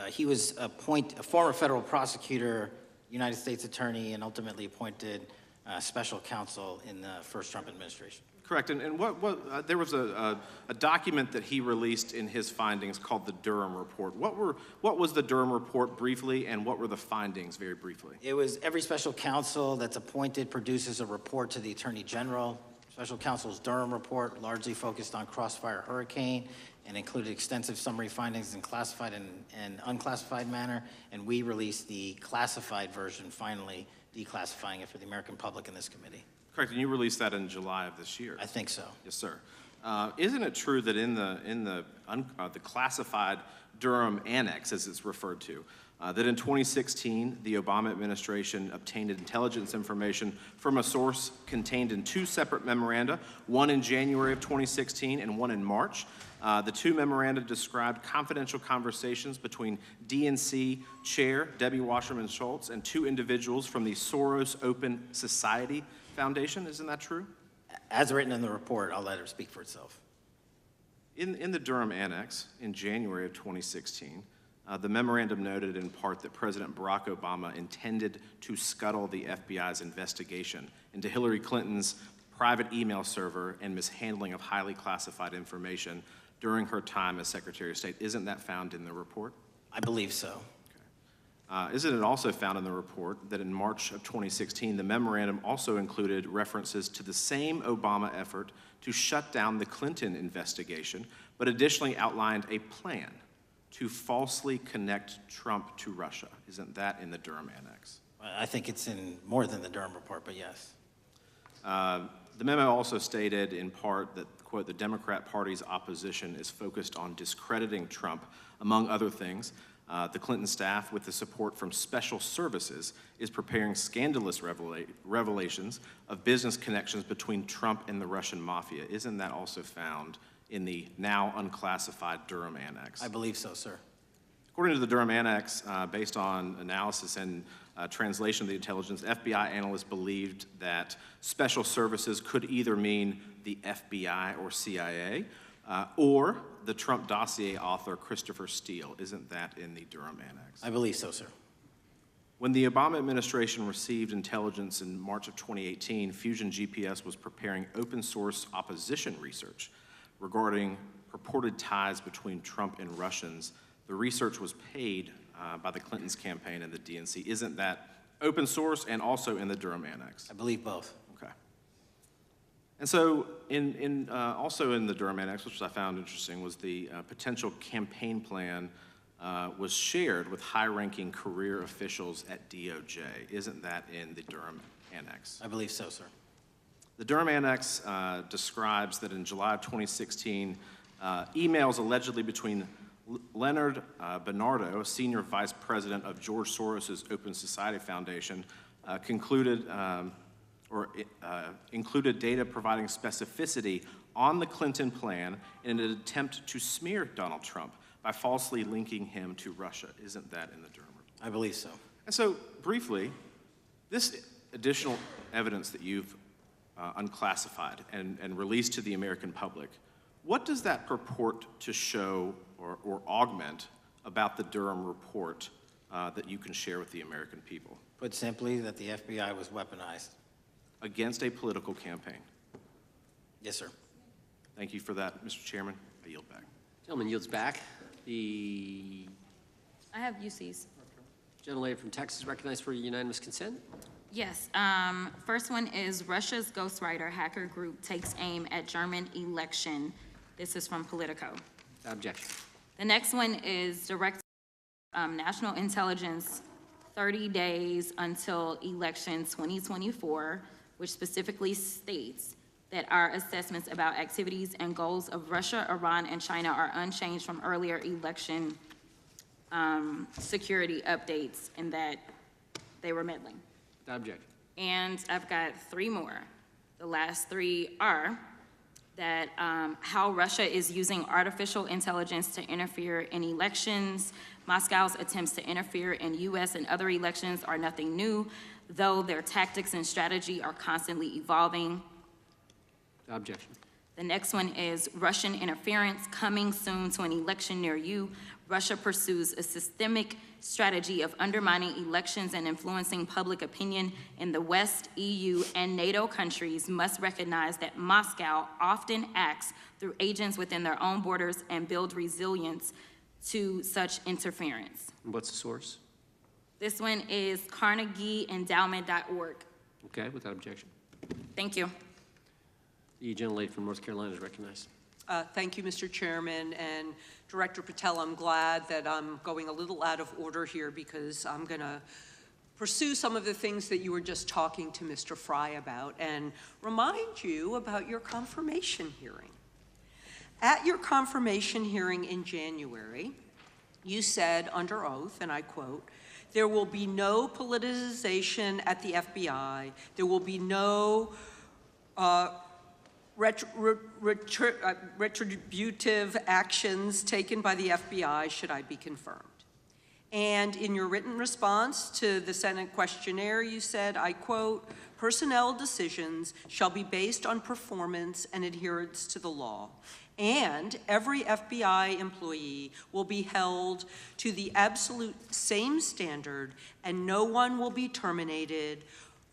He was a former federal prosecutor, United States attorney, and ultimately appointed special counsel in the first Trump administration. Correct, and there was a document that he released in his findings called the Durham Report. What was the Durham Report briefly, and what were the findings very briefly? It was every special counsel that's appointed produces a report to the Attorney General. Special counsel's Durham Report largely focused on Crossfire Hurricane and included extensive summary findings in classified and unclassified manner, and we released the classified version, finally declassifying it for the American public in this committee. Correct, and you released that in July of this year. I think so. Yes, sir. Isn't it true that in the classified Durham Annex, as it's referred to, that in 2016, the Obama administration obtained intelligence information from a source contained in two separate memoranda, one in January of 2016 and one in March. The two memoranda described confidential conversations between DNC Chair Debbie Wasserman Schultz and two individuals from the Soros Open Society Foundation. Isn't that true? As written in the report, I'll let her speak for itself. In the Durham Annex in January of 2016, the memorandum noted in part that President Barack Obama intended to scuttle the FBI's investigation into Hillary Clinton's private email server and mishandling of highly classified information during her time as Secretary of State. Isn't that found in the report? I believe so. Isn't it also found in the report that in March of 2016, the memorandum also included references to the same Obama effort to shut down the Clinton investigation, but additionally outlined a plan to falsely connect Trump to Russia? Isn't that in the Durham Annex? I think it's in more than the Durham Report, but yes. The memo also stated in part that, quote, the Democrat Party's opposition is focused on discrediting Trump, among other things. The Clinton staff, with the support from special services, is preparing scandalous revelations of business connections between Trump and the Russian mafia. Isn't that also found in the now unclassified Durham Annex? I believe so, sir. According to the Durham Annex, based on analysis and translation of the intelligence, FBI analysts believed that special services could either mean the FBI or CIA, or the Trump dossier author Christopher Steele. Isn't that in the Durham Annex? I believe so, sir. When the Obama administration received intelligence in March of 2018, Fusion GPS was preparing open source opposition research regarding purported ties between Trump and Russians. The research was paid by the Clintons' campaign and the DNC. Isn't that open source and also in the Durham Annex? I believe both. Okay. And so also in the Durham Annex, which I found interesting, was the potential campaign plan was shared with high-ranking career officials at DOJ. Isn't that in the Durham Annex? I believe so, sir. The Durham Annex describes that in July of 2016, emails allegedly between Leonard Bernardo, a senior vice president of George Soros' Open Society Foundation, included data providing specificity on the Clinton plan in an attempt to smear Donald Trump by falsely linking him to Russia. Isn't that in the Durham Report? I believe so. And so, briefly, this additional evidence that you've unclassified and released to the American public, what does that purport to show or augment about the Durham Report that you can share with the American people. Put simply, that the FBI was weaponized. Against a political campaign. Yes, sir. Thank you for that, Mr. Chairman. I yield back. Gentleman yields back. The I have UCs. gentlelady from Texas recognized for unanimous consent. Yes. First one is Russia's ghostwriter hacker group takes aim at German election. This is from Politico. Objection. The next one is Director National Intelligence 30 days until election 2024, which specifically states that our assessments about activities and goals of Russia, Iran, and China are unchanged from earlier election security updates, and that they were meddling. Objection. And I've got three more. The last three are that how Russia is using artificial intelligence to interfere in elections. Moscow's attempts to interfere in U.S. and other elections are nothing new, though their tactics and strategy are constantly evolving. Objection. The next one is Russian interference coming soon to an election near you. Russia pursues a systemic strategy of undermining elections and influencing public opinion in the West. EU and NATO countries must recognize that Moscow often acts through agents within their own borders and build resilience to such interference. What's the source? This one is CarnegieEndowment.org. Okay, without objection. Thank you. The gentlelady from North Carolina is recognized. Thank you, Mr. Chairman, and Director Patel, I'm glad that I'm going a little out of order here because I'm going to pursue some of the things that you were just talking to Mr. Fry about and remind you about your confirmation hearing. At your confirmation hearing in January, you said under oath, and I quote, "There will be no politicization at the FBI. There will be no retributive actions taken by the FBI should I be confirmed." And in your written response to the Senate questionnaire, you said, I quote, "Personnel decisions shall be based on performance and adherence to the law. And every FBI employee will be held to the absolute same standard, and no one will be terminated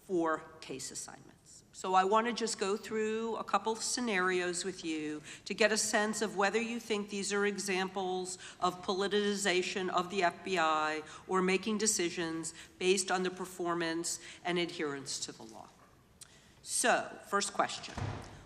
for case assignments." So I want to just go through a couple of scenarios with you to get a sense of whether you think these are examples of politicization of the FBI or making decisions based on the performance and adherence to the law. So, first question.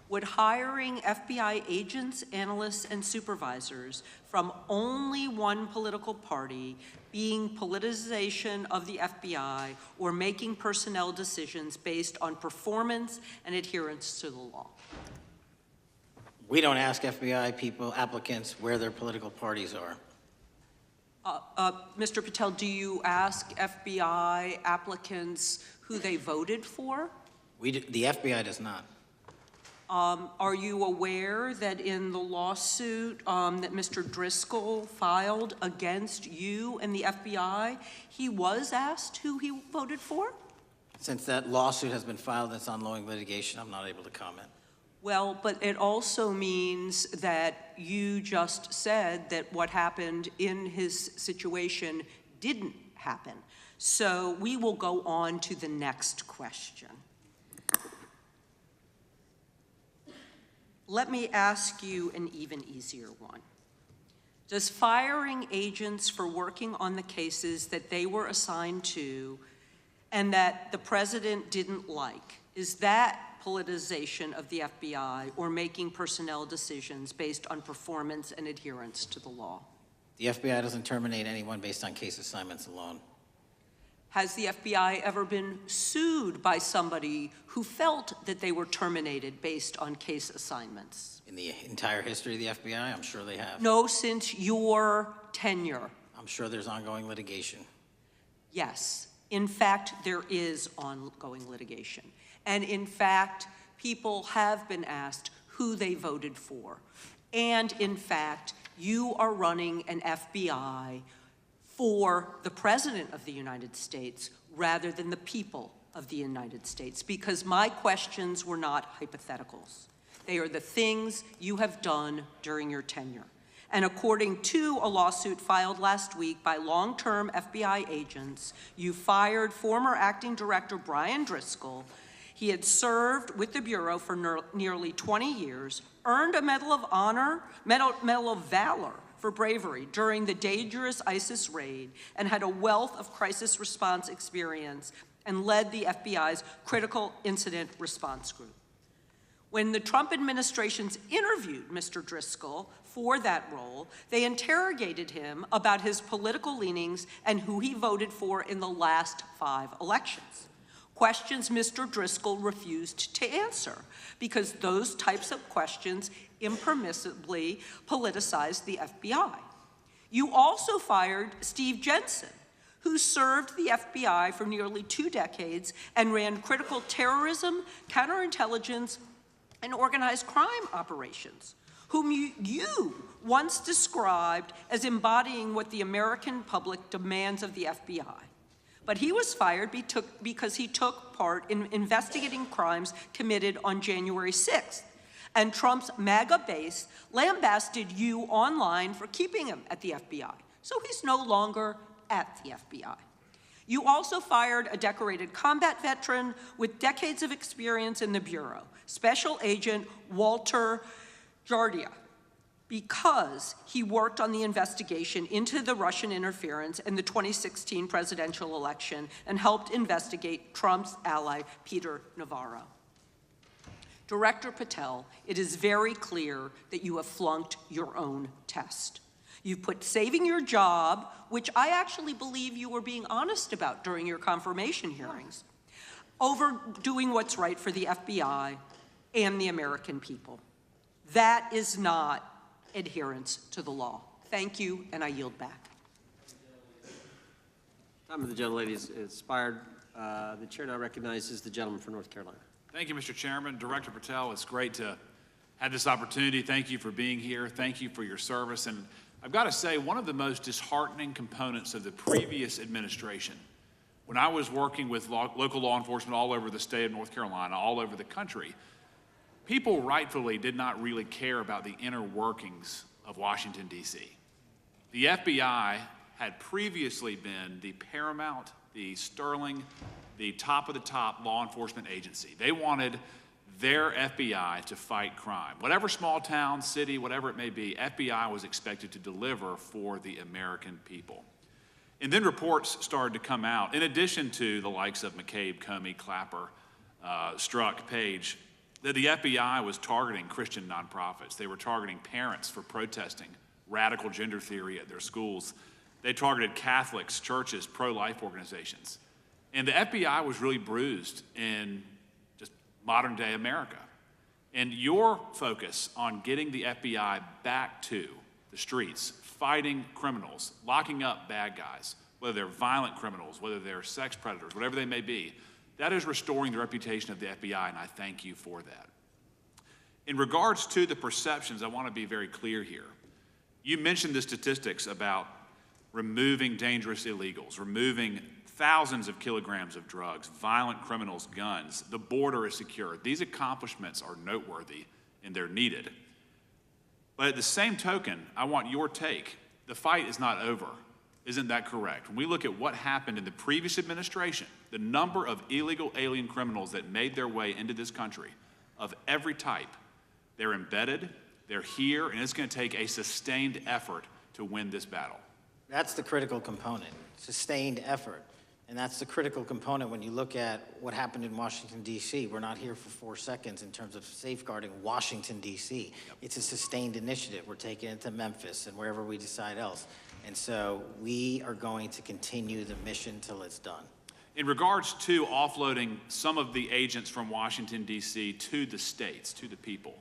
Would hiring FBI agents, analysts, and supervisors from only one political party being politicization of the FBI or making personnel decisions based on performance and adherence to the law? We don't ask FBI people, applicants, where their political parties are. Mr. Patel, do you ask FBI applicants who they voted for? The FBI does not. Are you aware that in the lawsuit that Mr. Driscoll filed against you and the FBI, he was asked who he voted for? Since that lawsuit has been filed and it's ongoing litigation, I'm not able to comment. Well, but it also means that you just said that what happened in his situation didn't happen. So we will go on to the next question. Let me ask you an even easier one. Does firing agents for working on the cases that they were assigned to and that the president didn't like, is that politicization of the FBI or making personnel decisions based on performance and adherence to the law? The FBI doesn't terminate anyone based on case assignments alone. Has the FBI ever been sued by somebody who felt that they were terminated based on case assignments? In the entire history of the FBI, I'm sure they have. No, since your tenure. I'm sure there's ongoing litigation. Yes. In fact, there is ongoing litigation. And in fact, people have been asked who they voted for. And in fact, you are running an FBI for the President of the United States rather than the people of the United States, because my questions were not hypotheticals. They are the things you have done during your tenure. And according to a lawsuit filed last week by long-term FBI agents, you fired former acting director Brian Driscoll. He had served with the Bureau for nearly 20 years, earned a Medal of Honor, Medal of Valor for bravery during the dangerous ISIS raid, and had a wealth of crisis response experience and led the FBI's Critical Incident Response Group. When the Trump administrations interviewed Mr. Driscoll for that role, they interrogated him about his political leanings and who he voted for in the last 5 elections. Questions Mr. Driscoll refused to answer because those types of questions impermissibly politicized the FBI. You also fired Steve Jensen, who served the FBI for nearly 2 decades and ran critical terrorism, counterintelligence, and organized crime operations, whom you once described as embodying what the American public demands of the FBI. But he was fired because he took part in investigating crimes committed on January 6th. And Trump's MAGA base lambasted you online for keeping him at the FBI. So he's no longer at the FBI. You also fired a decorated combat veteran with decades of experience in the Bureau, Special Agent Walter Jardia, because he worked on the investigation into the Russian interference in the 2016 presidential election and helped investigate Trump's ally, Peter Navarro. Director Patel, it is very clear that you have flunked your own test. You've put saving your job, which I actually believe you were being honest about during your confirmation hearings, over doing what's right for the FBI and the American people. That is not adherence to the law. Thank you, and I yield back. Time of the gentlelady is expired. The chair now recognizes the gentleman from North Carolina. Thank you, Mr. Chairman. Director Patel, it's great to have this opportunity. Thank you for being here. Thank you for your service. And I've got to say, one of the most disheartening components of the previous administration, when I was working with local law enforcement all over the state of North Carolina, all over the country, people rightfully did not really care about the inner workings of Washington, D.C. The FBI had previously been the paramount, the sterling, the top of the top law enforcement agency. They wanted their FBI to fight crime. Whatever small town, city, whatever it may be, FBI was expected to deliver for the American people. And then reports started to come out, in addition to the likes of McCabe, Comey, Clapper, Strzok, Page, that the FBI was targeting Christian nonprofits. They were targeting parents for protesting radical gender theory at their schools. They targeted Catholics, churches, pro-life organizations. And the FBI was really bruised in just modern day America. And your focus on getting the FBI back to the streets, fighting criminals, locking up bad guys, whether they're violent criminals, whether they're sex predators, whatever they may be, that is restoring the reputation of the FBI, and I thank you for that. In regards to the perceptions, I want to be very clear here. You mentioned the statistics about removing dangerous illegals, removing thousands of kilograms of drugs, violent criminals, guns. The border is secure. These accomplishments are noteworthy, and they're needed. But at the same token, I want your take. The fight is not over. Isn't that correct? When we look at what happened in the previous administration, the number of illegal alien criminals that made their way into this country of every type, they're embedded, they're here, and it's going to take a sustained effort to win this battle. That's the critical component, sustained effort. And that's the critical component when you look at what happened in Washington, D.C. We're not here for 4 seconds in terms of safeguarding Washington, D.C. Yep. It's a sustained initiative. We're taking it to Memphis and wherever we decide else. And so we are going to continue the mission till it's done. In regards to offloading some of the agents from Washington, D.C. to the states, to the people,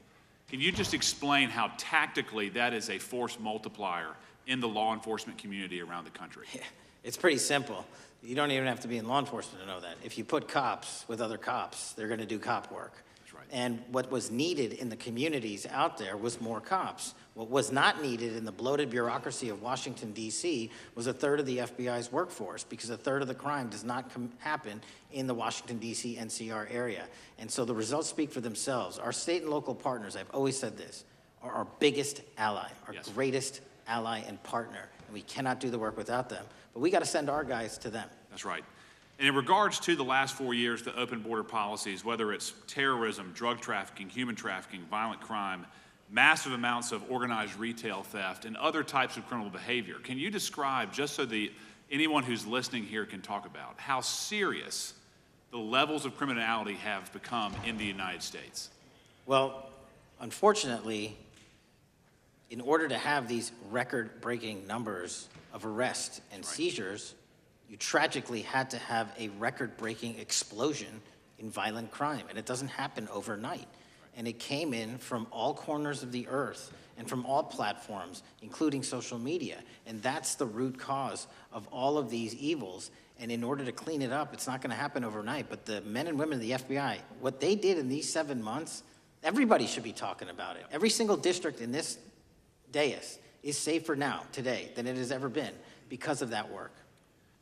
can you just explain how tactically that is a force multiplier in the law enforcement community around the country? Yeah, it's pretty simple. You don't even have to be in law enforcement to know that. If you put cops with other cops, they're going to do cop work. That's right. And what was needed in the communities out there was more cops. What was not needed in the bloated bureaucracy of Washington, D.C. was 1/3 of the FBI's workforce, because 1/3 of the crime does not happen in the Washington, D.C. NCR area. And so the results speak for themselves. Our state and local partners, I've always said this, are our biggest ally, our greatest ally and partner. And we cannot do the work without them. But we got to send our guys to them. That's right. And in regards to the last 4 years, the open border policies, whether it's terrorism, drug trafficking, human trafficking, violent crime, massive amounts of organized retail theft, and other types of criminal behavior, can you describe, just so anyone who's listening here can talk about, how serious the levels of criminality have become in the United States? Well, unfortunately, in order to have these record-breaking numbers of arrests and seizures, you tragically had to have a record-breaking explosion in violent crime, and it doesn't happen overnight. And it came in from all corners of the earth and from all platforms, including social media. And that's the root cause of all of these evils. And in order to clean it up, it's not going to happen overnight. But the men and women of the FBI, what they did in these 7 months, everybody should be talking about it. Every single district in this dais is safer now, today, than it has ever been because of that work.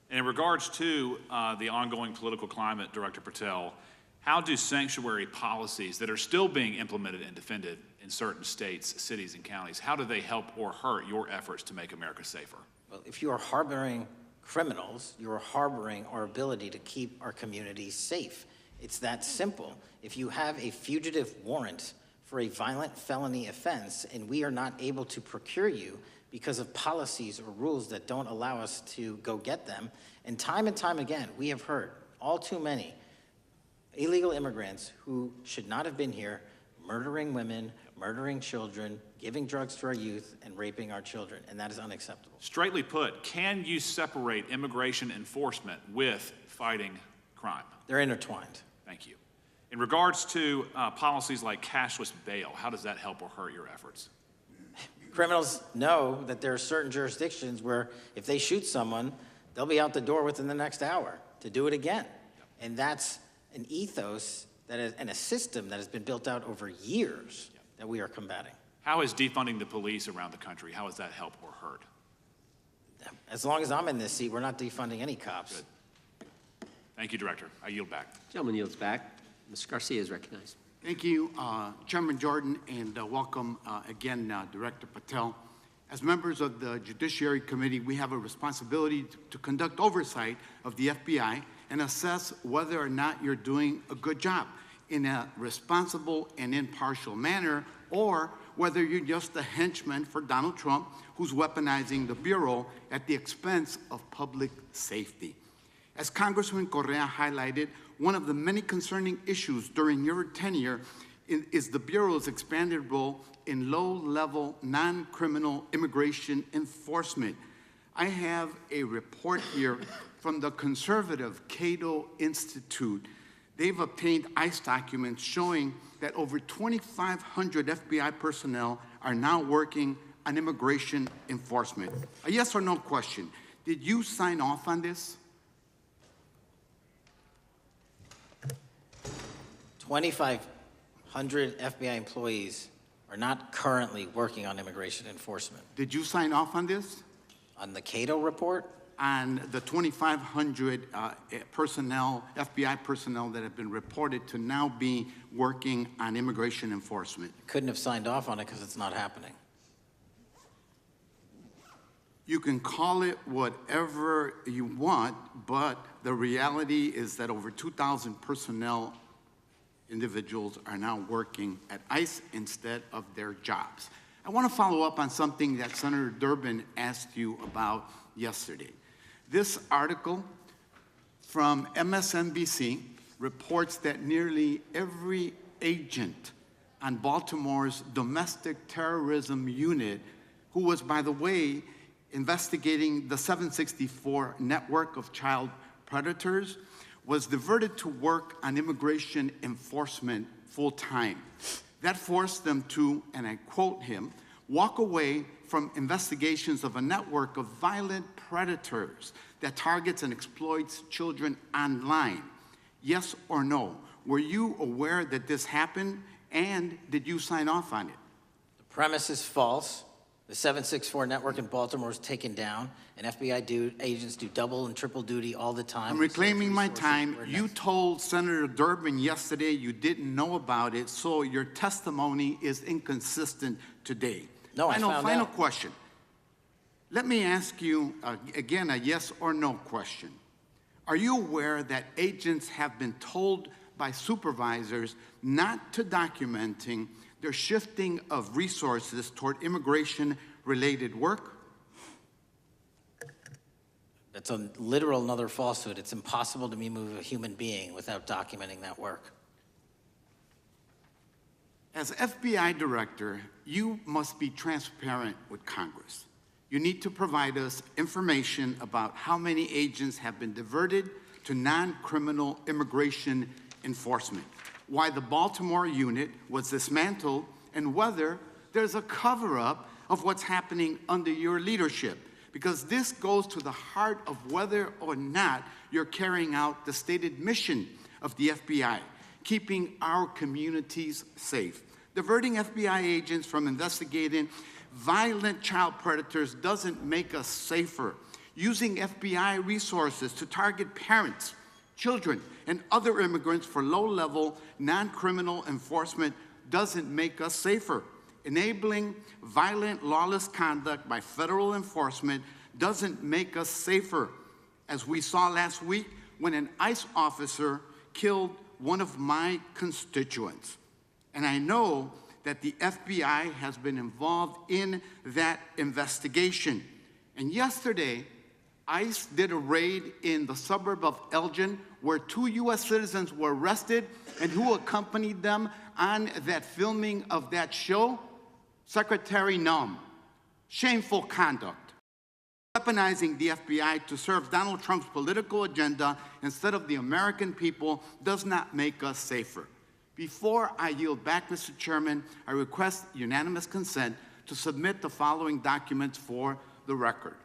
And in regards to the ongoing political climate, Director Patel, how do sanctuary policies that are still being implemented and defended in certain states, cities, and counties, how do they help or hurt your efforts to make America safer? Well, if you are harboring criminals, you are harboring our ability to keep our communities safe. It's that simple. If you have a fugitive warrant for a violent felony offense and we are not able to procure you because of policies or rules that don't allow us to go get them, and time again, we have heard all too many illegal immigrants who should not have been here, murdering women, murdering children, giving drugs to our youth, and raping our children, and that is unacceptable. Straightly put, can you separate immigration enforcement with fighting crime? They're intertwined. Thank you. In regards to policies like cashless bail, how does that help or hurt your efforts? Criminals know that there are certain jurisdictions where if they shoot someone, they'll be out the door within the next hour to do it again. And that's an ethos and a system that has been built out over years that we are combating. How is defunding the police around the country, how has that helped or hurt? As long as I'm in this seat, we're not defunding any cops. Good. Thank you, Director. I yield back. Gentleman yields back. Mr. Garcia is recognized. Thank you, Chairman Jordan, and welcome again, Director Patel. As members of the Judiciary Committee, we have a responsibility to conduct oversight of the FBI and assess whether or not you're doing a good job in a responsible and impartial manner, or whether you're just a henchman for Donald Trump who's weaponizing the Bureau at the expense of public safety. As Congressman Correa highlighted, one of the many concerning issues during your tenure is the Bureau's expanded role in low-level, non-criminal immigration enforcement. I have a report here from the conservative Cato Institute. They've obtained ICE documents showing that over 2,500 FBI personnel are now working on immigration enforcement. A yes or no question. Did you sign off on this? 2,500 FBI employees are not currently working on immigration enforcement. Did you sign off on this? On the Cato report? On the 2,500 personnel, FBI personnel that have been reported to now be working on immigration enforcement. Couldn't have signed off on it because it's not happening. You can call it whatever you want, but the reality is that over 2,000 personnel individuals are now working at ICE instead of their jobs. I want to follow up on something that Senator Durbin asked you about yesterday. This article from MSNBC reports that nearly every agent on Baltimore's domestic terrorism unit, who was, by the way, investigating the 764 network of child predators, was diverted to work on immigration enforcement full-time. That forced them to, and I quote him, walk away from investigations of a network of violent predators that targets and exploits children online. Yes or no? Were you aware that this happened, and did you sign off on it? The premise is false. The 764 network in Baltimore is taken down, and FBI agents do double and triple duty all the time. I'm reclaiming my time. You told Senator Durbin yesterday you didn't know about it, so your testimony is inconsistent today. No, I found Final out. question. Let me ask you, again, a yes or no question. Are you aware that agents have been told by supervisors not to documenting their shifting of resources toward immigration-related work? That's a literal another falsehood. It's impossible to move a human being without documenting that work. As FBI director, you must be transparent with Congress. You need to provide us information about how many agents have been diverted to non-criminal immigration enforcement, why the Baltimore unit was dismantled, and whether there's a cover-up of what's happening under your leadership. Because this goes to the heart of whether or not you're carrying out the stated mission of the FBI, keeping our communities safe. Diverting FBI agents from investigating violent child predators doesn't make us safer. Using FBI resources to target parents, children, and other immigrants for low-level, non-criminal enforcement doesn't make us safer. Enabling violent, lawless conduct by federal enforcement doesn't make us safer, as we saw last week when an ICE officer killed one of my constituents. And I know that the FBI has been involved in that investigation. And yesterday, ICE did a raid in the suburb of Elgin where 2 U.S. citizens were arrested, and who accompanied them on that filming of that show? Secretary Nunn. Shameful conduct. Weaponizing the FBI to serve Donald Trump's political agenda instead of the American people does not make us safer. Before I yield back, Mr. Chairman, I request unanimous consent to submit the following documents for the record.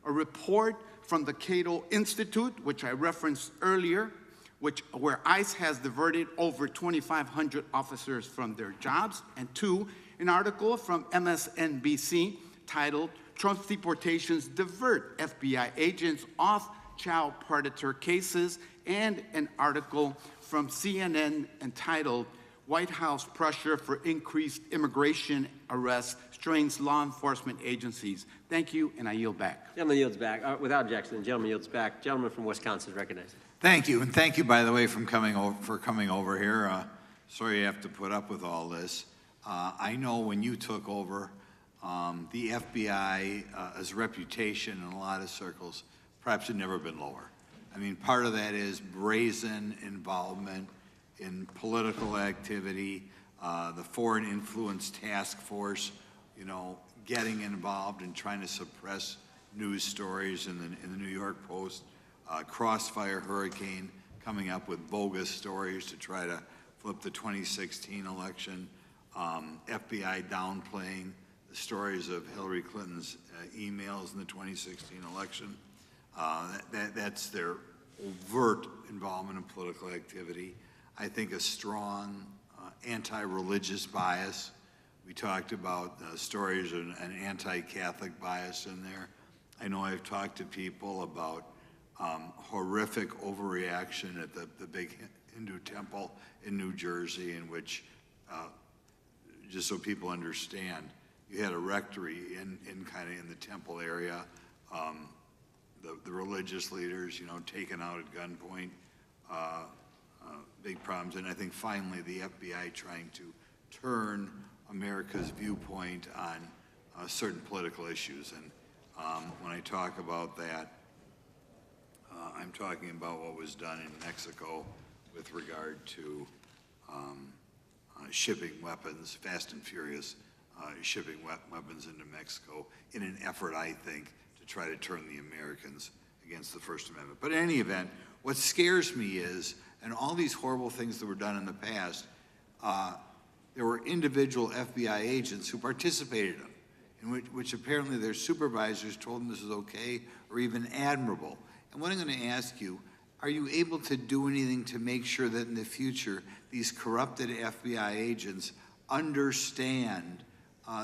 A report from the Cato Institute, which I referenced earlier, where ICE has diverted over 2,500 officers from their jobs, and 2, an article from MSNBC titled, Trump's Deportations Divert FBI Agents Off Child Predator Cases, and an article from CNN entitled, White House Pressure for Increased Immigration Arrests Strains Law Enforcement Agencies. Thank you, and I yield back. Gentleman yields back. Without objection, the gentleman yields back. Gentleman from Wisconsin is recognized. Thank you, and thank you, by the way, for coming over here. Sorry you have to put up with all this. I know when you took over, the FBI's reputation in a lot of circles perhaps had never been lower. I mean, part of that is brazen involvement in political activity, the Foreign Influence Task Force, you know, getting involved and trying to suppress news stories in the New York Post, Crossfire Hurricane coming up with bogus stories to try to flip the 2016 election, FBI downplaying the stories of Hillary Clinton's emails in the 2016 election. That's their overt involvement in political activity. I think a strong anti-religious bias. We talked about stories of an anti-Catholic bias in there. I know I've talked to people about horrific overreaction at the big Hindu temple in New Jersey, in which, just so people understand, you had a rectory in the temple area. The religious leaders, you know, taken out at gunpoint, big problems. And I think finally the FBI trying to turn America's viewpoint on certain political issues. And when I talk about that, I'm talking about what was done in Mexico with regard to shipping weapons, fast and furious, shipping weapons into Mexico in an effort, I think, to try to turn the Americans against the First Amendment. But in any event, what scares me is, and all these horrible things that were done in the past, there were individual FBI agents who participated in them, in which apparently their supervisors told them this is okay or even admirable. And what I'm going to ask you, are you able to do anything to make sure that in the future these corrupted FBI agents understand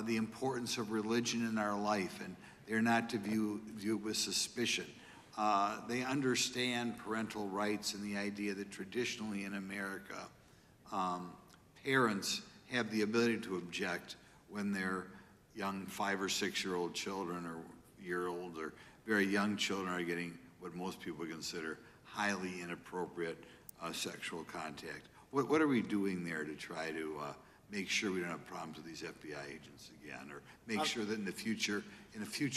the importance of religion in our life, and they're not to view it with suspicion. They understand parental rights and the idea that traditionally in America, parents have the ability to object when their young 5 or 6-year-old children or year-old or very young children are getting what most people consider highly inappropriate sexual contact. What are we doing there to try to make sure we don't have problems with these FBI agents again, or make sure that in the future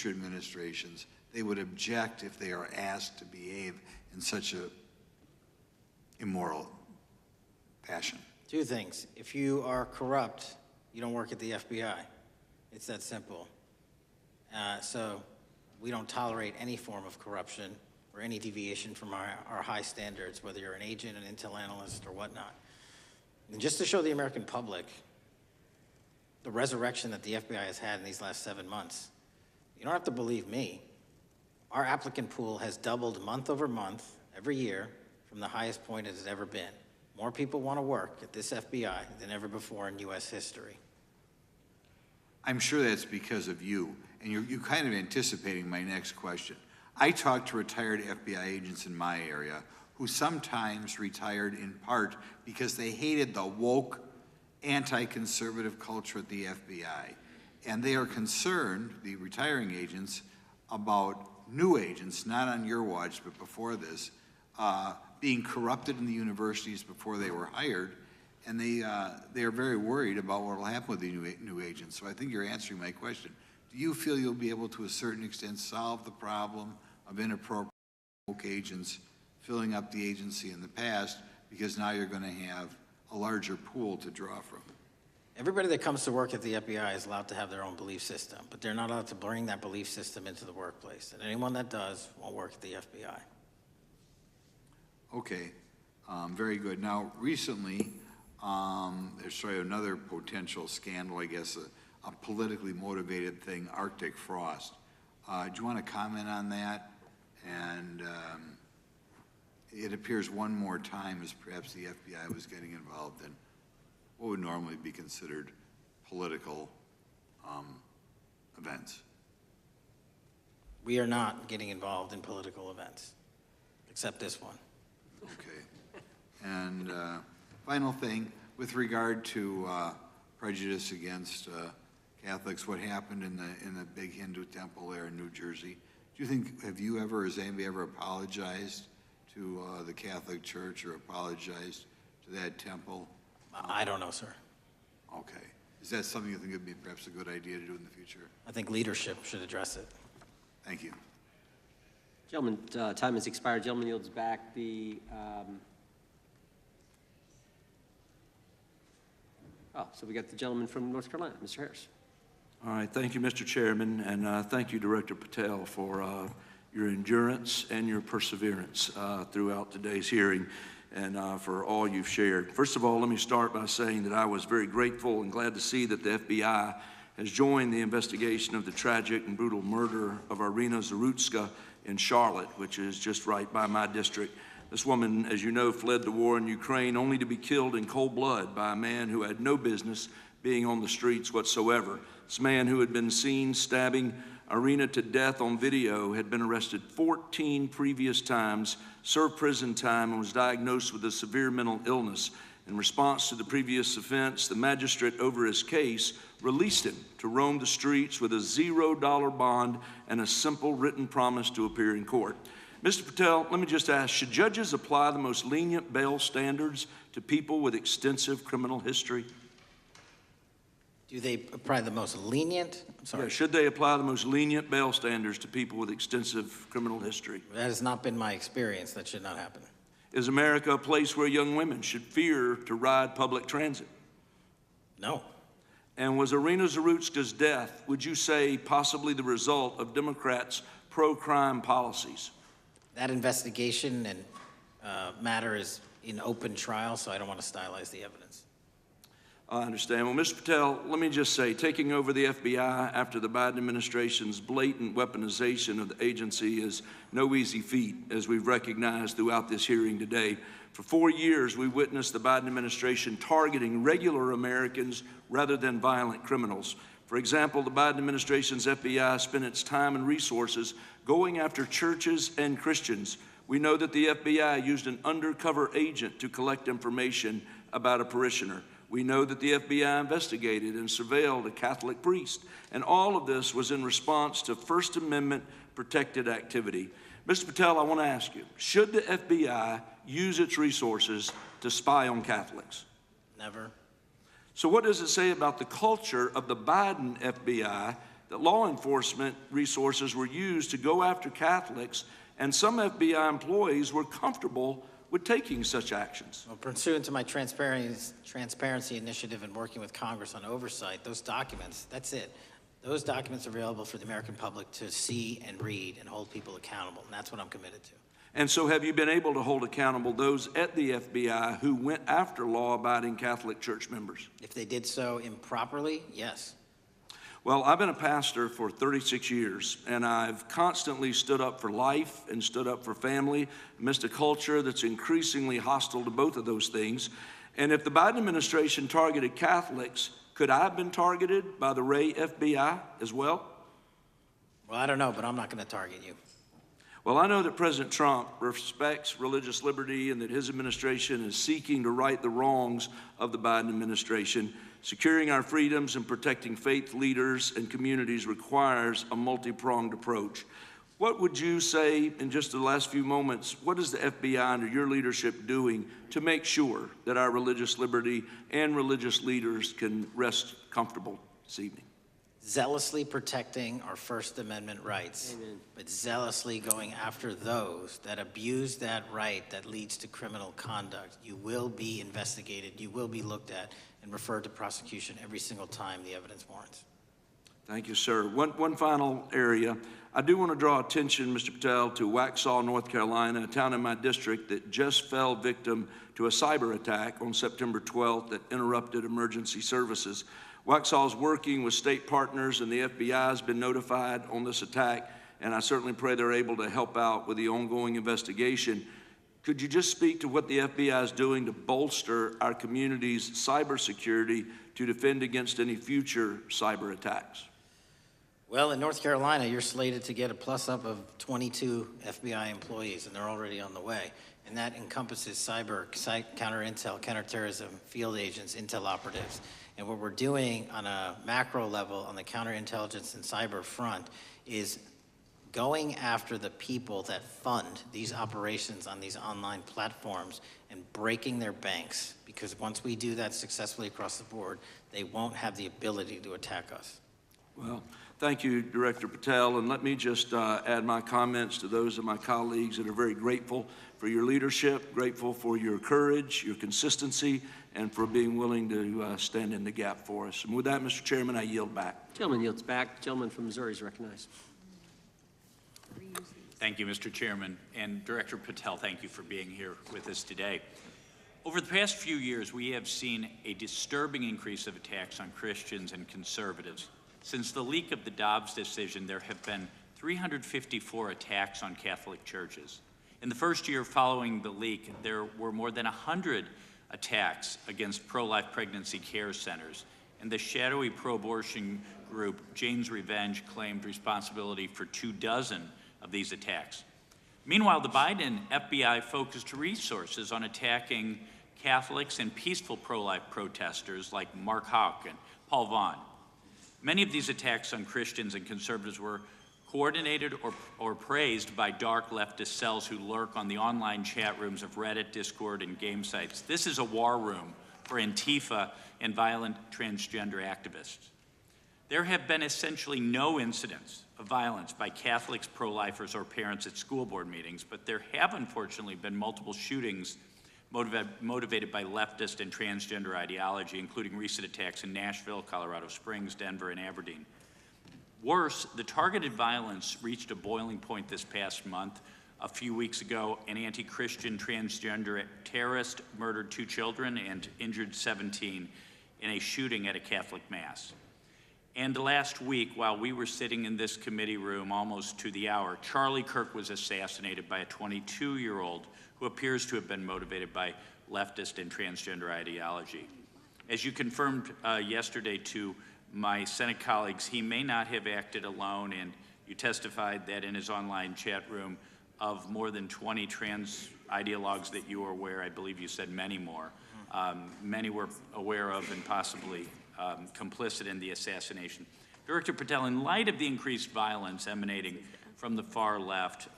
administrations, they would object if they are asked to behave in such a immoral fashion? Two things. If you are corrupt, you don't work at the FBI. It's that simple. So we don't tolerate any form of corruption or any deviation from our high standards, whether you're an agent, an intel analyst, or whatnot. And just to show the American public the resurrection that the FBI has had in these last 7 months, you don't have to believe me. Our applicant pool has doubled month over month every year from the highest point it has ever been. More people want to work at this FBI than ever before in U.S. history. I'm sure that's because of you, and you're kind of anticipating my next question. I talk to retired FBI agents in my area who sometimes retired in part because they hated the woke, anti-conservative culture at the FBI. And they are concerned, the retiring agents, about new agents, not on your watch, but before this, being corrupted in the universities before they were hired, and they are very worried about what will happen with the new agents. So I think you're answering my question. Do you feel you'll be able to a certain extent solve the problem of inappropriate agents filling up the agency in the past, because now you're going to have a larger pool to draw from? Everybody that comes to work at the FBI is allowed to have their own belief system, but they're not allowed to bring that belief system into the workplace. And anyone that does won't work at the FBI. Okay, very good. Now, recently, there's another potential scandal, I guess, a politically motivated thing, Arctic frost. Do you want to comment on that? And it appears one more time as perhaps the FBI was getting involved in what would normally be considered political events. We are not getting involved in political events, except this one. Okay. And final thing, with regard to prejudice against Catholics, what happened in the big Hindu temple there in New Jersey, do you think, have you ever, has anybody ever apologized to the Catholic Church or apologized to that temple? I don't know, sir. Okay. Is that something you think would be perhaps a good idea to do in the future? I think leadership should address it. Thank you. Gentlemen, time has expired. Gentleman yields back so we got the gentleman from North Carolina, Mr. Harris. All right, thank you, Mr. Chairman, and thank you, Director Patel, for your endurance and your perseverance throughout today's hearing, and for all you've shared. First of all, let me start by saying that I was very grateful and glad to see that the FBI has joined the investigation of the tragic and brutal murder of Irina Zarutska in Charlotte, which is just right by my district. This woman, as you know, fled the war in Ukraine only to be killed in cold blood by a man who had no business being on the streets whatsoever. This man, who had been seen stabbing Irina to death on video, had been arrested 14 previous times, served prison time, and was diagnosed with a severe mental illness. In response to the previous offense, the magistrate over his case released him to roam the streets with a $0 bond and a simple written promise to appear in court. Mr. Patel, let me just ask, should judges apply the most lenient bail standards to people with extensive criminal history? Do they apply the most lenient? I'm sorry. Yeah, should they apply the most lenient bail standards to people with extensive criminal history? That has not been my experience. That should not happen. Is America a place where young women should fear to ride public transit? No. And was Irina Zarutska's death, would you say, possibly the result of Democrats' pro-crime policies? That investigation and matter is in open trial, so I don't want to stylize the evidence. I understand. Well, Mr. Patel, let me just say, taking over the FBI after the Biden administration's blatant weaponization of the agency is no easy feat, as we've recognized throughout this hearing today. For 4 years, we witnessed the Biden administration targeting regular Americans rather than violent criminals. For example, the Biden administration's FBI spent its time and resources going after churches and Christians. We know that the FBI used an undercover agent to collect information about a parishioner. We know that the FBI investigated and surveilled a Catholic priest. And all of this was in response to First Amendment protected activity. Mr. Patel, I want to ask you, should the FBI use its resources to spy on Catholics? Never. So what does it say about the culture of the Biden FBI that law enforcement resources were used to go after Catholics, and some FBI employees were comfortable with taking such actions? Well, pursuant to my transparency initiative and working with Congress on oversight, those documents, that's it. Those documents are available for the American public to see and read and hold people accountable, and that's what I'm committed to. And so have you been able to hold accountable those at the FBI who went after law-abiding Catholic church members? If they did so improperly, yes. Well, I've been a pastor for 36 years, and I've constantly stood up for life and stood up for family amidst a culture that's increasingly hostile to both of those things. And if the Biden administration targeted Catholics, could I have been targeted by the Ray FBI as well? Well, I don't know, but I'm not going to target you. Well, I know that President Trump respects religious liberty and that his administration is seeking to right the wrongs of the Biden administration. Securing our freedoms and protecting faith leaders and communities requires a multi-pronged approach. What would you say in just the last few moments, what is the FBI under your leadership doing to make sure that our religious liberty and religious leaders can rest comfortable this evening? Zealously protecting our First Amendment rights, but zealously going after those that abuse that right that leads to criminal conduct. You will be investigated, you will be looked at, and referred to prosecution every single time the evidence warrants. Thank you, sir. One final area. I do want to draw attention, Mr. Patel, to Waxhaw, North Carolina, a town in my district that just fell victim to a cyber attack on September 12th that interrupted emergency services. Waxhaw is working with state partners, and the FBI has been notified on this attack, and I certainly pray they're able to help out with the ongoing investigation. Could you just speak to what the FBI is doing to bolster our community's cybersecurity to defend against any future cyber attacks? Well, in North Carolina, you're slated to get a plus-up of 22 FBI employees, and they're already on the way. And that encompasses cyber, counter-intel, counterterrorism, field agents, intel operatives. And what we're doing on a macro level on the counterintelligence and cyber front is going after the people that fund these operations on these online platforms and breaking their banks. Because once we do that successfully across the board, they won't have the ability to attack us. Well, thank you, Director Patel, and let me just add my comments to those of my colleagues that are very grateful for your leadership, grateful for your courage, your consistency, and for being willing to stand in the gap for us. And with that, Mr. Chairman, I yield back. Gentleman yields back. Gentleman from Missouri is recognized. Thank you, Mr. Chairman. And Director Patel, thank you for being here with us today. Over the past few years, we have seen a disturbing increase of attacks on Christians and conservatives. Since the leak of the Dobbs decision, there have been 354 attacks on Catholic churches. In the first year following the leak, there were more than 100 attacks against pro-life pregnancy care centers, and the shadowy pro-abortion group Jane's Revenge claimed responsibility for 24 of these attacks. Meanwhile, the Biden FBI focused resources on attacking Catholics and peaceful pro-life protesters like Mark Houck and Paul Vaughn. Many of these attacks on Christians and conservatives were coordinated or praised by dark leftist cells who lurk on the online chat rooms of Reddit, Discord, and game sites. This is a war room for Antifa and violent transgender activists. There have been essentially no incidents of violence by Catholics, pro-lifers, or parents at school board meetings, but there have unfortunately been multiple shootings motivated by leftist and transgender ideology, including recent attacks in Nashville, Colorado Springs, Denver, and Aberdeen. Worse, the targeted violence reached a boiling point this past month. A few weeks ago, an anti-Christian transgender terrorist murdered 2 children and injured 17 in a shooting at a Catholic mass. And last week, while we were sitting in this committee room almost to the hour, Charlie Kirk was assassinated by a 22-year-old who appears to have been motivated by leftist and transgender ideology. As you confirmed yesterday to my Senate colleagues, he may not have acted alone, and you testified that in his online chat room of more than 20 trans ideologues that you were aware, I believe you said many more, many were aware of and possibly complicit in the assassination. Director Patel, in light of the increased violence emanating from the far left,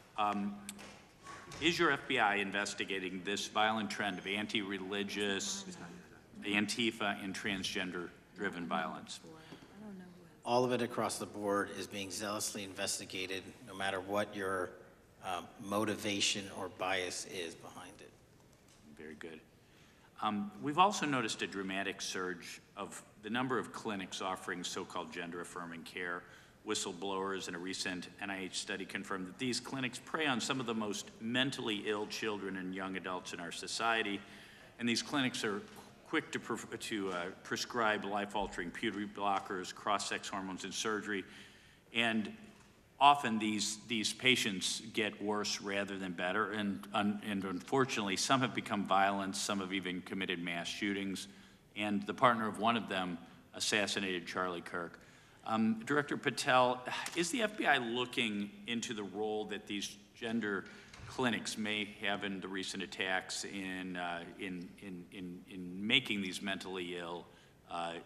is your FBI investigating this violent trend of anti-religious, Antifa, and transgender-driven violence? All of it across the board is being zealously investigated, no matter what your motivation or bias is behind it. Very good. We've also noticed a dramatic surge of the number of clinics offering so-called gender-affirming care. Whistleblowers in a recent NIH study confirmed that these clinics prey on some of the most mentally ill children and young adults in our society, and these clinics are quick to prescribe life-altering puberty blockers, cross-sex hormones, and surgery, and often these patients get worse rather than better, and unfortunately, some have become violent, some have even committed mass shootings, and the partner of one of them assassinated Charlie Kirk. Director Patel, is the FBI looking into the role that these gender clinics may have in the recent attacks in making these mentally ill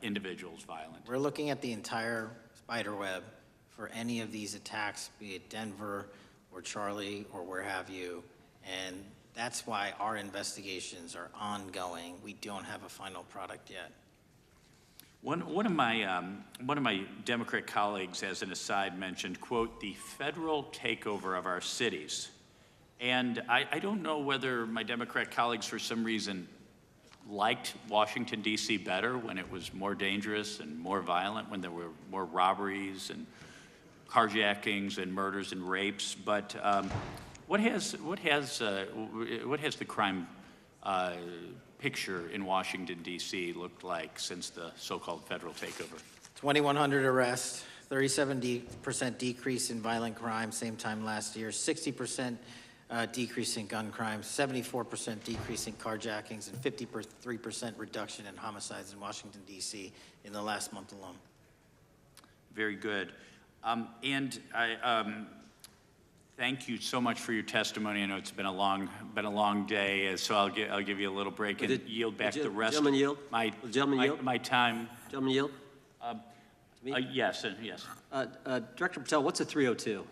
individuals violent? We're looking at the entire spider web for any of these attacks, be it Denver or Charlie or where have you, and that's why our investigations are ongoing. We don't have a final product yet. One of my Democrat colleagues, as an aside, mentioned, quote, the federal takeover of our cities. And I don't know whether my Democrat colleagues, for some reason, liked Washington, D.C. better when it was more dangerous and more violent, when there were more robberies and carjackings and murders and rapes. But what has the crime picture in Washington, D.C. looked like since the so-called federal takeover? 2,100 arrests, 37% decrease in violent crime, same time last year, 60% decrease in gun crime, 74% decrease in carjackings, and 53% reduction in homicides in Washington, D.C. in the last month alone. Very good. And I thank you so much for your testimony. I know it's been a long day, so I'll give you a little break and yield back the rest of my time. Gentleman yield? Yes, and yes. Director Patel, what's a 302?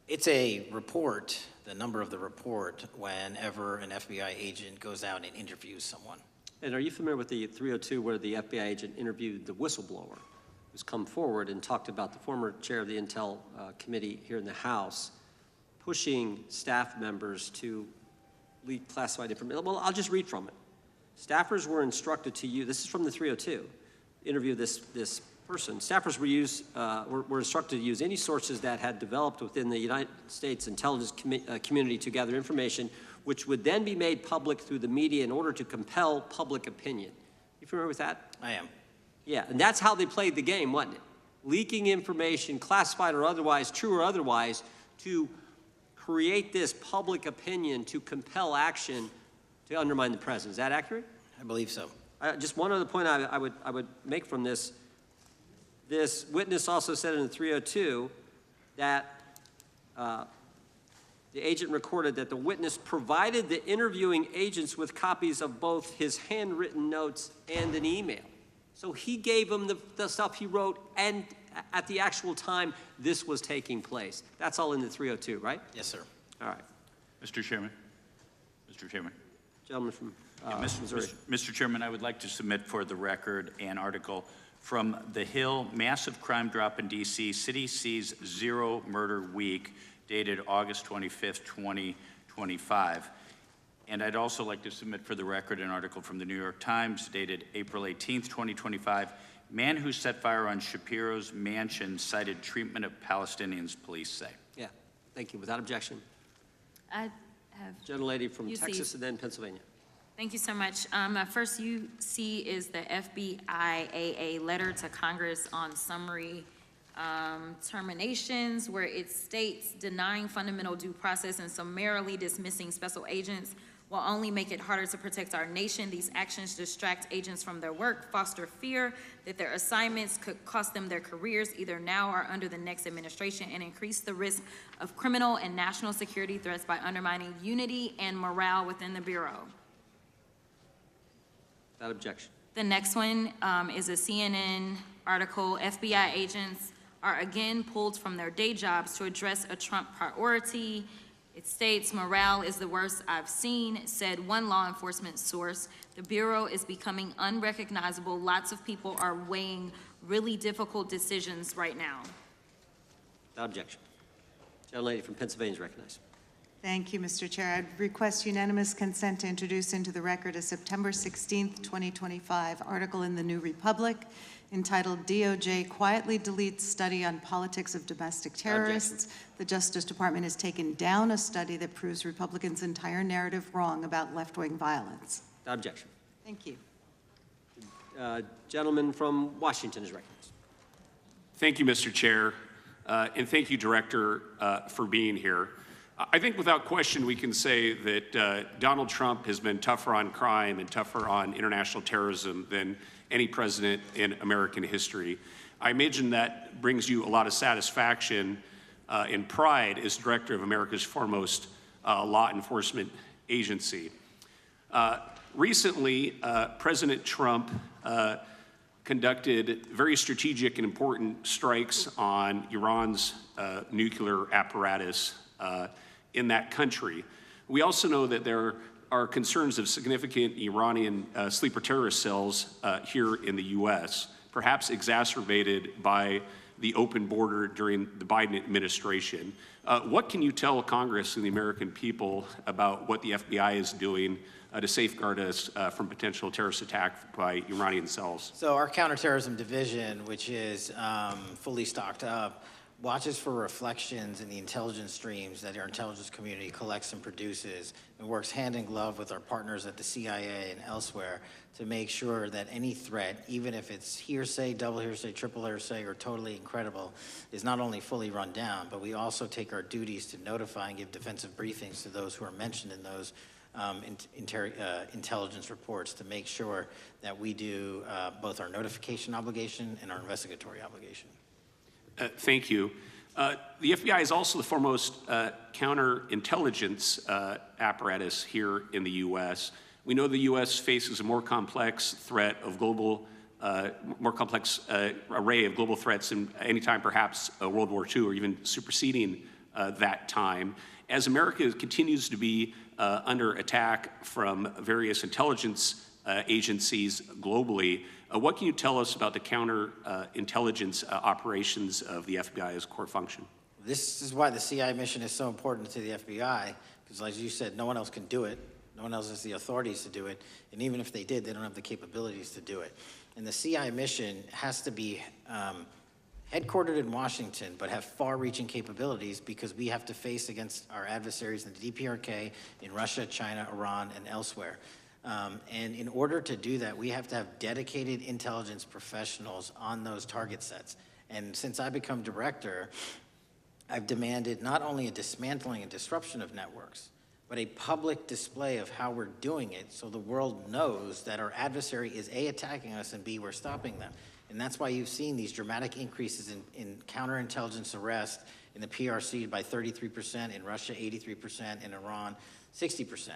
It's a report, the number of the report, whenever an FBI agent goes out and interviews someone. And are you familiar with the 302 where the FBI agent interviewed the whistleblower who's come forward and talked about the former chair of the Intel Committee here in the House pushing staff members to leak classified information? Well, I'll just read from it. Staffers were instructed to use, this is from the 302, interview this person. Staffers were instructed to use any sources that had developed within the United States intelligence community to gather information, which would then be made public through the media in order to compel public opinion. You familiar with that? I am. Yeah, and that's how they played the game, wasn't it? Leaking information, classified or otherwise, true or otherwise, to create this public opinion to compel action to undermine the president. Is that accurate? I believe so. Just one other point I would make from this. This witness also said in the 302 that the agent recorded that the witness provided the interviewing agents with copies of both his handwritten notes and an email. So he gave them the stuff he wrote, and at the actual time this was taking place. That's all in the 302, right? Yes, sir. All right. Mr. Chairman. Mr. Chairman. Gentleman from Missouri. Mr. Chairman, I would like to submit for the record an article from The Hill, Massive Crime Drop in D.C., City Sees Zero Murder Week, dated August 25th, 2025. And I'd also like to submit for the record an article from the New York Times, dated April 18th, 2025. Man who set fire on Shapiro's mansion cited treatment of Palestinians, police say. Yeah, thank you. Without objection. I have Gentlelady from UC. Texas and then Pennsylvania. Thank you so much. My first UC is the FBIAA letter to Congress on summary terminations, where it states denying fundamental due process and summarily dismissing special agents will only make it harder to protect our nation. These actions distract agents from their work, foster fear that their assignments could cost them their careers either now or under the next administration, and increase the risk of criminal and national security threats by undermining unity and morale within the Bureau. Without objection. The next one is a CNN article. FBI agents are again pulled from their day jobs to address a Trump priority. It states, morale is the worst I've seen, said one law enforcement source. The Bureau is becoming unrecognizable. Lots of people are weighing really difficult decisions right now. Without objection. Gentlelady from Pennsylvania is recognized. Thank you, Mr. Chair. I'd request unanimous consent to introduce into the record a September 16th, 2025 article in the New Republic entitled DOJ Quietly Deletes Study on Politics of Domestic Terrorists. The Justice Department has taken down a study that proves Republicans' entire narrative wrong about left-wing violence. Without objection. Thank you. Gentleman from Washington is recognized. Thank you, Mr. Chair, and thank you, Director, for being here. I think without question we can say that Donald Trump has been tougher on crime and tougher on international terrorism than any president in American history. I imagine that brings you a lot of satisfaction and pride as director of America's foremost law enforcement agency. Recently, President Trump conducted very strategic and important strikes on Iran's nuclear apparatus in that country. We also know that there are concerns of significant Iranian sleeper terrorist cells here in the U.S., perhaps exacerbated by the open border during the Biden administration. What can you tell Congress and the American people about what the FBI is doing to safeguard us from potential terrorist attack by Iranian cells? So our counterterrorism division, which is fully stocked up, watches for reflections in the intelligence streams that our intelligence community collects and produces, and works hand in glove with our partners at the CIA and elsewhere to make sure that any threat, even if it's hearsay, double hearsay, triple hearsay, or totally incredible, is not only fully run down, but we also take our duties to notify and give defensive briefings to those who are mentioned in those intelligence reports to make sure that we do both our notification obligation and our investigatory obligation. Thank you. The FBI is also the foremost counterintelligence apparatus here in the U.S. We know the U.S. faces a more complex threat of global, more complex array of global threats than any time perhaps World War II or even superseding that time. As America continues to be under attack from various intelligence agencies globally, what can you tell us about the counterintelligence operations of the FBI as a core function? This is why the CIA mission is so important to the FBI, because as you said, no one else can do it. No one else has the authorities to do it. And even if they did, they don't have the capabilities to do it. And the CIA mission has to be headquartered in Washington, but have far-reaching capabilities because we have to face against our adversaries in the DPRK, in Russia, China, Iran, and elsewhere. And in order to do that, we have to have dedicated intelligence professionals on those target sets. And since I become director, I've demanded not only a dismantling and disruption of networks, but a public display of how we're doing it so the world knows that our adversary is A, attacking us, and B, we're stopping them. And that's why you've seen these dramatic increases in counterintelligence arrest in the PRC by 33%, in Russia 83%, in Iran 60%.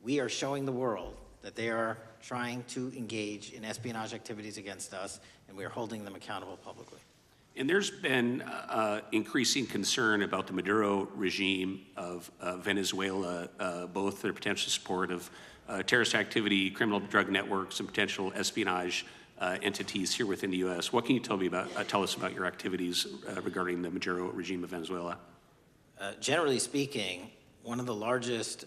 We are showing the world that they are trying to engage in espionage activities against us, and we are holding them accountable publicly. And there's been increasing concern about the Maduro regime of Venezuela, both their potential support of terrorist activity, criminal drug networks, and potential espionage entities here within the U.S. What can you tell us about your activities regarding the Maduro regime of Venezuela? Generally speaking, one of the largest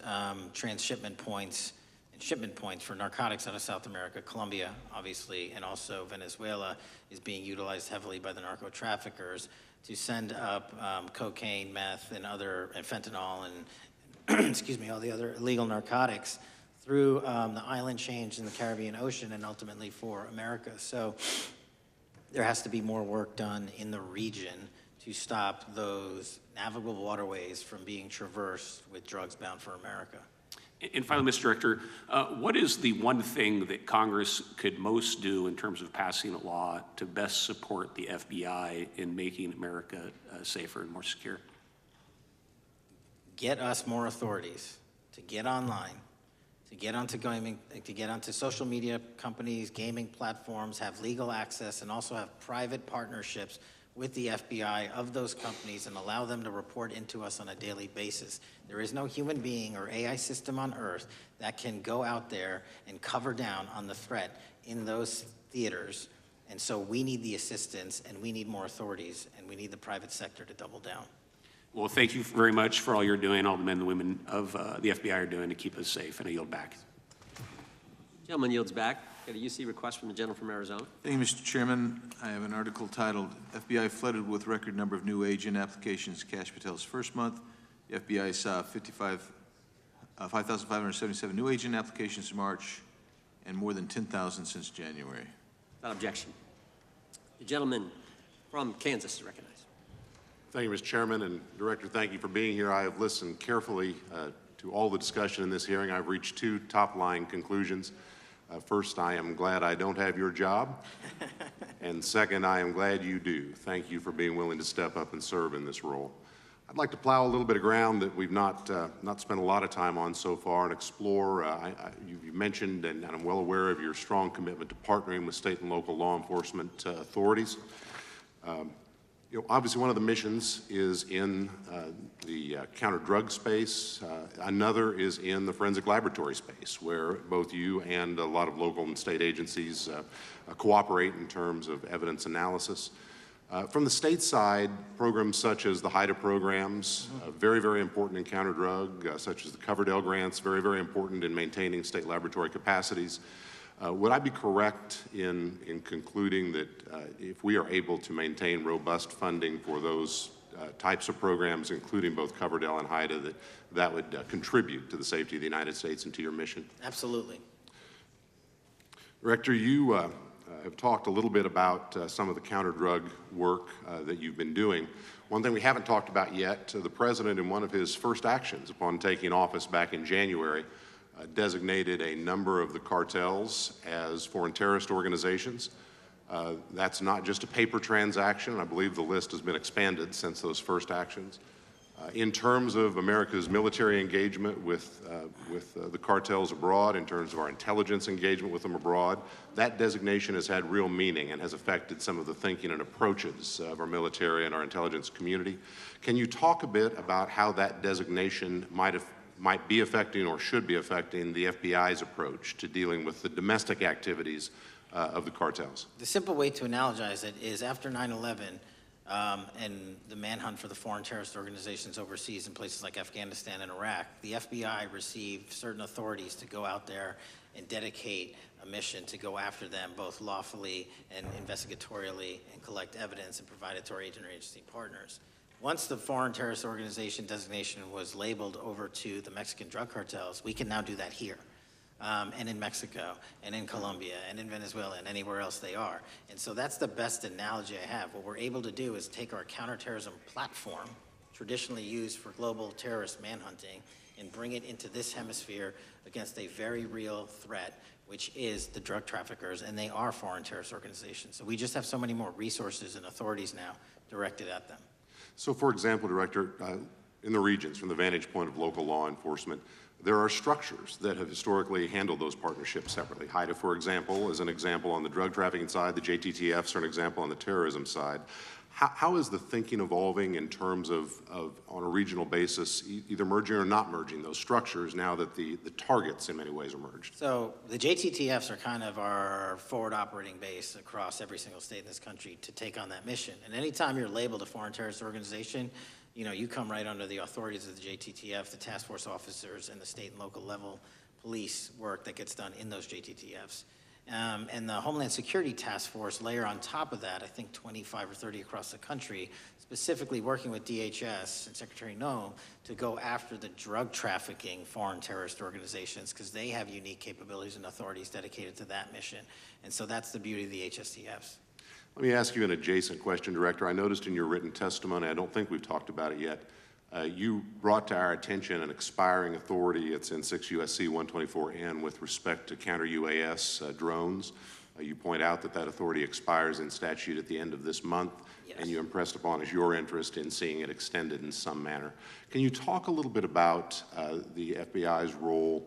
transshipment points and shipment points for narcotics out of South America, Colombia, obviously, and also Venezuela, is being utilized heavily by the narco traffickers to send up cocaine, meth, and fentanyl, and excuse me, all the other illegal narcotics through the island chains in the Caribbean Ocean and ultimately for America. So there has to be more work done in the region to stop those navigable waterways from being traversed with drugs bound for America. And finally, Mr. Director, what is the one thing that Congress could most do in terms of passing a law to best support the FBI in making America safer and more secure? Get us more authorities to get online, to get onto gaming, to get onto social media companies, gaming platforms, have legal access, and also have private partnerships with the FBI of those companies and allow them to report into us on a daily basis. There is no human being or AI system on earth that can go out there and cover down on the threat in those theaters. And so we need the assistance, and we need more authorities, and we need the private sector to double down. Well, thank you very much for all you're doing, all the men and women of the FBI are doing to keep us safe, and I yield back. Gentleman yields back. Got a UC request from the gentleman from Arizona. Thank you, Mr. Chairman. I have an article titled, FBI Flooded with Record Number of New Agent Applications, Kash Patel's First Month. The FBI saw 5,577 new agent applications in March and more than 10,000 since January. Without objection. The gentleman from Kansas is recognized. Thank you, Mr. Chairman, and Director, thank you for being here. I have listened carefully to all the discussion in this hearing. I've reached two top-line conclusions. First, I am glad I don't have your job. And second, I am glad you do. Thank you for being willing to step up and serve in this role. I'd like to plow a little bit of ground that we've not spent a lot of time on so far and explore. You mentioned, and I'm well aware of your strong commitment to partnering with state and local law enforcement authorities. Obviously, one of the missions is in the counter-drug space. Another is in the forensic laboratory space, where both you and a lot of local and state agencies cooperate in terms of evidence analysis. From the state side, programs such as the HIDA programs, very, very important in counter-drug, such as the Coverdell grants, very, very important in maintaining state laboratory capacities. Would I be correct in concluding that if we are able to maintain robust funding for those types of programs, including both Coverdell and HIDA, that would contribute to the safety of the United States and to your mission? Absolutely. Director, you have talked a little bit about some of the counter-drug work that you've been doing. One thing we haven't talked about yet, the President, in one of his first actions upon taking office back in January, designated a number of the cartels as foreign terrorist organizations. That's not just a paper transaction. I believe the list has been expanded since those first actions. In terms of America's military engagement with the cartels abroad, in terms of our intelligence engagement with them abroad, that designation has had real meaning and has affected some of the thinking and approaches of our military and our intelligence community. Can you talk a bit about how that designation might be affecting or should be affecting the FBI's approach to dealing with the domestic activities of the cartels? The simple way to analogize it is after 9/11 and the manhunt for the foreign terrorist organizations overseas in places like Afghanistan and Iraq, the FBI received certain authorities to go out there and dedicate a mission to go after them both lawfully and investigatorially and collect evidence and provide it to our agency partners. Once the foreign terrorist organization designation was labeled over to the Mexican drug cartels, we can now do that here, and in Mexico, and in Colombia, and in Venezuela, and anywhere else they are. And so that's the best analogy I have. What we're able to do is take our counterterrorism platform, traditionally used for global terrorist manhunting, and bring it into this hemisphere against a very real threat, which is the drug traffickers, and they are foreign terrorist organizations. So we just have so many more resources and authorities now directed at them. So, for example, Director, in the regions, from the vantage point of local law enforcement, there are structures that have historically handled those partnerships separately. HIDA, for example, is an example on the drug trafficking side. The JTTFs are an example on the terrorism side. How is the thinking evolving in terms of on a regional basis, either merging or not merging those structures now that the targets in many ways are merged? So the JTTFs are kind of our forward operating base across every single state in this country to take on that mission. And anytime you're labeled a foreign terrorist organization, you come right under the authorities of the JTTF, the task force officers, and the state and local level police work that gets done in those JTTFs. And the Homeland Security Task Force layer on top of that, I think 25 or 30 across the country, specifically working with DHS and Secretary Noem to go after the drug trafficking foreign terrorist organizations because they have unique capabilities and authorities dedicated to that mission. And so that's the beauty of the HSTFs. Let me ask you an adjacent question, Director. I noticed in your written testimony, I don't think we've talked about it yet, You brought to our attention an expiring authority. It's in 6 U.S.C. 124N with respect to counter-UAS drones. You point out that that authority expires in statute at the end of this month, and you impressed upon us your interest in seeing it extended in some manner. Can you talk a little bit about the FBI's role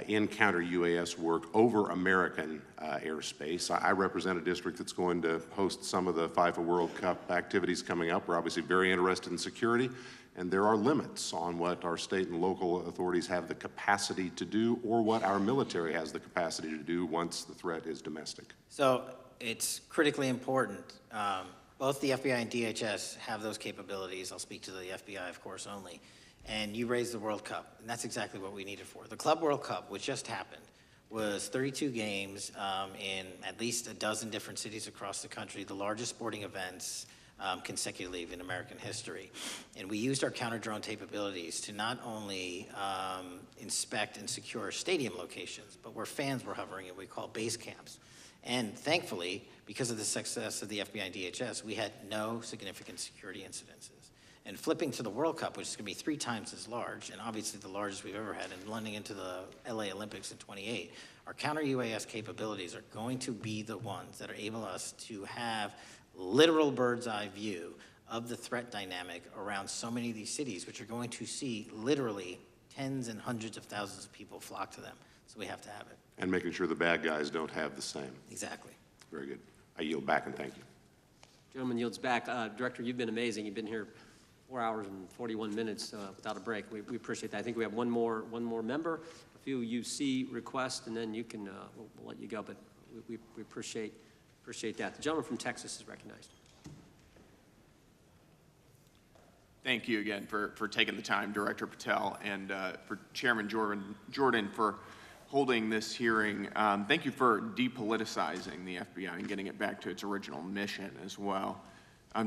in counter-UAS work over American airspace? I represent a district that's going to host some of the FIFA World Cup activities coming up. We're obviously very interested in security, and there are limits on what our state and local authorities have the capacity to do or what our military has the capacity to do once the threat is domestic. So it's critically important. Both the FBI and DHS have those capabilities. I'll speak to the FBI, of course, only. And you raised the World Cup, and that's exactly what we need it for. The Club World Cup, which just happened, was 32 games in at least a dozen different cities across the country, the largest sporting events consecutively in American history. And we used our counter-drone capabilities to not only inspect and secure stadium locations, but where fans were hovering and we call base camps. And thankfully, because of the success of the FBI and DHS, we had no significant security incidences. And flipping to the World Cup, which is going to be 3 times as large, and obviously the largest we've ever had, and blending into the LA Olympics in '28, our counter-UAS capabilities are going to be the ones that are able us to have literal bird's eye view of the threat dynamic around so many of these cities, which are going to see literally tens and hundreds of thousands of people flock to them. So we have to have it. And making sure the bad guys don't have the same. Exactly. Very good. I yield back and thank you. Gentleman yields back. Director, you've been amazing. You've been here 4 hours and 41 minutes without a break. We appreciate that. I think we have one more member, a few UC requests, and then you can, we'll let you go, but we appreciate that. The gentleman from Texas is recognized. Thank you again for taking the time, Director Patel, and for Chairman Jordan for holding this hearing. Thank you for depoliticizing the FBI and getting it back to its original mission as well.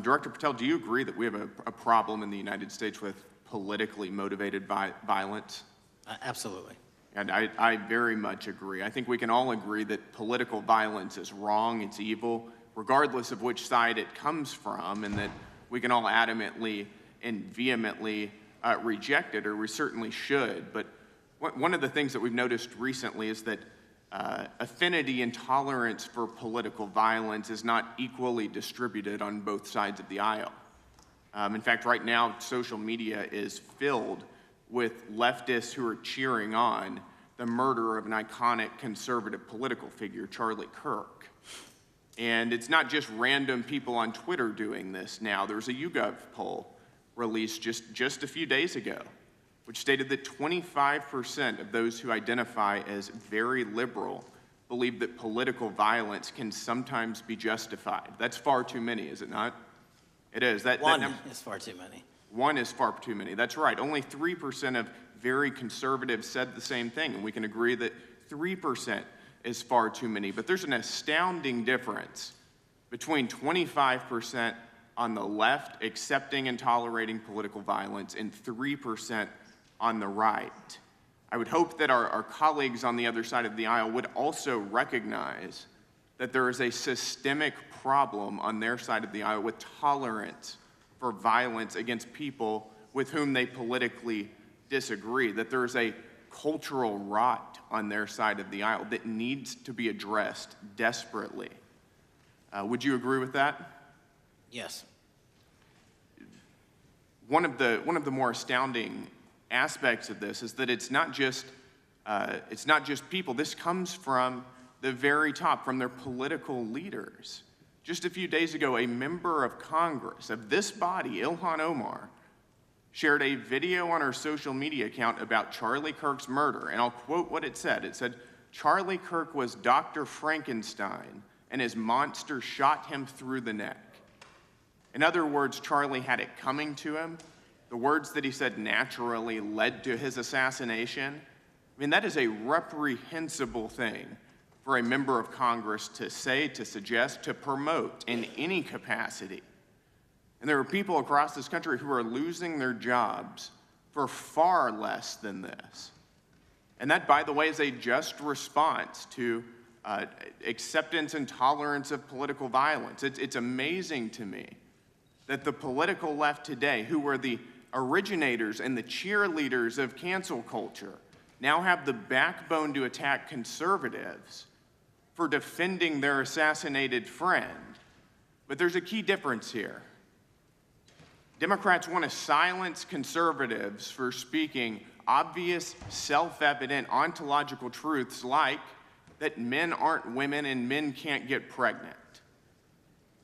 Director Patel, do you agree that we have a problem in the United States with politically motivated violence? Absolutely. And I very much agree. I think we can all agree that political violence is wrong, it's evil, regardless of which side it comes from, and that we can all adamantly and vehemently reject it, or we certainly should. But one of the things that we've noticed recently is that affinity and tolerance for political violence is not equally distributed on both sides of the aisle. In fact, right now, social media is filled with leftists who are cheering on the murder of an iconic conservative political figure, Charlie Kirk. And it's not just random people on Twitter doing this now. There's a YouGov poll released just a few days ago, which stated that 25% of those who identify as very liberal believe that political violence can sometimes be justified. That's far too many, is it not? It is. One is far too many. One is far too many. That's right. Only 3% of very conservatives said the same thing, and we can agree that 3% is far too many. But there's an astounding difference between 25% on the left accepting and tolerating political violence and 3% on the right. I would hope that our colleagues on the other side of the aisle would also recognize that there is a systemic problem on their side of the aisle with tolerance for violence against people with whom they politically disagree, that there is a cultural rot on their side of the aisle that needs to be addressed desperately. Would you agree with that? Yes. One of the more astounding aspects of this is that it's not just people. This comes from the very top, from their political leaders. Just a few days ago, a member of Congress of this body, Ilhan Omar, shared a video on her social media account about Charlie Kirk's murder, and I'll quote what it said. It said, "Charlie Kirk was Dr. Frankenstein, and his monster shot him through the neck." In other words, Charlie had it coming to him. The words that he said naturally led to his assassination. I mean, that is a reprehensible thing for a member of Congress to say, to suggest, to promote in any capacity. And there are people across this country who are losing their jobs for far less than this. And that, by the way, is a just response to acceptance and tolerance of political violence. It's amazing to me that the political left today, who were the originators and the cheerleaders of cancel culture now have the backbone to attack conservatives for defending their assassinated friend. But there's a key difference here. Democrats want to silence conservatives for speaking obvious, self-evident ontological truths like that men aren't women and men can't get pregnant.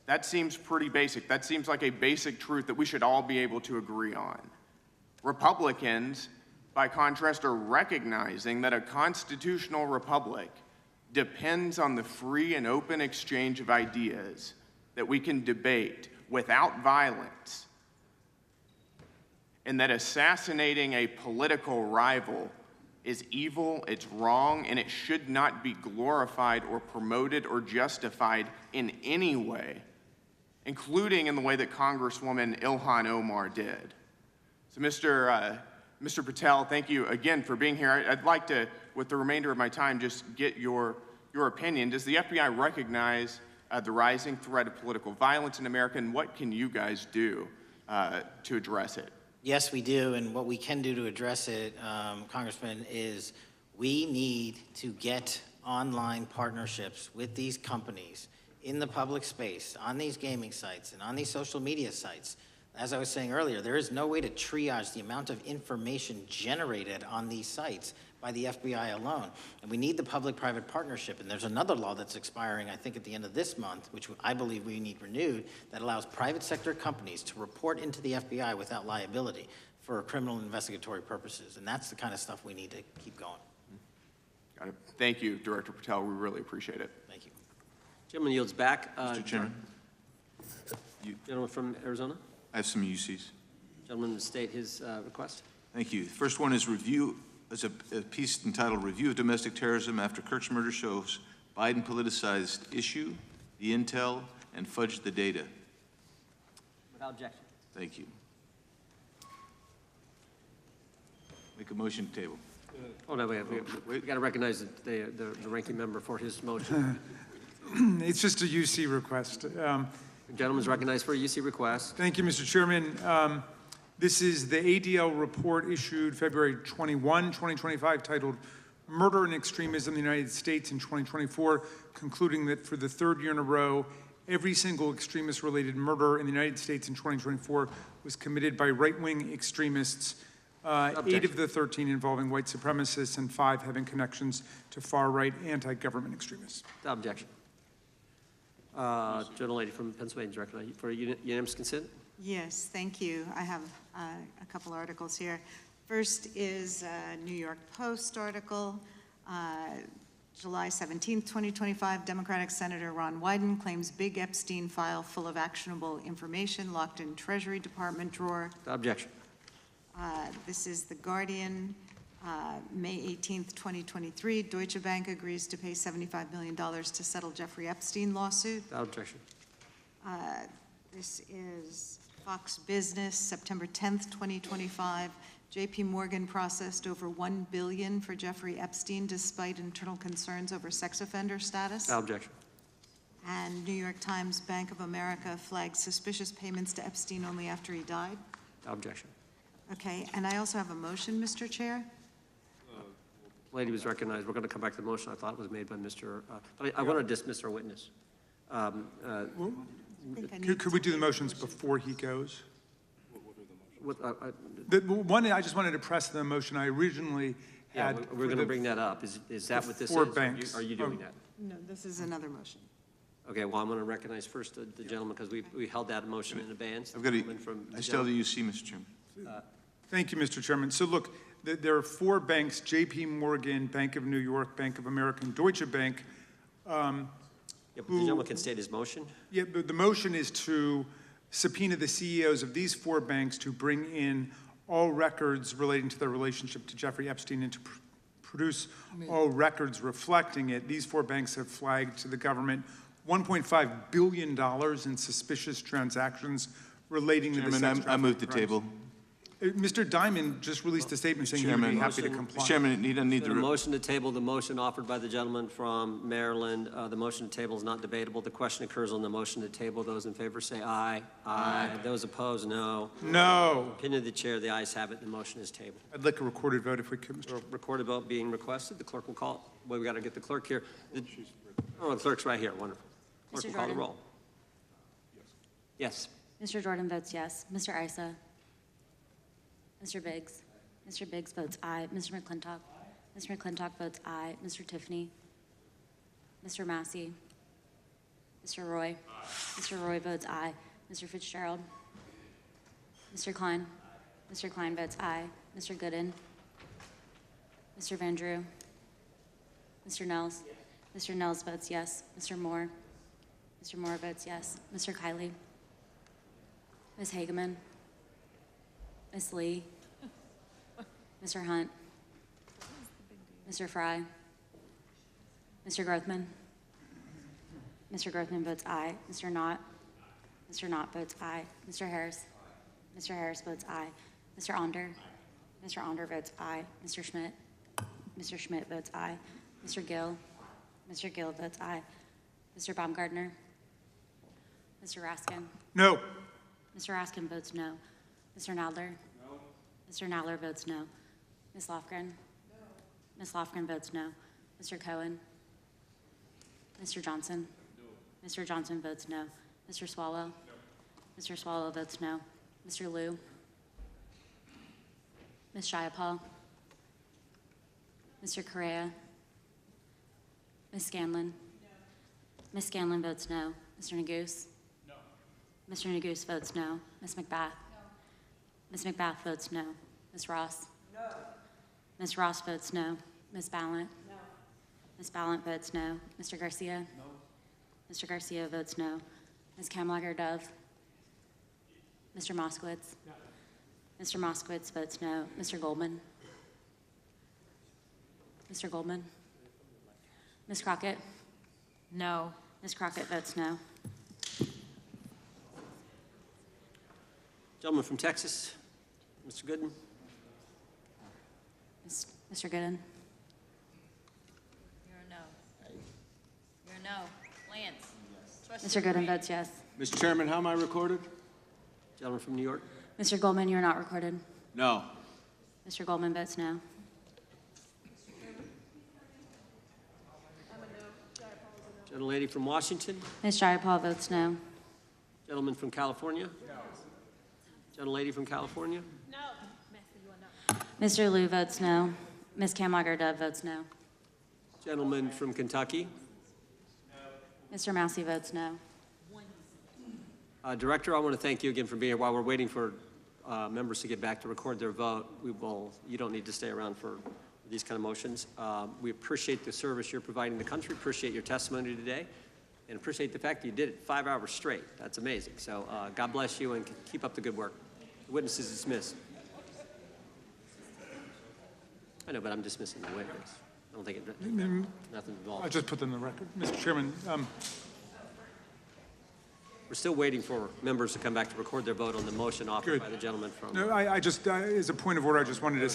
That seems pretty basic. That seems like a basic truth that we should all be able to agree on. Republicans, by contrast, are recognizing that a constitutional republic depends on the free and open exchange of ideas that we can debate without violence, and that assassinating a political rival is evil, it's wrong, and it should not be glorified or promoted or justified in any way, including in the way that Congresswoman Ilhan Omar did. So Mr. Patel, thank you again for being here. I'd like to, with the remainder of my time, just get your opinion. Does the FBI recognize the rising threat of political violence in America, and what can you guys do to address it? Yes, we do, and what we can do to address it, Congressman, is we need to get online partnerships with these companies in the public space, on these gaming sites, and on these social media sites. As I was saying earlier, there is no way to triage the amount of information generated on these sites by the FBI alone. And we need the public-private partnership. And there's another law that's expiring, I think, at the end of this month, which I believe we need renewed, that allows private sector companies to report into the FBI without liability for criminal investigatory purposes. And that's the kind of stuff we need to keep going. Got it. Thank you, Director Patel. We really appreciate it. Thank you. Gentleman yields back. Mr. Chairman. Gentleman from Arizona. I have some UCs. Gentleman to state his request. Thank you. The first one is a piece entitled Review of Domestic Terrorism After Kirk's Murder Shows Biden Politicized Issue, the Intel, and Fudged the Data. Without objection. Thank you. Make a motion to table. Oh, no, we got to recognize the ranking member for his motion. It's just a UC request. The gentleman is recognized for a UC request. Thank you, Mr. Chairman. This is the ADL report issued February 21, 2025, titled Murder and Extremism in the United States in 2024, concluding that for the third year in a row, every single extremist-related murder in the United States in 2024 was committed by right-wing extremists, 8 of the 13 involving white supremacists and 5 having connections to far-right anti-government extremists. Without objection. Gentlelady from Pennsylvania is recognized for unanimous consent. Yes, thank you. I have a couple articles here. First is a New York Post article, July 17th, 2025. Democratic Senator Ron Wyden claims big Epstein file full of actionable information locked in Treasury Department drawer. Without objection. This is The Guardian, May 18th, 2023. Deutsche Bank agrees to pay $75 million to settle Jeffrey Epstein lawsuit. Without objection. This is Fox Business, September 10th, 2025. JP Morgan processed over $1 billion for Jeffrey Epstein despite internal concerns over sex offender status. Without objection. And New York Times, Bank of America flagged suspicious payments to Epstein only after he died. Without objection. Okay, and I also have a motion, Mr. Chair. Lady was recognized. We're going to come back to the motion I thought was made by Mr. But I want to dismiss our witness. Could we do the motions before he goes? What, I just wanted to press the motion I originally had. Yeah, we're going to bring that up. Is that what this is? Four banks. Are you doing that? No, this is another motion. Okay, well, I'm going to recognize first the gentleman because we held that motion in advance. I still have the UC, Mr. Chairman. Thank you, Mr. Chairman. So look, there are 4 banks, JP Morgan, Bank of New York, Bank of America, and Deutsche Bank. Yeah, but the gentleman can state his motion. Yeah, but the motion is to subpoena the CEOs of these 4 banks to bring in all records relating to their relationship to Jeffrey Epstein and to produce all records reflecting it. These 4 banks have flagged to the government $1.5 billion in suspicious transactions relating to the sex I move the table. Mr. Diamond just released a statement saying he would be happy to comply. Mr. Chairman, need The motion to table, the motion offered by the gentleman from Maryland, the motion to table is not debatable. The question occurs on the motion to table. Those in favor say aye. Aye. Those opposed, no. No. Opinion of the chair, the ayes have it, the motion is tabled. I'd like a recorded vote if we could, Mr. Chairman. Recorded vote being requested. The clerk will call it. Well, we got to get the clerk here. Oh, the clerk's right here. Wonderful. Clerk will call the roll. Yes. Mr. Jordan votes yes. Mr. Isa? Mr. Biggs? Mr. Biggs votes aye. Mr. McClintock? Mr. McClintock votes aye. Mr. Tiffany? Mr. Massey? Mr. Roy? Mr. Roy votes aye. Mr. Fitzgerald? Mr. Klein? Mr. Klein votes aye. Mr. Gooden? Mr. Van Drew? Mr. Nels? Mr. Nels votes yes. Mr. Moore? Mr. Moore votes yes. Mr. Kiley? Ms. Hageman? Ms. Lee? Mr. Hunt? Mr. Fry? Mr. Grothman? Mr. Grothman votes aye. Mr. Knott? Mr. Knott votes aye. Mr. Harris? Mr. Harris votes aye. Mr. Onder? Mr. Onder votes aye. Mr. Schmidt? Mr. Schmidt votes aye. Mr. Gill? Mr. Gill votes aye. Mr. Baumgartner? Mr. Raskin? No. Mr. Raskin votes no. Mr. Nadler? No. Mr. Nadler votes no. Ms. Lofgren? No. Ms. Lofgren votes no. Mr. Cohen? Mr. Johnson? No. Mr. Johnson votes no. Mr. Swallow? No. Mr. Swallow votes no. Mr. Liu? Ms. Shiapal? Mr. Correa? Ms. Scanlon? No. Ms. Scanlon votes no. Mr. Neguse? No. Mr. Neguse votes no. Ms. McBath? No. Ms. McBath votes no. Ms. Ross? No. Ms. Ross votes no. Ms. Ballant? No. Ms. Ballant votes no. Mr. Garcia? No. Mr. Garcia votes no. Ms. Kamlager-Dove? Mr. Moskowitz? No. Mr. Moskowitz votes no. Mr. Goldman? Mr. Goldman? Ms. Crockett? No. Ms. Crockett votes no. Gentleman from Texas, Mr. Gooden. Mr. Gooden? You're a no. You're a no. Lance? Mr. Gooden votes yes. Mr. Chairman, how am I recorded? Gentleman from New York. Mr. Goldman, you're not recorded. No. Mr. Goldman votes no. Gentlelady from Washington. Ms. Jayapal votes no. Gentleman from California. Gentlelady from California. Mr. Liu votes no. Ms. Kamlager-Dove votes no. Gentleman from Kentucky. Mr. Massey votes no. Director, I want to thank you again for being here. While we're waiting for members to get back to record their vote, you don't need to stay around for these kind of motions. We appreciate the service you're providing the country, appreciate your testimony today, and appreciate the fact that you did it 5 hours straight. That's amazing. So God bless you and keep up the good work. The witness is dismissed. I know, but I'm dismissing the witness. I don't think nothing involved. I'll just put them in the record. Mr. Chairman, we're still waiting for members to come back to record their vote on the motion offered by the gentleman from. no, I just, as a point of order, I just wanted to